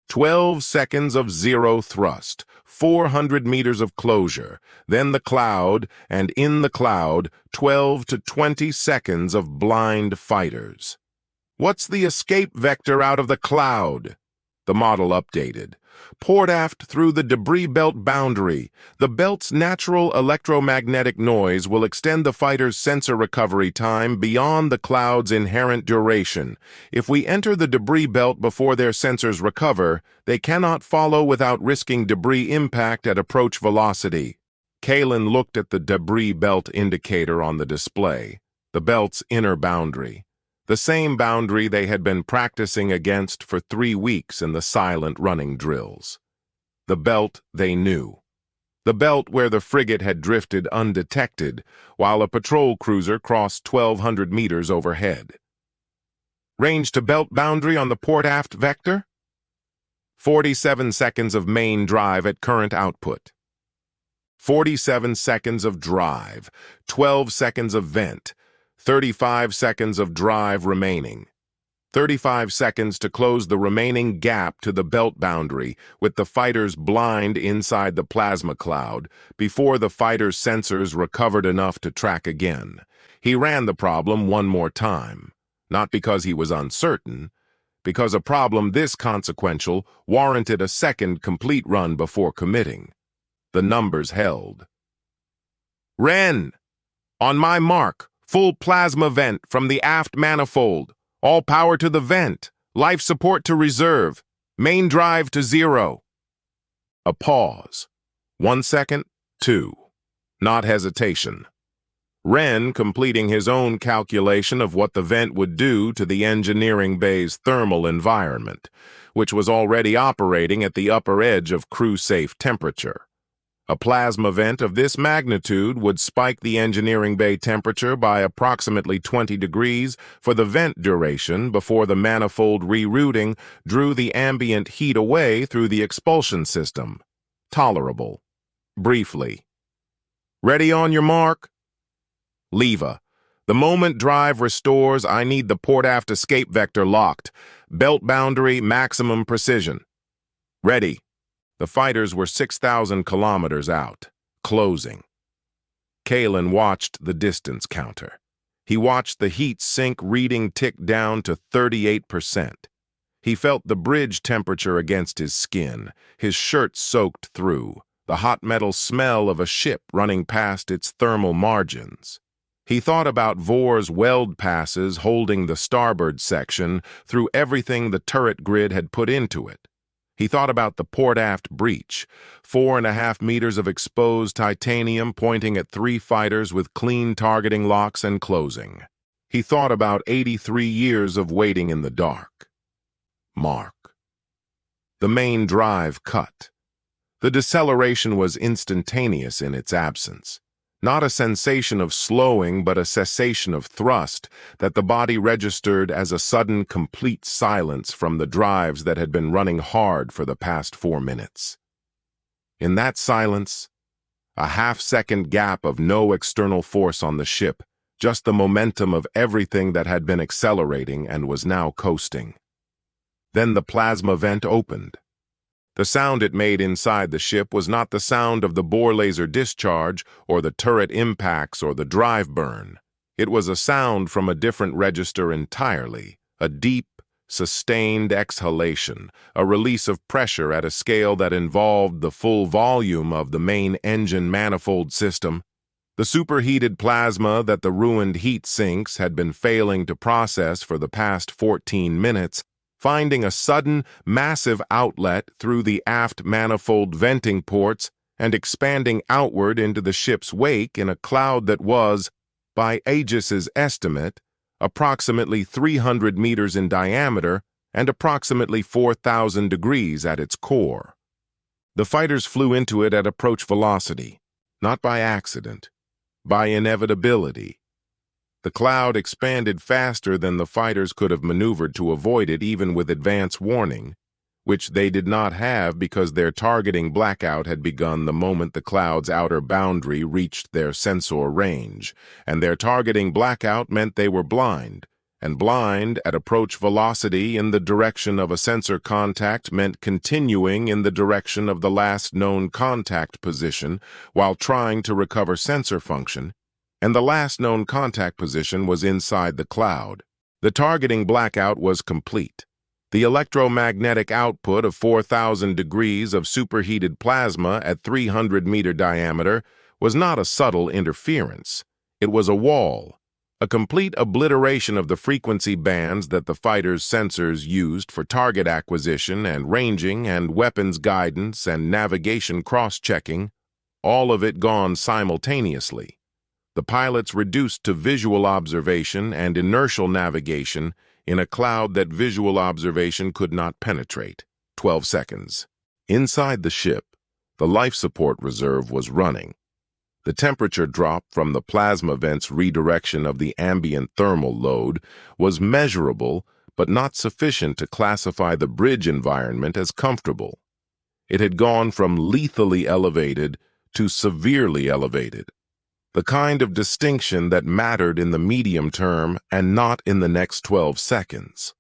12 seconds of 0 thrust, 400 meters of closure, then the cloud, and in the cloud, 12 to 20 seconds of blind fighters. What's the escape vector out of the cloud? The model updated. Port aft through the debris belt boundary. The belt's natural electromagnetic noise will extend the fighter's sensor recovery time beyond the cloud's inherent duration. If we enter the debris belt before their sensors recover, they cannot follow without risking debris impact at approach velocity. Kalen looked at the debris belt indicator on the display, the belt's inner boundary. The same boundary they had been practicing against for 3 weeks in the silent running drills. The belt they knew. The belt where the frigate had drifted undetected, while a patrol cruiser crossed 1,200 meters overhead. Range to belt boundary on the port-aft vector? 47 seconds of main drive at current output. 47 seconds of drive, 12 seconds of vent, 35 seconds of drive remaining. 35 seconds to close the remaining gap to the belt boundary with the fighters blind inside the plasma cloud before the fighter's sensors recovered enough to track again. He ran the problem one more time, not because he was uncertain, because a problem this consequential warranted a second complete run before committing. The numbers held. Wren! On my mark! Full plasma vent from the aft manifold. All power to the vent. Life support to reserve. Main drive to 0. A pause. 1 second, 2. Not hesitation. Wren completing his own calculation of what the vent would do to the engineering bay's thermal environment, which was already operating at the upper edge of crew-safe temperature. A plasma vent of this magnitude would spike the engineering bay temperature by approximately 20 degrees for the vent duration before the manifold rerouting drew the ambient heat away through the expulsion system. Tolerable. Briefly. Ready on your mark? Lever. The moment drive restores, I need the port-aft escape vector locked. Belt boundary, maximum precision. Ready. The fighters were 6,000 kilometers out, closing. Kalen watched the distance counter. He watched the heat sink reading tick down to 38%. He felt the bridge temperature against his skin, his shirt soaked through, the hot metal smell of a ship running past its thermal margins. He thought about Vor's weld passes holding the starboard section through everything the turret grid had put into it. He thought about the port-aft breach, 4.5 meters of exposed titanium pointing at 3 fighters with clean targeting locks and closing. He thought about 83 years of waiting in the dark. Mark. The main drive cut. The deceleration was instantaneous in its absence. Not a sensation of slowing, but a cessation of thrust that the body registered as a sudden, complete silence from the drives that had been running hard for the past 4 minutes. In that silence, a half-second gap of no external force on the ship, just the momentum of everything that had been accelerating and was now coasting. Then the plasma vent opened. The sound it made inside the ship was not the sound of the bore laser discharge or the turret impacts or the drive burn. It was a sound from a different register entirely, a deep, sustained exhalation, a release of pressure at a scale that involved the full volume of the main engine manifold system. The superheated plasma that the ruined heat sinks had been failing to process for the past 14 minutes, finding a sudden, massive outlet through the aft manifold venting ports and expanding outward into the ship's wake in a cloud that was, by Aegis's estimate, approximately 300 meters in diameter and approximately 4,000 degrees at its core. The fighters flew into it at approach velocity, not by accident, by inevitability. The cloud expanded faster than the fighters could have maneuvered to avoid it even with advance warning, which they did not have because their targeting blackout had begun the moment the cloud's outer boundary reached their sensor range, and their targeting blackout meant they were blind, and blind at approach velocity in the direction of a sensor contact meant continuing in the direction of the last known contact position while trying to recover sensor function, and the last known contact position was inside the cloud. The targeting blackout was complete. The electromagnetic output of 4,000 degrees of superheated plasma at 300-meter diameter was not a subtle interference. It was a wall, a complete obliteration of the frequency bands that the fighters' sensors used for target acquisition and ranging and weapons guidance and navigation cross-checking, all of it gone simultaneously. The pilots reduced to visual observation and inertial navigation in a cloud that visual observation could not penetrate. 12 seconds. Inside the ship, the life support reserve was running. The temperature drop from the plasma vent's redirection of the ambient thermal load was measurable but not sufficient to classify the bridge environment as comfortable. It had gone from lethally elevated to severely elevated. The kind of distinction that mattered in the medium term and not in the next 12 seconds.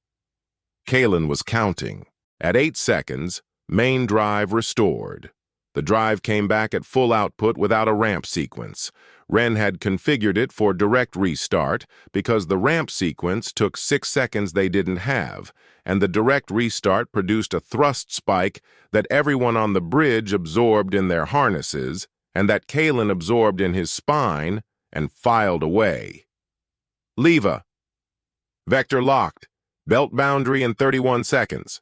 Kalen was counting. At 8 seconds, main drive restored. The drive came back at full output without a ramp sequence. Ren had configured it for direct restart because the ramp sequence took 6 seconds they didn't have, and the direct restart produced a thrust spike that everyone on the bridge absorbed in their harnesses, and that Kalen absorbed in his spine and filed away. Lever. Vector locked. Belt boundary in 31 seconds.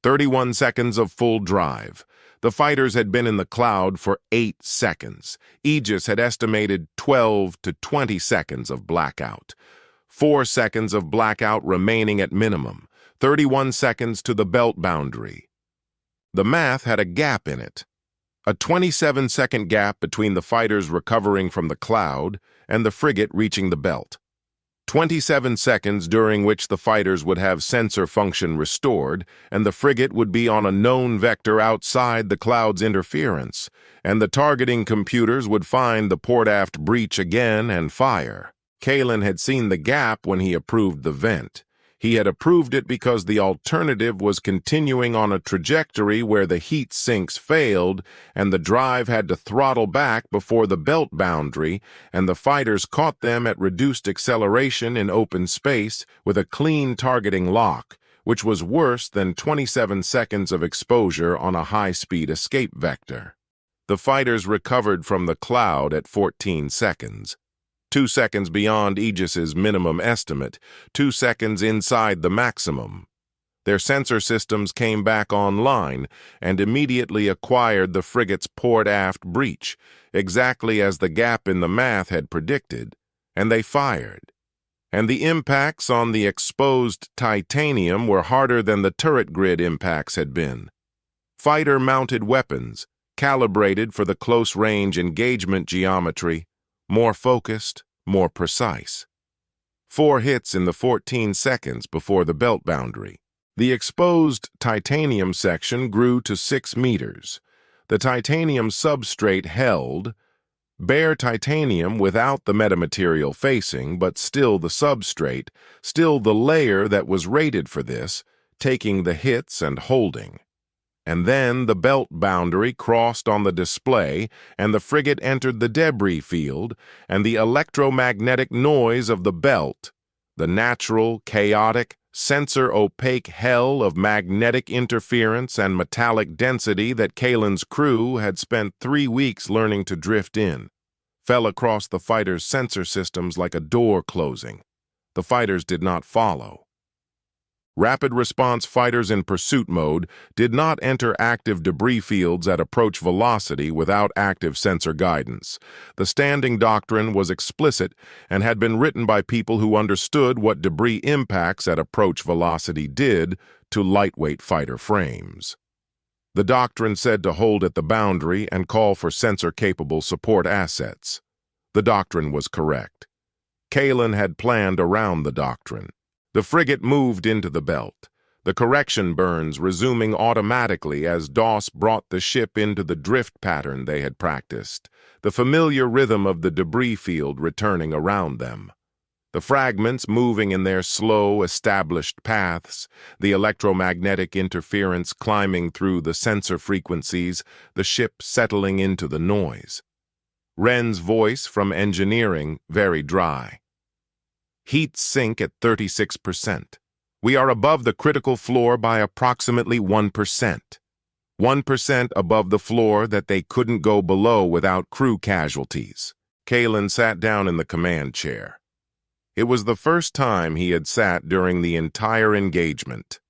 31 seconds of full drive. The fighters had been in the cloud for 8 seconds. Aegis had estimated 12 to 20 seconds of blackout. 4 seconds of blackout remaining at minimum. 31 seconds to the belt boundary. The math had a gap in it. A 27-second gap between the fighters recovering from the cloud and the frigate reaching the belt. 27 seconds during which the fighters would have sensor function restored, and the frigate would be on a known vector outside the cloud's interference, and the targeting computers would find the port-aft breach again and fire. Kalen had seen the gap when he approved the vent. He had approved it because the alternative was continuing on a trajectory where the heat sinks failed and the drive had to throttle back before the belt boundary, and the fighters caught them at reduced acceleration in open space with a clean targeting lock, which was worse than 27 seconds of exposure on a high-speed escape vector. The fighters recovered from the cloud at 14 seconds. 2 seconds beyond Aegis's minimum estimate, 2 seconds inside the maximum. Their sensor systems came back online and immediately acquired the frigate's port-aft breach, exactly as the gap in the math had predicted, and they fired. And the impacts on the exposed titanium were harder than the turret grid impacts had been. Fighter-mounted weapons, calibrated for the close-range engagement geometry, more focused, more precise. 4 hits in the 14 seconds before the belt boundary. The exposed titanium section grew to 6 meters. The titanium substrate held, bare titanium without the metamaterial facing, but still the substrate, still the layer that was rated for this, taking the hits and holding. And then the belt boundary crossed on the display, and the frigate entered the debris field, and the electromagnetic noise of the belt, the natural, chaotic, sensor-opaque hell of magnetic interference and metallic density that Kalen's crew had spent 3 weeks learning to drift in, fell across the fighters' sensor systems like a door closing. The fighters did not follow. Rapid response fighters in pursuit mode did not enter active debris fields at approach velocity without active sensor guidance. The standing doctrine was explicit and had been written by people who understood what debris impacts at approach velocity did to lightweight fighter frames. The doctrine said to hold at the boundary and call for sensor-capable support assets. The doctrine was correct. Kalen had planned around the doctrine. The frigate moved into the belt, the correction burns resuming automatically as DOS brought the ship into the drift pattern they had practiced, the familiar rhythm of the debris field returning around them. The fragments moving in their slow, established paths, the electromagnetic interference climbing through the sensor frequencies, the ship settling into the noise. Wren's voice from engineering, very dry. Heat sink at 36%. We are above the critical floor by approximately 1%. 1% above the floor that they couldn't go below without crew casualties. Kalen sat down in the command chair. It was the first time he had sat during the entire engagement.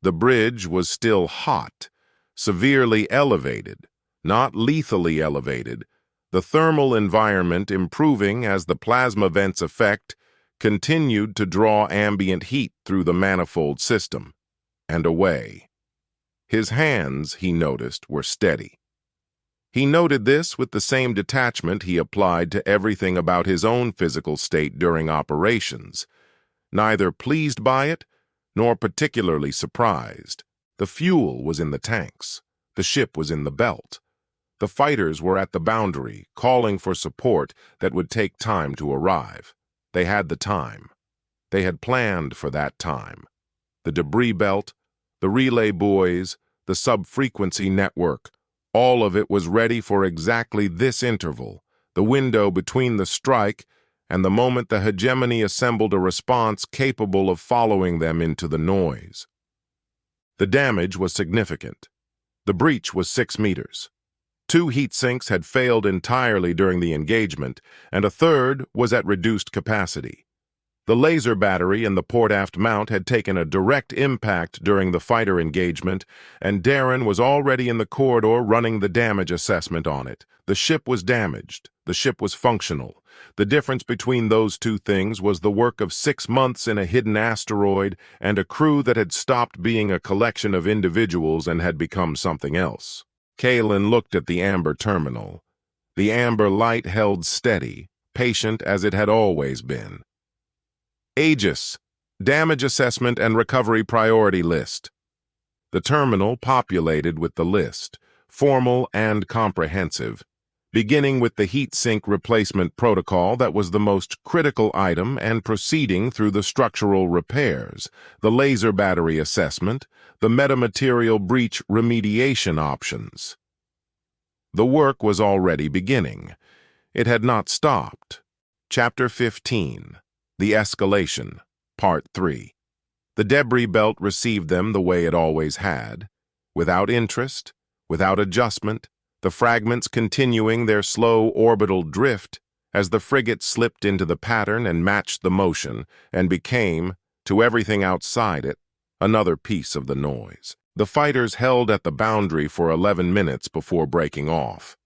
The bridge was still hot, severely elevated, not lethally elevated, the thermal environment improving as the plasma vent's effect continued to draw ambient heat through the manifold system, and away. His hands, he noticed, were steady. He noted this with the same detachment he applied to everything about his own physical state during operations, neither pleased by it nor particularly surprised. The fuel was in the tanks. The ship was in the belt. The fighters were at the boundary, calling for support that would take time to arrive. They had the time. They had planned for that time. The debris belt, the relay buoys, the sub-frequency network, all of it was ready for exactly this interval, the window between the strike and the moment the Hegemony assembled a response capable of following them into the noise. The damage was significant. The breach was 6 meters. 2 heat sinks had failed entirely during the engagement, and a third was at reduced capacity. The laser battery in the port-aft mount had taken a direct impact during the fighter engagement, and Darren was already in the corridor running the damage assessment on it. The ship was damaged. The ship was functional. The difference between those two things was the work of 6 months in a hidden asteroid and a crew that had stopped being a collection of individuals and had become something else. Kalen looked at the amber terminal. The amber light held steady, patient as it had always been. Aegis, Damage Assessment and Recovery Priority List. The terminal populated with the list, formal and comprehensive, beginning with the heat sink replacement protocol that was the most critical item and proceeding through the structural repairs, the laser battery assessment, the metamaterial breach remediation options. The work was already beginning. It had not stopped. Chapter 15, The Escalation, Part 3. The debris belt received them the way it always had, without interest, without adjustment, the fragments continuing their slow orbital drift as the frigate slipped into the pattern and matched the motion and became, to everything outside it, another piece of the noise. The fighters held at the boundary for 11 minutes before breaking off.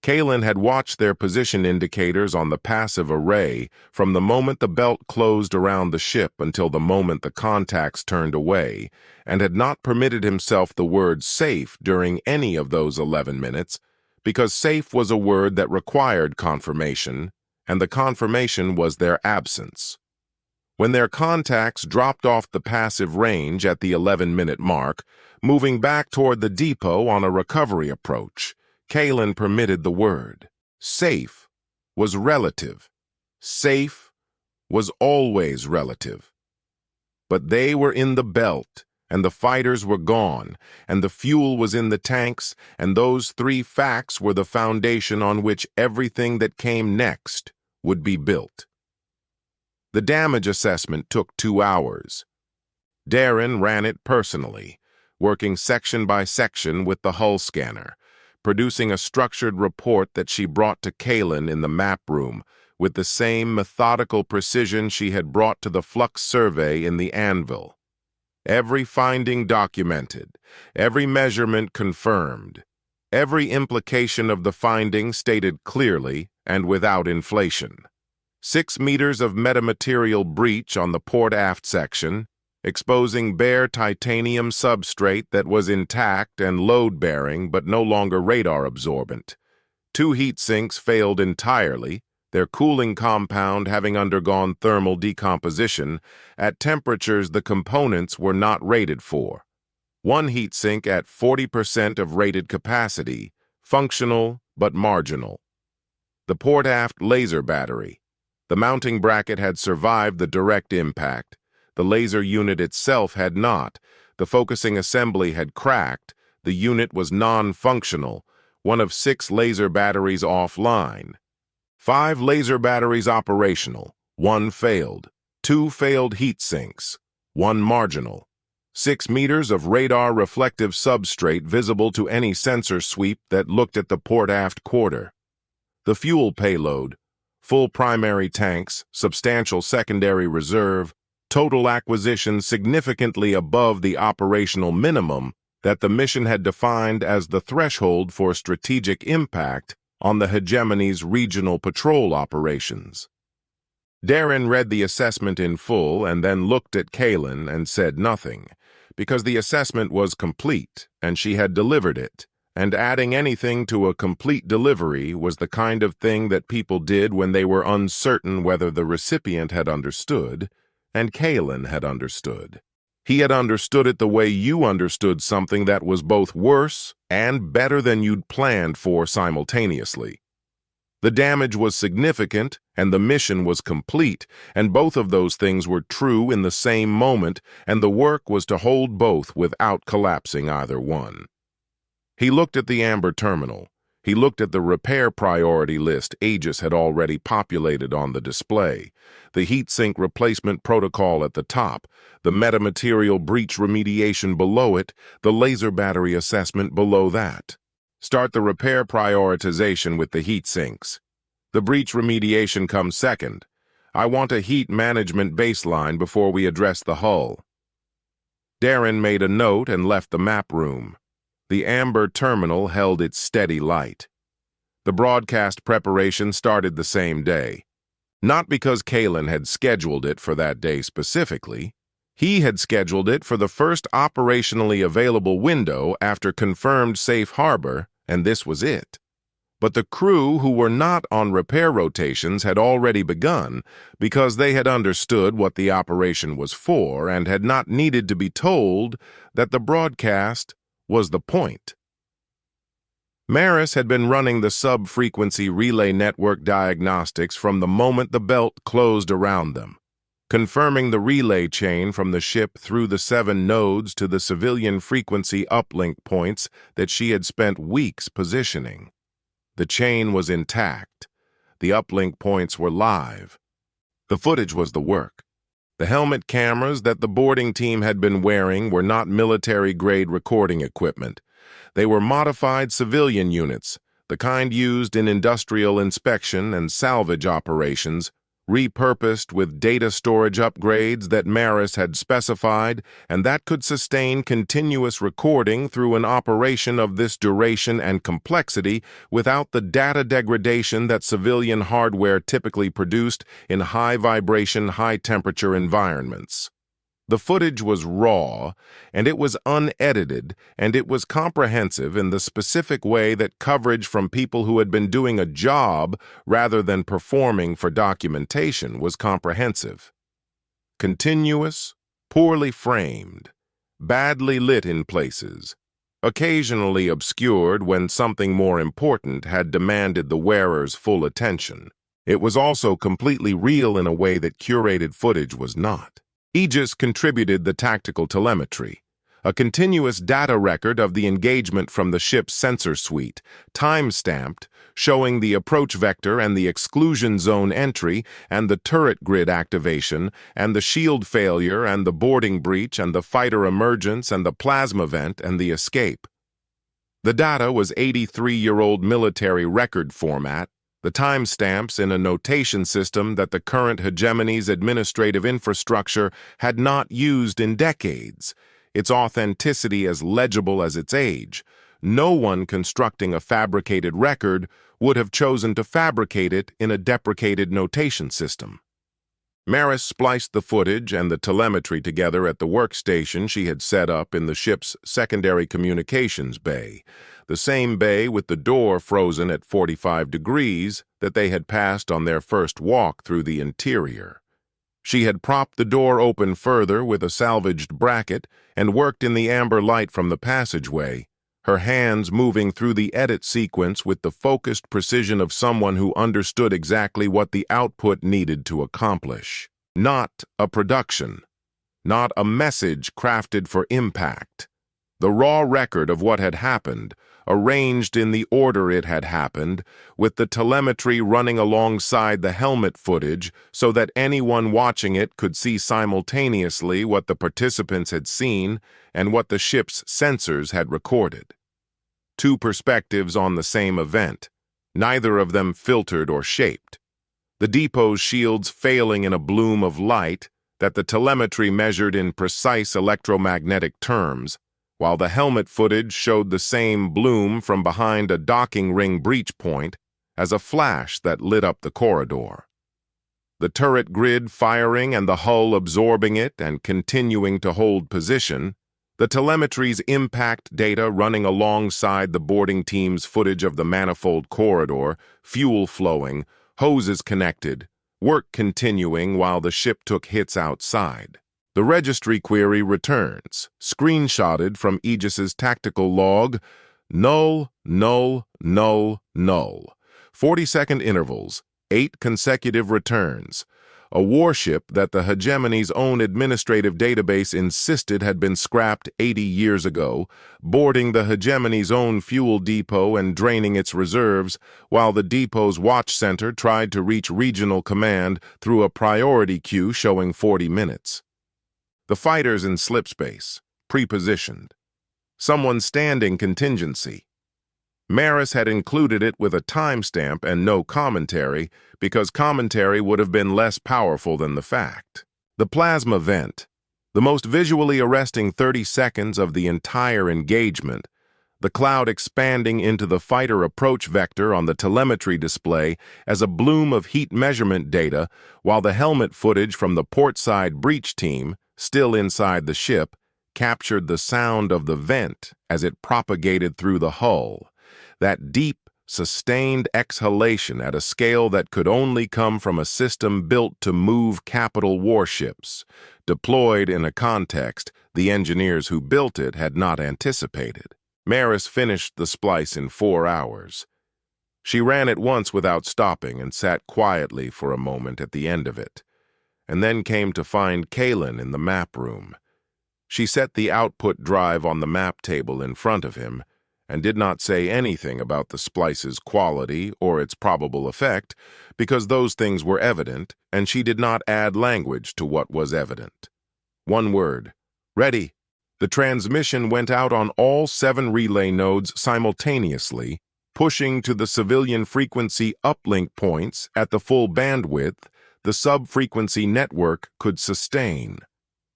Kalen had watched their position indicators on the passive array from the moment the belt closed around the ship until the moment the contacts turned away, and had not permitted himself the word safe during any of those 11 minutes, because safe was a word that required confirmation, and the confirmation was their absence. When their contacts dropped off the passive range at the 11-minute mark, moving back toward the depot on a recovery approach, Kalen permitted the word. Safe was relative. Safe was always relative. But they were in the belt, and the fighters were gone, and the fuel was in the tanks, and those three facts were the foundation on which everything that came next would be built. The damage assessment took 2 hours. Darren ran it personally, working section by section with the hull scanner, producing a structured report that she brought to Kalen in the map room with the same methodical precision she had brought to the flux survey in the anvil. Every finding documented, every measurement confirmed, every implication of the finding stated clearly and without inflation. 6 meters of metamaterial breach on the port-aft section, exposing bare titanium substrate that was intact and load-bearing but no longer radar-absorbent. 2 heat sinks failed entirely, their cooling compound having undergone thermal decomposition at temperatures the components were not rated for. 1 heat sink at 40% of rated capacity, functional but marginal. The port-aft laser battery. The mounting bracket had survived the direct impact. The laser unit itself had not. The focusing assembly had cracked. The unit was non-functional, 1 of 6 laser batteries offline. 5 laser batteries operational, 1 failed. 2 failed heat sinks, 1 marginal. 6 meters of radar reflective substrate visible to any sensor sweep that looked at the port-aft quarter. The fuel payload, full primary tanks, substantial secondary reserve, total acquisition significantly above the operational minimum that the mission had defined as the threshold for strategic impact on the Hegemony's regional patrol operations. Darren read the assessment in full and then looked at Kalen and said nothing, because the assessment was complete and she had delivered it, and adding anything to a complete delivery was the kind of thing that people did when they were uncertain whether the recipient had understood, and Kalen had understood. He had understood it the way you understood something that was both worse and better than you'd planned for simultaneously. The damage was significant and the mission was complete, and both of those things were true in the same moment, and the work was to hold both without collapsing either one. He looked at the amber terminal. He looked at the repair priority list Aegis had already populated on the display, the heat sink replacement protocol at the top, the metamaterial breach remediation below it, the laser battery assessment below that. Start the repair prioritization with the heat sinks. The breach remediation comes second. I want a heat management baseline before we address the hull. Darren made a note and left the map room. The amber terminal held its steady light. The broadcast preparation started the same day. Not because Kalen had scheduled it for that day specifically. He had scheduled it for the first operationally available window after confirmed safe harbor, and this was it. But the crew who were not on repair rotations had already begun because they had understood what the operation was for and had not needed to be told that the broadcast was the point. Maris had been running the sub-frequency relay network diagnostics from the moment the belt closed around them, confirming the relay chain from the ship through the 7 nodes to the civilian frequency uplink points that she had spent weeks positioning. The chain was intact. The uplink points were live. The footage was the work. The helmet cameras that the boarding team had been wearing were not military-grade recording equipment. They were modified civilian units, the kind used in industrial inspection and salvage operations, repurposed with data storage upgrades that Maris had specified and that could sustain continuous recording through an operation of this duration and complexity without the data degradation that civilian hardware typically produced in high-vibration, high-temperature environments. The footage was raw, and it was unedited, and it was comprehensive in the specific way that coverage from people who had been doing a job rather than performing for documentation was comprehensive. Continuous, poorly framed, badly lit in places, occasionally obscured when something more important had demanded the wearer's full attention. It was also completely real in a way that curated footage was not. Aegis contributed the tactical telemetry, a continuous data record of the engagement from the ship's sensor suite, time-stamped, showing the approach vector and the exclusion zone entry and the turret grid activation and the shield failure and the boarding breach and the fighter emergence and the plasma vent and the escape. The data was 83-year-old military record format, the timestamps in a notation system that the current Hegemony's administrative infrastructure had not used in decades, its authenticity as legible as its age. No one constructing a fabricated record would have chosen to fabricate it in a deprecated notation system. Maris spliced the footage and the telemetry together at the workstation she had set up in the ship's secondary communications bay, the same bay with the door frozen at 45 degrees that they had passed on their first walk through the interior. She had propped the door open further with a salvaged bracket and worked in the amber light from the passageway, her hands moving through the edit sequence with the focused precision of someone who understood exactly what the output needed to accomplish. Not a production, not a message crafted for impact. The raw record of what had happened, arranged in the order it had happened, with the telemetry running alongside the helmet footage so that anyone watching it could see simultaneously what the participants had seen and what the ship's sensors had recorded. 2 perspectives on the same event, neither of them filtered or shaped. The depot's shields failing in a bloom of light that the telemetry measured in precise electromagnetic terms, while the helmet footage showed the same bloom from behind a docking ring breach point as a flash that lit up the corridor. The turret grid firing and the hull absorbing it and continuing to hold position, the telemetry's impact data running alongside the boarding team's footage of the manifold corridor, fuel flowing, hoses connected, work continuing while the ship took hits outside. The registry query returns, screenshotted from Aegis's tactical log, null, null, null, null. 40-second intervals, 8 consecutive returns. A warship that the Hegemony's own administrative database insisted had been scrapped 80 years ago, boarding the Hegemony's own fuel depot and draining its reserves, while the depot's watch center tried to reach regional command through a priority queue showing 40 minutes. The fighters in slipspace, pre-positioned. Someone standing contingency. Maris had included it with a timestamp and no commentary because commentary would have been less powerful than the fact. The plasma vent, the most visually arresting 30 seconds of the entire engagement, the cloud expanding into the fighter approach vector on the telemetry display as a bloom of heat measurement data, while the helmet footage from the portside breach team, still inside the ship, captured the sound of the vent as it propagated through the hull. That deep, sustained exhalation at a scale that could only come from a system built to move capital warships, deployed in a context the engineers who built it had not anticipated. Maris finished the splice in 4 hours. She ran it once without stopping and sat quietly for a moment at the end of it, and then came to find Kalen in the map room. She set the output drive on the map table in front of him and did not say anything about the splice's quality or its probable effect, because those things were evident, and she did not add language to what was evident. One word: ready. The transmission went out on all 7 relay nodes simultaneously, pushing to the civilian frequency uplink points at the full bandwidth the sub-frequency network could sustain.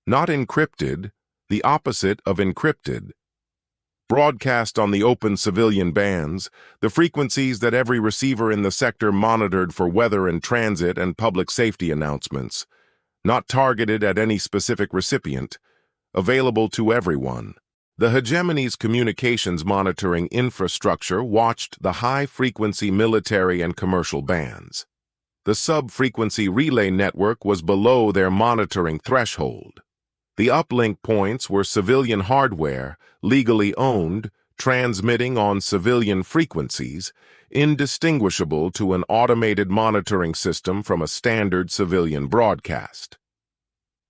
Not encrypted, the opposite of encrypted. Broadcast on the open civilian bands, the frequencies that every receiver in the sector monitored for weather and transit and public safety announcements. Not targeted at any specific recipient. Available to everyone. The Hegemony's communications monitoring infrastructure watched the high-frequency military and commercial bands. The sub-frequency relay network was below their monitoring threshold. The uplink points were civilian hardware, legally owned, transmitting on civilian frequencies, indistinguishable to an automated monitoring system from a standard civilian broadcast.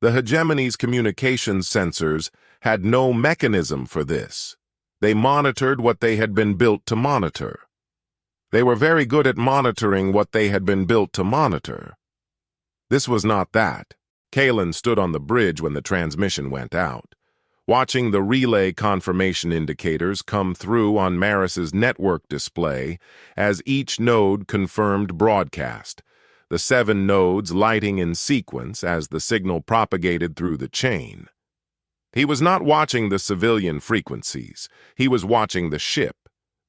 The Hegemony's communications sensors had no mechanism for this. They monitored what they had been built to monitor. They were very good at monitoring what they had been built to monitor. This was not that. Kalen stood on the bridge when the transmission went out, watching the relay confirmation indicators come through on Maris's network display as each node confirmed broadcast, the 7 nodes lighting in sequence as the signal propagated through the chain. He was not watching the civilian frequencies. He was watching the ship,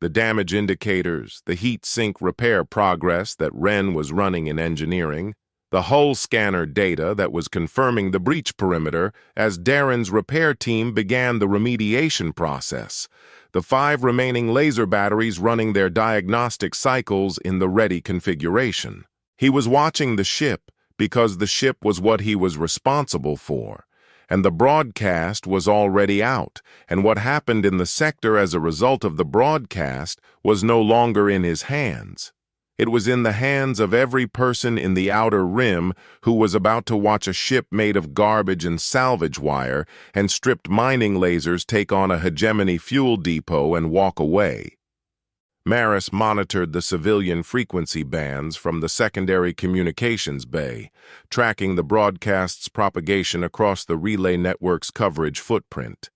the damage indicators, the heat sink repair progress that Wren was running in engineering, the hull scanner data that was confirming the breach perimeter as Darren's repair team began the remediation process, the 5 remaining laser batteries running their diagnostic cycles in the ready configuration. He was watching the ship because the ship was what he was responsible for, and the broadcast was already out, and what happened in the sector as a result of the broadcast was no longer in his hands. It was in the hands of every person in the outer rim who was about to watch a ship made of garbage and salvage wire and stripped mining lasers take on a Hegemony fuel depot and walk away. Maris monitored the civilian frequency bands from the secondary communications bay, tracking the broadcast's propagation across the relay network's coverage footprint.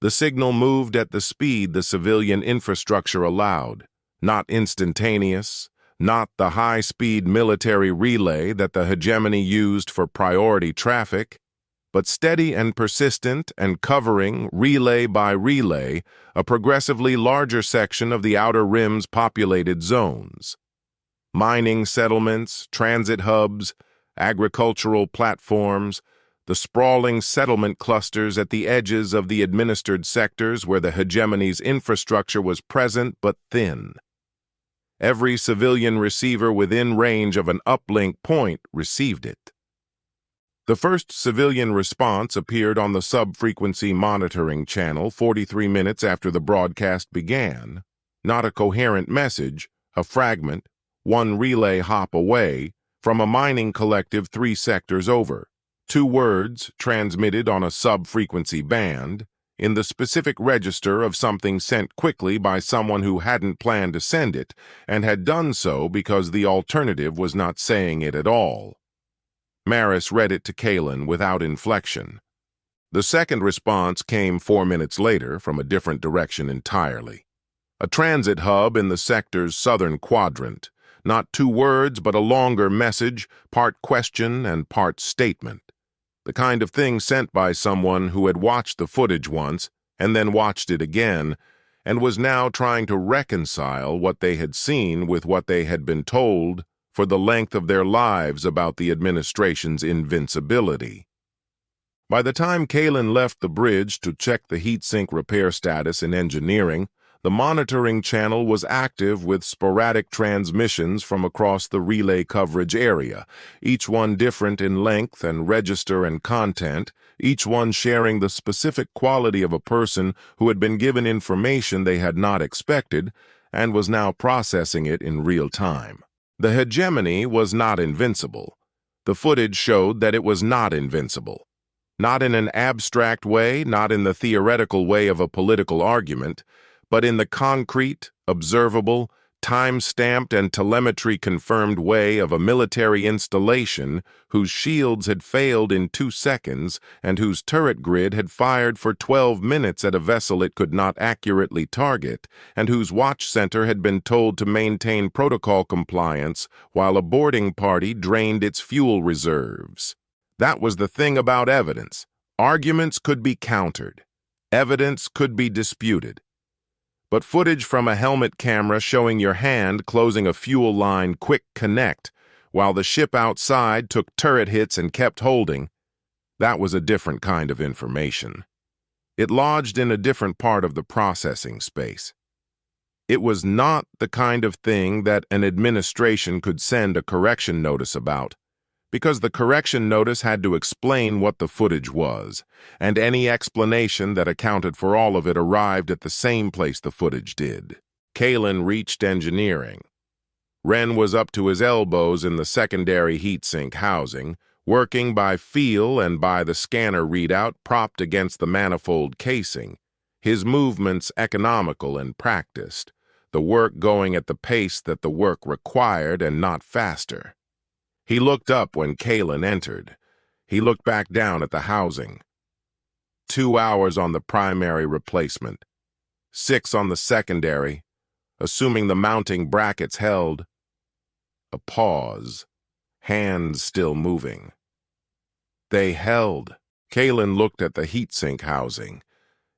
The signal moved at the speed the civilian infrastructure allowed, not instantaneous, not the high-speed military relay that the Hegemony used for priority traffic, but steady and persistent and covering, relay by relay, a progressively larger section of the outer rim's populated zones. Mining settlements, transit hubs, agricultural platforms, the sprawling settlement clusters at the edges of the administered sectors where the Hegemony's infrastructure was present but thin. Every civilian receiver within range of an uplink point received it. The first civilian response appeared on the sub-frequency monitoring channel 43 minutes after the broadcast began. Not a coherent message, a fragment, 1 relay hop away, from a mining collective 3 sectors over. 2 words transmitted on a sub-frequency band, in the specific register of something sent quickly by someone who hadn't planned to send it, and had done so because the alternative was not saying it at all. Maris read it to Kalen without inflection. The second response came 4 minutes later from a different direction entirely. A transit hub in the sector's southern quadrant. Not 2 words, but a longer message, part question and part statement. The kind of thing sent by someone who had watched the footage once and then watched it again and was now trying to reconcile what they had seen with what they had been told for the length of their lives about the administration's invincibility. By the time Kalen left the bridge to check the heatsink repair status in engineering, the monitoring channel was active with sporadic transmissions from across the relay coverage area, each one different in length and register and content, each one sharing the specific quality of a person who had been given information they had not expected and was now processing it in real time. The hegemony was not invincible. The footage showed that it was not invincible. Not in an abstract way, not in the theoretical way of a political argument, but in the concrete, observable, time-stamped and telemetry-confirmed way of a military installation whose shields had failed in 2 seconds and whose turret grid had fired for 12 minutes at a vessel it could not accurately target, and whose watch center had been told to maintain protocol compliance while a boarding party drained its fuel reserves. That was the thing about evidence. Arguments could be countered. Evidence could be disputed. But footage from a helmet camera showing your hand closing a fuel line quick connect while the ship outside took turret hits and kept holding, that was a different kind of information. It lodged in a different part of the processing space. It was not the kind of thing that an administration could send a correction notice about, because the correction notice had to explain what the footage was, and any explanation that accounted for all of it arrived at the same place the footage did. Kalen reached engineering. Wren was up to his elbows in the secondary heatsink housing, working by feel and by the scanner readout propped against the manifold casing, his movements economical and practiced, the work going at the pace that the work required and not faster. He looked up when Kalen entered. He looked back down at the housing. 2 hours on the primary replacement, 6 on the secondary, assuming the mounting brackets held. A pause, hands still moving. They held. Kalen looked at the heatsink housing,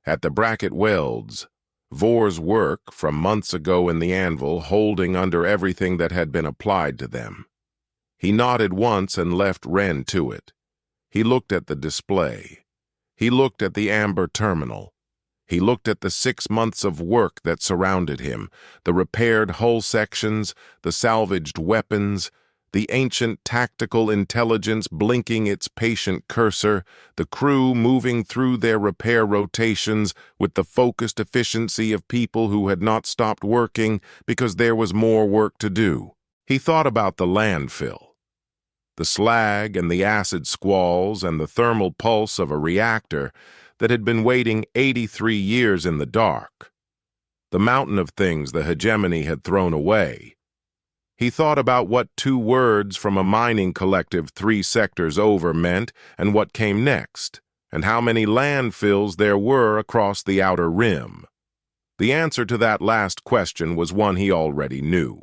at the bracket welds, Vor's work from months ago in the anvil holding under everything that had been applied to them. He nodded once and left Wren to it. He looked at the display. He looked at the amber terminal. He looked at the 6 months of work that surrounded him, the repaired hull sections, the salvaged weapons, the ancient tactical intelligence blinking its patient cursor, the crew moving through their repair rotations with the focused efficiency of people who had not stopped working because there was more work to do. He thought about the landfill. The slag and the acid squalls and the thermal pulse of a reactor that had been waiting 83 years in the dark. The mountain of things the hegemony had thrown away. He thought about what 2 words from a mining collective 3 sectors over meant and what came next, and how many landfills there were across the outer rim. The answer to that last question was one he already knew.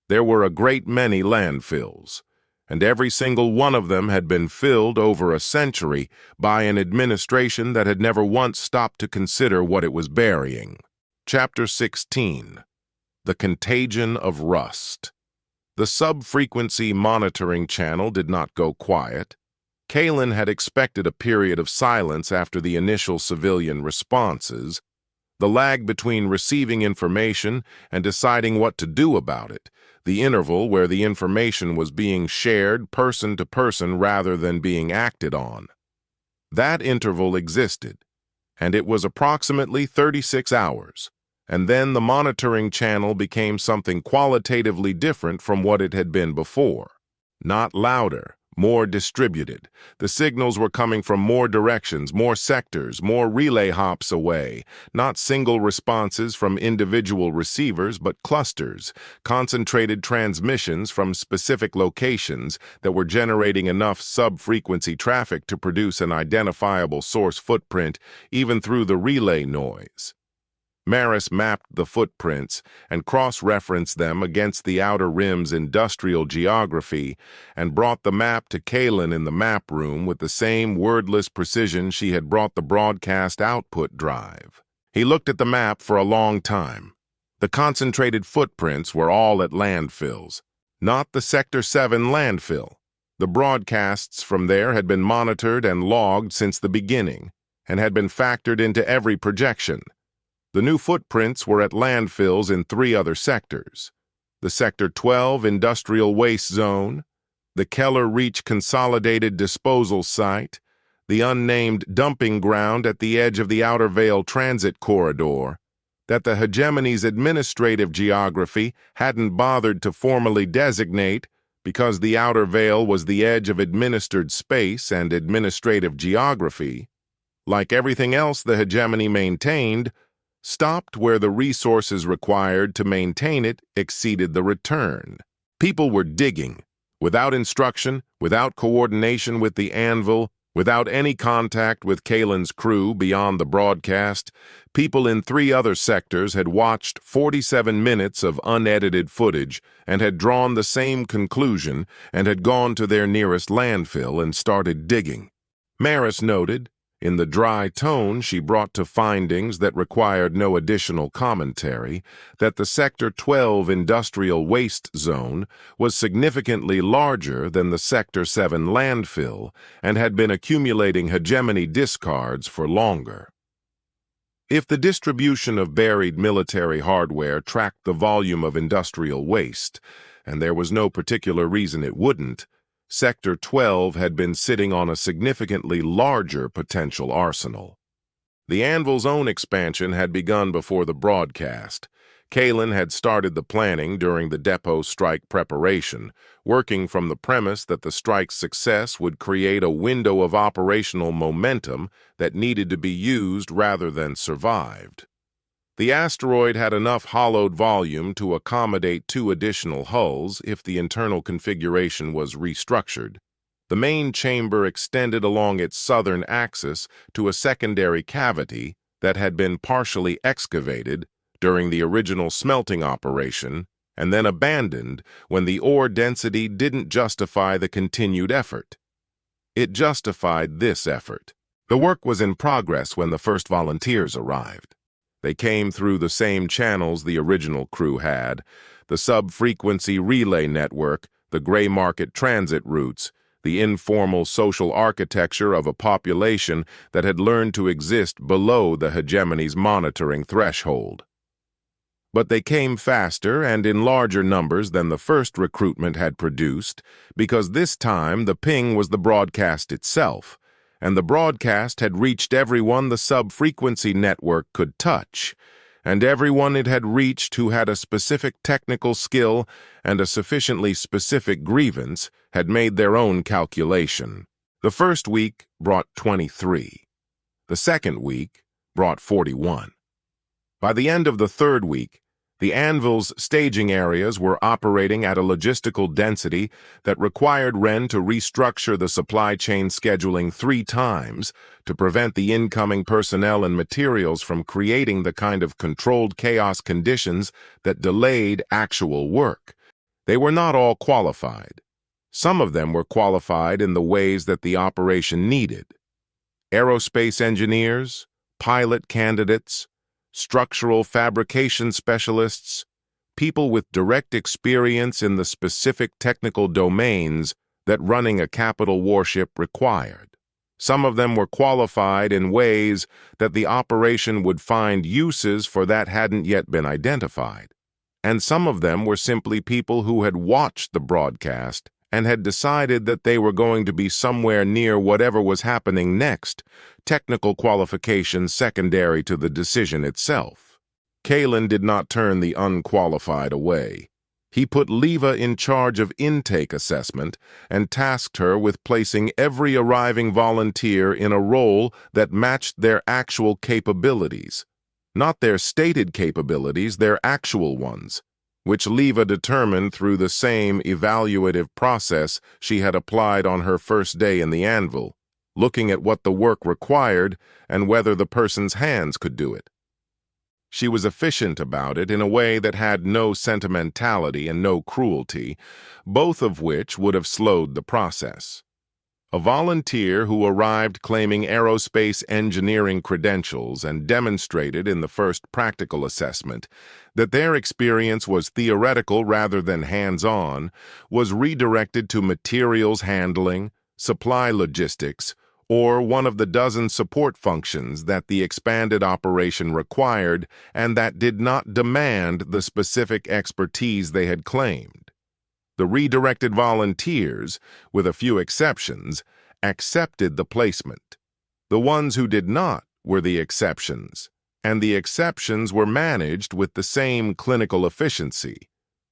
There were a great many landfills, and every single one of them had been filled over a century by an administration that had never once stopped to consider what it was burying. Chapter 16. The Contagion of Rust. The sub-frequency monitoring channel did not go quiet. Kalen had expected a period of silence after the initial civilian responses, the lag between receiving information and deciding what to do about it, the interval where the information was being shared person to person rather than being acted on. That interval existed, and it was approximately 36 hours, and then the monitoring channel became something qualitatively different from what it had been before. Not louder, more distributed. The signals were coming from more directions, more sectors, more relay hops away. Not single responses from individual receivers, but clusters, concentrated transmissions from specific locations that were generating enough sub-frequency traffic to produce an identifiable source footprint even through the relay noise. Maris mapped the footprints and cross-referenced them against the outer rim's industrial geography and brought the map to Kalen in the map room with the same wordless precision she had brought the broadcast output drive. He looked at the map for a long time. The concentrated footprints were all at landfills, not the Sector 7 landfill. The broadcasts from there had been monitored and logged since the beginning, and had been factored into every projection. The new footprints were at landfills in 3 other sectors: the Sector 12 Industrial Waste Zone, the Keller Reach Consolidated Disposal Site, the unnamed dumping ground at the edge of the Outer Vale Transit Corridor, that the Hegemony's administrative geography hadn't bothered to formally designate because the Outer Vale was the edge of administered space and administrative geography, like everything else the Hegemony maintained, stopped where the resources required to maintain it exceeded the return. People were digging, without instruction, without coordination with the anvil, without any contact with Kalen's crew beyond the broadcast. People in 3 other sectors had watched 47 minutes of unedited footage and had drawn the same conclusion and had gone to their nearest landfill and started digging. Maris noted, in the dry tone she brought to findings that required no additional commentary, that the Sector 12 Industrial Waste Zone was significantly larger than the Sector 7 landfill and had been accumulating Hegemony discards for longer. If the distribution of buried military hardware tracked the volume of industrial waste, and there was no particular reason it wouldn't, Sector 12 had been sitting on a significantly larger potential arsenal. The Anvil's own expansion had begun before the broadcast. Kalen had started the planning during the depot strike preparation, working from the premise that the strike's success would create a window of operational momentum that needed to be used rather than survived. The asteroid had enough hollowed volume to accommodate 2 additional hulls if the internal configuration was restructured. The main chamber extended along its southern axis to a secondary cavity that had been partially excavated during the original smelting operation and then abandoned when the ore density didn't justify the continued effort. It justified this effort. The work was in progress when the first volunteers arrived. They came through the same channels the original crew had: the sub-frequency relay network, the gray market transit routes, the informal social architecture of a population that had learned to exist below the Hegemony's monitoring threshold. But they came faster and in larger numbers than the first recruitment had produced, because this time the ping was the broadcast itself, and the broadcast had reached everyone the sub-frequency network could touch, and everyone it had reached who had a specific technical skill and a sufficiently specific grievance had made their own calculation. The first week brought 23. The second week brought 41. By the end of the third week, the Anvil's staging areas were operating at a logistical density that required Wren to restructure the supply chain scheduling 3 times to prevent the incoming personnel and materials from creating the kind of controlled chaos conditions that delayed actual work. They were not all qualified. Some of them were qualified in the ways that the operation needed: aerospace engineers, pilot candidates, structural fabrication specialists, people with direct experience in the specific technical domains that running a capital warship required. Some of them were qualified in ways that the operation would find uses for that hadn't yet been identified. And some of them were simply people who had watched the broadcast and had decided that they were going to be somewhere near whatever was happening next, technical qualifications secondary to the decision itself. Kalen did not turn the unqualified away. He put Leva in charge of intake assessment and tasked her with placing every arriving volunteer in a role that matched their actual capabilities. Not their stated capabilities, their actual ones, which Leva determined through the same evaluative process she had applied on her first day in the Anvil, looking at what the work required and whether the person's hands could do it. She was efficient about it in a way that had no sentimentality and no cruelty, both of which would have slowed the process. A volunteer who arrived claiming aerospace engineering credentials and demonstrated in the first practical assessment that their experience was theoretical rather than hands-on, was redirected to materials handling, supply logistics, or one of the dozen support functions that the expanded operation required and that did not demand the specific expertise they had claimed. The redirected volunteers, with a few exceptions, accepted the placement. The ones who did not were the exceptions, and the exceptions were managed with the same clinical efficiency,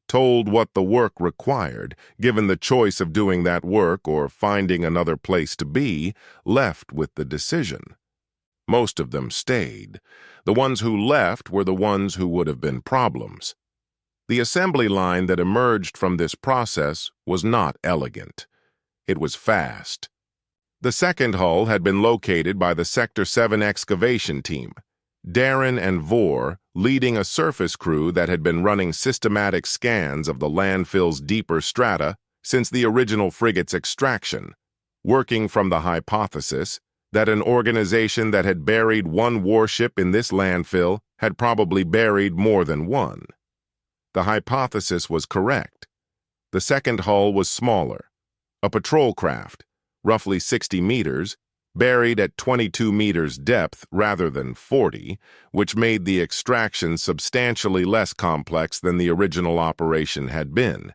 told what the work required, given the choice of doing that work or finding another place to be, left with the decision. Most of them stayed. The ones who left were the ones who would have been problems. The assembly line that emerged from this process was not elegant. It was fast. The second hull had been located by the Sector 7 excavation team, Darren and Vore leading a surface crew that had been running systematic scans of the landfill's deeper strata since the original frigate's extraction, working from the hypothesis that an organization that had buried one warship in this landfill had probably buried more than one. The hypothesis was correct. The second hull was smaller, a patrol craft, roughly 60 meters, buried at 22 meters depth rather than 40, which made the extraction substantially less complex than the original operation had been.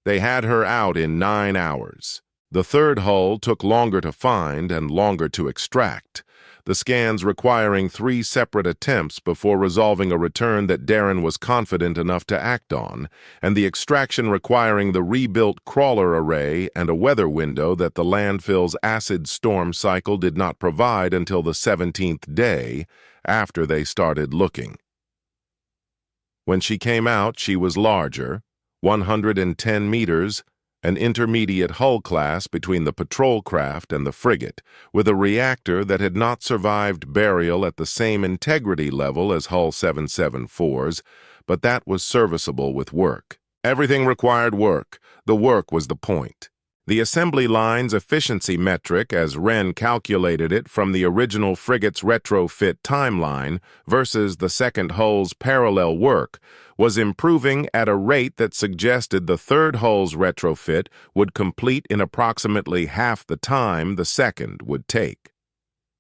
They had her out in 9 hours. The third hull took longer to find and longer to extract, the scans requiring 3 separate attempts before resolving a return that Darren was confident enough to act on, and the extraction requiring the rebuilt crawler array and a weather window that the landfill's acid storm cycle did not provide until the 17th day after they started looking. When she came out, she was larger, 110 meters, an intermediate hull class between the patrol craft and the frigate, with a reactor that had not survived burial at the same integrity level as Hull 774's, but that was serviceable with work. Everything required work. The work was the point. The assembly line's efficiency metric, as Wren calculated it from the original frigate's retrofit timeline versus the second hull's parallel work, was improving at a rate that suggested the third hull's retrofit would complete in approximately half the time the second would take.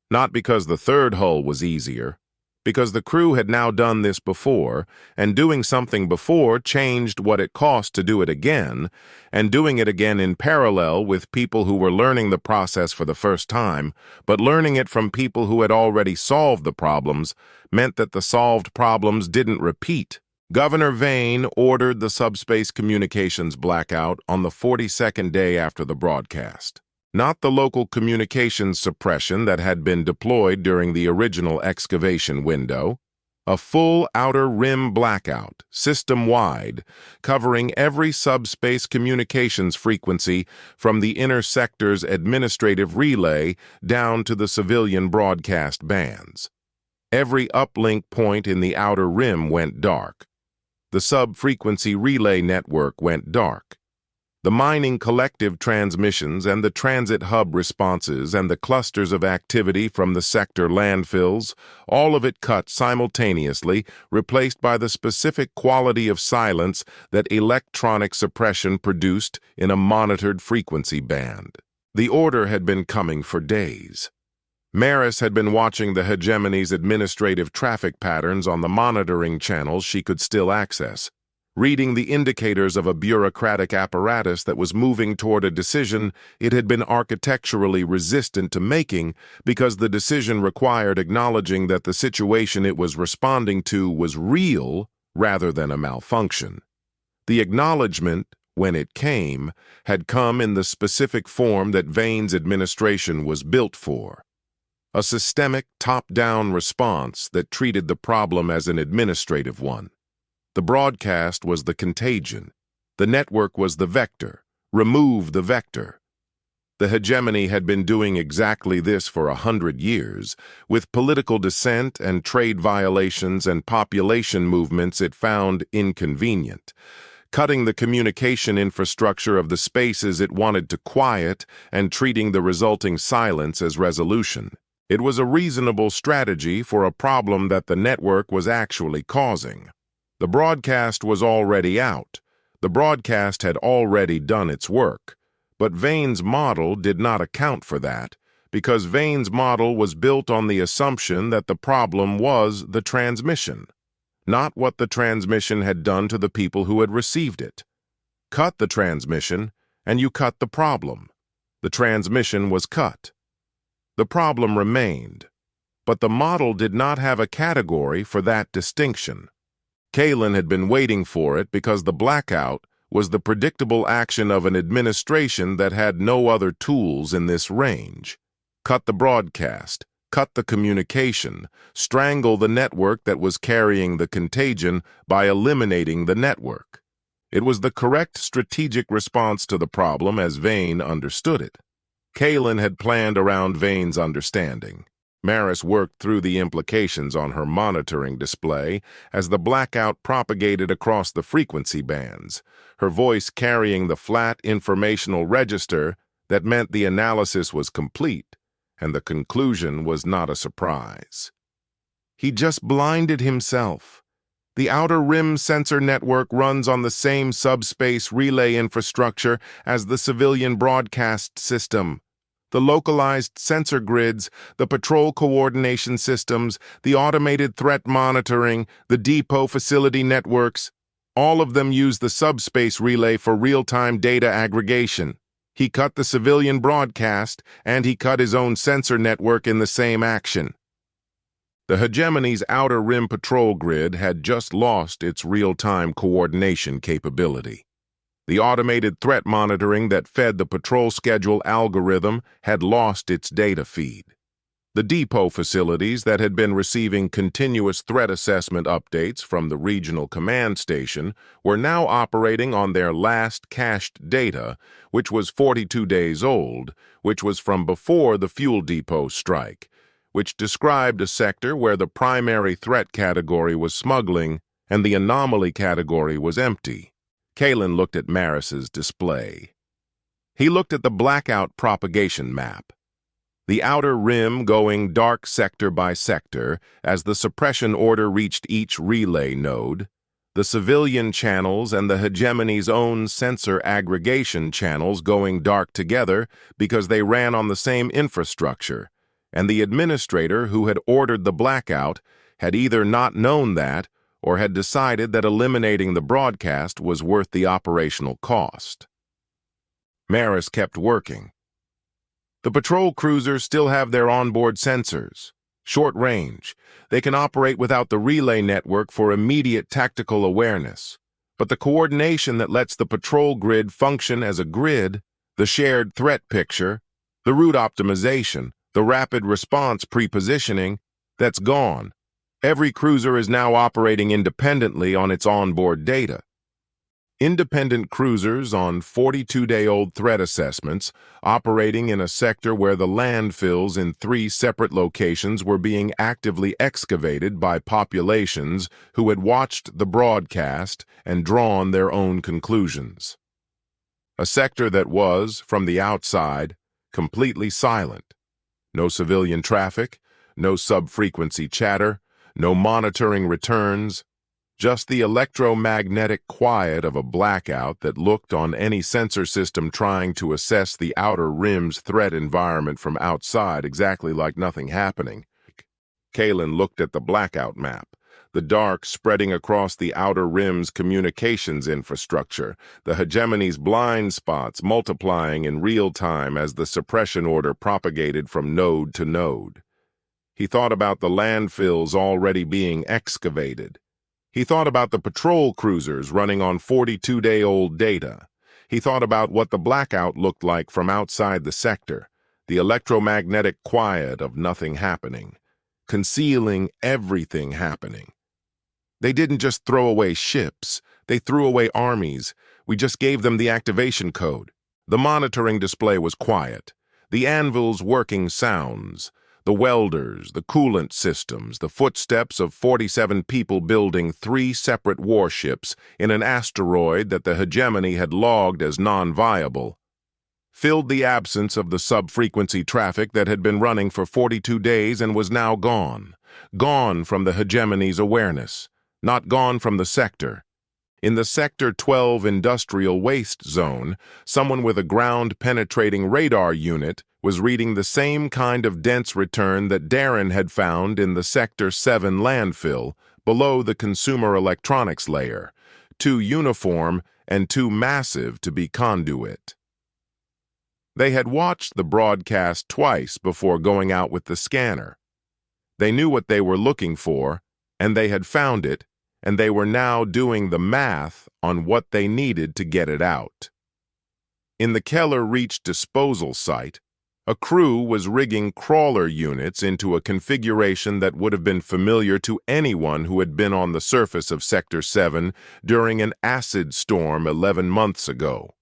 Not because the third hull was easier, because the crew had now done this before, and doing something before changed what it cost to do it again, and doing it again in parallel with people who were learning the process for the first time, but learning it from people who had already solved the problems, meant that the solved problems didn't repeat. Governor Vane ordered the subspace communications blackout on the 42nd day after the broadcast. Not the local communications suppression that had been deployed during the original excavation window. A full outer rim blackout, system-wide, covering every subspace communications frequency from the inner sector's administrative relay down to the civilian broadcast bands. Every uplink point in the outer rim went dark. The sub-frequency relay network went dark. The mining collective transmissions and the transit hub responses and the clusters of activity from the sector landfills, all of it cut simultaneously, replaced by the specific quality of silence that electronic suppression produced in a monitored frequency band. The order had been coming for days. Maris had been watching the Hegemony's administrative traffic patterns on the monitoring channels she could still access, reading the indicators of a bureaucratic apparatus that was moving toward a decision it had been architecturally resistant to making because the decision required acknowledging that the situation it was responding to was real rather than a malfunction. The acknowledgement, when it came, had come in the specific form that Vane's administration was built for. A systemic, top-down response that treated the problem as an administrative one. The broadcast was the contagion. The network was the vector. Remove the vector. The hegemony had been doing exactly this for 100 years, with political dissent and trade violations and population movements it found inconvenient. cutting the communication infrastructure of the spaces it wanted to quiet and treating the resulting silence as resolution. It was a reasonable strategy for a problem that the network was actually causing. The broadcast was already out. The broadcast had already done its work. But Vane's model did not account for that, because Vane's model was built on the assumption that the problem was the transmission, not what the transmission had done to the people who had received it. Cut the transmission, and you cut the problem. The transmission was cut. The problem remained, but the model did not have a category for that distinction. Kalen had been waiting for it because the blackout was the predictable action of an administration that had no other tools in this range. Cut the broadcast, cut the communication, strangle the network that was carrying the contagion by eliminating the network. It was the correct strategic response to the problem as Vane understood it. Kalen had planned around Vane's understanding. Maris worked through the implications on her monitoring display as the blackout propagated across the frequency bands, her voice carrying the flat informational register that meant the analysis was complete, and the conclusion was not a surprise. He just blinded himself. The Outer Rim sensor network runs on the same subspace relay infrastructure as the civilian broadcast system. The localized sensor grids, the patrol coordination systems, the automated threat monitoring, the depot facility networks, all of them use the subspace relay for real-time data aggregation. He cut the civilian broadcast, and he cut his own sensor network in the same action. The Hegemony's Outer Rim patrol grid had just lost its real-time coordination capability. The automated threat monitoring that fed the patrol schedule algorithm had lost its data feed. The depot facilities that had been receiving continuous threat assessment updates from the regional command station were now operating on their last cached data, which was 42 days old, which was from before the fuel depot strike, which described a sector where the primary threat category was smuggling and the anomaly category was empty. Kalen looked at Maris's display. He looked at the blackout propagation map. The Outer Rim going dark sector by sector as the suppression order reached each relay node, the civilian channels and the Hegemony's own sensor aggregation channels going dark together because they ran on the same infrastructure, and the administrator who had ordered the blackout had either not known that or had decided that eliminating the broadcast was worth the operational cost. Maris kept working. The patrol cruisers still have their onboard sensors. Short range. They can operate without the relay network for immediate tactical awareness. But the coordination that lets the patrol grid function as a grid, the shared threat picture, the route optimization, the rapid response pre-positioning, that's gone. Every cruiser is now operating independently on its onboard data. Independent cruisers on 42-day-old threat assessments operating in a sector where the landfills in 3 separate locations were being actively excavated by populations who had watched the broadcast and drawn their own conclusions. A sector that was, from the outside, completely silent. No civilian traffic, no sub-frequency chatter, no monitoring returns, just the electromagnetic quiet of a blackout that looked on any sensor system trying to assess the Outer Rim's threat environment from outside exactly like nothing happening. Kalen looked at the blackout map, the dark spreading across the Outer Rim's communications infrastructure, the Hegemony's blind spots multiplying in real time as the suppression order propagated from node to node. He thought about the landfills already being excavated. He thought about the patrol cruisers running on 42-day-old data. He thought about what the blackout looked like from outside the sector, the electromagnetic quiet of nothing happening, concealing everything happening. They didn't just throw away ships, they threw away armies. We just gave them the activation code. The monitoring display was quiet, the anvil's working sounds, The welders, the coolant systems, the footsteps of 47 people building 3 separate warships in an asteroid that the Hegemony had logged as non-viable, filled the absence of the sub-frequency traffic that had been running for 42 days and was now gone. Gone from the Hegemony's awareness, not gone from the sector. In the Sector 12 industrial waste zone, someone with a ground-penetrating radar unit was reading the same kind of dense return that Darren had found in the Sector 7 landfill below the consumer electronics layer, too uniform and too massive to be conduit. They had watched the broadcast twice before going out with the scanner. They knew what they were looking for, and they had found it, and they were now doing the math on what they needed to get it out. In the Keller Reach disposal site, a crew was rigging crawler units into a configuration that would have been familiar to anyone who had been on the surface of Sector 7 during an acid storm 11 months ago.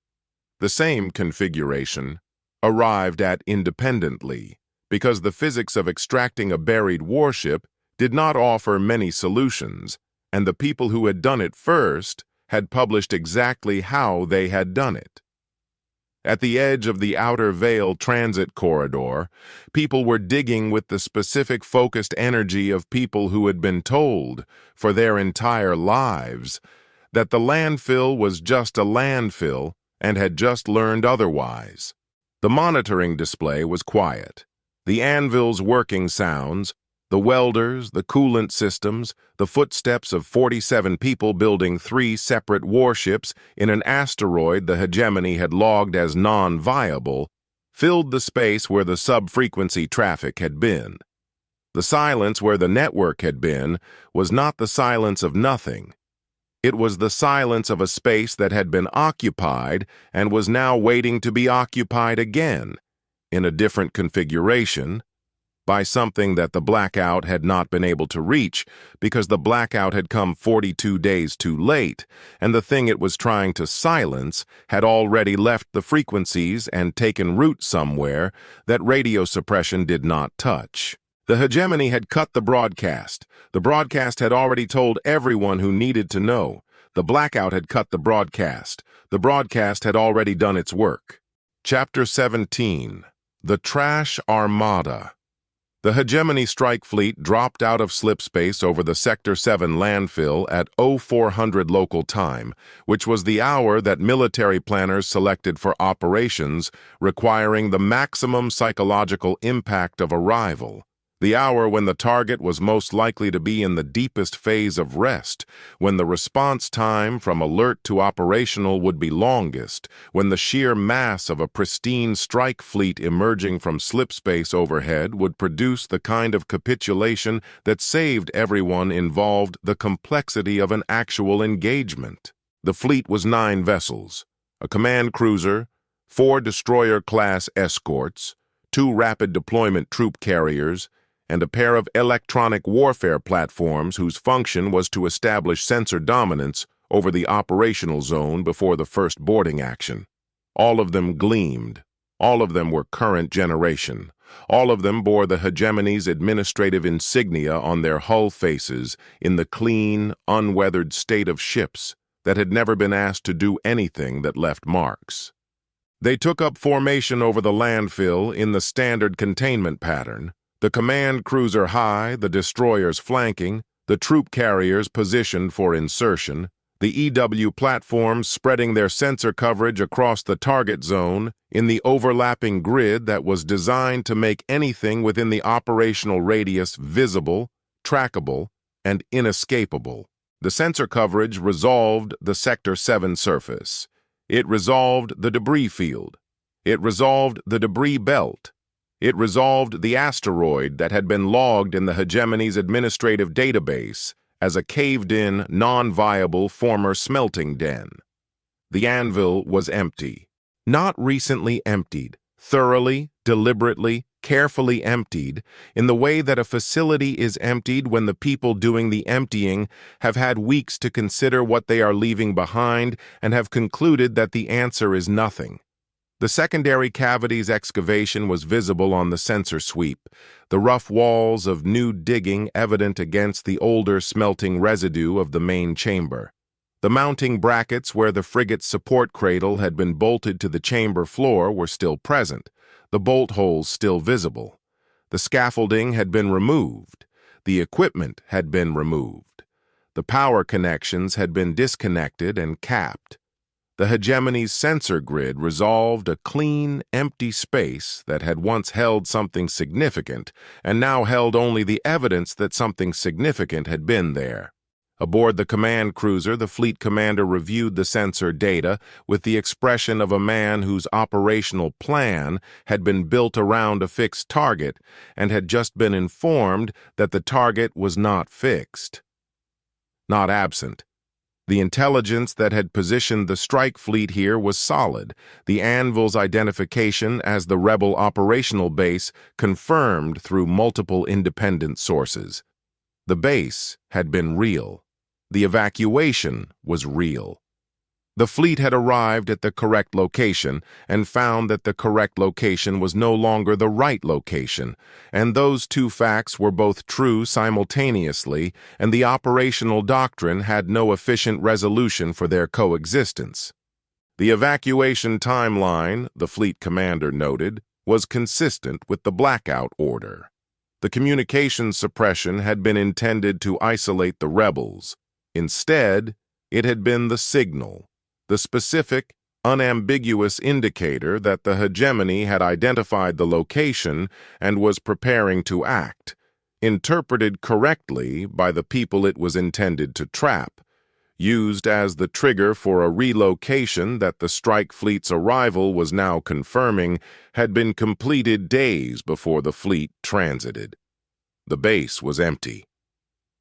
The same configuration arrived at independently, because the physics of extracting a buried warship did not offer many solutions, and the people who had done it first had published exactly how they had done it. At the edge of the Outer Veil transit corridor, people were digging with the specific focused energy of people who had been told, for their entire lives, that the landfill was just a landfill and had just learned otherwise. The monitoring display was quiet. The anvil's working sounds, the welders, the coolant systems, the footsteps of 47 people building 3 separate warships in an asteroid the Hegemony had logged as non-viable, filled the space where the sub-frequency traffic had been. The silence where the network had been was not the silence of nothing. It was the silence of a space that had been occupied and was now waiting to be occupied again, in a different configuration, by something that the blackout had not been able to reach because the blackout had come 42 days too late, and the thing it was trying to silence had already left the frequencies and taken root somewhere that radio suppression did not touch. The Hegemony had cut the broadcast. The broadcast had already told everyone who needed to know. The blackout had cut the broadcast. The broadcast had already done its work. Chapter 17. The Trash Armada. The Hegemony strike fleet dropped out of slipspace over the Sector 7 landfill at 0400 local time, which was the hour that military planners selected for operations requiring the maximum psychological impact of arrival. The hour when the target was most likely to be in the deepest phase of rest, when the response time from alert to operational would be longest, when the sheer mass of a pristine strike fleet emerging from slipspace overhead would produce the kind of capitulation that saved everyone involved the complexity of an actual engagement. The fleet was 9 vessels, a command cruiser, 4 destroyer-class escorts, 2 rapid deployment troop carriers, and a pair of electronic warfare platforms whose function was to establish sensor dominance over the operational zone before the first boarding action. All of them gleamed. All of them were current generation. All of them bore the Hegemony's administrative insignia on their hull faces in the clean, unweathered state of ships that had never been asked to do anything that left marks. They took up formation over the landfill in the standard containment pattern, the command cruiser high, the destroyers flanking, the troop carriers positioned for insertion, the EW platforms spreading their sensor coverage across the target zone in the overlapping grid that was designed to make anything within the operational radius visible, trackable, and inescapable. The sensor coverage resolved the Sector 7 surface. It resolved the debris field. It resolved the debris belt. It resolved the asteroid that had been logged in the Hegemony's administrative database as a caved-in, non-viable former smelting den. The anvil was empty. Not recently emptied, thoroughly, deliberately, carefully emptied, in the way that a facility is emptied when the people doing the emptying have had weeks to consider what they are leaving behind and have concluded that the answer is nothing. The secondary cavity's excavation was visible on the sensor sweep, the rough walls of new digging evident against the older smelting residue of the main chamber. The mounting brackets where the frigate's support cradle had been bolted to the chamber floor were still present, the bolt holes still visible. The scaffolding had been removed. The equipment had been removed. The power connections had been disconnected and capped. The Hegemony's sensor grid resolved a clean, empty space that had once held something significant and now held only the evidence that something significant had been there. Aboard the command cruiser, the fleet commander reviewed the sensor data with the expression of a man whose operational plan had been built around a fixed target and had just been informed that the target was not fixed. Not absent. The intelligence that had positioned the strike fleet here was solid, the Anvil's identification as the rebel operational base confirmed through multiple independent sources. The base had been real. The evacuation was real. The fleet had arrived at the correct location and found that the correct location was no longer the right location, and those two facts were both true simultaneously, and the operational doctrine had no efficient resolution for their coexistence. The evacuation timeline, the fleet commander noted, was consistent with the blackout order. The communication suppression had been intended to isolate the rebels. Instead, it had been the signal, the specific, unambiguous indicator that the Hegemony had identified the location and was preparing to act, interpreted correctly by the people it was intended to trap, used as the trigger for a relocation that the strike fleet's arrival was now confirming had been completed days before the fleet transited. The base was empty.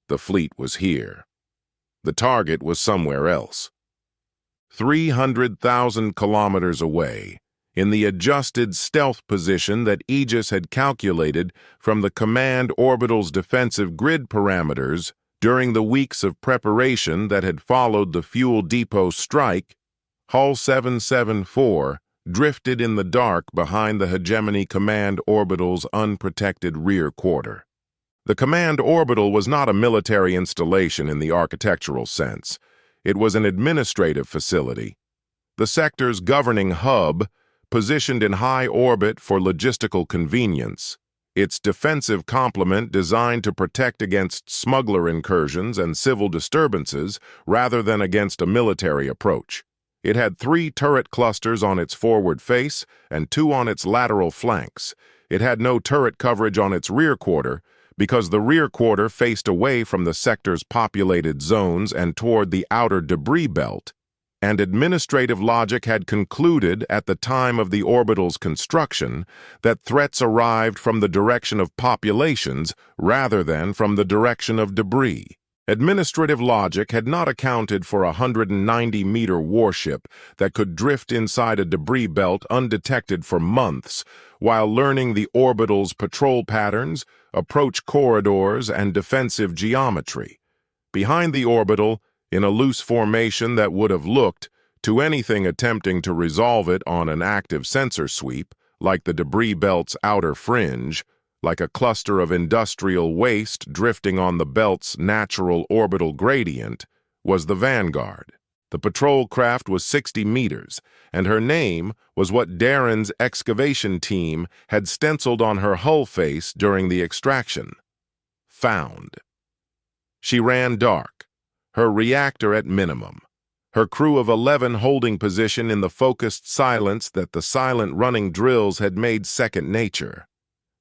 The fleet was here. The target was somewhere else. 300,000 kilometers away, in the adjusted stealth position that Aegis had calculated from the command orbital's defensive grid parameters during the weeks of preparation that had followed the fuel depot strike, Hull 774 drifted in the dark behind the Hegemony command orbital's unprotected rear quarter. The command orbital was not a military installation in the architectural sense. It was an administrative facility. The sector's governing hub, positioned in high orbit for logistical convenience, its defensive complement designed to protect against smuggler incursions and civil disturbances rather than against a military approach. It had 3 turret clusters on its forward face and 2 on its lateral flanks. It had no turret coverage on its rear quarter, because the rear quarter faced away from the sector's populated zones and toward the outer debris belt, and administrative logic had concluded at the time of the orbital's construction that threats arrived from the direction of populations rather than from the direction of debris. Administrative logic had not accounted for a 190-meter warship that could drift inside a debris belt undetected for months while learning the orbital's patrol patterns, approach corridors, and defensive geometry. Behind the orbital, in a loose formation that would have looked, to anything attempting to resolve it on an active sensor sweep, like the debris belt's outer fringe, like a cluster of industrial waste drifting on the belt's natural orbital gradient, was the Vanguard. The patrol craft was 60 meters, and her name was what Darren's excavation team had stenciled on her hull face during the extraction. Found. She ran dark, her reactor at minimum, her crew of 11 holding position in the focused silence that the silent running drills had made second nature.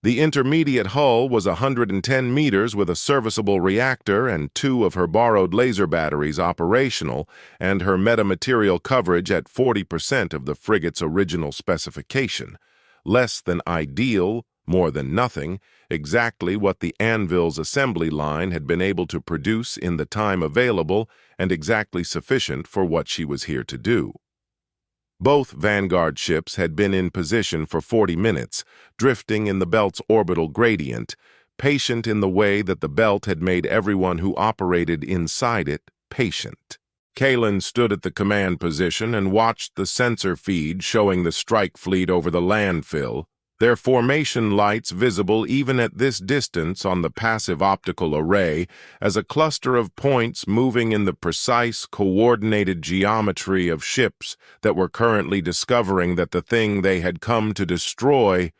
The intermediate hull was 110 meters with a serviceable reactor and 2 of her borrowed laser batteries operational, and her metamaterial coverage at 40% of the frigate's original specification. Less than ideal, more than nothing, exactly what the Anvil's assembly line had been able to produce in the time available, and exactly sufficient for what she was here to do. Both Vanguard ships had been in position for 40 minutes, drifting in the belt's orbital gradient, patient in the way that the belt had made everyone who operated inside it patient. Kalen stood at the command position and watched the sensor feed showing the strike fleet over the landfill, their formation lights visible even at this distance on the passive optical array as a cluster of points moving in the precise, coordinated geometry of ships that were currently discovering that the thing they had come to destroy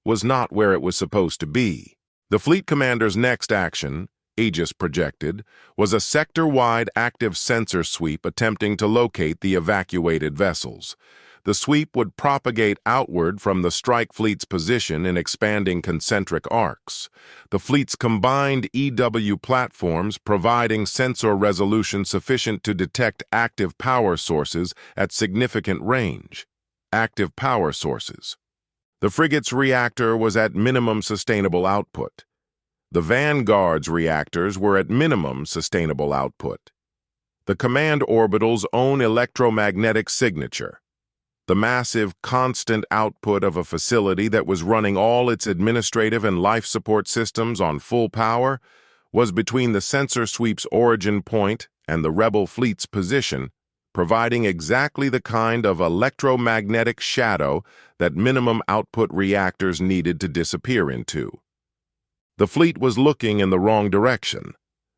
was not where it was supposed to be. The fleet commander's next action, Aegis projected, was a sector-wide active sensor sweep attempting to locate the evacuated vessels. The sweep would propagate outward from the strike fleet's position in expanding concentric arcs, the fleet's combined EW platforms providing sensor resolution sufficient to detect active power sources at significant range. Active power sources. The frigate's reactor was at minimum sustainable output. The Vanguard's reactors were at minimum sustainable output. The command orbital's own electromagnetic signature. The massive, constant output of a facility that was running all its administrative and life support systems on full power was between the sensor sweep's origin point and the rebel fleet's position, providing exactly the kind of electromagnetic shadow that minimum output reactors needed to disappear into. The fleet was looking in the wrong direction.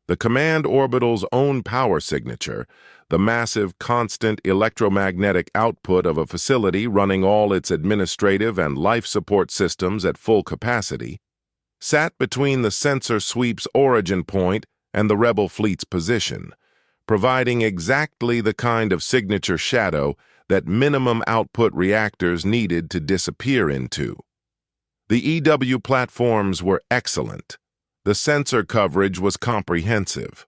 The command orbital's own power signature, the massive, constant electromagnetic output of a facility running all its administrative and life support systems at full capacity, sat between the sensor sweep's origin point and the rebel fleet's position, providing exactly the kind of signature shadow that minimum output reactors needed to disappear into. The EW platforms were excellent. The sensor coverage was comprehensive.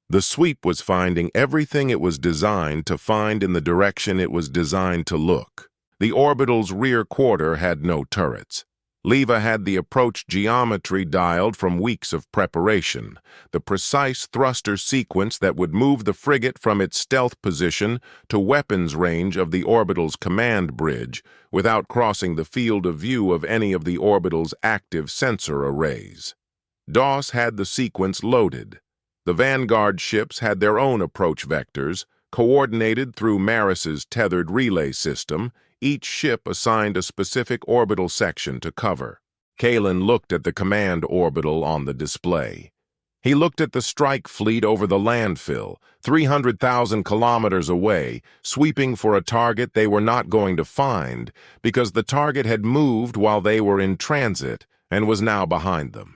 The sweep was finding everything it was designed to find in the direction it was designed to look. The orbital's rear quarter had no turrets. Leva had the approach geometry dialed from weeks of preparation, the precise thruster sequence that would move the frigate from its stealth position to weapons range of the orbital's command bridge without crossing the field of view of any of the orbital's active sensor arrays. DOS had the sequence loaded. The Vanguard ships had their own approach vectors, coordinated through Maris's tethered relay system, each ship assigned a specific orbital section to cover. Kalen looked at the command orbital on the display. He looked at the strike fleet over the landfill, 300,000 kilometers away, sweeping for a target they were not going to find because the target had moved while they were in transit and was now behind them.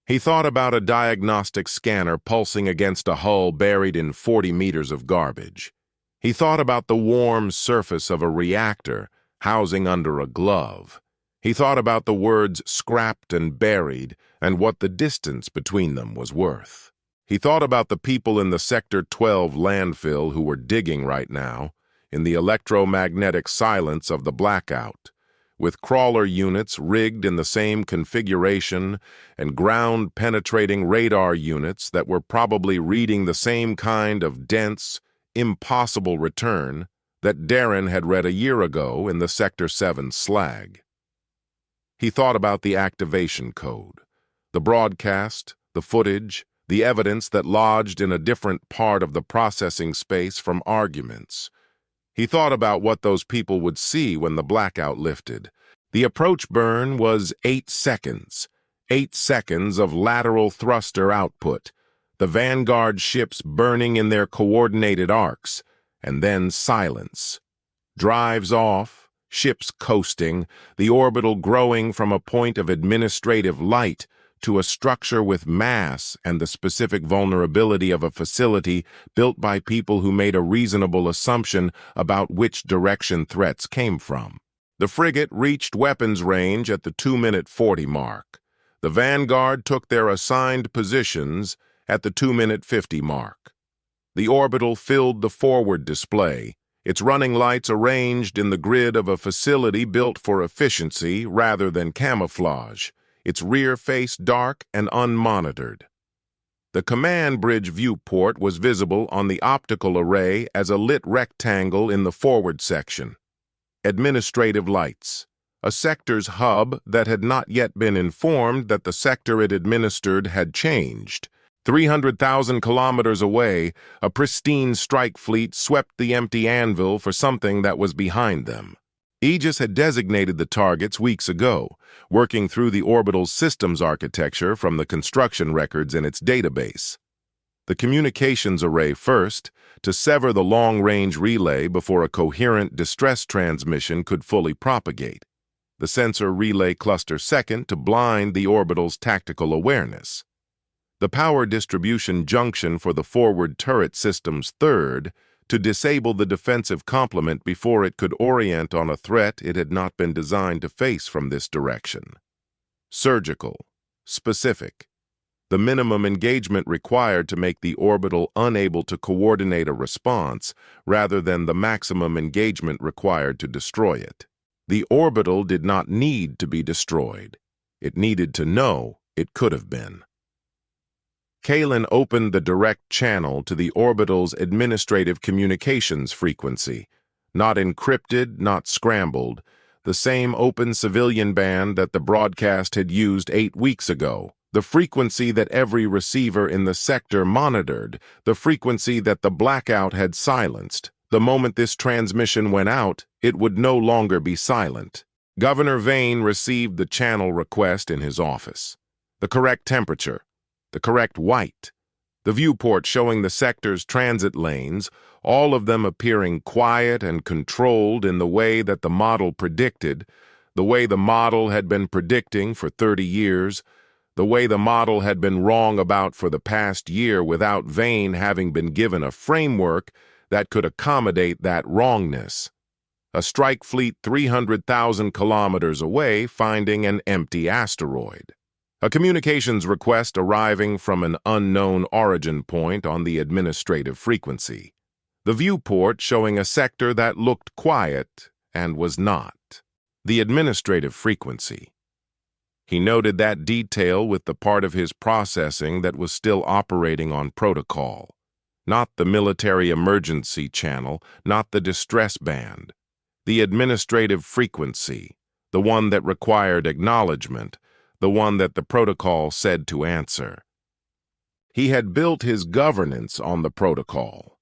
He thought about a diagnostic scanner pulsing against a hull buried in 40 meters of garbage. He thought about the warm surface of a reactor housing under a glove. He thought about the words scrapped and buried and what the distance between them was worth. He thought about the people in the Sector 12 landfill who were digging right now, in the electromagnetic silence of the blackout, with crawler units rigged in the same configuration and ground-penetrating radar units that were probably reading the same kind of dense, impossible return that Darren had read a year ago in the Sector 7 slag. He thought about the activation code, the broadcast, the footage, the evidence that lodged in a different part of the processing space from arguments. He thought about what those people would see when the blackout lifted. The approach burn was 8 seconds. 8 seconds of lateral thruster output, the Vanguard ships burning in their coordinated arcs, and then silence. Drives off, ships coasting, the orbital growing from a point of administrative light to a structure with mass and the specific vulnerability of a facility built by people who made a reasonable assumption about which direction threats came from. The frigate reached weapons range at the 2-minute 40 mark. The Vanguard took their assigned positions at the 2-minute 50 mark. The orbital filled the forward display, its running lights arranged in the grid of a facility built for efficiency rather than camouflage, its rear face dark and unmonitored. The command bridge viewport was visible on the optical array as a lit rectangle in the forward section. Administrative lights. A sector's hub that had not yet been informed that the sector it administered had changed. 300,000 kilometers away, a pristine strike fleet swept the empty anvil for something that was behind them. Aegis had designated the targets weeks ago, working through the orbital's systems architecture from the construction records in its database. The communications array first, to sever the long-range relay before a coherent distress transmission could fully propagate. The sensor relay cluster second, to blind the orbital's tactical awareness. The power distribution junction for the forward turret systems third, to disable the defensive complement before it could orient on a threat it had not been designed to face from this direction. Surgical, specific, the minimum engagement required to make the orbital unable to coordinate a response rather than the maximum engagement required to destroy it. The orbital did not need to be destroyed. It needed to know it could have been. Kalen opened the direct channel to the orbital's administrative communications frequency, not encrypted, not scrambled, the same open civilian band that the broadcast had used 8 weeks ago, the frequency that every receiver in the sector monitored, the frequency that the blackout had silenced. The moment this transmission went out, it would no longer be silent. Governor Vane received the channel request in his office. The correct temperature, the correct white, the viewport showing the sector's transit lanes, all of them appearing quiet and controlled in the way that the model predicted, the way the model had been predicting for 30 years, the way the model had been wrong about for the past year without Vane having been given a framework that could accommodate that wrongness. A strike fleet 300,000 kilometers away finding an empty asteroid. A communications request arriving from an unknown origin point on the administrative frequency. The viewport showing a sector that looked quiet and was not. The administrative frequency. He noted that detail with the part of his processing that was still operating on protocol. Not the military emergency channel, not the distress band. The administrative frequency, the one that required acknowledgement, the one that the protocol said to answer. He had built his governance on the protocol.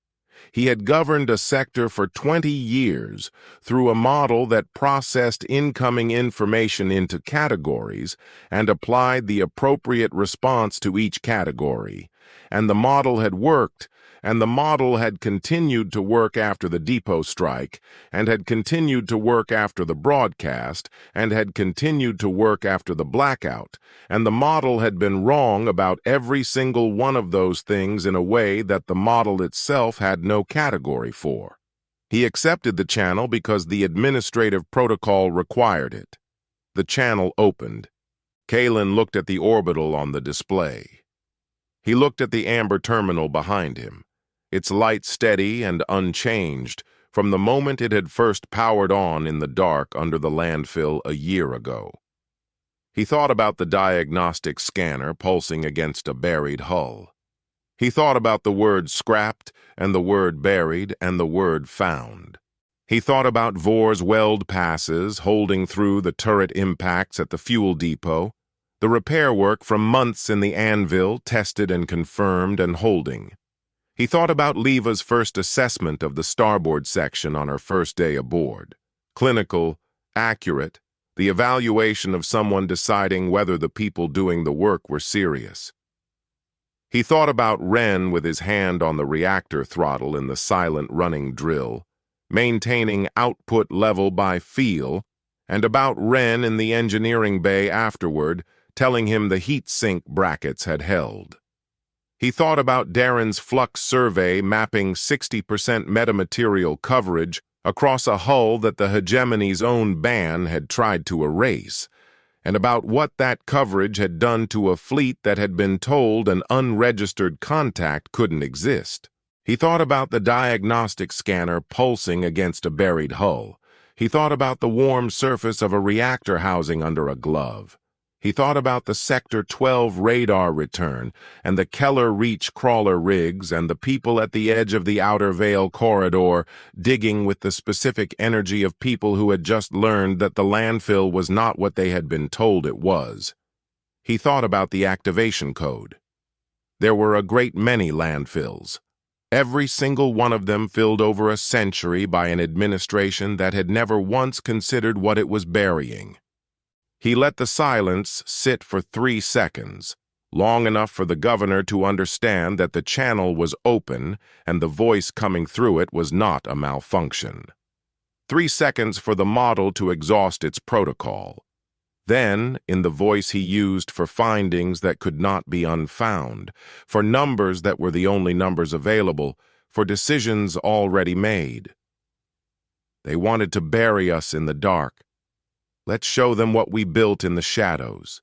He had governed a sector for 20 years through a model that processed incoming information into categories and applied the appropriate response to each category. And the model had worked, and the model had continued to work after the depot strike, and had continued to work after the broadcast, and had continued to work after the blackout, and the model had been wrong about every single one of those things in a way that the model itself had no category for. He accepted the channel because the administrative protocol required it. The channel opened. Kalen looked at the orbital on the display. He looked at the amber terminal behind him, its light steady and unchanged from the moment it had first powered on in the dark under the landfill a year ago. He thought about the diagnostic scanner pulsing against a buried hull. He thought about the word scrapped and the word buried and the word found. He thought about Vor's weld passes holding through the turret impacts at the fuel depot, the repair work from months in the anvil tested and confirmed and holding. He thought about Leva's first assessment of the starboard section on her first day aboard. Clinical, accurate, the evaluation of someone deciding whether the people doing the work were serious. He thought about Wren with his hand on the reactor throttle in the silent running drill, maintaining output level by feel, and about Wren in the engineering bay afterward, telling him the heat sink brackets had held. He thought about Darren's flux survey mapping 60% metamaterial coverage across a hull that the Hegemony's own ban had tried to erase, and about what that coverage had done to a fleet that had been told an unregistered contact couldn't exist. He thought about the diagnostic scanner pulsing against a buried hull. He thought about the warm surface of a reactor housing under a glove. He thought about the Sector 12 radar return and the Keller Reach crawler rigs and the people at the edge of the Outer Veil corridor digging with the specific energy of people who had just learned that the landfill was not what they had been told it was. He thought about the activation code. There were a great many landfills. Every single one of them filled over a century by an administration that had never once considered what it was burying. He let the silence sit for 3 seconds, long enough for the governor to understand that the channel was open and the voice coming through it was not a malfunction. 3 seconds for the model to exhaust its protocol. Then, in the voice he used for findings that could not be unfound, for numbers that were the only numbers available, for decisions already made. They wanted to bury us in the dark. Let's show them what we built in the shadows.